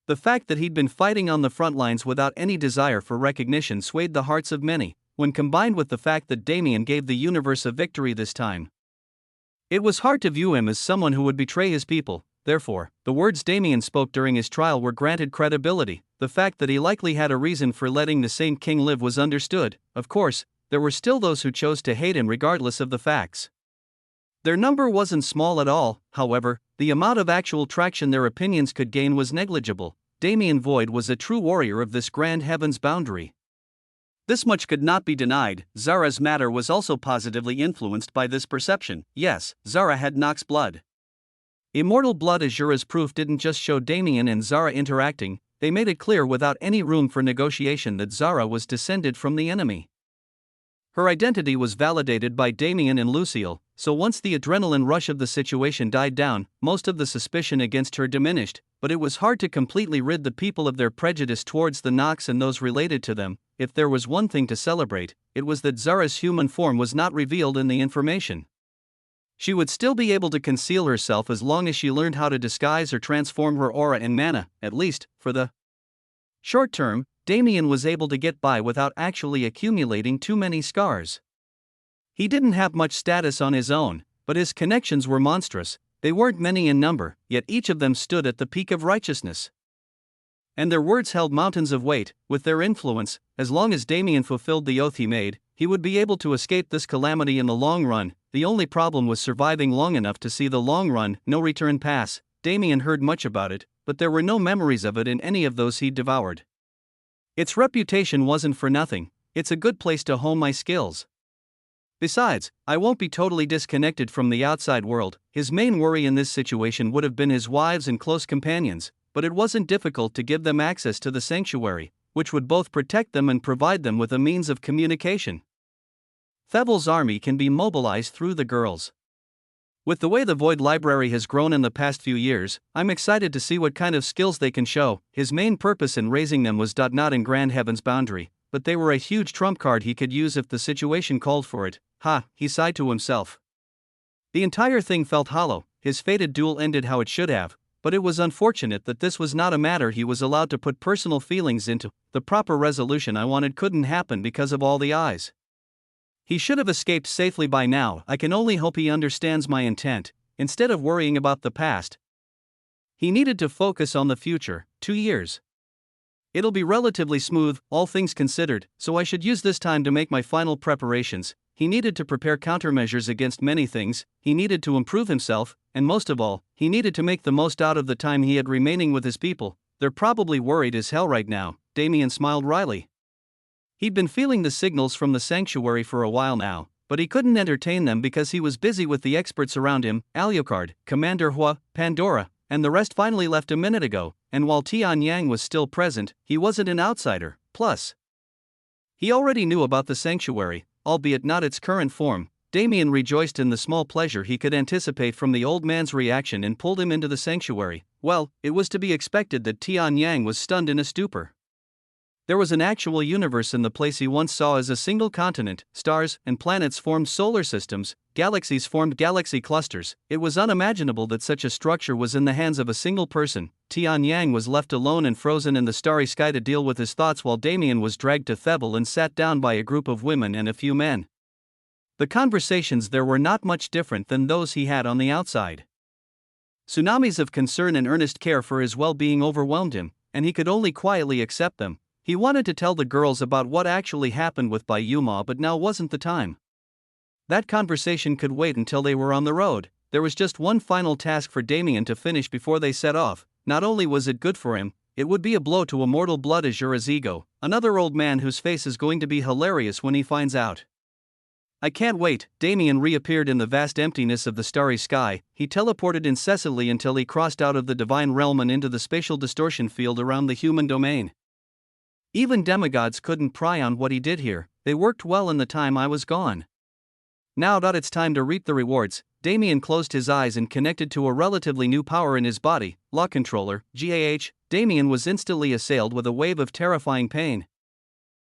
The fact that he'd been fighting on the front lines without any desire for recognition swayed the hearts of many. When combined with the fact that Damien gave the universe a victory this time, it was hard to view him as someone who would betray his people. Therefore, the words Damien spoke during his trial were granted credibility. The fact that he likely had a reason for letting the Saint King live was understood. Of course, there were still those who chose to hate him regardless of the facts. Their number wasn't small at all. However, the amount of actual traction their opinions could gain was negligible. Damien Void was a true warrior of this grand heaven's boundary. This much could not be denied. Zara's matter was also positively influenced by this perception. Yes, Zara had Nox blood. Immortal Blood Azura's proof didn't just show Damien and Zara interacting, they made it clear without any room for negotiation that Zara was descended from the enemy. Her identity was validated by Damien and Lucille, so once the adrenaline rush of the situation died down, most of the suspicion against her diminished, but it was hard to completely rid the people of their prejudice towards the Nox and those related to them. If there was one thing to celebrate, it was that Zara's human form was not revealed in the information. She would still be able to conceal herself as long as she learned how to disguise or transform her aura and mana, at least, for the short term. Damien was able to get by without actually accumulating too many scars. He didn't have much status on his own, but his connections were monstrous. They weren't many in number, yet each of them stood at the peak of righteousness. And their words held mountains of weight. With their influence, as long as Damien fulfilled the oath he made, he would be able to escape this calamity in the long run. The only problem was surviving long enough to see the long run, no return pass. Damien heard much about it, but there were no memories of it in any of those he'd devoured. Its reputation wasn't for nothing. It's a good place to hone my skills. Besides, I won't be totally disconnected from the outside world. His main worry in this situation would have been his wives and close companions. but it wasn't difficult to give them access to the sanctuary, which would both protect them and provide them with a means of communication. Thevel's army can be mobilized through the girls. With the way the Void Library has grown in the past few years, I'm excited to see what kind of skills they can show. His main purpose in raising them was not in Grand Heaven's boundary, but they were a huge trump card he could use if the situation called for it. He sighed to himself. The entire thing felt hollow. His fated duel ended how it should have, but it was unfortunate that this was not a matter he was allowed to put personal feelings into. The proper resolution I wanted couldn't happen because of all the eyes. He should have escaped safely by now. I can only hope he understands my intent. Instead of worrying about the past, he needed to focus on the future. 2 years. It'll be relatively smooth, all things considered, so I should use this time to make my final preparations. He needed to prepare countermeasures against many things, he needed to improve himself, and most of all, he needed to make the most out of the time he had remaining with his people. They're probably worried as hell right now. Damien smiled wryly. He'd been feeling the signals from the sanctuary for a while now, but he couldn't entertain them because he was busy with the experts around him. Alucard, Commander Hua, Pandora, and the rest finally left a minute ago, and while Tian Yang was still present, he wasn't an outsider. Plus, he already knew about the sanctuary, albeit not its current form. Damien rejoiced in the small pleasure he could anticipate from the old man's reaction and pulled him into the sanctuary. Well, it was to be expected that Tian Yang was stunned in a stupor. There was an actual universe in the place he once saw as a single continent. Stars and planets formed solar systems, galaxies formed galaxy clusters. It was unimaginable that such a structure was in the hands of a single person. Tian Yang was left alone and frozen in the starry sky to deal with his thoughts while Damien was dragged to Thevel and sat down by a group of women and a few men. The conversations there were not much different than those he had on the outside. Tsunamis of concern and earnest care for his well-being overwhelmed him, and he could only quietly accept them. He wanted to tell the girls about what actually happened with Bai Yuma, but now wasn't the time. That conversation could wait until they were on the road. There was just one final task for Damien to finish before they set off. Not only was it good for him, it would be a blow to immortal blood Azura's ego, another old man whose face is going to be hilarious when he finds out. I can't wait. Damien reappeared in the vast emptiness of the starry sky. He teleported incessantly until he crossed out of the divine realm and into the spatial distortion field around the human domain. Even demigods couldn't pry on what he did here. They worked well in the time I was gone. Now that it's time to reap the rewards, Damien closed his eyes and connected to a relatively new power in his body, Law Controller, GAH. Damien was instantly assailed with a wave of terrifying pain.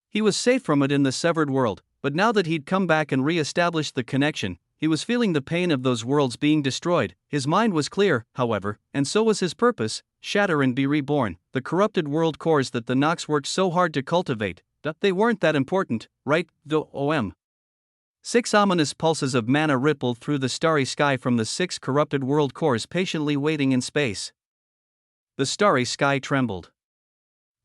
He was safe from it in the severed world, but now that he'd come back and re-established the connection, he was feeling the pain of those worlds being destroyed. His mind was clear, however, and so was his purpose: shatter and be reborn. The corrupted world cores that the Nox worked so hard to cultivate, they weren't that important, right? Though, 6 ominous pulses of mana rippled through the starry sky from the 6 corrupted world cores patiently waiting in space. The starry sky trembled.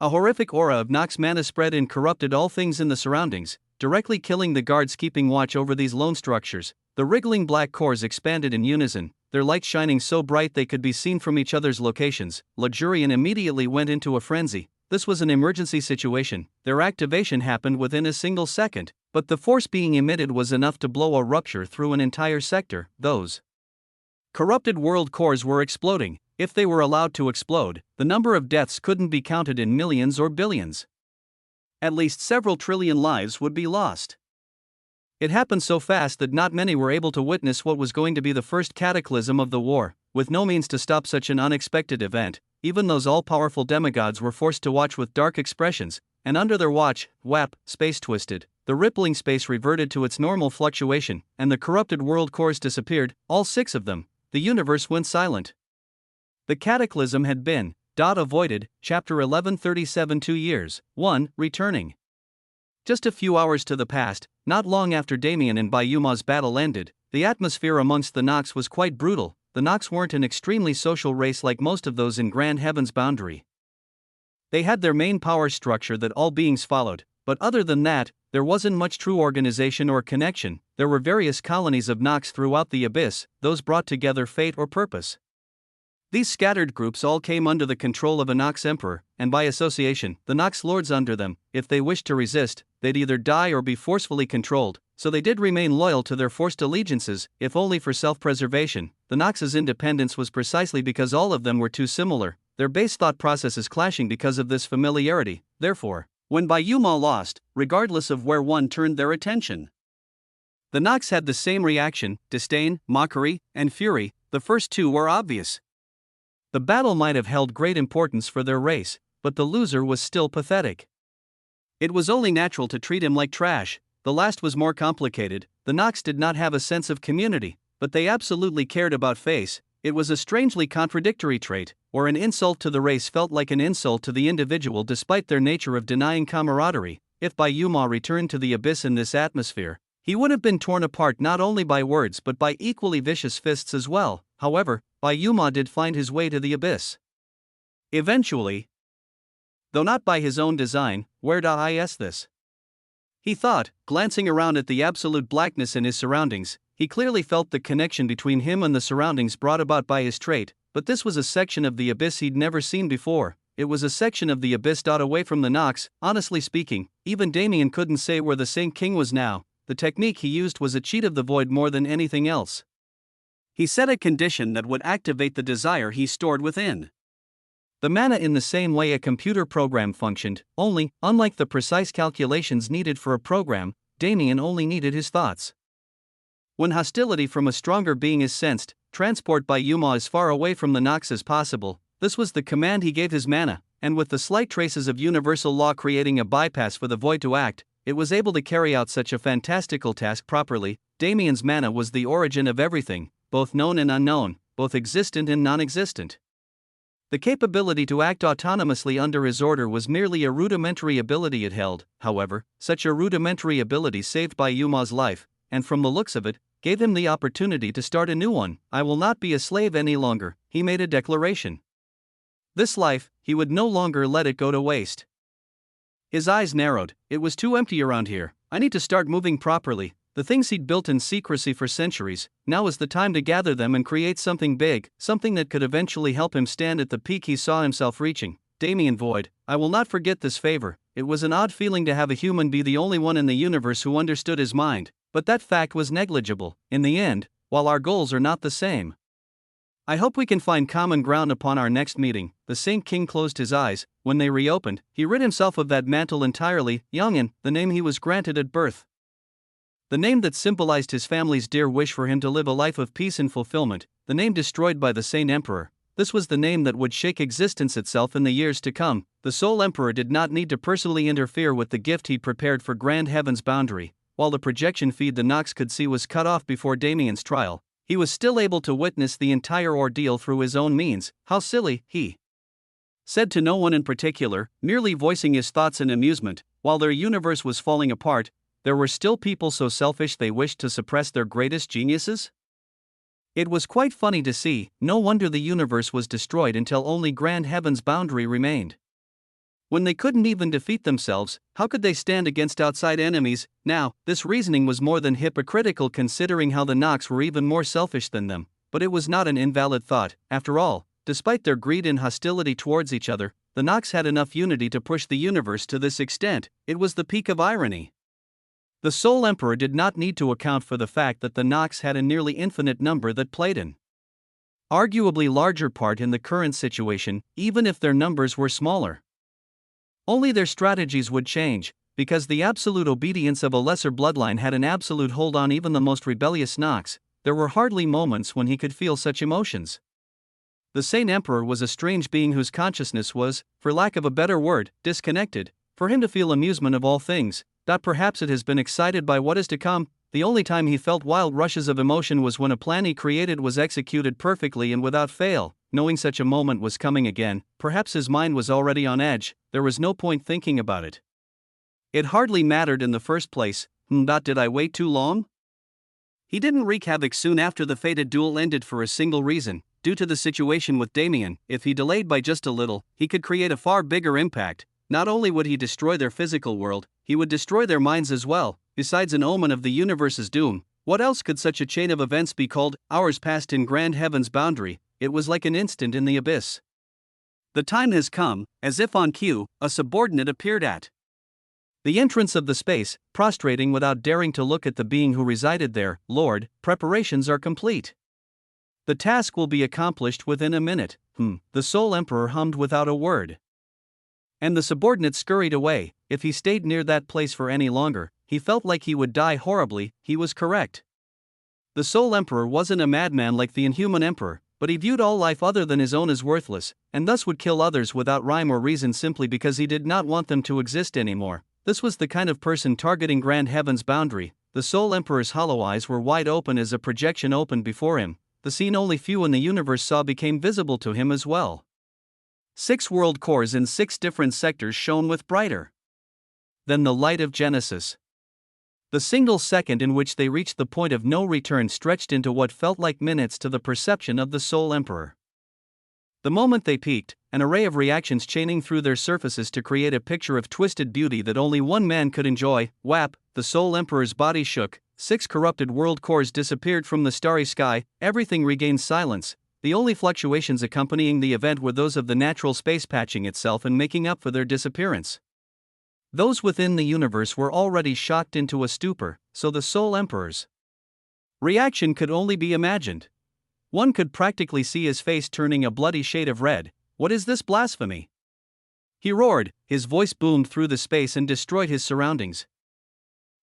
A horrific aura of Nox mana spread and corrupted all things in the surroundings, directly killing the guards keeping watch over these lone structures. The wriggling black cores expanded in unison, their lights shining so bright they could be seen from each other's locations. Luxurian immediately went into a frenzy. This was an emergency situation. Their activation happened within a single second, but the force being emitted was enough to blow a rupture through an entire sector. Those corrupted world cores were exploding. If they were allowed to explode, the number of deaths couldn't be counted in millions or billions. At least several trillion lives would be lost. It happened so fast that not many were able to witness what was going to be the first cataclysm of the war. With no means to stop such an unexpected event, even those all-powerful demigods were forced to watch with dark expressions, and under their watch, space twisted, the rippling space reverted to its normal fluctuation, and the corrupted world cores disappeared, all 6 of them. The universe went silent. The cataclysm had been avoided. Chapter 1137. 2 years. 1. Returning. Just a few hours to the past, not long after Damien and Bai Yuma's battle ended, the atmosphere amongst the Nox was quite brutal. The Nox weren't an extremely social race like most of those in Grand Heaven's boundary. They had their main power structure that all beings followed, but other than that, there wasn't much true organization or connection. There were various colonies of Nox throughout the abyss, those brought together fate or purpose. These scattered groups all came under the control of a Nox emperor, and by association, the Nox lords under them. If they wished to resist, they'd either die or be forcefully controlled, so they did remain loyal to their forced allegiances, if only for self-preservation. The Nox's independence was precisely because all of them were too similar. their base thought processes clashing because of this familiarity. Therefore, when Bayuma lost, regardless of where one turned their attention, the Nox had the same reaction: disdain, mockery, and fury. The first two were obvious. The battle might have held great importance for their race, but the loser was still pathetic. It was only natural to treat him like trash. The last was more complicated. The Nox did not have a sense of community, but they absolutely cared about face. It was a strangely contradictory trait, where an insult to the race felt like an insult to the individual despite their nature of denying camaraderie. If Bayuma returned to the abyss in this atmosphere, he would have been torn apart not only by words but by equally vicious fists as well. However, Bayuma did find his way to the abyss. Eventually, though not by his own design. Where is this? He thought, glancing around at the absolute blackness in his surroundings. He clearly felt the connection between him and the surroundings brought about by his trait, but this was a section of the abyss he'd never seen before. It was a section of the abyss away from the Nox. Honestly speaking, even Damien couldn't say where the Saint King was now. The technique he used was a cheat of the void more than anything else. He set a condition that would activate the desire he stored within the mana in the same way a computer program functioned, only, unlike the precise calculations needed for a program, Damien only needed his thoughts. When hostility from a stronger being is sensed, transport Bayuma as far away from the Nox as possible. This was the command he gave his mana, and with the slight traces of universal law creating a bypass for the void to act, it was able to carry out such a fantastical task properly. Damien's mana was the origin of everything, both known and unknown, both existent and non-existent. The capability to act autonomously under his order was merely a rudimentary ability it held. However, such a rudimentary ability saved Bayuma's life, and from the looks of it, gave him the opportunity to start a new one. I will not be a slave any longer, he made a declaration. This life, he would no longer let it go to waste. His eyes narrowed. It was too empty around here. I need to start moving properly. The things he'd built in secrecy for centuries, now is the time to gather them and create something big, something that could eventually help him stand at the peak he saw himself reaching. Damien Void, I will not forget this favor. It was an odd feeling to have a human be the only one in the universe who understood his mind, but that fact was negligible. In the end, while our goals are not the same, I hope we can find common ground upon our next meeting. The Saint King closed his eyes. When they reopened, he rid himself of that mantle entirely. Youngin, the name he was granted at birth. The name that symbolized his family's dear wish for him to live a life of peace and fulfillment, the name destroyed by the Saint Emperor. This was the name that would shake existence itself in the years to come. The Soul Emperor did not need to personally interfere with the gift he'd prepared for Grand Heaven's boundary. While the projection feed the Nox could see was cut off before Damien's trial, he was still able to witness the entire ordeal through his own means. How silly, he said to no one in particular, merely voicing his thoughts in amusement. While their universe was falling apart, there were still people so selfish they wished to suppress their greatest geniuses? It was quite funny to see. No wonder the universe was destroyed until only Grand Heaven's boundary remained. When they couldn't even defeat themselves, how could they stand against outside enemies? Now, this reasoning was more than hypocritical considering how the Nox were even more selfish than them, but it was not an invalid thought. After all, despite their greed and hostility towards each other, the Nox had enough unity to push the universe to this extent. It was the peak of irony. The Soul Emperor did not need to account for the fact that the Nox had a nearly infinite number that played an arguably larger part in the current situation, even if their numbers were smaller. Only their strategies would change, because the absolute obedience of a lesser bloodline had an absolute hold on even the most rebellious Nox. There were hardly moments when he could feel such emotions. The Saint Emperor was a strange being whose consciousness was, for lack of a better word, disconnected. For him to feel amusement of all things, that perhaps it has been excited by what is to come. The only time he felt wild rushes of emotion was when a plan he created was executed perfectly and without fail. Knowing such a moment was coming again, perhaps his mind was already on edge. There was no point thinking about it. It hardly mattered in the first place. Did I wait too long? He didn't wreak havoc soon after the fated duel ended for a single reason. Due to the situation with Damien, if he delayed by just a little, he could create a far bigger impact. Not only would he destroy their physical world, he would destroy their minds as well. Besides an omen of the universe's doom, what else could such a chain of events be called? Hours passed in Grand Heaven's boundary. It was like an instant in the abyss. The time has come. As if on cue, a subordinate appeared at the entrance of the space, prostrating without daring to look at the being who resided there. Lord, preparations are complete. The task will be accomplished within a minute. The Soul Emperor hummed without a word. And the subordinate scurried away. If he stayed near that place for any longer, he felt like he would die horribly. He was correct. The Soul Emperor wasn't a madman like the inhuman emperor, but he viewed all life other than his own as worthless, and thus would kill others without rhyme or reason simply because he did not want them to exist anymore. This was the kind of person targeting grand heaven's boundary. The Soul Emperor's hollow eyes were wide open as a projection opened before him. The scene only few in the universe saw became visible to him as well. 6 world cores in 6 different sectors shone with brighter than the light of Genesis. The single second in which they reached the point of no return stretched into what felt like minutes to the perception of the Soul Emperor. The moment they peaked, an array of reactions chaining through their surfaces to create a picture of twisted beauty that only one man could enjoy. Whap! The Soul Emperor's body shook. 6 corrupted world cores disappeared from the starry sky. Everything regained silence. The only fluctuations accompanying the event were those of the natural space patching itself and making up for their disappearance. Those within the universe were already shocked into a stupor, so the Soul Emperor's reaction could only be imagined. One could practically see his face turning a bloody shade of red. What is this blasphemy? He roared, his voice boomed through the space and destroyed his surroundings.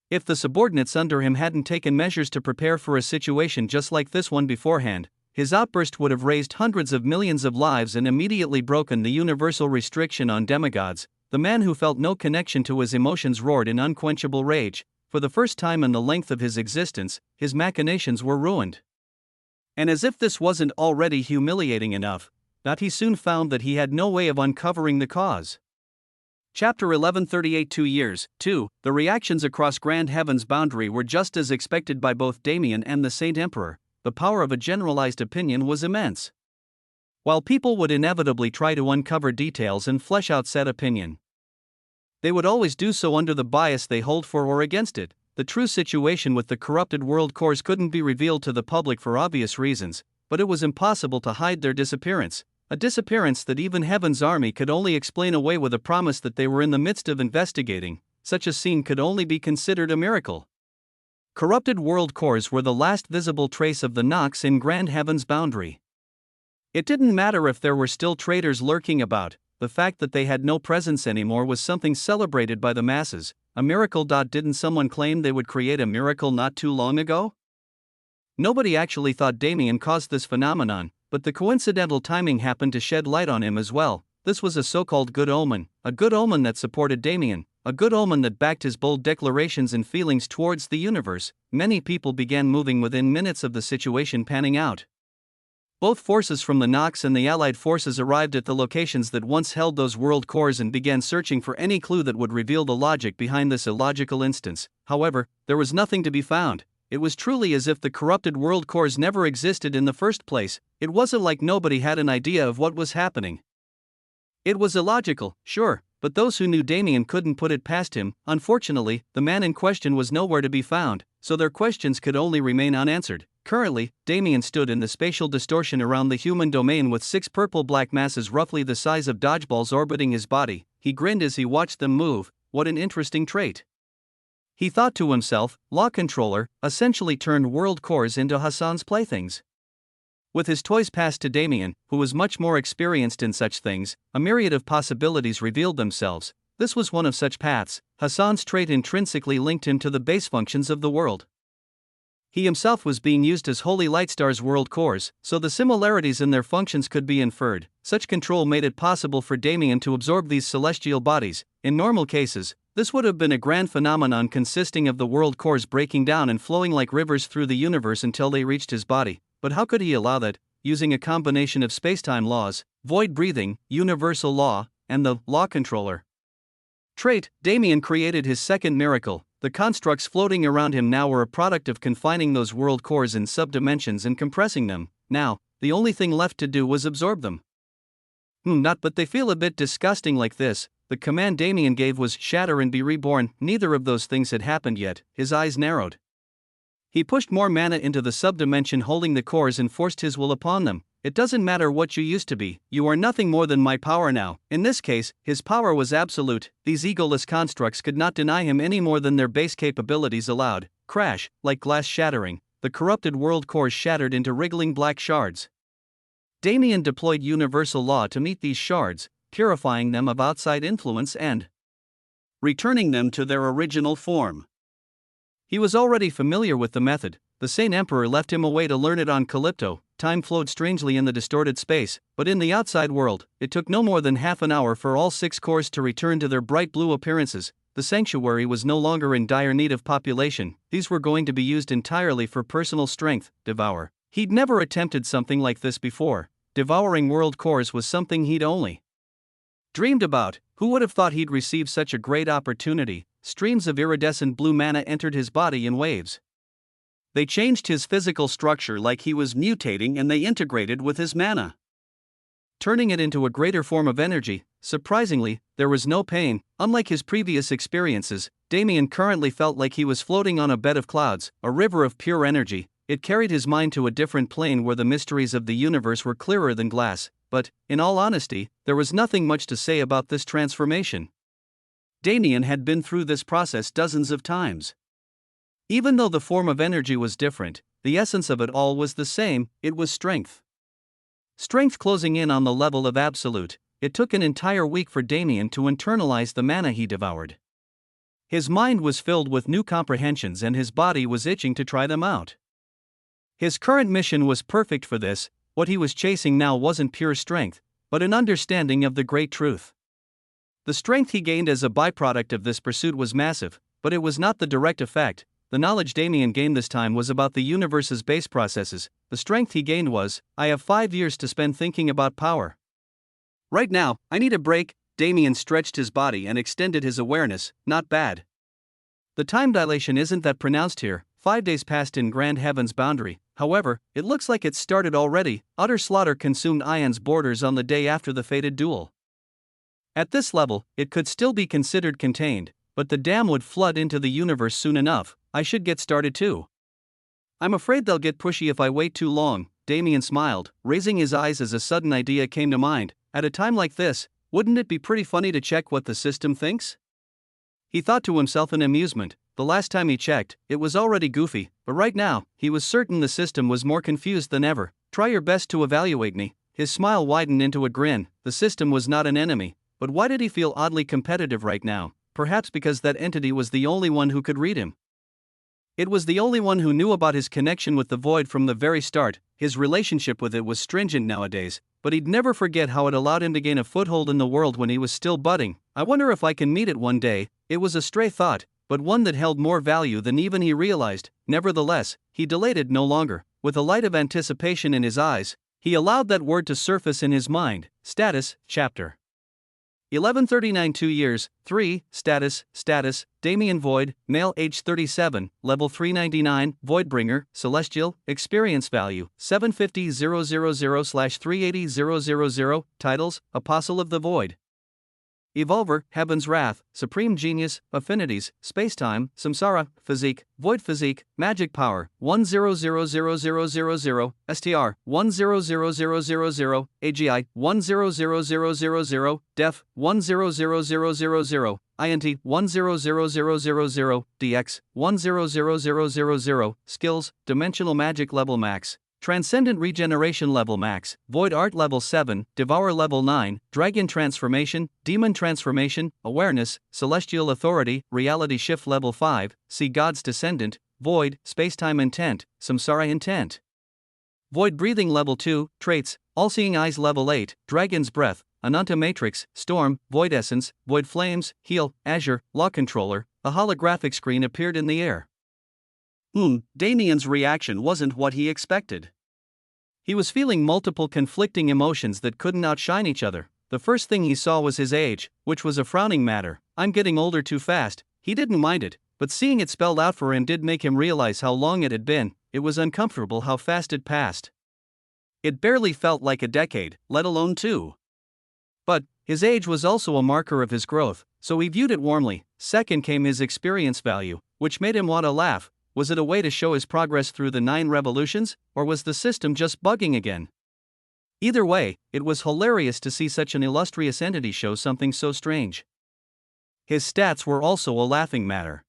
If the subordinates under him hadn't taken measures to prepare for a situation just like this one beforehand, his outburst would have raised hundreds of millions of lives and immediately broken the universal restriction on demigods. The man who felt no connection to his emotions roared in unquenchable rage. For the first time in the length of his existence, his machinations were ruined. And as if this wasn't already humiliating enough, that he soon found that he had no way of uncovering the cause. Chapter 1138 2 years, 2. The reactions across grand heaven's boundary were just as expected by both Damien and the Saint Emperor. The power of a generalized opinion was immense. While people would inevitably try to uncover details and flesh out said opinion, they would always do so under the bias they hold for or against it. The true situation with the corrupted world cores couldn't be revealed to the public for obvious reasons, but it was impossible to hide their disappearance. A disappearance that even Heaven's army could only explain away with a promise that they were in the midst of investigating. Such a scene could only be considered a miracle. Corrupted world cores were the last visible trace of the Nox in grand heaven's boundary. It didn't matter if there were still traitors lurking about, the fact that they had no presence anymore was something celebrated by the masses. A miracle. Didn't someone claim they would create a miracle not too long ago? Nobody actually thought Damien caused this phenomenon, but the coincidental timing happened to shed light on him as well. This was a so-called good omen, a good omen that supported Damien, a good omen that backed his bold declarations and feelings towards the universe. Many people began moving within minutes of the situation panning out. Both forces from the Nox and the Allied forces arrived at the locations that once held those world cores and began searching for any clue that would reveal the logic behind this illogical instance. However, there was nothing to be found. It was truly as if the corrupted world cores never existed in the first place. It wasn't like nobody had an idea of what was happening. It was illogical, sure, but those who knew Damien couldn't put it past him. Unfortunately, the man in question was nowhere to be found, so their questions could only remain unanswered. Currently, Damien stood in the spatial distortion around the human domain with 6 purple-black masses roughly the size of dodgeballs orbiting his body. He grinned as he watched them move. What an interesting trait. He thought to himself, Law Controller essentially turned world cores into Hassan's playthings. With his toys passed to Damien, who was much more experienced in such things, a myriad of possibilities revealed themselves. This was one of such paths. Hassan's trait intrinsically linked him to the base functions of the world. He himself was being used as Holy Lightstar's world cores, so the similarities in their functions could be inferred. Such control made it possible for Damien to absorb these celestial bodies. In normal cases, this would have been a grand phenomenon consisting of the world cores breaking down and flowing like rivers through the universe until they reached his body. But how could he allow that, using a combination of spacetime laws, void breathing, universal law, and the Law Controller trait? Damien created his second miracle. The constructs floating around him now were a product of confining those world cores in subdimensions and compressing them. Now, the only thing left to do was absorb them. But they feel a bit disgusting like this. The command Damien gave was shatter and be reborn. Neither of those things had happened yet. His eyes narrowed. He pushed more mana into the subdimension holding the cores and forced his will upon them. It doesn't matter what you used to be, you are nothing more than my power now. In this case, his power was absolute. These egoless constructs could not deny him any more than their base capabilities allowed. Crash, like glass shattering. the corrupted world cores shattered into wriggling black shards. Damien deployed universal law to meet these shards, purifying them of outside influence and returning them to their original form. He was already familiar with the method. The Saint Emperor left him a way to learn it on Calypto. Time flowed strangely in the distorted space, but in the outside world, it took no more than half an hour for all 6 cores to return to their bright blue appearances. The sanctuary was no longer in dire need of population. These were going to be used entirely for personal strength. Devour. He'd never attempted something like this before. Devouring world cores was something he'd only dreamed about. Who would have thought he'd receive such a great opportunity? Streams of iridescent blue mana entered his body in waves. They changed his physical structure like he was mutating, and they integrated with his mana, turning it into a greater form of energy. Surprisingly, there was no pain. Unlike his previous experiences, Damien currently felt like he was floating on a bed of clouds, a river of pure energy. It carried his mind to a different plane where the mysteries of the universe were clearer than glass. But, in all honesty, there was nothing much to say about this transformation. Damien had been through this process dozens of times. Even though the form of energy was different, the essence of it all was the same. It was strength. Strength closing in on the level of absolute. It took an entire week for Damien to internalize the mana he devoured. His mind was filled with new comprehensions and his body was itching to try them out. His current mission was perfect for this. What he was chasing now wasn't pure strength, but an understanding of the great truth. The strength he gained as a byproduct of this pursuit was massive, but it was not the direct effect. The knowledge Damien gained this time was about the universe's base processes. The strength he gained was, I have 5 years to spend thinking about power. Right now, I need a break. Damien stretched his body and extended his awareness. Not bad. The time dilation isn't that pronounced here. 5 days passed in Grand Heaven's boundary. However, it looks like it started already. Utter slaughter consumed Ion's borders on the day after the fated duel. At this level, it could still be considered contained, but the dam would flood into the universe soon enough. I should get started too. I'm afraid they'll get pushy if I wait too long. Damien smiled, raising his eyes as a sudden idea came to mind. At a time like this, wouldn't it be pretty funny to check what the system thinks? He thought to himself in amusement. The last time he checked, it was already goofy, but right now, he was certain the system was more confused than ever. Try your best to evaluate me. His smile widened into a grin. The system was not an enemy, but why did he feel oddly competitive right now? Perhaps because that entity was the only one who could read him. It was the only one who knew about his connection with the void from the very start. His relationship with it was stringent nowadays, but he'd never forget how it allowed him to gain a foothold in the world when he was still budding. I wonder if I can meet it one day. It was a stray thought, but one that held more value than even he realized. Nevertheless, he delayed it no longer. With a light of anticipation in his eyes, he allowed that word to surface in his mind. Status, chapter 1139 2 years, 3, status, Damien Void, male age 37, level 399, Voidbringer, celestial, experience value, 750,000/380,000, titles, Apostle of the Void. Evolver, Heaven's Wrath, Supreme Genius, Affinities, Spacetime, Samsara, Physique, Void Physique, Magic Power, 1000000, STR, 1000000, AGI, 1000000, Def, 1000000, INT, 1000000, DX, 1000000, Skills, Dimensional Magic Level Max, Transcendent Regeneration Level Max, Void Art Level 7, Devourer Level 9, Dragon Transformation, Demon Transformation, Awareness, Celestial Authority, Reality Shift Level 5, See God's Descendant, Void, Spacetime Intent, Samsara Intent. Void Breathing Level 2, Traits, All-Seeing Eyes Level 8, Dragon's Breath, Ananta Matrix, Storm, Void Essence, Void Flames, Heal, Azure, Law Controller. A holographic screen appeared in the air. Damien's reaction wasn't what he expected. He was feeling multiple conflicting emotions that couldn't outshine each other. The first thing he saw was his age, which was a frowning matter. I'm getting older too fast. He didn't mind it, but seeing it spelled out for him did make him realize how long it had been. It was uncomfortable how fast it passed. It barely felt like a decade, let alone 2. But his age was also a marker of his growth, so he viewed it warmly. Second came his experience value, which made him want to laugh. Was it a way to show his progress through the 9 revolutions, or was the system just bugging again? Either way, it was hilarious to see such an illustrious entity show something so strange. His stats were also a laughing matter.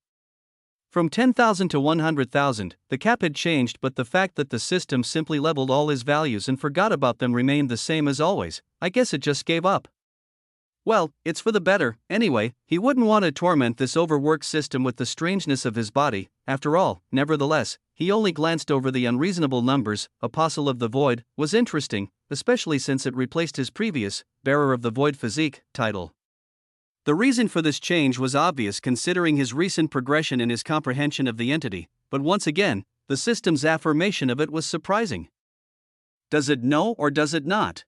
From 10,000 to 100,000, the cap had changed, but the fact that the system simply leveled all his values and forgot about them remained the same as always. I guess it just gave up. Well, it's for the better, anyway. He wouldn't want to torment this overworked system with the strangeness of his body. After all, nevertheless, he only glanced over the unreasonable numbers. Apostle of the Void was interesting, especially since it replaced his previous Bearer of the Void physique title. The reason for this change was obvious considering his recent progression in his comprehension of the entity, but once again, the system's affirmation of it was surprising. Does it know or does it not?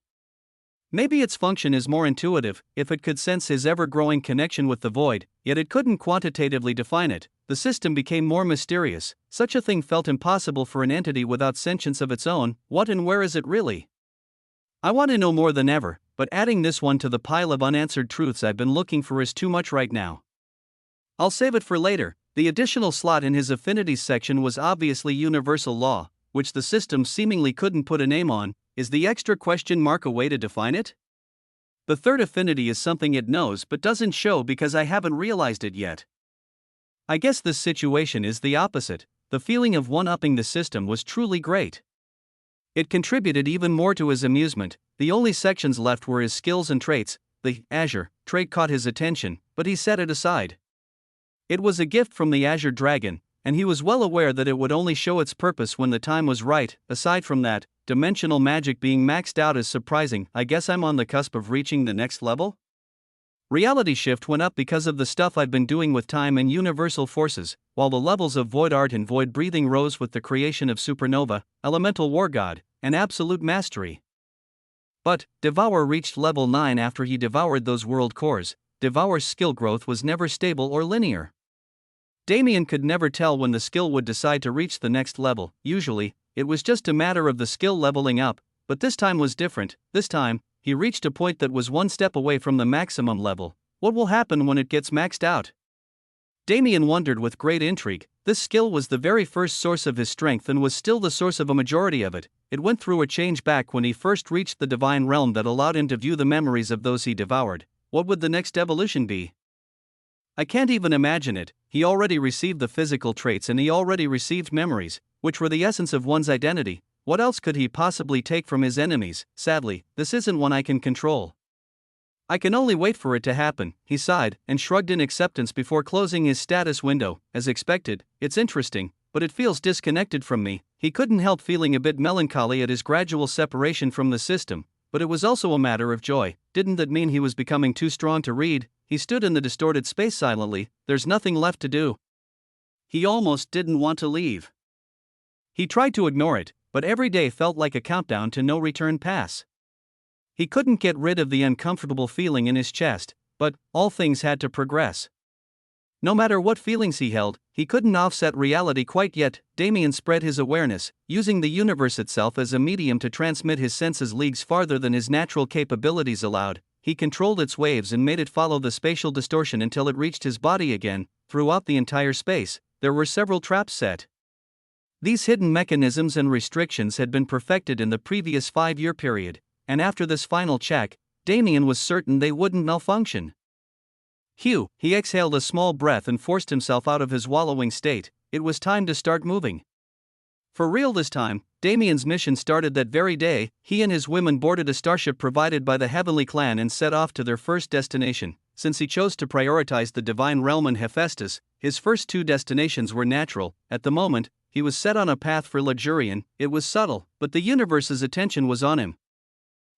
Maybe its function is more intuitive. If it could sense his ever-growing connection with the void, yet it couldn't quantitatively define it, the system became more mysterious. Such a thing felt impossible for an entity without sentience of its own. What and where is it really? I want to know more than ever, but adding this one to the pile of unanswered truths I've been looking for is too much right now. I'll save it for later. The additional slot in his affinities section was obviously universal law, which the system seemingly couldn't put a name on. Is the extra question mark a way to define it? The third affinity is something it knows but doesn't show because I haven't realized it yet. I guess this situation is the opposite. The feeling of one-upping the system was truly great. It contributed even more to his amusement. The only sections left were his skills and traits. The Azure trait caught his attention, but he set it aside. It was a gift from the Azure Dragon, and he was well aware that it would only show its purpose when the time was right. Aside from that, dimensional magic being maxed out is surprising. I guess I'm on the cusp of reaching the next level? Reality shift went up because of the stuff I've been doing with time and universal forces, while the levels of void art and void breathing rose with the creation of supernova, elemental war god, and absolute mastery. But Devour reached level 9 after he devoured those world cores. Devour's skill growth was never stable or linear. Damien could never tell when the skill would decide to reach the next level. Usually, it was just a matter of the skill leveling up, but this time was different. This time, he reached a point that was one step away from the maximum level. What will happen when it gets maxed out? Damien wondered with great intrigue. This skill was the very first source of his strength and was still the source of a majority of it. It went through a change back when he first reached the divine realm that allowed him to view the memories of those he devoured. What would the next evolution be? I can't even imagine it. He already received the physical traits and he already received memories, which were the essence of one's identity. What else could he possibly take from his enemies? Sadly, this isn't one I can control. I can only wait for it to happen. He sighed and shrugged in acceptance before closing his status window. As expected, it's interesting, but it feels disconnected from me. He couldn't help feeling a bit melancholy at his gradual separation from the system, but it was also a matter of joy. Didn't that mean he was becoming too strong to read? He stood in the distorted space silently. There's nothing left to do. He almost didn't want to leave. He tried to ignore it, but every day felt like a countdown to no return pass. He couldn't get rid of the uncomfortable feeling in his chest, but all things had to progress. No matter what feelings he held, he couldn't offset reality quite yet. Damien spread his awareness, using the universe itself as a medium to transmit his senses leagues farther than his natural capabilities allowed. He controlled its waves and made it follow the spatial distortion until it reached his body again. Throughout the entire space, there were several traps set. These hidden mechanisms and restrictions had been perfected in the previous 5-year period, and after this final check, Damien was certain they wouldn't malfunction. He exhaled a small breath and forced himself out of his wallowing state. It was time to start moving. For real this time. Damien's mission started that very day. He and his women boarded a starship provided by the Heavenly Clan and set off to their first destination. Since he chose to prioritize the Divine Realm and Hephaestus, his first 2 destinations were natural. At the moment, he was set on a path for Luxurian. It was subtle, but the universe's attention was on him.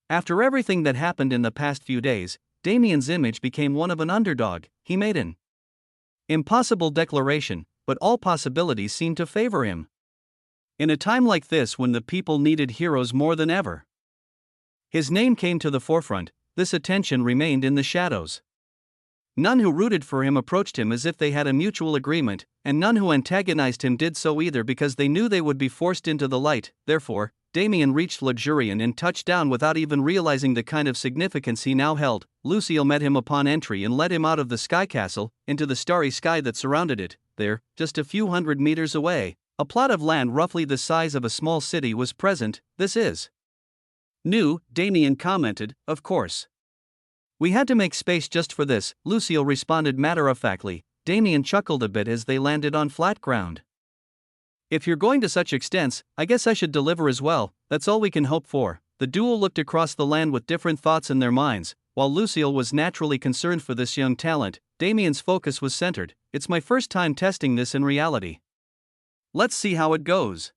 After everything that happened in the past few days, Damien's image became one of an underdog. He made an impossible declaration, but all possibilities seemed to favor him. In a time like this when the people needed heroes more than ever, his name came to the forefront. This attention remained in the shadows. None who rooted for him approached him as if they had a mutual agreement, and none who antagonized him did so either because they knew they would be forced into the light. Therefore, Damien reached Luxurian and touched down without even realizing the kind of significance he now held. Lucille met him upon entry and led him out of the sky castle, into the starry sky that surrounded it. There, just a few hundred meters away, a plot of land roughly the size of a small city was present. This is new, Damien commented, of course. We had to make space just for this, Lucille responded matter-of-factly. Damien chuckled a bit as they landed on flat ground. If you're going to such extents, I guess I should deliver as well, that's all we can hope for. The duo looked across the land with different thoughts in their minds. While Lucille was naturally concerned for this young talent, Damien's focus was centered. It's my first time testing this in reality. Let's see how it goes.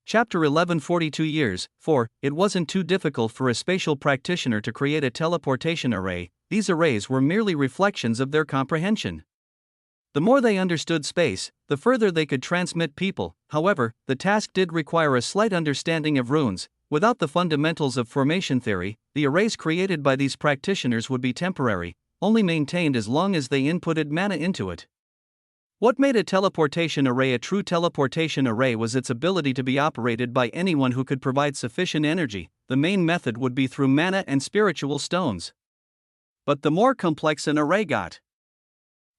Chapter 11 42 years, 4. It wasn't too difficult for a spatial practitioner to create a teleportation array. These arrays were merely reflections of their comprehension. The more they understood space, the further they could transmit people. However, the task did require a slight understanding of runes. Without the fundamentals of formation theory, the arrays created by these practitioners would be temporary, only maintained as long as they inputted mana into it. What made a teleportation array a true teleportation array was its ability to be operated by anyone who could provide sufficient energy. The main method would be through mana and spiritual stones. But the more complex an array got,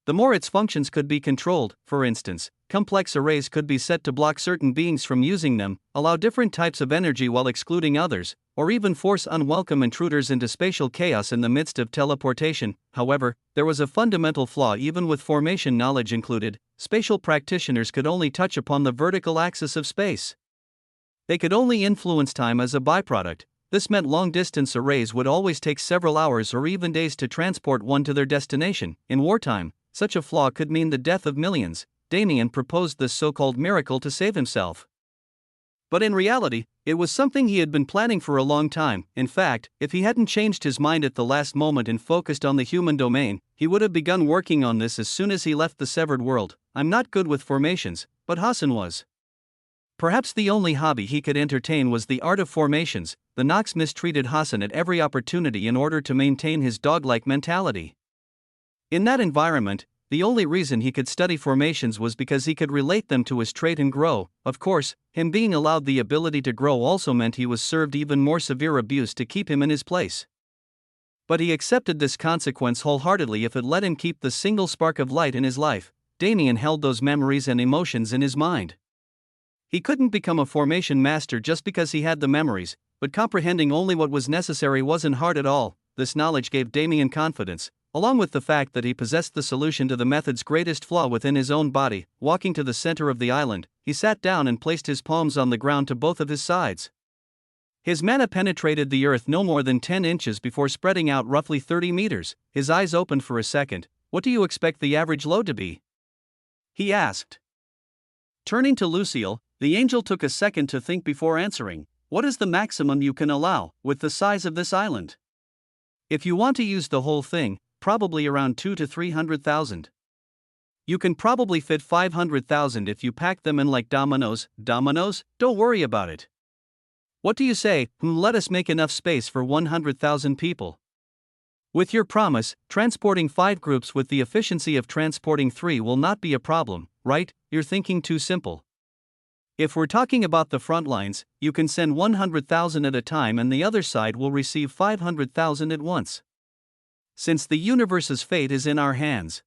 the more its functions could be controlled. For instance, complex arrays could be set to block certain beings from using them, allow different types of energy while excluding others, or even force unwelcome intruders into spatial chaos in the midst of teleportation. However, there was a fundamental flaw even with formation knowledge included. Spatial practitioners could only touch upon the vertical axis of space. They could only influence time as a byproduct. This meant long-distance arrays would always take several hours or even days to transport one to their destination. In wartime, such a flaw could mean the death of millions. Damien proposed this so-called miracle to save himself. But in reality, it was something he had been planning for a long time. In fact, if he hadn't changed his mind at the last moment and focused on the human domain, he would have begun working on this as soon as he left the severed world. I'm not good with formations, but Hassan was. Perhaps the only hobby he could entertain was the art of formations. The Nox mistreated Hassan at every opportunity in order to maintain his dog-like mentality. In that environment, the only reason he could study formations was because he could relate them to his trait and grow. Of course, him being allowed the ability to grow also meant he was served even more severe abuse to keep him in his place. But he accepted this consequence wholeheartedly if it let him keep the single spark of light in his life. Damien held those memories and emotions in his mind. He couldn't become a formation master just because he had the memories, but comprehending only what was necessary wasn't hard at all. This knowledge gave Damien confidence, along with the fact that he possessed the solution to the method's greatest flaw within his own body. Walking to the center of the island, he sat down and placed his palms on the ground to both of his sides. His mana penetrated the earth no more than 10 inches before spreading out roughly 30 meters. His eyes opened for a second. What do you expect the average load to be? He asked. Turning to Lucille, the angel took a second to think before answering. What is the maximum you can allow, with the size of this island? If you want to use the whole thing, probably around 200 to 300,000. You can probably fit 500,000 if you pack them in like dominoes. Dominoes? Don't worry about it. What do you say? Let us make enough space for 100,000 people. With your promise, transporting 5 groups with the efficiency of transporting 3 will not be a problem, right? You're thinking too simple. If we're talking about the front lines, you can send 100,000 at a time and the other side will receive 500,000 at once. Since the universe's fate is in our hands,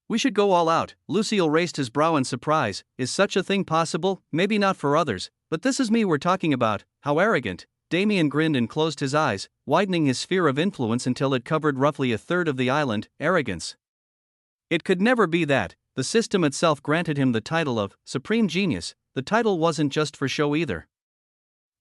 we should go all out. Lucille raised his brow in surprise. Is such a thing possible? Maybe not for others, but this is me we're talking about. How arrogant. Damien grinned and closed his eyes, widening his sphere of influence until it covered roughly a third of the island. Arrogance. It could never be that. The system itself granted him the title of Supreme Genius. The title wasn't just for show either.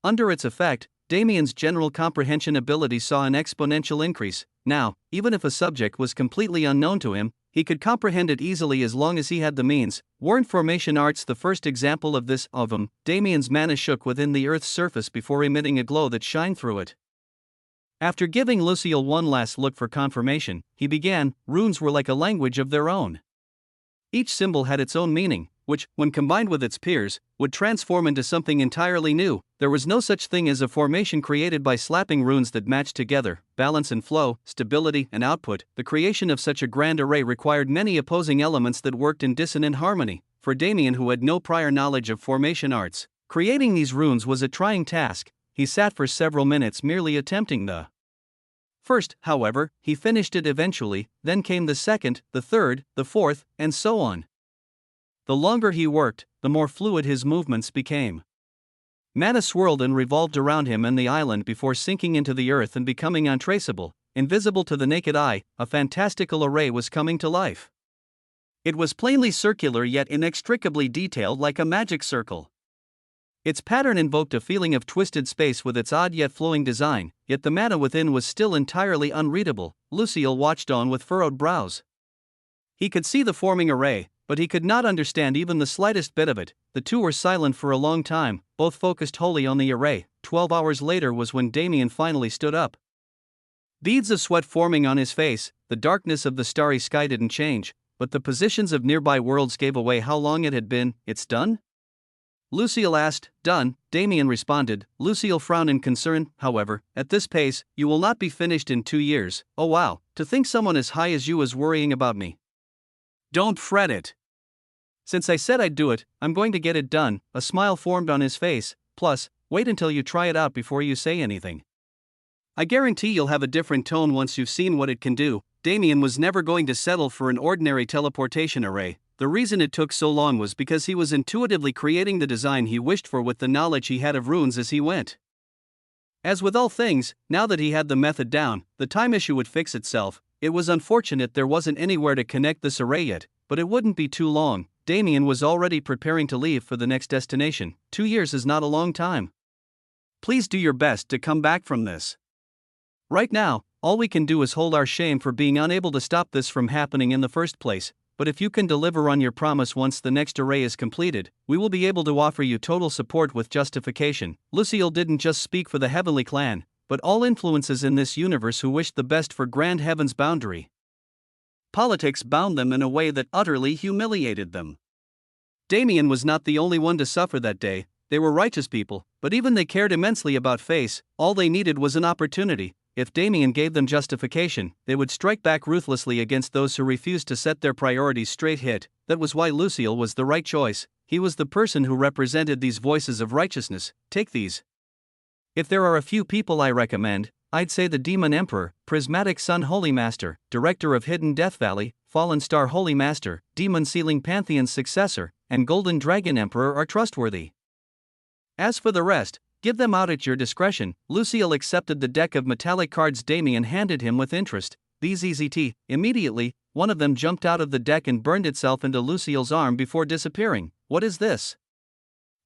Under its effect, Damien's general comprehension ability saw an exponential increase. Now, even if a subject was completely unknown to him, he could comprehend it easily as long as he had the means. Weren't formation arts the first example of this? Damien's mana shook within the Earth's surface before emitting a glow that shined through it. After giving Lucille one last look for confirmation, he began. Runes were like a language of their own. Each symbol had its own meaning, which, when combined with its peers, would transform into something entirely new. There was no such thing as a formation created by slapping runes that matched together. Balance and flow, stability and output. The creation of such a grand array required many opposing elements that worked in dissonant harmony. For Damien, who had no prior knowledge of formation arts, creating these runes was a trying task. He sat for several minutes merely attempting the first, however, he finished it eventually. Then came the second, the third, the fourth, and so on. The longer he worked, the more fluid his movements became. Mana swirled and revolved around him and the island before sinking into the earth and becoming untraceable, invisible to the naked eye. A fantastical array was coming to life. It was plainly circular yet inextricably detailed like a magic circle. Its pattern invoked a feeling of twisted space with its odd yet flowing design, yet the mana within was still entirely unreadable. Lucille watched on with furrowed brows. He could see the forming array, but he could not understand even the slightest bit of it. The two were silent for a long time, both focused wholly on the array. 12 hours later was when Damien finally stood up. Beads of sweat forming on his face, the darkness of the starry sky didn't change, but the positions of nearby worlds gave away how long it had been. It's done? Lucille asked. Done, Damien responded. Lucille frowned in concern. However, at this pace, you will not be finished in 2 years. Oh wow, to think someone as high as you is worrying about me. Don't fret it. Since I said I'd do it, I'm going to get it done. A smile formed on his face. Plus, wait until you try it out before you say anything. I guarantee you'll have a different tone once you've seen what it can do. Damien was never going to settle for an ordinary teleportation array. The reason it took so long was because he was intuitively creating the design he wished for with the knowledge he had of runes as he went. As with all things, now that he had the method down, the time issue would fix itself. It was unfortunate there wasn't anywhere to connect this array yet, but it wouldn't be too long. Damien was already preparing to leave for the next destination. 2 years is not a long time. Please do your best to come back from this. Right now, all we can do is hold our shame for being unable to stop this from happening in the first place. But if you can deliver on your promise once the next array is completed, we will be able to offer you total support with justification. Lucille didn't just speak for the Heavenly Clan, but all influences in this universe who wished the best for Grand Heaven's boundary. Politics bound them in a way that utterly humiliated them. Damien was not the only one to suffer that day. They were righteous people, but even they cared immensely about face. All they needed was an opportunity. If Damien gave them justification, they would strike back ruthlessly against those who refused to set their priorities straight. That was why Lucille was the right choice. He was the person who represented these voices of righteousness. Take these. If there are a few people I recommend, I'd say the Demon Emperor, Prismatic Sun Holy Master, Director of Hidden Death Valley, Fallen Star Holy Master, Demon Sealing Pantheon's successor, and Golden Dragon Emperor are trustworthy. As for the rest, give them out at your discretion. Lucille accepted the deck of metallic cards Damien handed him with interest. These EZT. Immediately, one of them jumped out of the deck and burned itself into Lucille's arm before disappearing. What is this?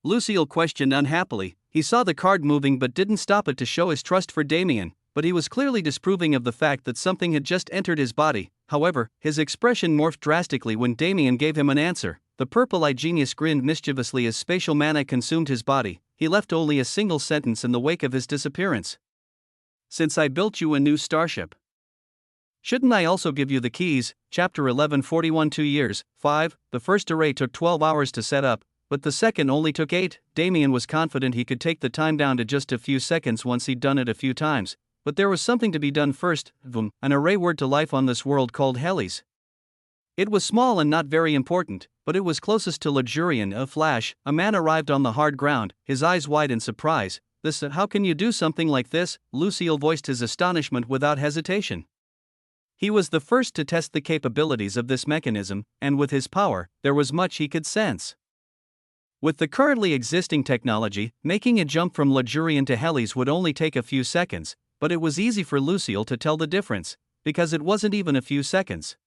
Lucille questioned unhappily. He saw the card moving but didn't stop it to show his trust for Damien, but he was clearly disapproving of the fact that something had just entered his body. However, his expression morphed drastically when Damien gave him an answer. The purple-eyed genius grinned mischievously as spatial mana consumed his body. He left only a single sentence in the wake of his disappearance. Since I built you a new starship, shouldn't I also give you the keys? Chapter 11:41 2 years. 5. The first array took 12 hours to set up, but the second only took 8. Damien was confident he could take the time down to just a few seconds once he'd done it a few times. But there was something to be done first. An array word to life on this world called Heli's. It was small and not very important, but it was closest to luxuriant. A flash, a man arrived on the hard ground, his eyes wide in surprise. How can you do something like this? Lucille voiced his astonishment without hesitation. He was the first to test the capabilities of this mechanism, and with his power, there was much he could sense. With the currently existing technology, making a jump from luxuriant to Heli's would only take a few seconds, but it was easy for Lucille to tell the difference, because it wasn't even a few seconds.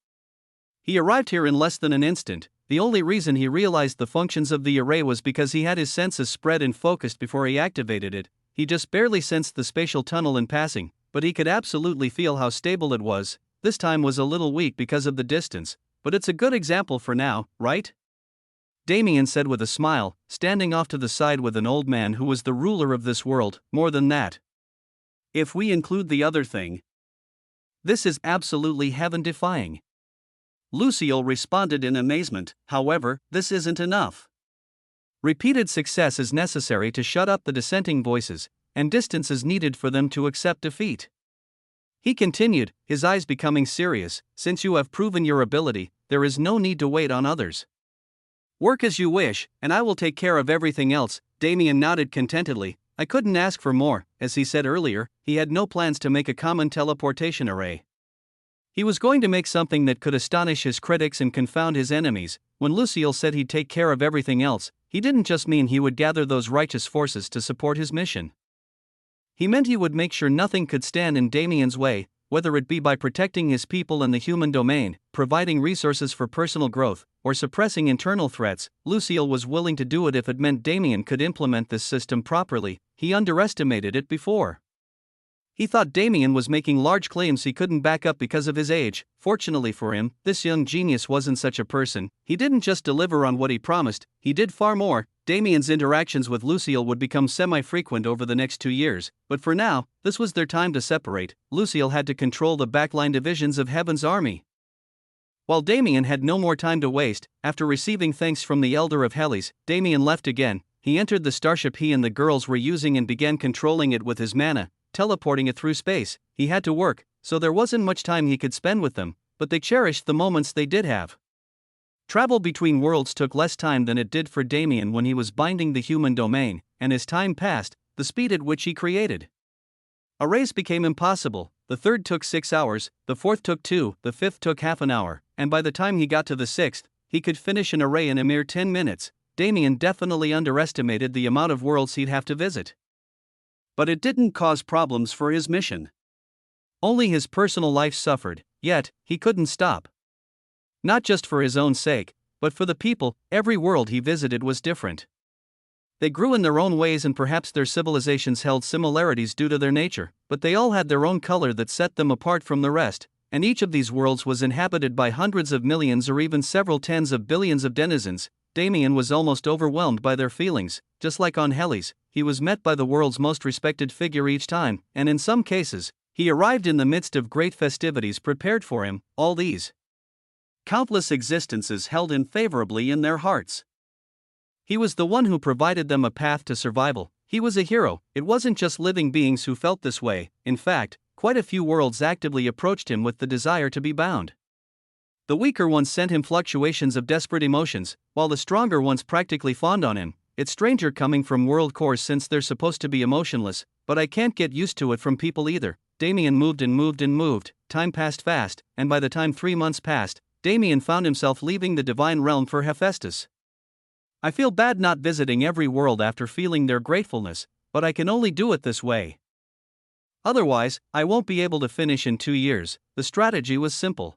He arrived here in less than an instant. The only reason he realized the functions of the array was because he had his senses spread and focused before he activated it. He just barely sensed the spatial tunnel in passing, but he could absolutely feel how stable it was. This time was a little weak because of the distance, but it's a good example for now, right? Damien said with a smile, standing off to the side with an old man who was the ruler of this world. More than that, if we include the other thing, this is absolutely heaven-defying. Lucille responded in amazement. However, this isn't enough. Repeated success is necessary to shut up the dissenting voices, and distance is needed for them to accept defeat. He continued, his eyes becoming serious. Since you have proven your ability, there is no need to wait on others. Work as you wish, and I will take care of everything else. Damien nodded contentedly. I couldn't ask for more. As he said earlier, he had no plans to make a common teleportation array. He was going to make something that could astonish his critics and confound his enemies. When Lucille said he'd take care of everything else, he didn't just mean he would gather those righteous forces to support his mission. He meant he would make sure nothing could stand in Damien's way. whether it be by protecting his people and the human domain, providing resources for personal growth, or suppressing internal threats. Lucille was willing to do it if it meant Damien could implement this system properly. He underestimated it before. He thought Damien was making large claims he couldn't back up because of his age. Fortunately for him, this young genius wasn't such a person. He didn't just deliver on what he promised, he did far more. Damien's interactions with Lucille would become semi-frequent over the next 2 years, but for now, this was their time to separate. Lucille had to control the backline divisions of Heaven's army. While Damien had no more time to waste, after receiving thanks from the Elder of Helios, Damien left again. He entered the starship he and the girls were using and began controlling it with his mana, teleporting it through space. He had to work, so there wasn't much time he could spend with them, but they cherished the moments they did have. Travel between worlds took less time than it did for Damien when he was binding the human domain, and as time passed, the speed at which he created a race became impossible. The third took 6 hours, the fourth took 2, the fifth took half an hour, and by the time he got to the sixth, he could finish an array in a mere 10 minutes. Damien definitely underestimated the amount of worlds he'd have to visit. But it didn't cause problems for his mission. Only his personal life suffered, yet, he couldn't stop. Not just for his own sake, but for the people. Every world he visited was different. They grew in their own ways and perhaps their civilizations held similarities due to their nature, but they all had their own color that set them apart from the rest, and each of these worlds was inhabited by hundreds of millions or even several tens of billions of denizens. Damien was almost overwhelmed by their feelings. Just like on Helios, he was met by the world's most respected figure each time, and in some cases, he arrived in the midst of great festivities prepared for him. All these countless existences held him favorably in their hearts. He was the one who provided them a path to survival. He was a hero. It wasn't just living beings who felt this way. In fact, quite a few worlds actively approached him with the desire to be bound. The weaker ones sent him fluctuations of desperate emotions, while the stronger ones practically fawned on him. It's stranger coming from world cores since they're supposed to be emotionless, but I can't get used to it from people either. Damien moved and moved and moved. Time passed fast, and by the time 3 months passed, Damien found himself leaving the divine realm for Hephaestus. I feel bad not visiting every world after feeling their gratefulness, but I can only do it this way. Otherwise, I won't be able to finish in 2 years. The strategy was simple.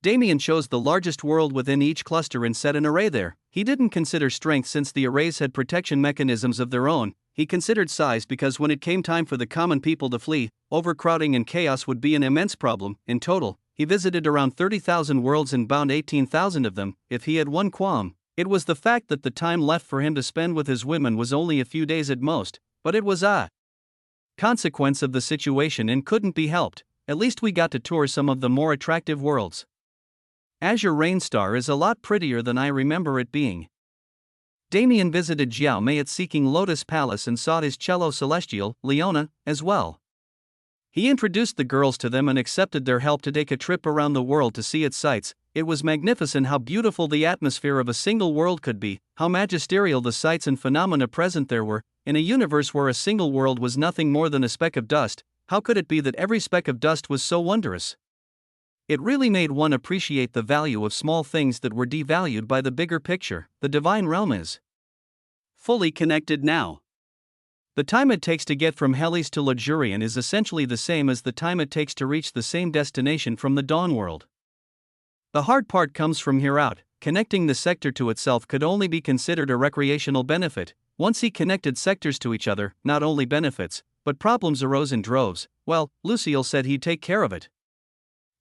Damien chose the largest world within each cluster and set an array there. He didn't consider strength since the arrays had protection mechanisms of their own. He considered size because when it came time for the common people to flee, overcrowding and chaos would be an immense problem. In total, he visited around 30,000 worlds and bound 18,000 of them. If he had one qualm, it was the fact that the time left for him to spend with his women was only a few days at most, but it was a consequence of the situation and couldn't be helped. At least we got to tour some of the more attractive worlds. Azure Rainstar is a lot prettier than I remember it being. Damien visited Jiao Mayat seeking Lotus Palace and sought his cello celestial, Leona, as well. He introduced the girls to them and accepted their help to take a trip around the world to see its sights. It was magnificent how beautiful the atmosphere of a single world could be, how magisterial the sights and phenomena present there were. In a universe where a single world was nothing more than a speck of dust, how could it be that every speck of dust was so wondrous? It really made one appreciate the value of small things that were devalued by the bigger picture. The divine realm is fully connected now. The time it takes to get from Helios to Ligurian is essentially the same as the time it takes to reach the same destination from the Dawn world. The hard part comes from here out. Connecting the sector to itself could only be considered a recreational benefit. Once he connected sectors to each other, not only benefits, but problems arose in droves. Well, Lucille said he'd take care of it.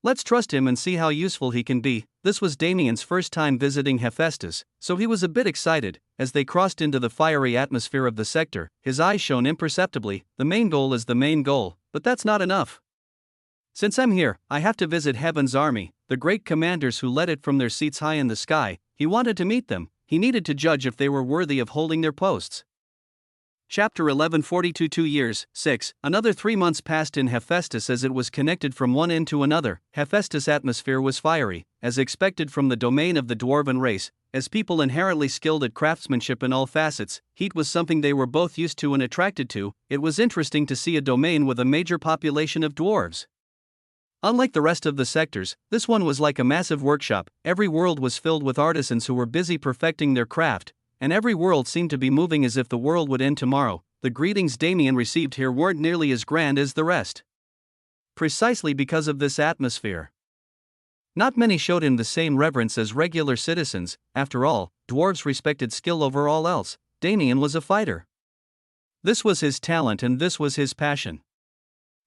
Let's trust him and see how useful he can be. This was Damien's first time visiting Hephaestus, so he was a bit excited. As they crossed into the fiery atmosphere of the sector, his eyes shone imperceptibly. The main goal is the main goal, but that's not enough. Since I'm here, I have to visit Heaven's army, the great commanders who led it from their seats high in the sky. He wanted to meet them. He needed to judge if they were worthy of holding their posts. Chapter 11 42 2 years, 6. Another 3 months passed in Hephaestus as it was connected from one end to another. Hephaestus' atmosphere was fiery, as expected from the domain of the dwarven race. As people inherently skilled at craftsmanship in all facets, heat was something they were both used to and attracted to. It was interesting to see a domain with a major population of dwarves. Unlike the rest of the sectors, this one was like a massive workshop. Every world was filled with artisans who were busy perfecting their craft, and every world seemed to be moving as if the world would end tomorrow. The greetings Damien received here weren't nearly as grand as the rest. precisely because of this atmosphere. Not many showed him the same reverence as regular citizens. After all, dwarves respected skill over all else. Damien was a fighter. This was his talent and this was his passion.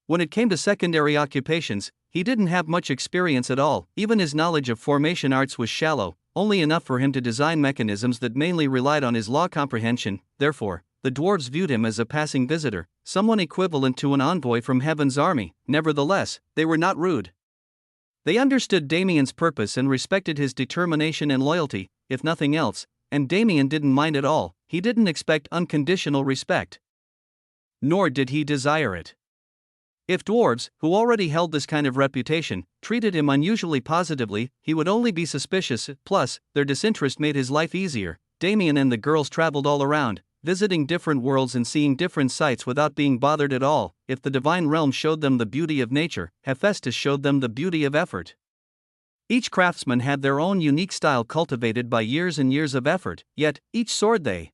When it came to secondary occupations, he didn't have much experience at all. Even his knowledge of formation arts was shallow, only enough for him to design mechanisms that mainly relied on his law comprehension. Therefore, the dwarves viewed him as a passing visitor, someone equivalent to an envoy from Heaven's army. Nevertheless, they were not rude. They understood Damien's purpose and respected his determination and loyalty, if nothing else, and Damien didn't mind at all. He didn't expect unconditional respect. Nor did he desire it. If dwarves, who already held this kind of reputation, treated him unusually positively, he would only be suspicious. Plus, their disinterest made his life easier. Damien and the girls traveled all around, visiting different worlds and seeing different sights without being bothered at all. If the divine realm showed them the beauty of nature, Hephaestus showed them the beauty of effort. Each craftsman had their own unique style cultivated by years and years of effort, yet, each sword they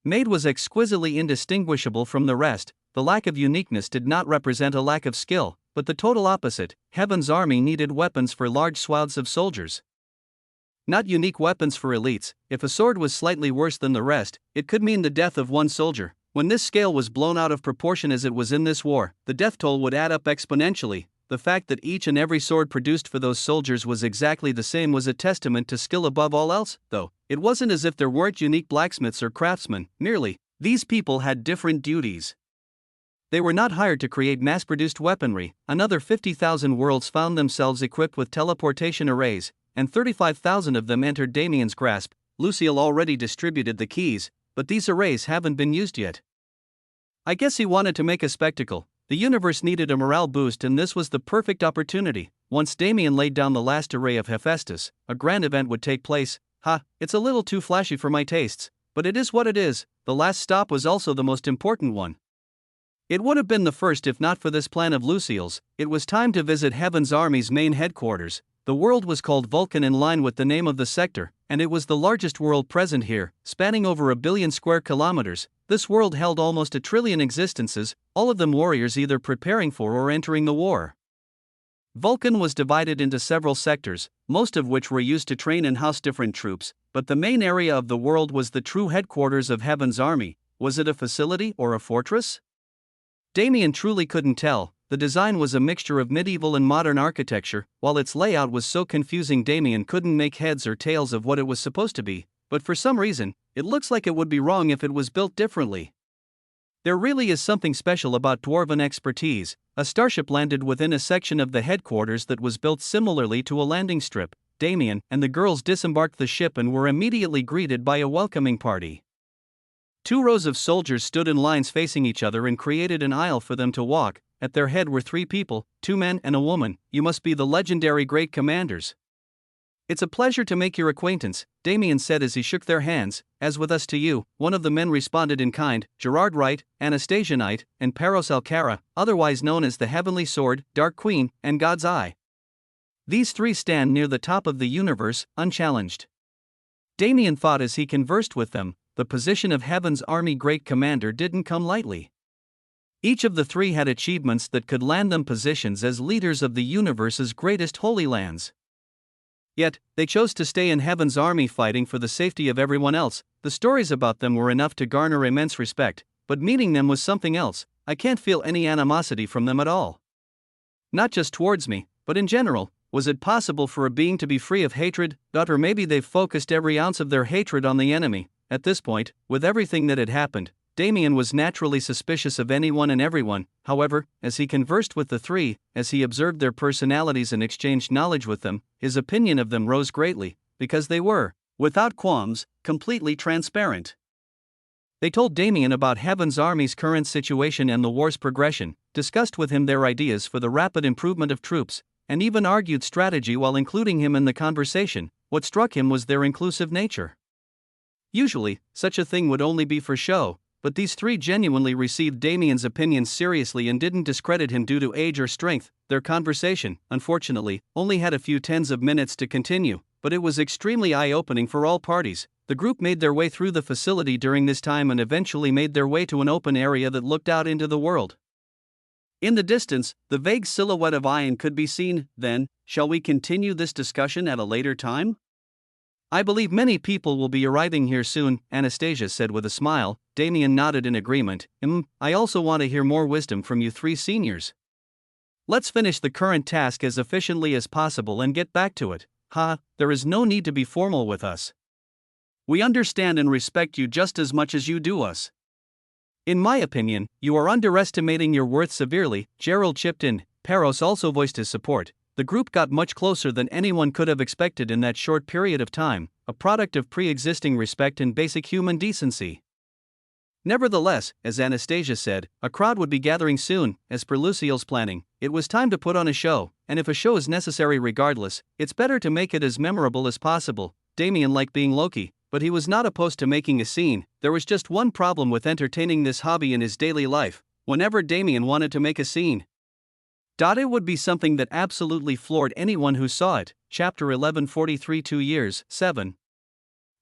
made was exquisitely indistinguishable from the rest. The lack of uniqueness did not represent a lack of skill, but the total opposite. Heaven's army needed weapons for large swaths of soldiers, not unique weapons for elites. If a sword was slightly worse than the rest, it could mean the death of one soldier. When this scale was blown out of proportion as it was in this war, the death toll would add up exponentially. The fact that each and every sword produced for those soldiers was exactly the same was a testament to skill above all else, though. It wasn't as if there weren't unique blacksmiths or craftsmen, merely, these people had different duties. They were not hired to create mass-produced weaponry. Another 50,000 worlds found themselves equipped with teleportation arrays, and 35,000 of them entered Damien's grasp. Lucille already distributed the keys, but these arrays haven't been used yet. I guess he wanted to make a spectacle. The universe needed a morale boost and this was the perfect opportunity. Once Damien laid down the last array of Hephaestus, a grand event would take place. It's a little too flashy for my tastes, but it is what it is. The last stop was also the most important one. It would have been the first if not for this plan of Lucille's. It was time to visit Heaven's army's main headquarters. The world was called Vulcan in line with the name of the sector, and it was the largest world present here, spanning over 1 billion square kilometers. This world held almost 1 trillion existences, all of them warriors either preparing for or entering the war. Vulcan was divided into several sectors, most of which were used to train and house different troops, but the main area of the world was the true headquarters of Heaven's army. Was it a facility or a fortress? Damien truly couldn't tell. The design was a mixture of medieval and modern architecture. While its layout was so confusing, Damien couldn't make heads or tails of what it was supposed to be, but for some reason, it looks like it would be wrong if it was built differently. There really is something special about dwarven expertise. A starship landed within a section of the headquarters that was built similarly to a landing strip. Damien and the girls disembarked the ship and were immediately greeted by a welcoming party. 2 rows of soldiers stood in lines facing each other and created an aisle for them to walk. At their head were 3 people, 2 men and a woman. You must be the legendary great commanders. It's a pleasure to make your acquaintance, Damien said as he shook their hands. As with us to you, one of the men responded in kind. Gerard Wright, Anastasia Knight, and Paros Alcara, otherwise known as the Heavenly Sword, Dark Queen, and God's Eye. These 3 stand near the top of the universe, unchallenged. Damien thought as he conversed with them, the position of Heaven's army great commander didn't come lightly. Each of the 3 had achievements that could land them positions as leaders of the universe's greatest holy lands. Yet, they chose to stay in Heaven's army fighting for the safety of everyone else. The stories about them were enough to garner immense respect, but meeting them was something else. I can't feel any animosity from them at all. Not just towards me, but in general. Was it possible for a being to be free of hatred? Or maybe they've focused every ounce of their hatred on the enemy. At this point, with everything that had happened, Damien was naturally suspicious of anyone and everyone. However, as he conversed with the 3, as he observed their personalities and exchanged knowledge with them, his opinion of them rose greatly, because they were, without qualms, completely transparent. They told Damien about Heaven's army's current situation and the war's progression, discussed with him their ideas for the rapid improvement of troops, and even argued strategy while including him in the conversation. What struck him was their inclusive nature. Usually, such a thing would only be for show, but these 3 genuinely received Damien's opinions seriously and didn't discredit him due to age or strength. Their conversation, unfortunately, only had a few tens of minutes to continue, but it was extremely eye-opening for all parties. The group made their way through the facility during this time and eventually made their way to an open area that looked out into the world. In the distance, the vague silhouette of Ion could be seen. Then, shall we continue this discussion at a later time? I believe many people will be arriving here soon, Anastasia said with a smile. Damien nodded in agreement. I also want to hear more wisdom from you three seniors. Let's finish the current task as efficiently as possible and get back to it. There is no need to be formal with us. We understand and respect you just as much as you do us. In my opinion, you are underestimating your worth severely, Gerald chipped in. Peros also voiced his support. The group got much closer than anyone could have expected in that short period of time, a product of pre-existing respect and basic human decency. Nevertheless, as Anastasia said, a crowd would be gathering soon. As per Lucille's planning, it was time to put on a show, and if a show is necessary regardless, it's better to make it as memorable as possible. Damien liked being Loki, but he was not opposed to making a scene. There was just one problem with entertaining this hobby in his daily life. Whenever Damien wanted to make a scene, it would be something that absolutely floored anyone who saw it. Chapter 1143 2 years, 7.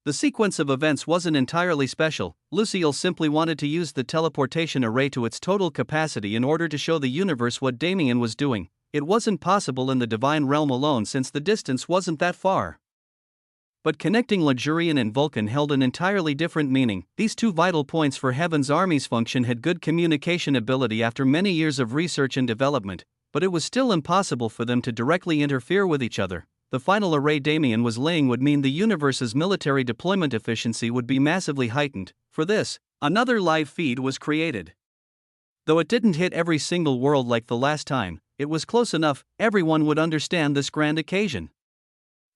The sequence of events wasn't entirely special. Lucille simply wanted to use the teleportation array to its total capacity in order to show the universe what Damien was doing. It wasn't possible in the divine realm alone since the distance wasn't that far. But connecting Legurian and Vulcan held an entirely different meaning. These two vital points for Heaven's army's function had good communication ability after many years of research and development, but it was still impossible for them to directly interfere with each other. The final array Damien was laying would mean the universe's military deployment efficiency would be massively heightened. For this, another live feed was created. Though it didn't hit every single world like the last time, it was close enough. Everyone would understand this grand occasion.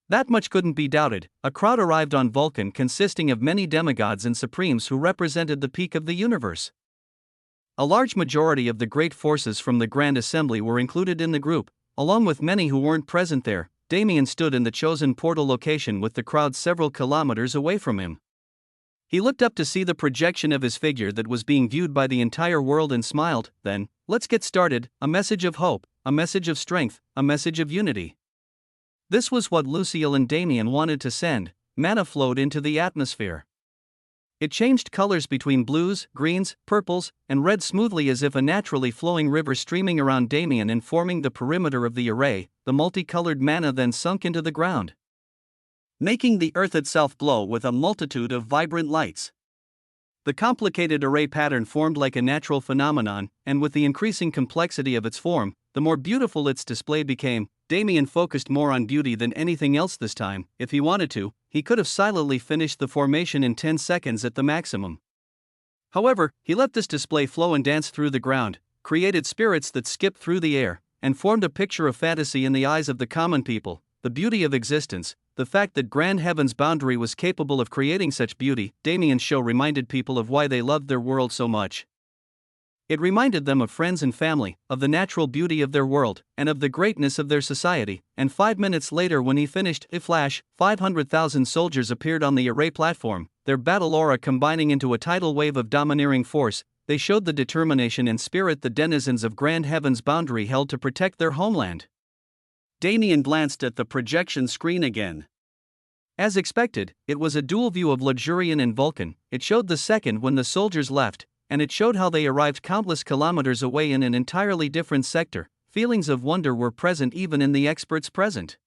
That much couldn't be doubted. A crowd arrived on Vulcan consisting of many demigods and supremes who represented the peak of the universe. A large majority of the great forces from the Grand Assembly were included in the group, along with many who weren't present there. Damien stood in the chosen portal location with the crowd several kilometers away from him. He looked up to see the projection of his figure that was being viewed by the entire world and smiled. Then, let's get started. A message of hope, a message of strength, a message of unity. This was what Lucille and Damien wanted to send. Mana flowed into the atmosphere. It changed colors between blues, greens, purples, and red smoothly as if a naturally flowing river streaming around Damien and forming the perimeter of the array. The multicolored mana then sunk into the ground, making the earth itself glow with a multitude of vibrant lights. The complicated array pattern formed like a natural phenomenon, and with the increasing complexity of its form, the more beautiful its display became. Damien focused more on beauty than anything else this time. If he wanted to, he could have silently finished the formation in 10 seconds at the maximum. However, he let this display flow and dance through the ground, created spirits that skipped through the air, and formed a picture of fantasy in the eyes of the common people. The beauty of existence, the fact that Grand Heaven's boundary was capable of creating such beauty. Damien's show reminded people of why they loved their world so much. It reminded them of friends and family, of the natural beauty of their world, and of the greatness of their society. And 5 minutes later, when he finished, a flash, 500,000 soldiers appeared on the array platform, their battle aura combining into a tidal wave of domineering force. They showed the determination and spirit the denizens of Grand Heaven's boundary held to protect their homeland. Damien glanced at the projection screen again. As expected, it was a dual view of Legurian and Vulcan. It showed the second when the soldiers left, and it showed how they arrived countless kilometers away in an entirely different sector. Feelings of wonder were present even in the experts present.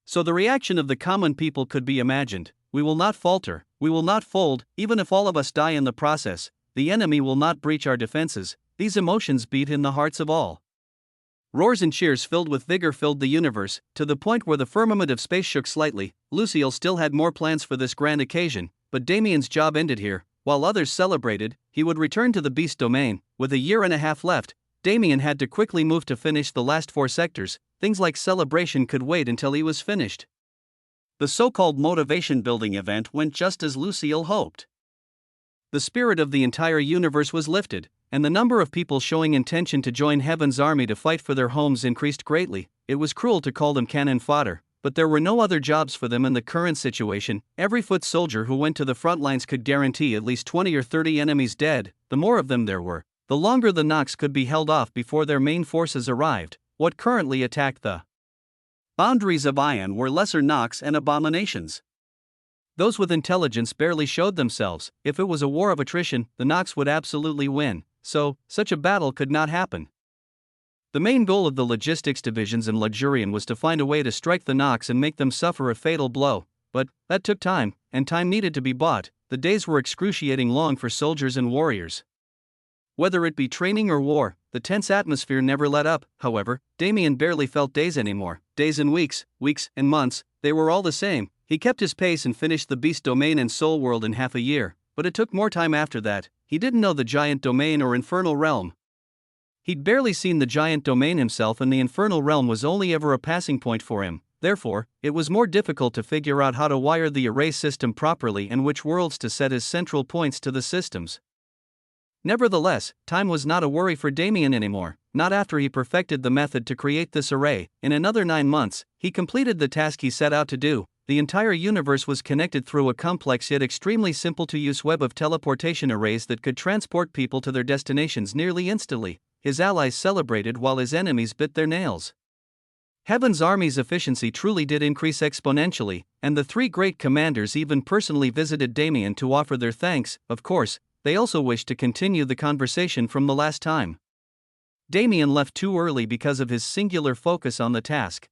So the reaction of the common people could be imagined. We will not falter, we will not fold, even if all of us die in the process. The enemy will not breach our defenses. These emotions beat in the hearts of all. Roars and cheers filled with vigor filled the universe, to the point where the firmament of space shook slightly. Lucille still had more plans for this grand occasion, but Damien's job ended here. While others celebrated, he would return to the Beast Domain. With a year and a half left, Damien had to quickly move to finish the last 4 sectors. Things like celebration could wait until he was finished. The so-called motivation building event went just as Lucille hoped. The spirit of the entire universe was lifted, and the number of people showing intention to join Heaven's army to fight for their homes increased greatly. It was cruel to call them cannon fodder, but there were no other jobs for them in the current situation. Every foot soldier who went to the front lines could guarantee at least 20 or 30 enemies dead. The more of them there were, the longer the knocks could be held off before their main forces arrived. What currently attacked the boundaries of Ion were lesser knocks and abominations. Those with intelligence barely showed themselves. If it was a war of attrition, the knocks would absolutely win. So, such a battle could not happen. The main goal of the logistics divisions in Luxurian was to find a way to strike the Nox and make them suffer a fatal blow. But that took time, and time needed to be bought. The days were excruciating long for soldiers and warriors. Whether it be training or war, the tense atmosphere never let up. However, Damien barely felt days anymore. Days and weeks, weeks and months, they were all the same. He kept his pace and finished the beast domain and soul world in half a year, but it took more time after that. He didn't know the giant domain or infernal realm. He'd barely seen the giant domain himself, and the infernal realm was only ever a passing point for him. Therefore, it was more difficult to figure out how to wire the array system properly and which worlds to set as central points to the systems. Nevertheless, time was not a worry for Damien anymore, not after he perfected the method to create this array. In another 9 months, he completed the task he set out to do. The entire universe was connected through a complex yet extremely simple-to-use web of teleportation arrays that could transport people to their destinations nearly instantly. His allies celebrated while his enemies bit their nails. Heaven's army's efficiency truly did increase exponentially, and the 3 great commanders even personally visited Damien to offer their thanks. Of course, they also wished to continue the conversation from the last time. Damien left too early because of his singular focus on the task.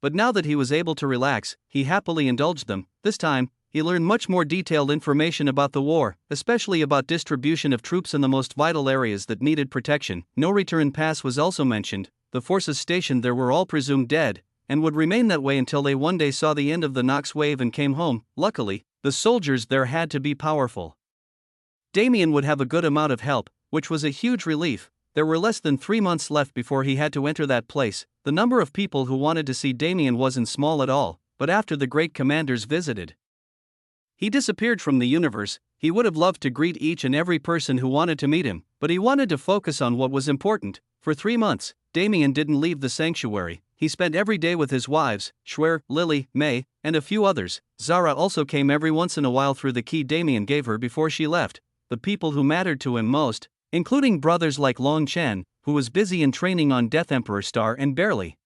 But now that he was able to relax, he happily indulged them. This time, he learned much more detailed information about the war, especially about distribution of troops in the most vital areas that needed protection. No return pass was also mentioned. The forces stationed there were all presumed dead, and would remain that way until they one day saw the end of the Nox wave and came home. Luckily, the soldiers there had to be powerful. Damien would have a good amount of help, which was a huge relief. There were less than 3 months left before he had to enter that place. The number of people who wanted to see Damien wasn't small at all, but after the great commanders visited, he disappeared from the universe. He would have loved to greet each and every person who wanted to meet him, but he wanted to focus on what was important. For 3 months, Damien didn't leave the sanctuary. He spent every day with his wives, Schwer, Lily, May, and a few others. Zara also came every once in a while through the key Damien gave her before she left. The people who mattered to him most, including brothers like Long Chen, who was busy in training on Death Emperor Star and barely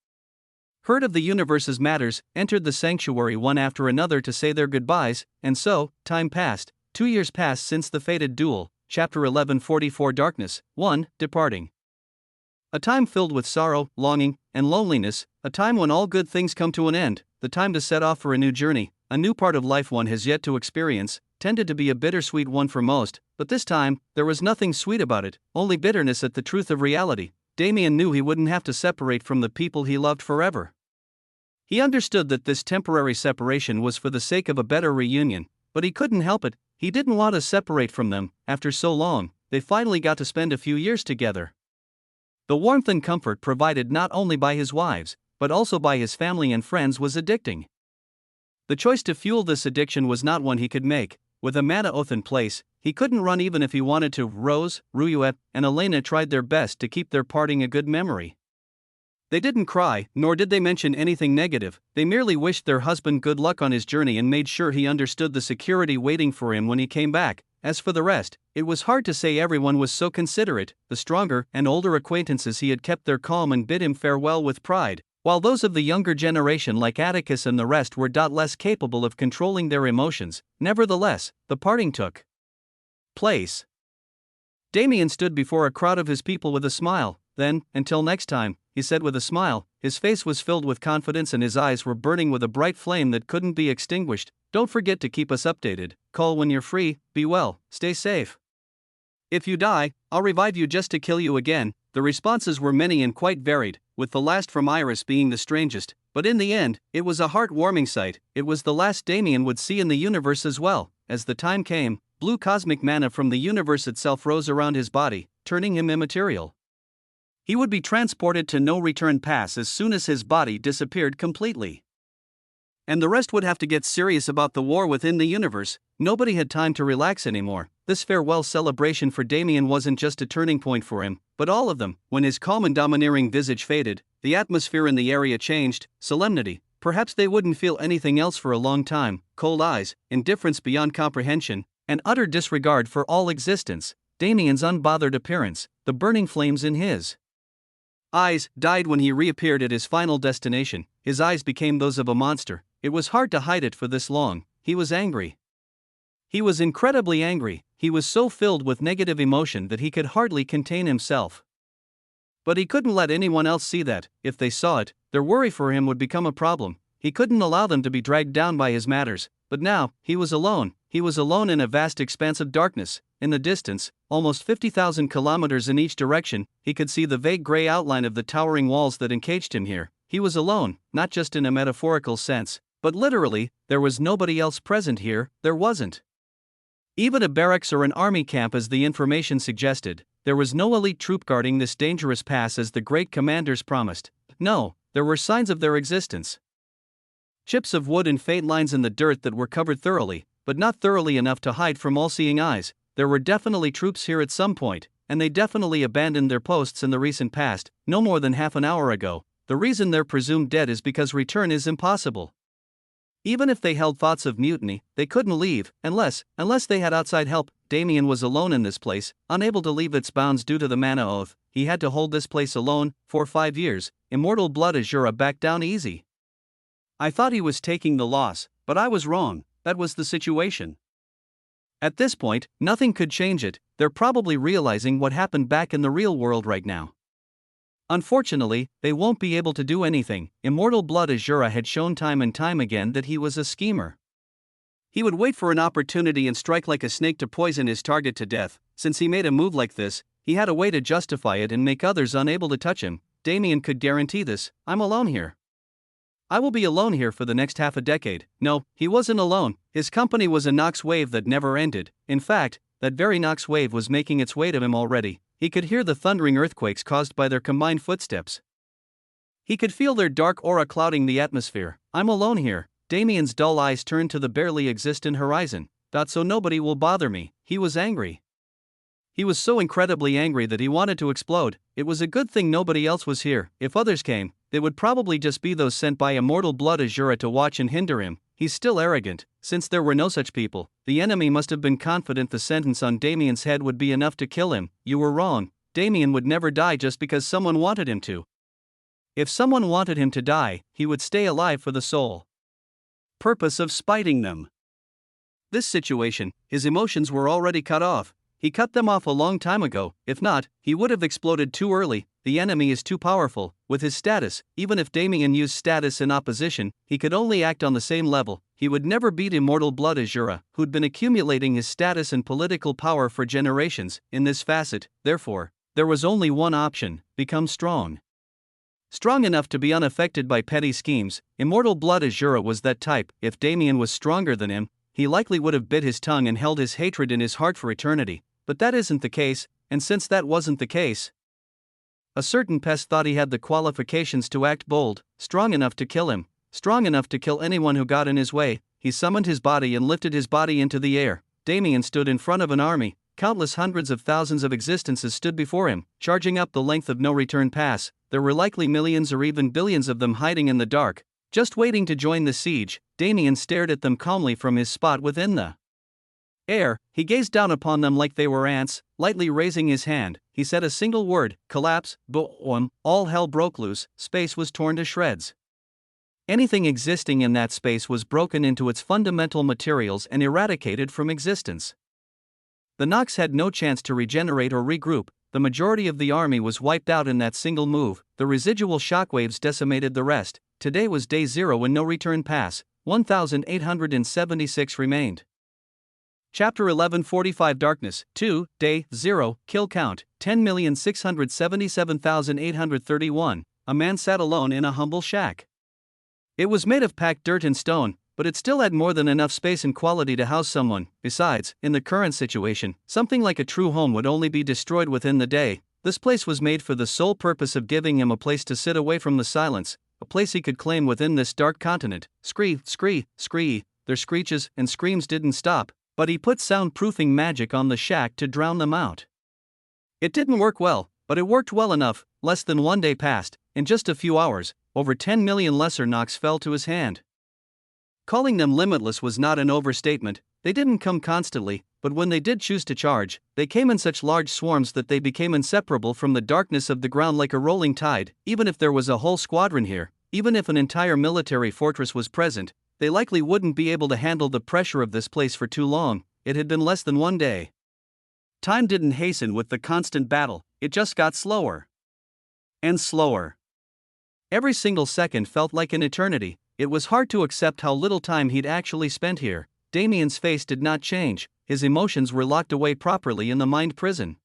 heard of the universe's matters, entered the sanctuary one after another to say their goodbyes, and so, time passed. 2 years passed since the fated duel. Chapter 1144 Darkness 1. Departing. A time filled with sorrow, longing, and loneliness, a time when all good things come to an end, the time to set off for a new journey, a new part of life one has yet to experience, tended to be a bittersweet one for most, but this time, there was nothing sweet about it, only bitterness at the truth of reality. Damien knew he wouldn't have to separate from the people he loved forever. He understood that this temporary separation was for the sake of a better reunion, but he couldn't help it. He didn't want to separate from them. After so long, they finally got to spend a few years together. The warmth and comfort provided not only by his wives, but also by his family and friends was addicting. The choice to fuel this addiction was not one he could make. With a mana oath in place, he couldn't run even if he wanted to. Rose, Ruyuet, and Elena tried their best to keep their parting a good memory. They didn't cry, nor did they mention anything negative. They merely wished their husband good luck on his journey and made sure he understood the security waiting for him when he came back. As for the rest, it was hard to say. Everyone was so considerate. The stronger and older acquaintances he had kept their calm and bid him farewell with pride, while those of the younger generation like Atticus and the rest were less capable of controlling their emotions. Nevertheless, the parting took place. Damien stood before a crowd of his people with a smile. Then, until next time, he said with a smile. His face was filled with confidence and his eyes were burning with a bright flame that couldn't be extinguished. Don't forget to keep us updated. Call when you're free. Be well, stay safe. If you die, I'll revive you just to kill you again. The responses were many and quite varied, with the last from Iris being the strangest, but in the end, it was a heart-warming sight. It was the last Damien would see in the universe as well. As the time came, blue cosmic mana from the universe itself rose around his body, turning him immaterial. He would be transported to no return pass as soon as his body disappeared completely. And the rest would have to get serious about the war within the universe. Nobody had time to relax anymore. This farewell celebration for Damien wasn't just a turning point for him, but all of them. When his calm and domineering visage faded, the atmosphere in the area changed. Solemnity. Perhaps they wouldn't feel anything else for a long time. Cold eyes, indifference beyond comprehension, and utter disregard for all existence. Damien's unbothered appearance, the burning flames in his eyes, died when he reappeared at his final destination. His eyes became those of a monster. It was hard to hide it for this long. He was angry. He was incredibly angry. He was so filled with negative emotion that he could hardly contain himself. But he couldn't let anyone else see that. If they saw it, their worry for him would become a problem. He couldn't allow them to be dragged down by his matters. But now, he was alone. He was alone in a vast expanse of darkness. In the distance, almost 50,000 kilometers in each direction, he could see the vague gray outline of the towering walls that encaged him here. He was alone, not just in a metaphorical sense, but literally. There was nobody else present here. There wasn't even a barracks or an army camp as the information suggested. There was no elite troop guarding this dangerous pass as the great commanders promised. No, there were signs of their existence. Chips of wood and faint lines in the dirt that were covered thoroughly, but not thoroughly enough to hide from all-seeing eyes. There were definitely troops here at some point, and they definitely abandoned their posts in the recent past, no more than half an hour ago. The reason they're presumed dead is because return is impossible. Even if they held thoughts of mutiny, they couldn't leave, unless they had outside help. Damien was alone in this place, unable to leave its bounds due to the mana oath. He had to hold this place alone, for 5 years. Immortal blood Azura backed down easy. I thought he was taking the loss, but I was wrong. That was the situation. At this point, nothing could change it. They're probably realizing what happened back in the real world right now. Unfortunately, they won't be able to do anything. Immortal blood Azura had shown time and time again that he was a schemer. He would wait for an opportunity and strike like a snake to poison his target to death. Since he made a move like this, he had a way to justify it and make others unable to touch him. Damien could guarantee this. I'm alone here. I will be alone here for the next half a decade. No, he wasn't alone. His company was a Nox wave that never ended. In fact, that very Nox wave was making its way to him already. He could hear the thundering earthquakes caused by their combined footsteps. He could feel their dark aura clouding the atmosphere. I'm alone here. Damien's dull eyes turned to the barely existent horizon. So nobody will bother me. He was angry. He was so incredibly angry that he wanted to explode. It was a good thing nobody else was here. If others came, they would probably just be those sent by Immortal Blood Azura to watch and hinder him. He's still arrogant. Since there were no such people, the enemy must have been confident the sentence on Damien's head would be enough to kill him. You were wrong. Damien would never die just because someone wanted him to. If someone wanted him to die, he would stay alive for the sole purpose of spiting them. This situation, his emotions were already cut off. He cut them off a long time ago. If not, he would have exploded too early. The enemy is too powerful. With his status, even if Damien used status in opposition, he could only act on the same level. He would never beat Immortal Blood Azura, who'd been accumulating his status and political power for generations. In this facet, therefore, there was only one option: become strong. Strong enough to be unaffected by petty schemes. Immortal Blood Azura was that type. If Damien was stronger than him, he likely would have bit his tongue and held his hatred in his heart for eternity. But that isn't the case, and since that wasn't the case, a certain pest thought he had the qualifications to act bold, strong enough to kill him, strong enough to kill anyone who got in his way. He summoned his body and lifted his body into the air. Damien stood in front of an army. Countless hundreds of thousands of existences stood before him, charging up the length of no return pass. There were likely millions or even billions of them hiding in the dark, just waiting to join the siege. Damien stared at them calmly from his spot within the air. He gazed down upon them like they were ants. Lightly raising his hand, he said a single word: collapse. Boom! All hell broke loose. Space was torn to shreds. Anything existing in that space was broken into its fundamental materials and eradicated from existence. The Nox had no chance to regenerate or regroup. The majority of the army was wiped out in that single move. The residual shockwaves decimated the rest. Today was day 0 and no return pass. 1,876 remained. Chapter 11:45 Darkness 2, Day 0, Kill Count 10,677,831. A man sat alone in a humble shack. It was made of packed dirt and stone, but it still had more than enough space and quality to house someone. Besides, in the current situation, something like a true home would only be destroyed within the day. This place was made for the sole purpose of giving him a place to sit away from the silence, a place he could claim within this dark continent. Scree, scree, scree. Their screeches and screams didn't stop, but he put soundproofing magic on the shack to drown them out. It didn't work well, but it worked well enough. Less than 1 day passed. In just a few hours, over 10 million lesser Nox fell to his hand. Calling them limitless was not an overstatement. They didn't come constantly, but when they did choose to charge, they came in such large swarms that they became inseparable from the darkness of the ground like a rolling tide. Even if there was a whole squadron here, even if an entire military fortress was present, they likely wouldn't be able to handle the pressure of this place for too long. It had been less than 1 day. Time didn't hasten with the constant battle, it just got slower. And slower. Every single second felt like an eternity. It was hard to accept how little time he'd actually spent here. Damien's face did not change, his emotions were locked away properly in the mind prison.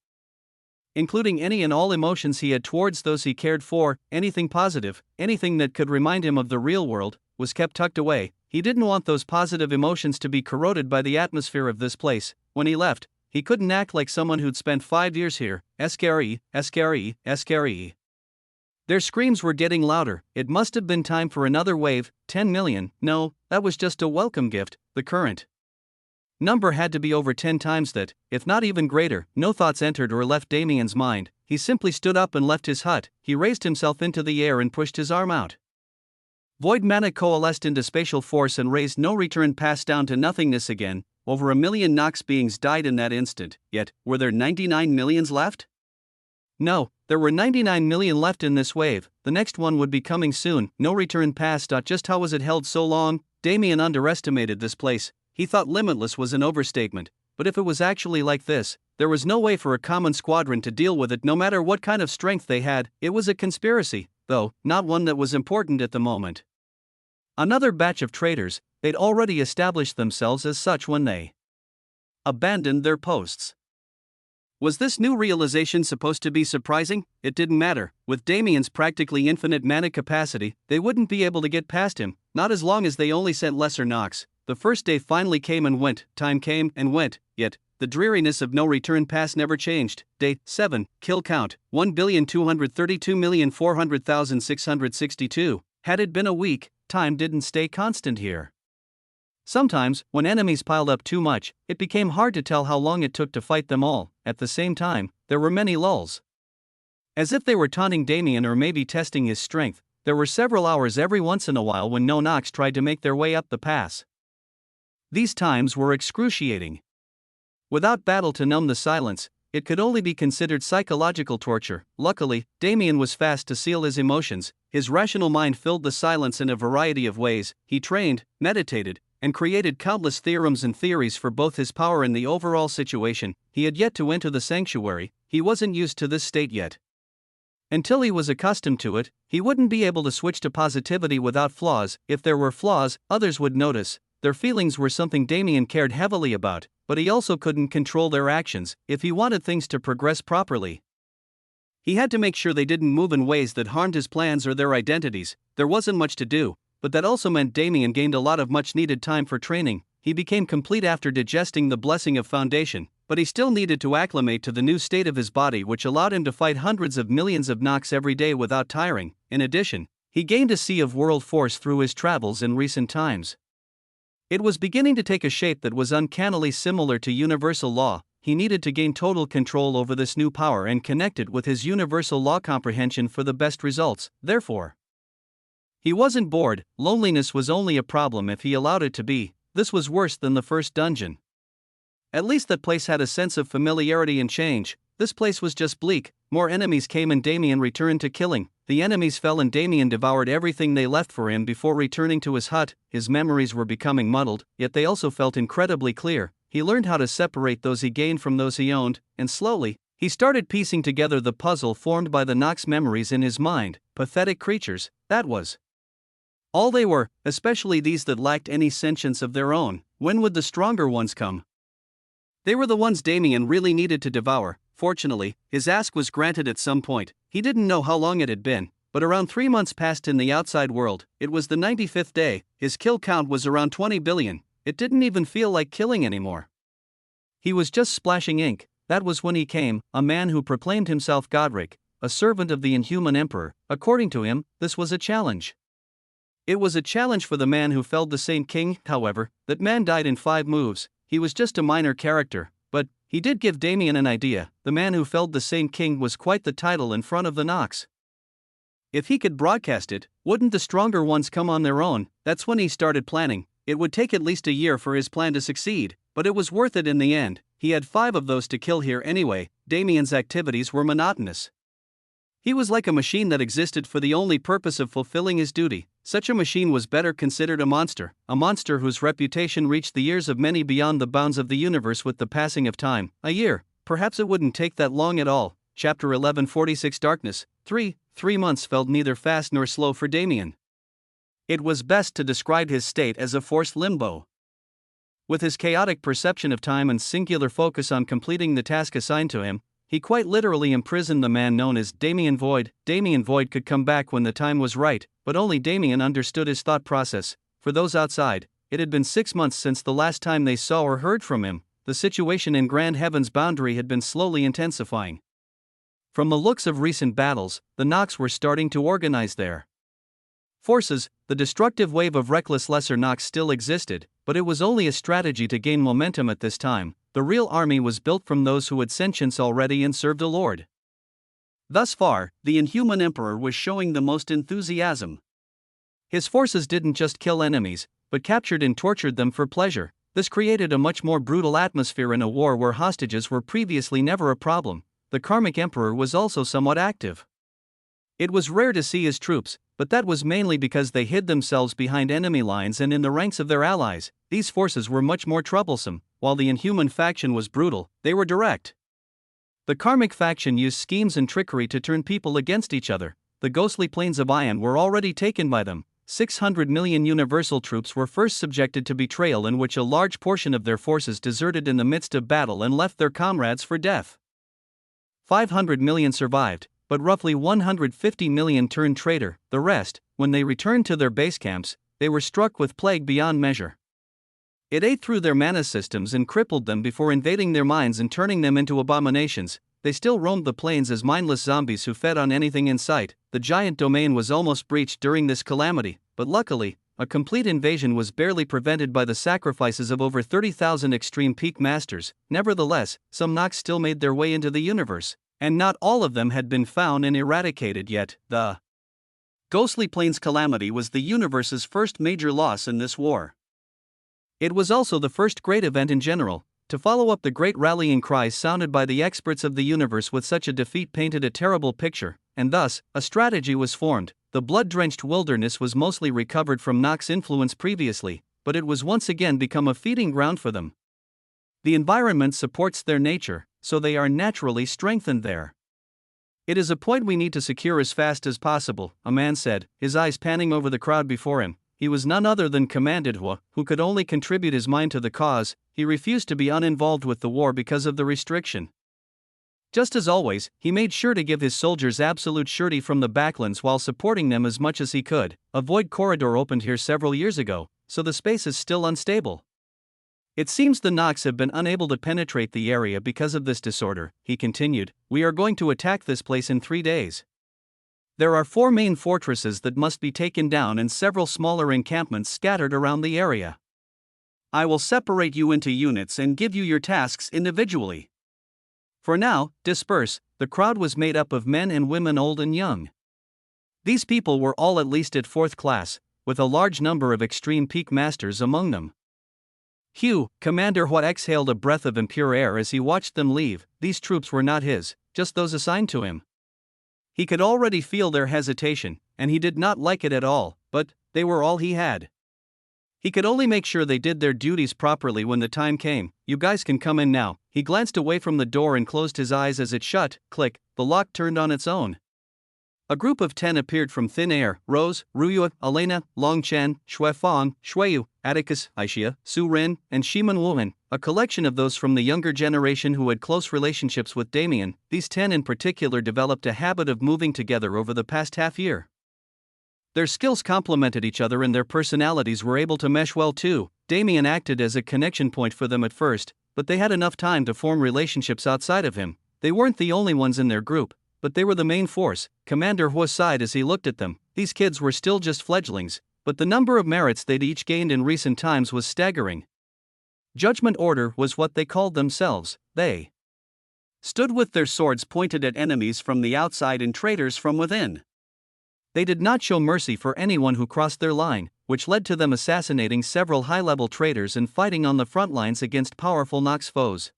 Including any and all emotions he had towards those he cared for, anything positive, anything that could remind him of the real world, was kept tucked away. He didn't want those positive emotions to be corroded by the atmosphere of this place. When he left, he couldn't act like someone who'd spent 5 years here. Escari, escari, escari. Their screams were getting louder. It must have been time for another wave. 10 million. No, that was just a welcome gift. The current number had to be over 10 times that, if not even greater. No thoughts entered or left Damien's mind. He simply stood up and left his hut. He raised himself into the air and pushed his arm out. Void mana coalesced into spatial force and raised no return, passed down to nothingness again. Over 1 million Nox beings died in that instant. Yet, were there 99 millions left? No, there were 99 million left in this wave. The next one would be coming soon. No return past. Just how was it held so long? Damien underestimated this place. He thought limitless was an overstatement. But if it was actually like this, there was no way for a common squadron to deal with it no matter what kind of strength they had. It was a conspiracy, though, not one that was important at the moment. Another batch of traitors, they'd already established themselves as such when they abandoned their posts. Was this new realization supposed to be surprising? It didn't matter. With Damien's practically infinite mana capacity, they wouldn't be able to get past him, not as long as they only sent lesser Nox. The first day finally came and went, time came and went, yet the dreariness of no return pass never changed. Day 7, kill count, 1,232,400,662. Had it been a week, time didn't stay constant here. Sometimes, when enemies piled up too much, it became hard to tell how long it took to fight them all. At the same time, there were many lulls. As if they were taunting Damien or maybe testing his strength, there were several hours every once in a while when no Nox tried to make their way up the pass. These times were excruciating. Without battle to numb the silence, it could only be considered psychological torture. Luckily, Damien was fast to seal his emotions. His rational mind filled the silence in a variety of ways. He trained, meditated, and created countless theorems and theories for both his power and the overall situation. He had yet to enter the sanctuary. He wasn't used to this state yet. Until he was accustomed to it, he wouldn't be able to switch to positivity without flaws. If there were flaws, others would notice. Their feelings were something Damien cared heavily about, but he also couldn't control their actions if he wanted things to progress properly. He had to make sure they didn't move in ways that harmed his plans or their identities. There wasn't much to do, but that also meant Damien gained a lot of much-needed time for training. He became complete after digesting the blessing of Foundation, but he still needed to acclimate to the new state of his body, which allowed him to fight hundreds of millions of Nox every day without tiring. In addition, he gained a sea of world force through his travels in recent times. It was beginning to take a shape that was uncannily similar to universal law. He needed to gain total control over this new power and connect it with his universal law comprehension for the best results. Therefore, he wasn't bored. Loneliness was only a problem if he allowed it to be. This was worse than the first dungeon. At least that place had a sense of familiarity and change. This place was just bleak. More enemies came and Damien returned to killing. The enemies fell and Damien devoured everything they left for him before returning to his hut. His memories were becoming muddled, yet they also felt incredibly clear. He learned how to separate those he gained from those he owned, and slowly, he started piecing together the puzzle formed by the Nox memories in his mind. Pathetic creatures, that was all they were, especially these that lacked any sentience of their own. When would the stronger ones come? They were the ones Damien really needed to devour. Fortunately, his ask was granted at some point. He didn't know how long it had been, but around 3 months passed in the outside world. It was the 95th day. His kill count was around 20 billion. It didn't even feel like killing anymore. He was just splashing ink. That was when he came, a man who proclaimed himself Godric, a servant of the inhuman emperor. According to him, this was a challenge. It was a challenge for the man who felled the Saint King. However, that man died in 5 moves. He was just a minor character, but he did give Damien an idea. The man who felled the Saint King was quite the title in front of the Nox. If he could broadcast it, wouldn't the stronger ones come on their own? That's when he started planning. It would take at least a year for his plan to succeed, but it was worth it in the end. He had 5 of those to kill here anyway. Damien's activities were monotonous. He was like a machine that existed for the only purpose of fulfilling his duty. Such a machine was better considered a monster whose reputation reached the ears of many beyond the bounds of the universe with the passing of time. A year, perhaps it wouldn't take that long at all. Chapter 1146 Darkness. 3 months felt neither fast nor slow for Damien. It was best to describe his state as a forced limbo. With his chaotic perception of time and singular focus on completing the task assigned to him, he quite literally imprisoned the man known as Damien Void. Damien Void could come back when the time was right, but only Damien understood his thought process. For those outside, it had been 6 months since the last time they saw or heard from him. The situation in Grand Heaven's boundary had been slowly intensifying. From the looks of recent battles, the Nox were starting to organize their forces. The destructive wave of reckless lesser Nox still existed, but it was only a strategy to gain momentum at this time. The real army was built from those who had sentience already and served a lord. Thus far, the Inhuman Emperor was showing the most enthusiasm. His forces didn't just kill enemies, but captured and tortured them for pleasure. This created a much more brutal atmosphere in a war where hostages were previously never a problem. The Karmic Emperor was also somewhat active. It was rare to see his troops, but that was mainly because they hid themselves behind enemy lines and in the ranks of their allies. These forces were much more troublesome. While the Inhuman faction was brutal, they were direct. The Karmic faction used schemes and trickery to turn people against each other. The ghostly plains of Ion were already taken by them. 600 million universal troops were first subjected to betrayal, in which a large portion of their forces deserted in the midst of battle and left their comrades for death. 500 million survived, but roughly 150 million turned traitor. The rest, when they returned to their base camps, they were struck with plague beyond measure. It ate through their mana systems and crippled them before invading their minds and turning them into abominations. They still roamed the plains as mindless zombies who fed on anything in sight. The giant domain was almost breached during this calamity, but luckily, a complete invasion was barely prevented by the sacrifices of over 30,000 extreme peak masters. Nevertheless, some Nox still made their way into the universe, and not all of them had been found and eradicated yet. The Ghostly Plains calamity was the universe's first major loss in this war. It was also the first great event in general. To follow up the great rallying cries sounded by the experts of the universe with such a defeat painted a terrible picture, and thus, a strategy was formed. The blood-drenched wilderness was mostly recovered from Nox influence previously, but it was once again become a feeding ground for them. The environment supports their nature, so they are naturally strengthened there. It is a point we need to secure as fast as possible, a man said, his eyes panning over the crowd before him. He was none other than Commander Hua, who could only contribute his mind to the cause. He refused to be uninvolved with the war because of the restriction. Just as always, he made sure to give his soldiers absolute surety from the backlands while supporting them as much as he could. A void corridor opened here several years ago, so the space is still unstable. It seems the Nox have been unable to penetrate the area because of this disorder, he continued. We are going to attack this place in 3 days. There are 4 main fortresses that must be taken down and several smaller encampments scattered around the area. I will separate you into units and give you your tasks individually. For now, disperse. The crowd was made up of men and women, old and young. These people were all at least at 4th class, with a large number of extreme peak masters among them. Hugh, Commander Hua exhaled a breath of impure air as he watched them leave. These troops were not his, just those assigned to him. He could already feel their hesitation, and he did not like it at all, but they were all he had. He could only make sure they did their duties properly when the time came. You guys can come in now. He glanced away from the door and closed his eyes as it shut. Click, the lock turned on its own. A group of 10 appeared from thin air. Rose, Ruyue, Elena, Longchen, Shui Fang, Shuiyu, Atticus, Aishia, Su Rin, and Shiman Wuhan, a collection of those from the younger generation who had close relationships with Damien. These 10 in particular developed a habit of moving together over the past half year. Their skills complemented each other and their personalities were able to mesh well too. Damien acted as a connection point for them at first, but they had enough time to form relationships outside of him. They weren't the only ones in their group, but they were the main force. Commander Hua sighed as he looked at them. These kids were still just fledglings, but the number of merits they'd each gained in recent times was staggering. Judgment Order was what they called themselves. They stood with their swords pointed at enemies from the outside and traitors from within. They did not show mercy for anyone who crossed their line, which led to them assassinating several high-level traitors and fighting on the front lines against powerful Nox foes.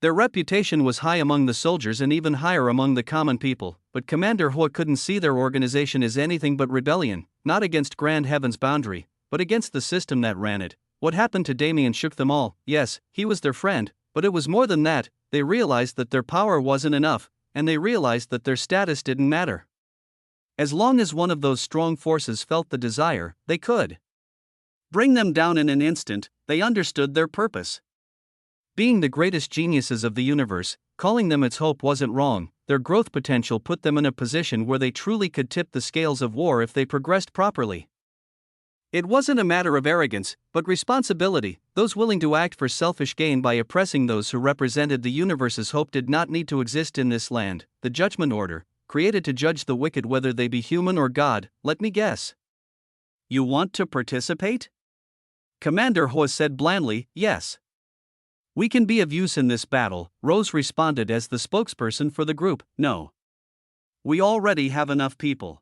Their reputation was high among the soldiers and even higher among the common people, but Commander Hua couldn't see their organization as anything but rebellion, not against Grand Heaven's boundary, but against the system that ran it. What happened to Damien shook them all. Yes, he was their friend, but it was more than that. They realized that their power wasn't enough. and they realized that their status didn't matter. As long as one of those strong forces felt the desire, they could bring them down in an instant. They understood their purpose. Being the greatest geniuses of the universe, calling them its hope wasn't wrong. Their growth potential put them in a position where they truly could tip the scales of war if they progressed properly. It wasn't a matter of arrogance, but responsibility. Those willing to act for selfish gain by oppressing those who represented the universe's hope did not need to exist in this land. The judgment order, created to judge the wicked whether they be human or God. Let me guess. You want to participate? Commander Ho said blandly, yes. We can be of use in this battle, Rose responded as the spokesperson for the group. No. We already have enough people.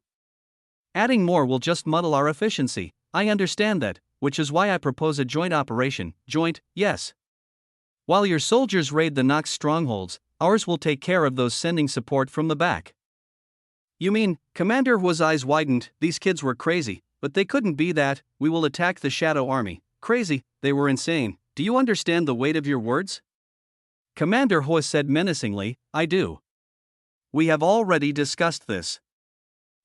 Adding more will just muddle our efficiency. I understand that, which is why I propose a joint operation. Joint, yes. While your soldiers raid the Nox strongholds, ours will take care of those sending support from the back. You mean, Commander Hua's eyes widened, these kids were crazy, but they couldn't be that. We will attack the Shadow Army. Crazy, they were insane. Do you understand the weight of your words? Commander Hua said menacingly, I do. We have already discussed this.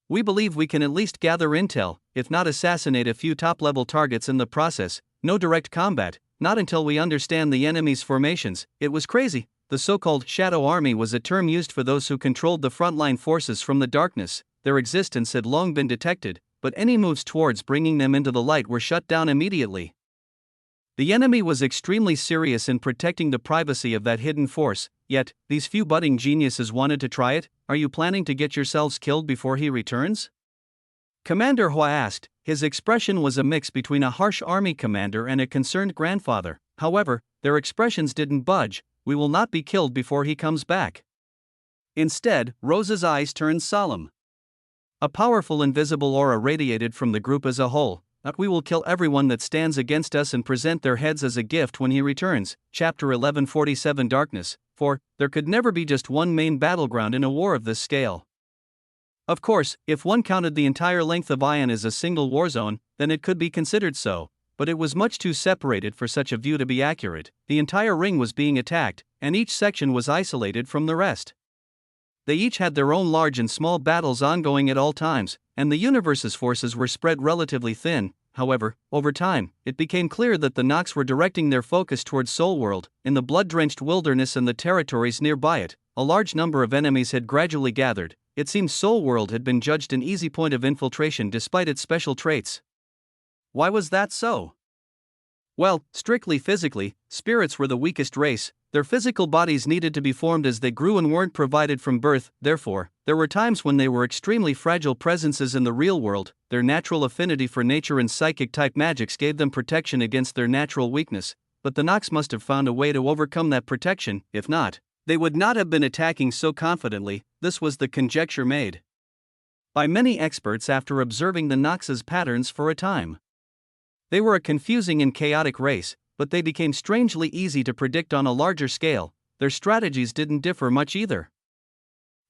We believe we can at least gather intel, if not assassinate a few top-level targets in the process. No direct combat, not until we understand the enemy's formations. It was crazy. The so-called Shadow Army was a term used for those who controlled the frontline forces from the darkness. Their existence had long been detected, but any moves towards bringing them into the light were shut down immediately. The enemy was extremely serious in protecting the privacy of that hidden force, yet, these few budding geniuses wanted to try it. Are you planning to get yourselves killed before he returns? Commander Hua asked. His expression was a mix between a harsh army commander and a concerned grandfather. However, their expressions didn't budge. We will not be killed before he comes back. Instead, Rose's eyes turned solemn. A powerful invisible aura radiated from the group as a whole. We will kill everyone that stands against us and present their heads as a gift when he returns. Chapter 1147 Darkness. For, there could never be just one main battleground in a war of this scale. Of course, if one counted the entire length of Ion as a single war zone, then it could be considered so, but it was much too separated for such a view to be accurate. The entire ring was being attacked, and each section was isolated from the rest. They each had their own large and small battles ongoing at all times, and the universe's forces were spread relatively thin. However, over time, it became clear that the Nox were directing their focus towards Soul World. In the blood-drenched wilderness and the territories nearby it, a large number of enemies had gradually gathered. It seems Soul World had been judged an easy point of infiltration despite its special traits. Why was that so? Well, strictly physically, spirits were the weakest race. Their physical bodies needed to be formed as they grew and weren't provided from birth. Therefore, there were times when they were extremely fragile presences in the real world. Their natural affinity for nature and psychic-type magics gave them protection against their natural weakness, but the Nox must have found a way to overcome that protection. If not, they would not have been attacking so confidently. This was the conjecture made by many experts after observing the Nox's patterns for a time. They were a confusing and chaotic race, but they became strangely easy to predict on a larger scale. Their strategies didn't differ much either.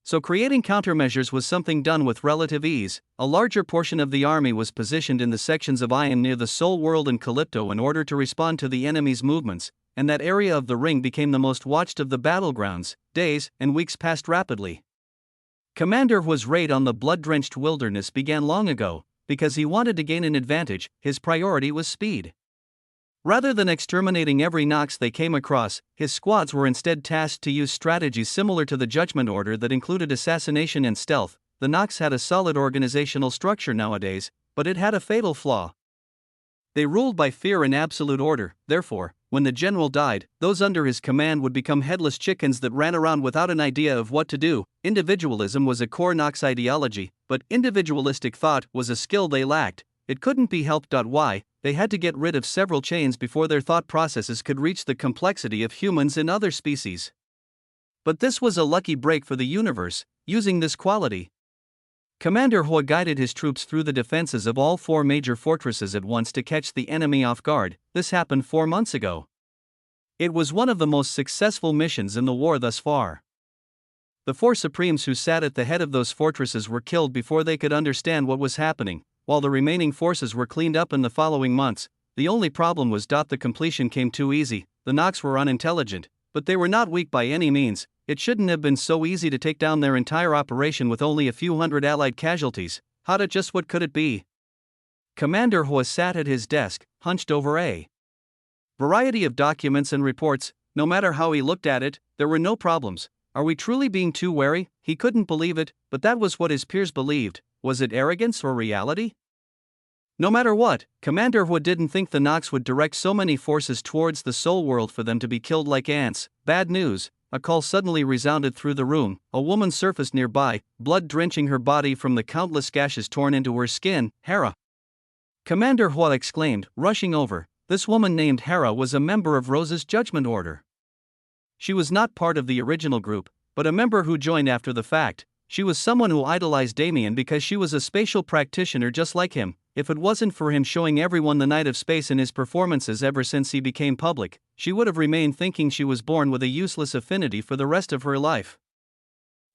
So creating countermeasures was something done with relative ease. A larger portion of the army was positioned in the sections of Ion near the Soul World and Calypto in order to respond to the enemy's movements, and that area of the ring became the most watched of the battlegrounds. Days and weeks passed rapidly. Commander Hua's raid on the blood-drenched wilderness began long ago. Because he wanted to gain an advantage, his priority was speed. Rather than exterminating every Nox they came across, his squads were instead tasked to use strategies similar to the Judgment Order that included assassination and stealth. The Nox had a solid organizational structure nowadays, but it had a fatal flaw. They ruled by fear and absolute order. Therefore, when the general died, those under his command would become headless chickens that ran around without an idea of what to do. Individualism was a core Nox ideology, but individualistic thought was a skill they lacked. It couldn't be helped. Why? They had to get rid of several chains before their thought processes could reach the complexity of humans and other species. But this was a lucky break for the universe. Using this quality, Commander Hua guided his troops through the defenses of all 4 major fortresses at once to catch the enemy off guard. This happened 4 months ago. It was one of the most successful missions in the war thus far. The 4 Supremes who sat at the head of those fortresses were killed before they could understand what was happening, while the remaining forces were cleaned up in the following months. The only problem was the completion came too easy. The Nox were unintelligent, but they were not weak by any means. it shouldn't have been so easy to take down their entire operation with only a few hundred Allied casualties. What could it be? Commander Hua sat at his desk, hunched over a variety of documents and reports. No matter how he looked at it, there were no problems. Are we truly being too wary? He couldn't believe it, but that was what his peers believed. Was it arrogance or reality? No matter what, Commander Hua didn't think the Nox would direct so many forces towards the soul world for them to be killed like ants. Bad news. A call suddenly resounded through the room. A woman surfaced nearby, blood drenching her body from the countless gashes torn into her skin. Hera! Commander Hua exclaimed, rushing over. This woman named Hera was a member of Rose's Judgment Order. She was not part of the original group, but a member who joined after the fact. She was someone who idolized Damien because she was a spatial practitioner just like him. If it wasn't for him showing everyone the Knight of Space in his performances ever since he became public, she would have remained thinking she was born with a useless affinity for the rest of her life.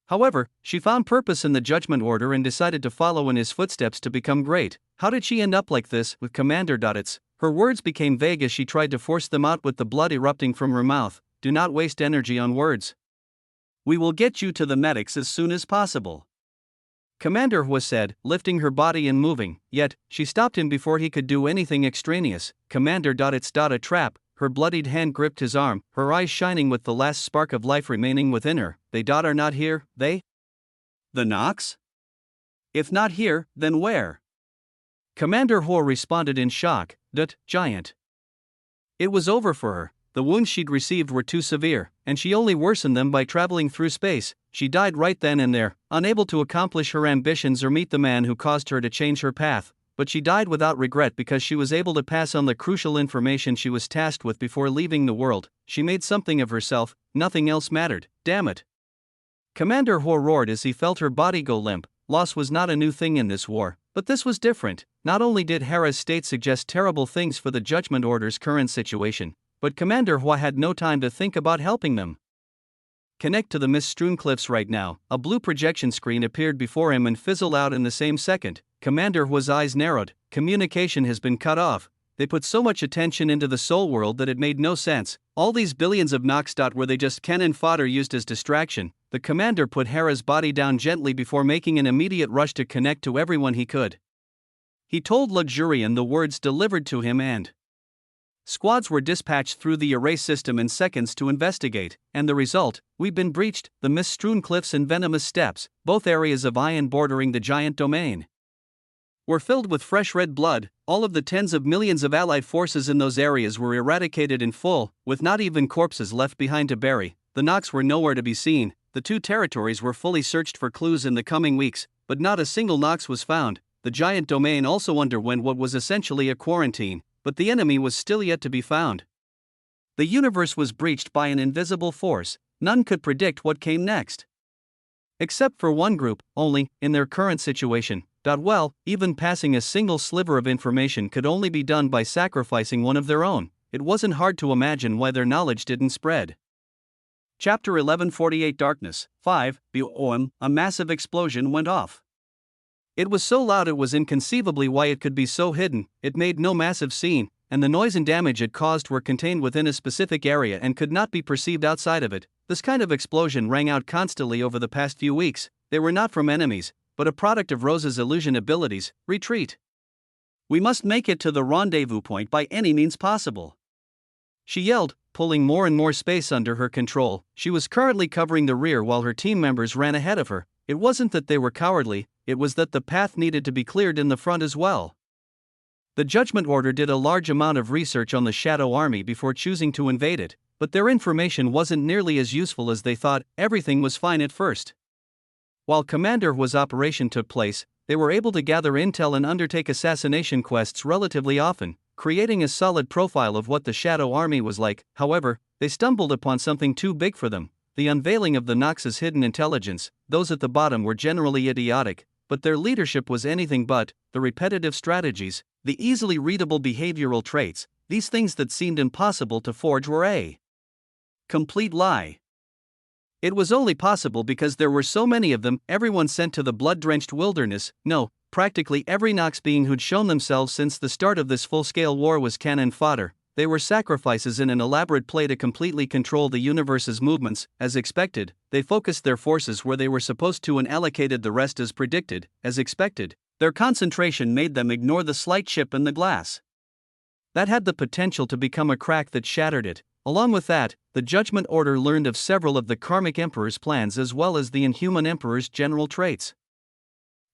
However, she found purpose in the Judgment Order and decided to follow in his footsteps to become great. How did she end up like this, with Commander Doddits? Her words became vague as she tried to force them out with the blood erupting from her mouth. Do not waste energy on words. We will get you to the medics as soon as possible. Commander Hua said, lifting her body and moving, yet, she stopped him before he could do anything extraneous. Commander Doddits. A trap. Her bloodied hand gripped his arm, her eyes shining with the last spark of life remaining within her. They are not here, they? The Nox? If not here, then where? Commander Hua responded in shock. Giant. It was over for her. The wounds she'd received were too severe, and she only worsened them by traveling through space. She died right then and there, unable to accomplish her ambitions or meet the man who caused her to change her path. But she died without regret because she was able to pass on the crucial information she was tasked with before leaving the world. She made something of herself, nothing else mattered. Damn it. Commander Hua roared as he felt her body go limp. Loss was not a new thing in this war, but this was different. Not only did Hera's state suggest terrible things for the Judgment Order's current situation, but Commander Hua had no time to think about helping them. Connect to the mist-strewn cliffs right now. A blue projection screen appeared before him and fizzled out in the same second. Commander Hua's eyes narrowed. Communication has been cut off. They put so much attention into the soul world that it made no sense. All these billions of Nox. Were they just cannon fodder used as distraction? The commander put Hera's body down gently before making an immediate rush to connect to everyone he could. He told Luxurian the words delivered to him and squads were dispatched through the array system in seconds to investigate, and the result, we've been breached, the mist-strewn cliffs and venomous steppes, both areas of iron bordering the giant domain, were filled with fresh red blood. All of the tens of millions of Allied forces in those areas were eradicated in full, with not even corpses left behind to bury. The Nox were nowhere to be seen. The two territories were fully searched for clues in the coming weeks, but not a single Nox was found. The giant domain also underwent what was essentially a quarantine, but the enemy was still yet to be found. The universe was breached by an invisible force. None could predict what came next. Except for one group, only, in their current situation. Well, even passing a single sliver of information could only be done by sacrificing one of their own. It wasn't hard to imagine why their knowledge didn't spread. Chapter 1148 Darkness 5. A massive explosion went off. It was so loud it was inconceivably why it could be so hidden. It made no massive scene, and the noise and damage it caused were contained within a specific area and could not be perceived outside of it. This kind of explosion rang out constantly over the past few weeks. They were not from enemies, but a product of Rose's illusion abilities. Retreat. We must make it to the rendezvous point by any means possible, she yelled, pulling more and more space under her control. She was currently covering the rear while her team members ran ahead of her. It wasn't that they were cowardly, it was that the path needed to be cleared in the front as well. The Judgment Order did a large amount of research on the Shadow Army before choosing to invade it, but their information wasn't nearly as useful as they thought. Everything was fine at first. While Commander Hua's operation took place, they were able to gather intel and undertake assassination quests relatively often, creating a solid profile of what the Shadow Army was like. However, they stumbled upon something too big for them. The unveiling of the Nox's hidden intelligence. Those at the bottom were generally idiotic, but their leadership was anything but. The repetitive strategies, the easily readable behavioral traits, these things that seemed impossible to forge were a complete lie. It was only possible because there were so many of them, everyone sent to the blood-drenched wilderness. No, practically every Nox being who'd shown themselves since the start of this full-scale war was cannon fodder. they were sacrifices in an elaborate play to completely control the universe's movements. As expected, they focused their forces where they were supposed to and allocated the rest as predicted. As expected, their concentration made them ignore the slight chip in the glass that had the potential to become a crack that shattered it. Along with that, the Judgment Order learned of several of the Karmic Emperor's plans as well as the Inhuman Emperor's general traits.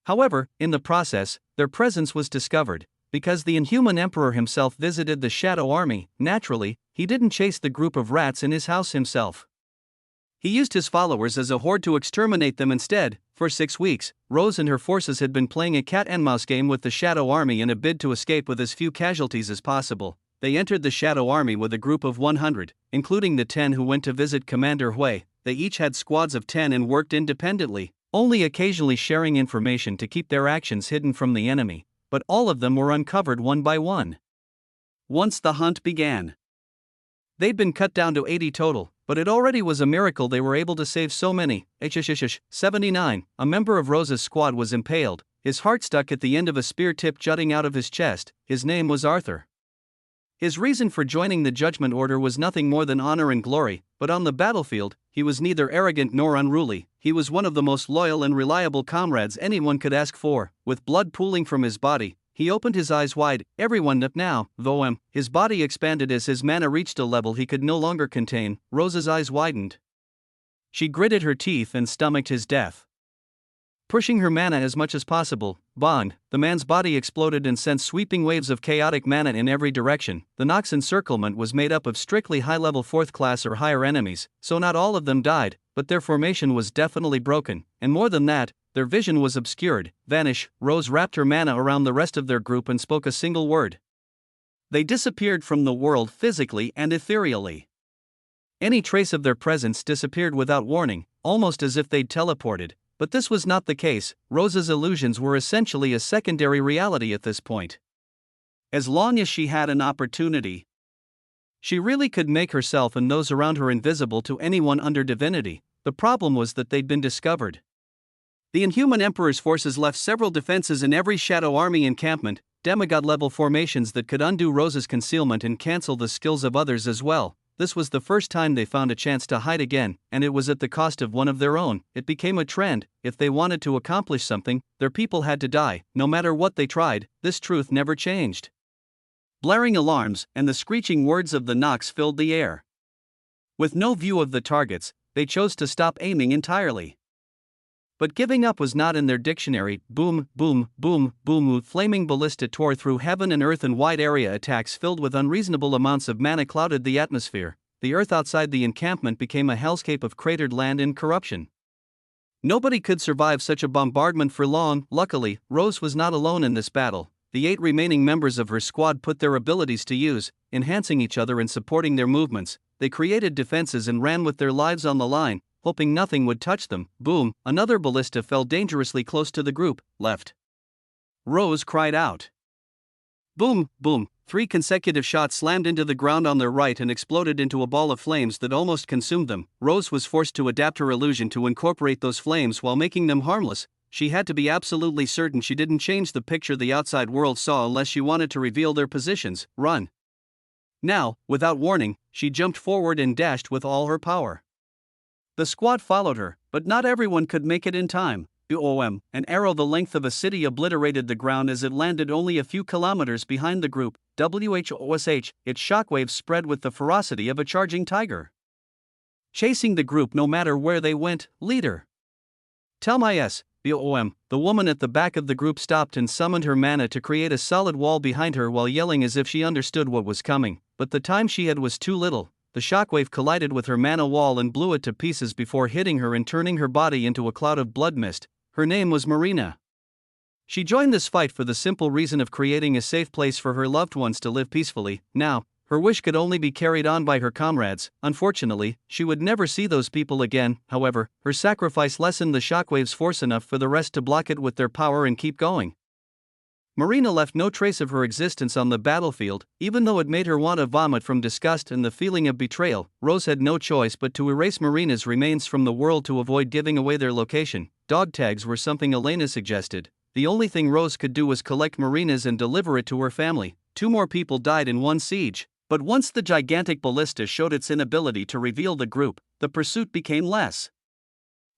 However, in the process, their presence was discovered. Because the Inhuman Emperor himself visited the Shadow Army, naturally, he didn't chase the group of rats in his house himself. He used his followers as a horde to exterminate them instead. For 6 weeks, Rose and her forces had been playing a cat-and-mouse game with the Shadow Army in a bid to escape with as few casualties as possible. They entered the Shadow Army with a group of 100, including the 10 who went to visit Commander Hui. They each had squads of 10 and worked independently, only occasionally sharing information to keep their actions hidden from the enemy. But all of them were uncovered one by one. Once the hunt began, they'd been cut down to 80 total, but it already was a miracle they were able to save so many. 79, a member of Rose's squad was impaled, his heart stuck at the end of a spear tip jutting out of his chest. His name was Arthur. His reason for joining the Judgment Order was nothing more than honor and glory, but on the battlefield, he was neither arrogant nor unruly. He was one of the most loyal and reliable comrades anyone could ask for. With blood pooling from his body, he opened his eyes wide. Everyone knew now, though his body expanded as his mana reached a level he could no longer contain. Rose's eyes widened. She gritted her teeth and stomached his death. Pushing her mana as much as possible, Bond, the man's body exploded and sent sweeping waves of chaotic mana in every direction. The Nox encirclement was made up of strictly high-level 4th class or higher enemies, so not all of them died, but their formation was definitely broken, and more than that, their vision was obscured. Vanish. Rose wrapped her mana around the rest of their group and spoke a single word. They disappeared from the world physically and ethereally. Any trace of their presence disappeared without warning, almost as if they'd teleported. But this was not the case. Rose's illusions were essentially a secondary reality at this point. As long as she had an opportunity, she really could make herself and those around her invisible to anyone under divinity. The problem was that they'd been discovered. The Inhuman Emperor's forces left several defenses in every Shadow Army encampment, demigod-level formations that could undo Rose's concealment and cancel the skills of others as well. This was the first time they found a chance to hide again, and it was at the cost of one of their own. It became a trend. If they wanted to accomplish something, their people had to die, no matter what they tried. This truth never changed. Blaring alarms and the screeching words of the Nox filled the air. With no view of the targets, they chose to stop aiming entirely. But giving up was not in their dictionary. Boom, boom, boom, boom. Flaming ballista tore through heaven and earth, and wide area attacks filled with unreasonable amounts of mana clouded the atmosphere. The earth outside the encampment became a hellscape of cratered land and corruption. Nobody could survive such a bombardment for long. Luckily, Rose was not alone in this battle. The 8 remaining members of her squad put their abilities to use, enhancing each other and supporting their movements. They created defenses and ran with their lives on the line, hoping nothing would touch them. Boom, another ballista fell dangerously close to the group. Left. Rose cried out. Boom, boom. 3 consecutive shots slammed into the ground on their right and exploded into a ball of flames that almost consumed them. Rose was forced to adapt her illusion to incorporate those flames while making them harmless. She had to be absolutely certain she didn't change the picture the outside world saw unless she wanted to reveal their positions. Run. Now, without warning, she jumped forward and dashed with all her power. The squad followed her, but not everyone could make it in time. Boom! An arrow the length of a city obliterated the ground as it landed only a few kilometers behind the group. Whosh! Its shockwaves spread with the ferocity of a charging tiger, chasing the group no matter where they went. Leader. Tell my S. Boom! The woman at the back of the group stopped and summoned her mana to create a solid wall behind her while yelling as if she understood what was coming. But the time she had was too little. The shockwave collided with her mana wall and blew it to pieces before hitting her and turning her body into a cloud of blood mist. Her name was Marina. She joined this fight for the simple reason of creating a safe place for her loved ones to live peacefully. Now, her wish could only be carried on by her comrades. Unfortunately, she would never see those people again. However, her sacrifice lessened the shockwave's force enough for the rest to block it with their power and keep going. Marina left no trace of her existence on the battlefield, even though it made her want to vomit from disgust and the feeling of betrayal. Rose had no choice but to erase Marina's remains from the world to avoid giving away their location. Dog tags were something Elena suggested. The only thing Rose could do was collect Marina's and deliver it to her family. 2 more people died in one siege. But once the gigantic ballista showed its inability to reveal the group, the pursuit became less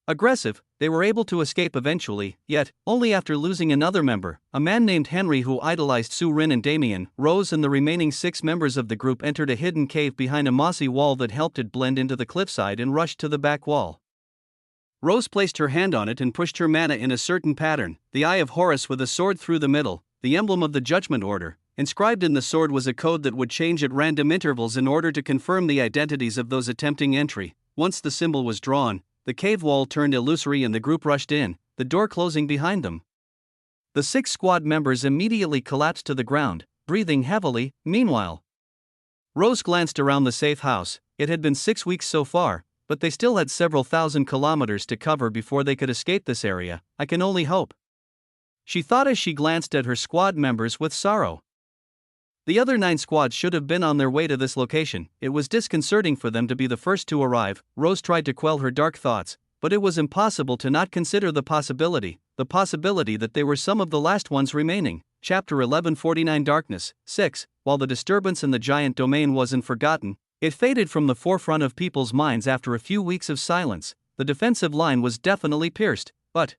aggressive. They were able to escape eventually, yet only after losing another member, a man named Henry who idolized Surin and Damien. Rose and the remaining 6 members of the group entered a hidden cave behind a mossy wall that helped it blend into the cliffside and rushed to the back wall. Rose placed her hand on it and pushed her mana in a certain pattern, the Eye of Horus with a sword through the middle, the emblem of the Judgment Order. Inscribed in the sword was a code that would change at random intervals in order to confirm the identities of those attempting entry. Once the symbol was drawn, the cave wall turned illusory and the group rushed in, the door closing behind them. The 6 squad members immediately collapsed to the ground, breathing heavily. Meanwhile, Rose glanced around the safe house. It had been 6 weeks so far, but they still had several thousand kilometers to cover before they could escape this area. I can only hope, she thought as she glanced at her squad members with sorrow. The other 9 squads should have been on their way to this location. It was disconcerting for them to be the first to arrive. Rose tried to quell her dark thoughts, but it was impossible to not consider the possibility that they were some of the last ones remaining. Chapter 1149 Darkness 6. While the disturbance in the giant domain wasn't forgotten, it faded from the forefront of people's minds after a few weeks of silence. The defensive line was definitely pierced, but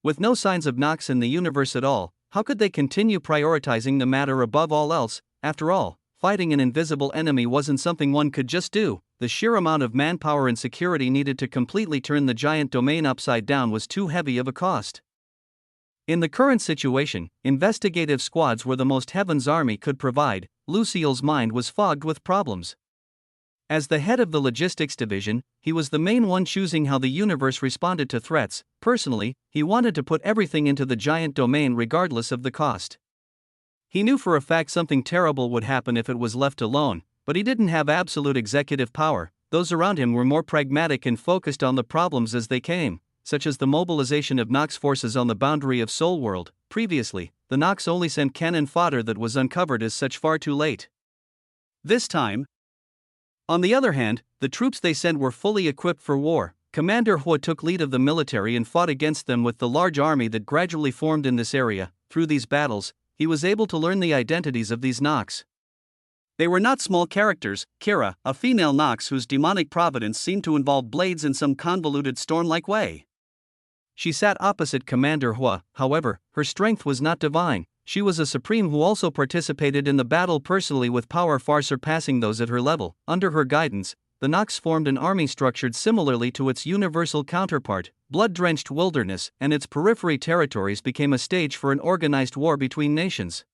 with no signs of Nox in the universe at all, how could they continue prioritizing the matter above all else? After all, fighting an invisible enemy wasn't something one could just do. The sheer amount of manpower and security needed to completely turn the giant domain upside down was too heavy of a cost. In the current situation, investigative squads were the most Heaven's Army could provide. Lucille's mind was fogged with problems. As the head of the logistics division, he was the main one choosing how the universe responded to threats. Personally, he wanted to put everything into the giant domain regardless of the cost. He knew for a fact something terrible would happen if it was left alone, but he didn't have absolute executive power. Those around him were more pragmatic and focused on the problems as they came, such as the mobilization of Nox forces on the boundary of Soul World. Previously, the Nox only sent cannon fodder that was uncovered as such far too late. This time, on the other hand, the troops they sent were fully equipped for war. Commander Hua took lead of the military and fought against them with the large army that gradually formed in this area. Through these battles, he was able to learn the identities of these Nox. They were not small characters. Kira, a female Nox whose demonic providence seemed to involve blades in some convoluted storm-like way. She sat opposite Commander Hua. However, her strength was not divine. She was a supreme who also participated in the battle personally with power far surpassing those at her level. Under her guidance, the Nox formed an army structured similarly to its universal counterpart. Blood-drenched wilderness and its periphery territories became a stage for an organized war between nations.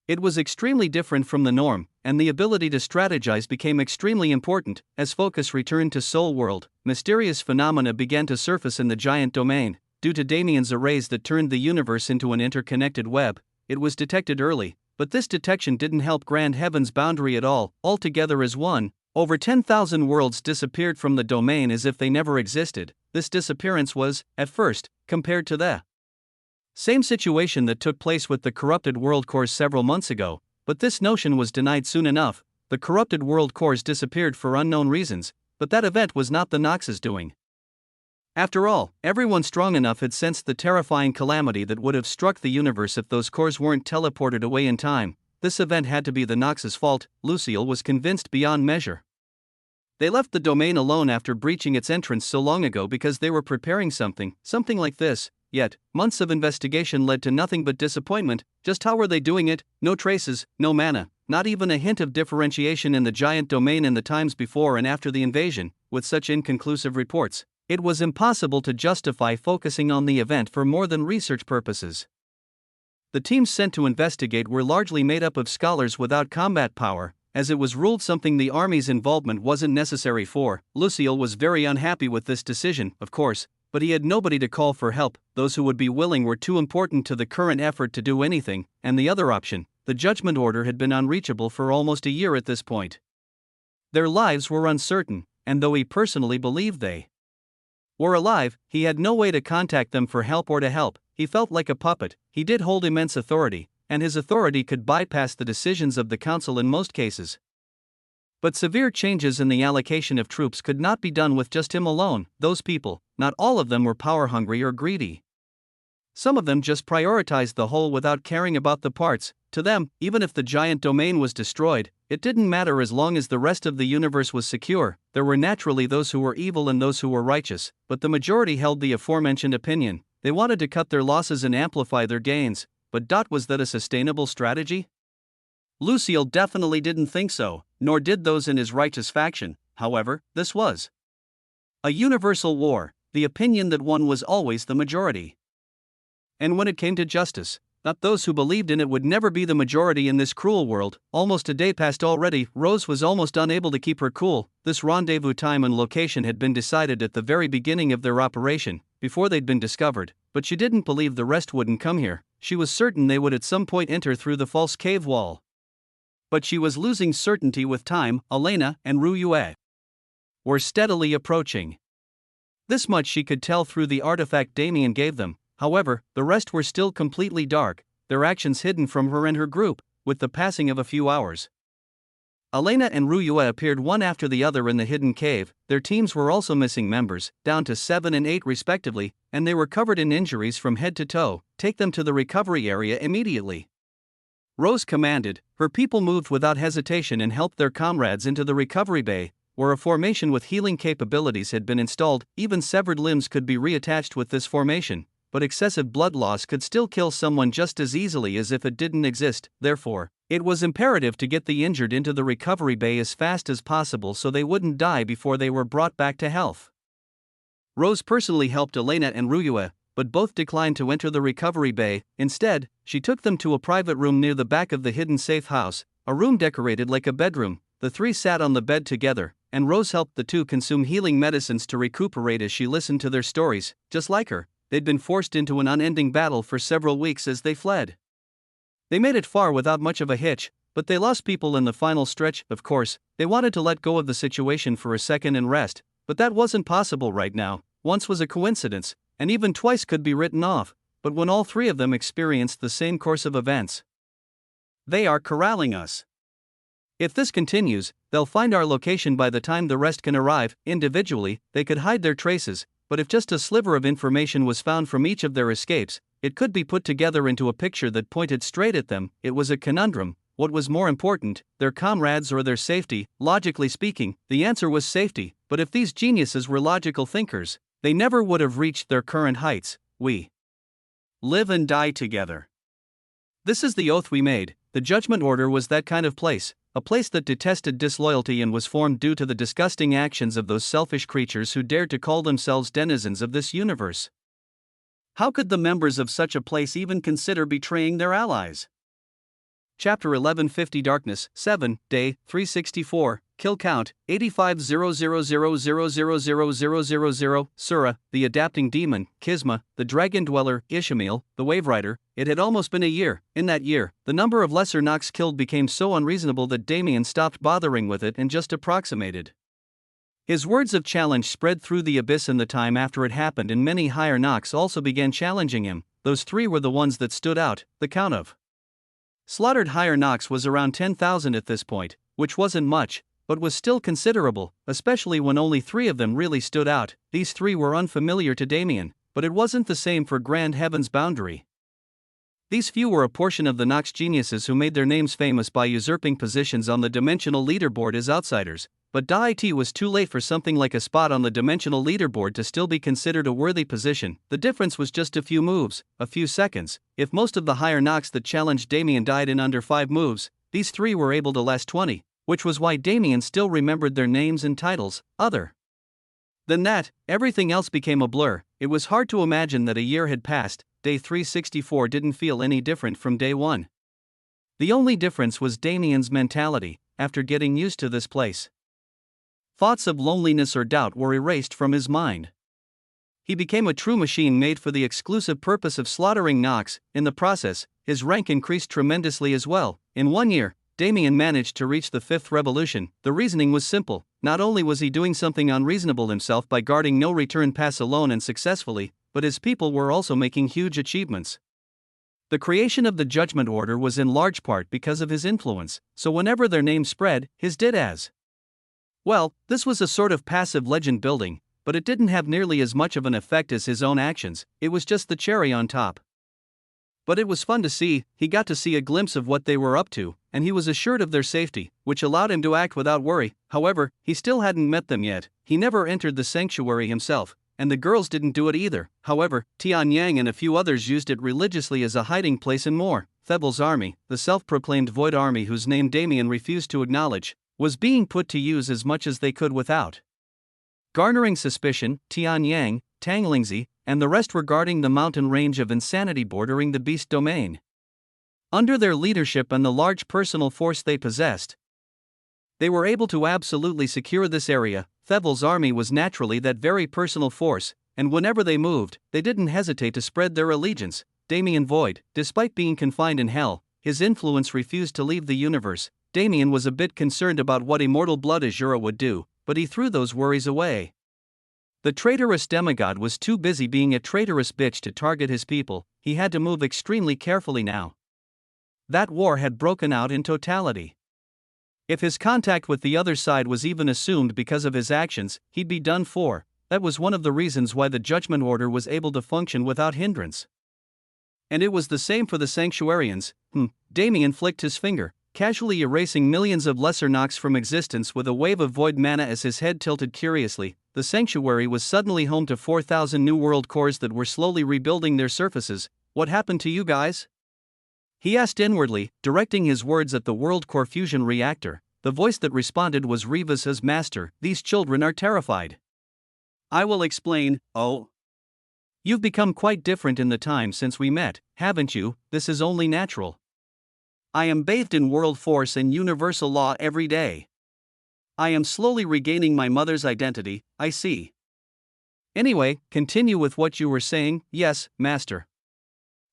It was extremely different from the norm, and the ability to strategize became extremely important. As focus returned to Soul World, mysterious phenomena began to surface in the giant domain. Due to Damien's arrays that turned the universe into an interconnected web, it was detected early, but this detection didn't help Grand Heaven's boundary at all. Altogether as one, over 10,000 worlds disappeared from the domain as if they never existed. This disappearance was, at first, compared to the same situation that took place with the corrupted world cores several months ago, but this notion was denied soon enough. The corrupted world cores disappeared for unknown reasons, but that event was not the Nox's doing. After all, everyone strong enough had sensed the terrifying calamity that would have struck the universe if those cores weren't teleported away in time. This event had to be the Nox's fault. Lucille was convinced beyond measure. They left the domain alone after breaching its entrance so long ago because they were preparing something like this. Yet, months of investigation led to nothing but disappointment. Just how were they doing it? No traces, no mana, not even a hint of differentiation in the giant domain in the times before and after the invasion. With such inconclusive reports, it was impossible to justify focusing on the event for more than research purposes. The teams sent to investigate were largely made up of scholars without combat power, as it was ruled something the army's involvement wasn't necessary for. Lucille was very unhappy with this decision, of course, but he had nobody to call for help. Those who would be willing were too important to the current effort to do anything, and the other option, the Judgment Order, had been unreachable for almost a year at this point. Their lives were uncertain, and though he personally believed they were alive, he had no way to contact them for help or to help. He felt like a puppet. He did hold immense authority, and his authority could bypass the decisions of the Council in most cases. But severe changes in the allocation of troops could not be done with just him alone. Those people, not all of them were power-hungry or greedy. Some of them just prioritized the whole without caring about the parts. To them, even if the giant domain was destroyed, it didn't matter as long as the rest of the universe was secure. There were naturally those who were evil and those who were righteous, but the majority held the aforementioned opinion. They wanted to cut their losses and amplify their gains. But was that a sustainable strategy? Lucille definitely didn't think so, nor did those in his righteous faction. However, this was a universal war, the opinion that won was always the majority. And when it came to justice, not those who believed in it would never be the majority in this cruel world. Almost a day passed already. Rose was almost unable to keep her cool. This rendezvous time and location had been decided at the very beginning of their operation, before they'd been discovered, but she didn't believe the rest wouldn't come here. She was certain they would at some point enter through the false cave wall. But she was losing certainty with time. Elena and Ruyue were steadily approaching. This much she could tell through the artifact Damien gave them. However, the rest were still completely dark, their actions hidden from her and her group. With the passing of a few hours, Elena and Ruyue appeared one after the other in the hidden cave. Their teams were also missing members, down to 7 and 8 respectively, and they were covered in injuries from head to toe. Take them to the recovery area immediately, Rose commanded. Her people moved without hesitation and helped their comrades into the recovery bay, where a formation with healing capabilities had been installed. Even severed limbs could be reattached with this formation, but excessive blood loss could still kill someone just as easily as if it didn't exist. Therefore, it was imperative to get the injured into the recovery bay as fast as possible so they wouldn't die before they were brought back to health. Rose personally helped Elena and Ruyue, but both declined to enter the recovery bay. Instead, she took them to a private room near the back of the hidden safe house, a room decorated like a bedroom. The three sat on the bed together, and Rose helped the two consume healing medicines to recuperate as she listened to their stories. Just like her, they'd been forced into an unending battle for several weeks as they fled. They made it far without much of a hitch, but they lost people in the final stretch. Of course, they wanted to let go of the situation for a second and rest, but that wasn't possible right now. Once was a coincidence, and even twice could be written off, but when all three of them experienced the same course of events. They are corralling us. If this continues, they'll find our location by the time the rest can arrive. Individually, they could hide their traces, but if just a sliver of information was found from each of their escapes, it could be put together into a picture that pointed straight at them. It was a conundrum. What was more important, their comrades or their safety? Logically speaking, the answer was safety, but if these geniuses were logical thinkers, they never would have reached their current heights. We live and die together. This is the oath we made. The Judgment Order was that kind of place, a place that detested disloyalty and was formed due to the disgusting actions of those selfish creatures who dared to call themselves denizens of this universe. How could the members of such a place even consider betraying their allies? Chapter 1150 Darkness 7, Day 364, Kill Count 85,000,000,000,000. Sura, the Adapting Demon, Kisma, the Dragon Dweller, Ishmael, the Wave Rider. It had almost been a year. In that year, the number of lesser Nox killed became so unreasonable that Damien stopped bothering with it and just approximated. His words of challenge spread through the abyss in the time after it happened, and many higher Nox also began challenging him. Those three were the ones that stood out. The count of slaughtered higher Nox was around 10,000 at this point, which wasn't much, but was still considerable, especially when only 3 of them really stood out. These 3 were unfamiliar to Damien, but it wasn't the same for Grand Heaven's boundary. These few were a portion of the Nox geniuses who made their names famous by usurping positions on the dimensional leaderboard as outsiders, but it was too late for something like a spot on the dimensional leaderboard to still be considered a worthy position. The difference was just a few moves, a few seconds. If most of the higher Nox that challenged Damien died in under 5 moves, these 3 were able to last 20, which was why Damien still remembered their names and titles. Other than that, everything else became a blur. It was hard to imagine that a year had passed. Day 364 didn't feel any different from day 1. The only difference was Damien's mentality. After getting used to this place, thoughts of loneliness or doubt were erased from his mind. He became a true machine made for the exclusive purpose of slaughtering Nox. In the process, his rank increased tremendously as well. In 1 year, Damien managed to reach the 5th revolution. The reasoning was simple. Not only was he doing something unreasonable himself by guarding no return pass alone and successfully, but his people were also making huge achievements. The creation of the Judgment Order was in large part because of his influence, so whenever their name spread, his did as well. This was a sort of passive legend building, but it didn't have nearly as much of an effect as his own actions. It was just the cherry on top. But it was fun to see. He got to see a glimpse of what they were up to, and he was assured of their safety, which allowed him to act without worry. However, he still hadn't met them yet. He never entered the sanctuary himself, and the girls didn't do it either. However, Tian Yang and a few others used it religiously as a hiding place and more. Thebel's army, the self-proclaimed Void Army whose name Damien refused to acknowledge, was being put to use as much as they could without garnering suspicion. Tian Yang, Tanglingzi, and the rest were guarding the mountain range of insanity bordering the beast domain. Under their leadership and the large personal force they possessed, they were able to absolutely secure this area. Thebel's army was naturally that very personal force, and whenever they moved, they didn't hesitate to spread their allegiance. Damien Void, despite being confined in hell, his influence refused to leave the universe. Damien was a bit concerned about what immortal blood Azura would do, but he threw those worries away. The traitorous demigod was too busy being a traitorous bitch to target his people. He had to move extremely carefully now. That war had broken out in totality. If his contact with the other side was even assumed because of his actions, he'd be done for. That was one of the reasons why the Judgment Order was able to function without hindrance. And it was the same for the Sanctuarians. Damien flicked his finger, casually erasing millions of lesser Nox from existence with a wave of void mana as his head tilted curiously. The sanctuary was suddenly home to 4,000 new world cores that were slowly rebuilding their surfaces. What happened to you guys? He asked inwardly, directing his words at the world core fusion reactor. The voice that responded was Riva's as master. These children are terrified. I will explain. Oh. You've become quite different in the time since we met, haven't you? This is only natural. I am bathed in world force and universal law every day. I am slowly regaining my mother's identity, I see. Anyway, continue with what you were saying. Yes, master.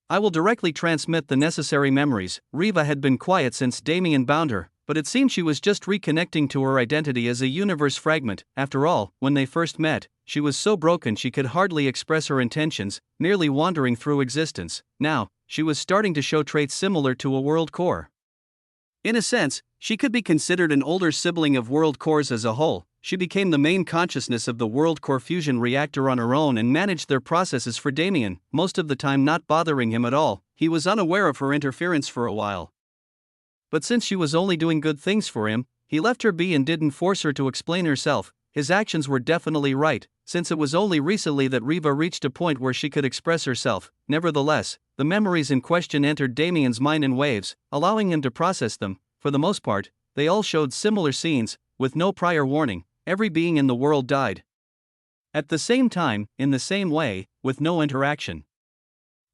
I will directly transmit the necessary memories. Riva had been quiet since Damien bound her, but it seemed she was just reconnecting to her identity as a universe fragment. After all, when they first met, she was so broken she could hardly express her intentions, merely wandering through existence. Now, she was starting to show traits similar to a world core. In a sense, she could be considered an older sibling of world cores as a whole. She became the main consciousness of the world core fusion reactor on her own and managed their processes for Damien, most of the time not bothering him at all. He was unaware of her interference for a while. But since she was only doing good things for him, he left her be and didn't force her to explain herself. His actions were definitely right, since it was only recently that Riva reached a point where she could express herself. Nevertheless, the memories in question entered Damien's mind in waves, allowing him to process them. For the most part, they all showed similar scenes. With no prior warning, every being in the world died. At the same time, in the same way, with no interaction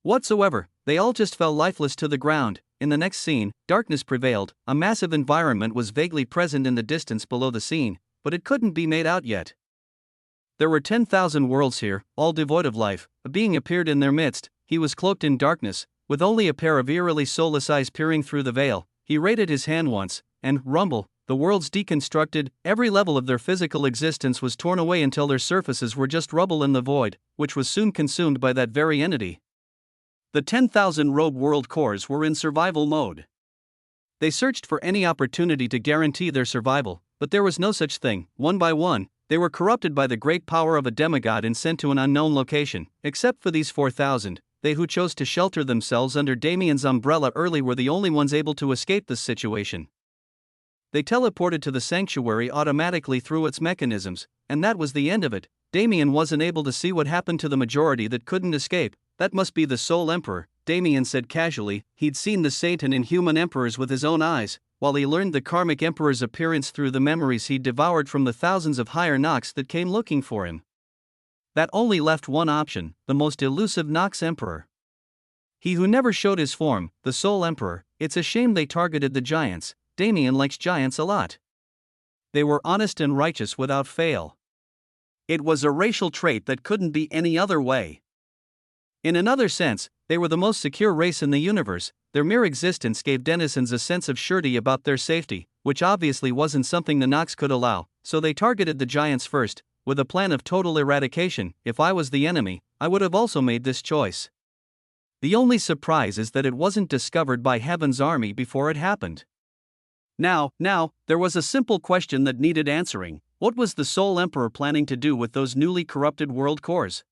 whatsoever, they all just fell lifeless to the ground. In the next scene, darkness prevailed. A massive environment was vaguely present in the distance below the scene, but it couldn't be made out yet. There were 10,000 worlds here, all devoid of life. A being appeared in their midst. He was cloaked in darkness, with only a pair of eerily soulless eyes peering through the veil. He raised his hand once, and, rumble, the worlds deconstructed. Every level of their physical existence was torn away until their surfaces were just rubble in the void, which was soon consumed by that very entity. The 10,000 rogue world cores were in survival mode. They searched for any opportunity to guarantee their survival, but there was no such thing. One by one, they were corrupted by the great power of a demigod and sent to an unknown location. Except for these 4,000, they who chose to shelter themselves under Damien's umbrella early were the only ones able to escape this situation. They teleported to the sanctuary automatically through its mechanisms, and that was the end of it. Damien wasn't able to see what happened to the majority that couldn't escape. That must be the Soul Emperor, Damien said casually. He'd seen the Satan and human emperors with his own eyes, while he learned the karmic emperor's appearance through the memories he'd devoured from the thousands of higher Nox that came looking for him. That only left one option, the most elusive Nox Emperor. He who never showed his form, the Soul Emperor. It's a shame they targeted the giants. Damien likes giants a lot. They were honest and righteous without fail. It was a racial trait that couldn't be any other way. In another sense, they were the most secure race in the universe. Their mere existence gave denizens a sense of surety about their safety, which obviously wasn't something the Nox could allow, so they targeted the giants first, with a plan of total eradication. If I was the enemy, I would have also made this choice. The only surprise is that it wasn't discovered by Heaven's army before it happened. Now, there was a simple question that needed answering. What was the Soul Emperor planning to do with those newly corrupted world cores?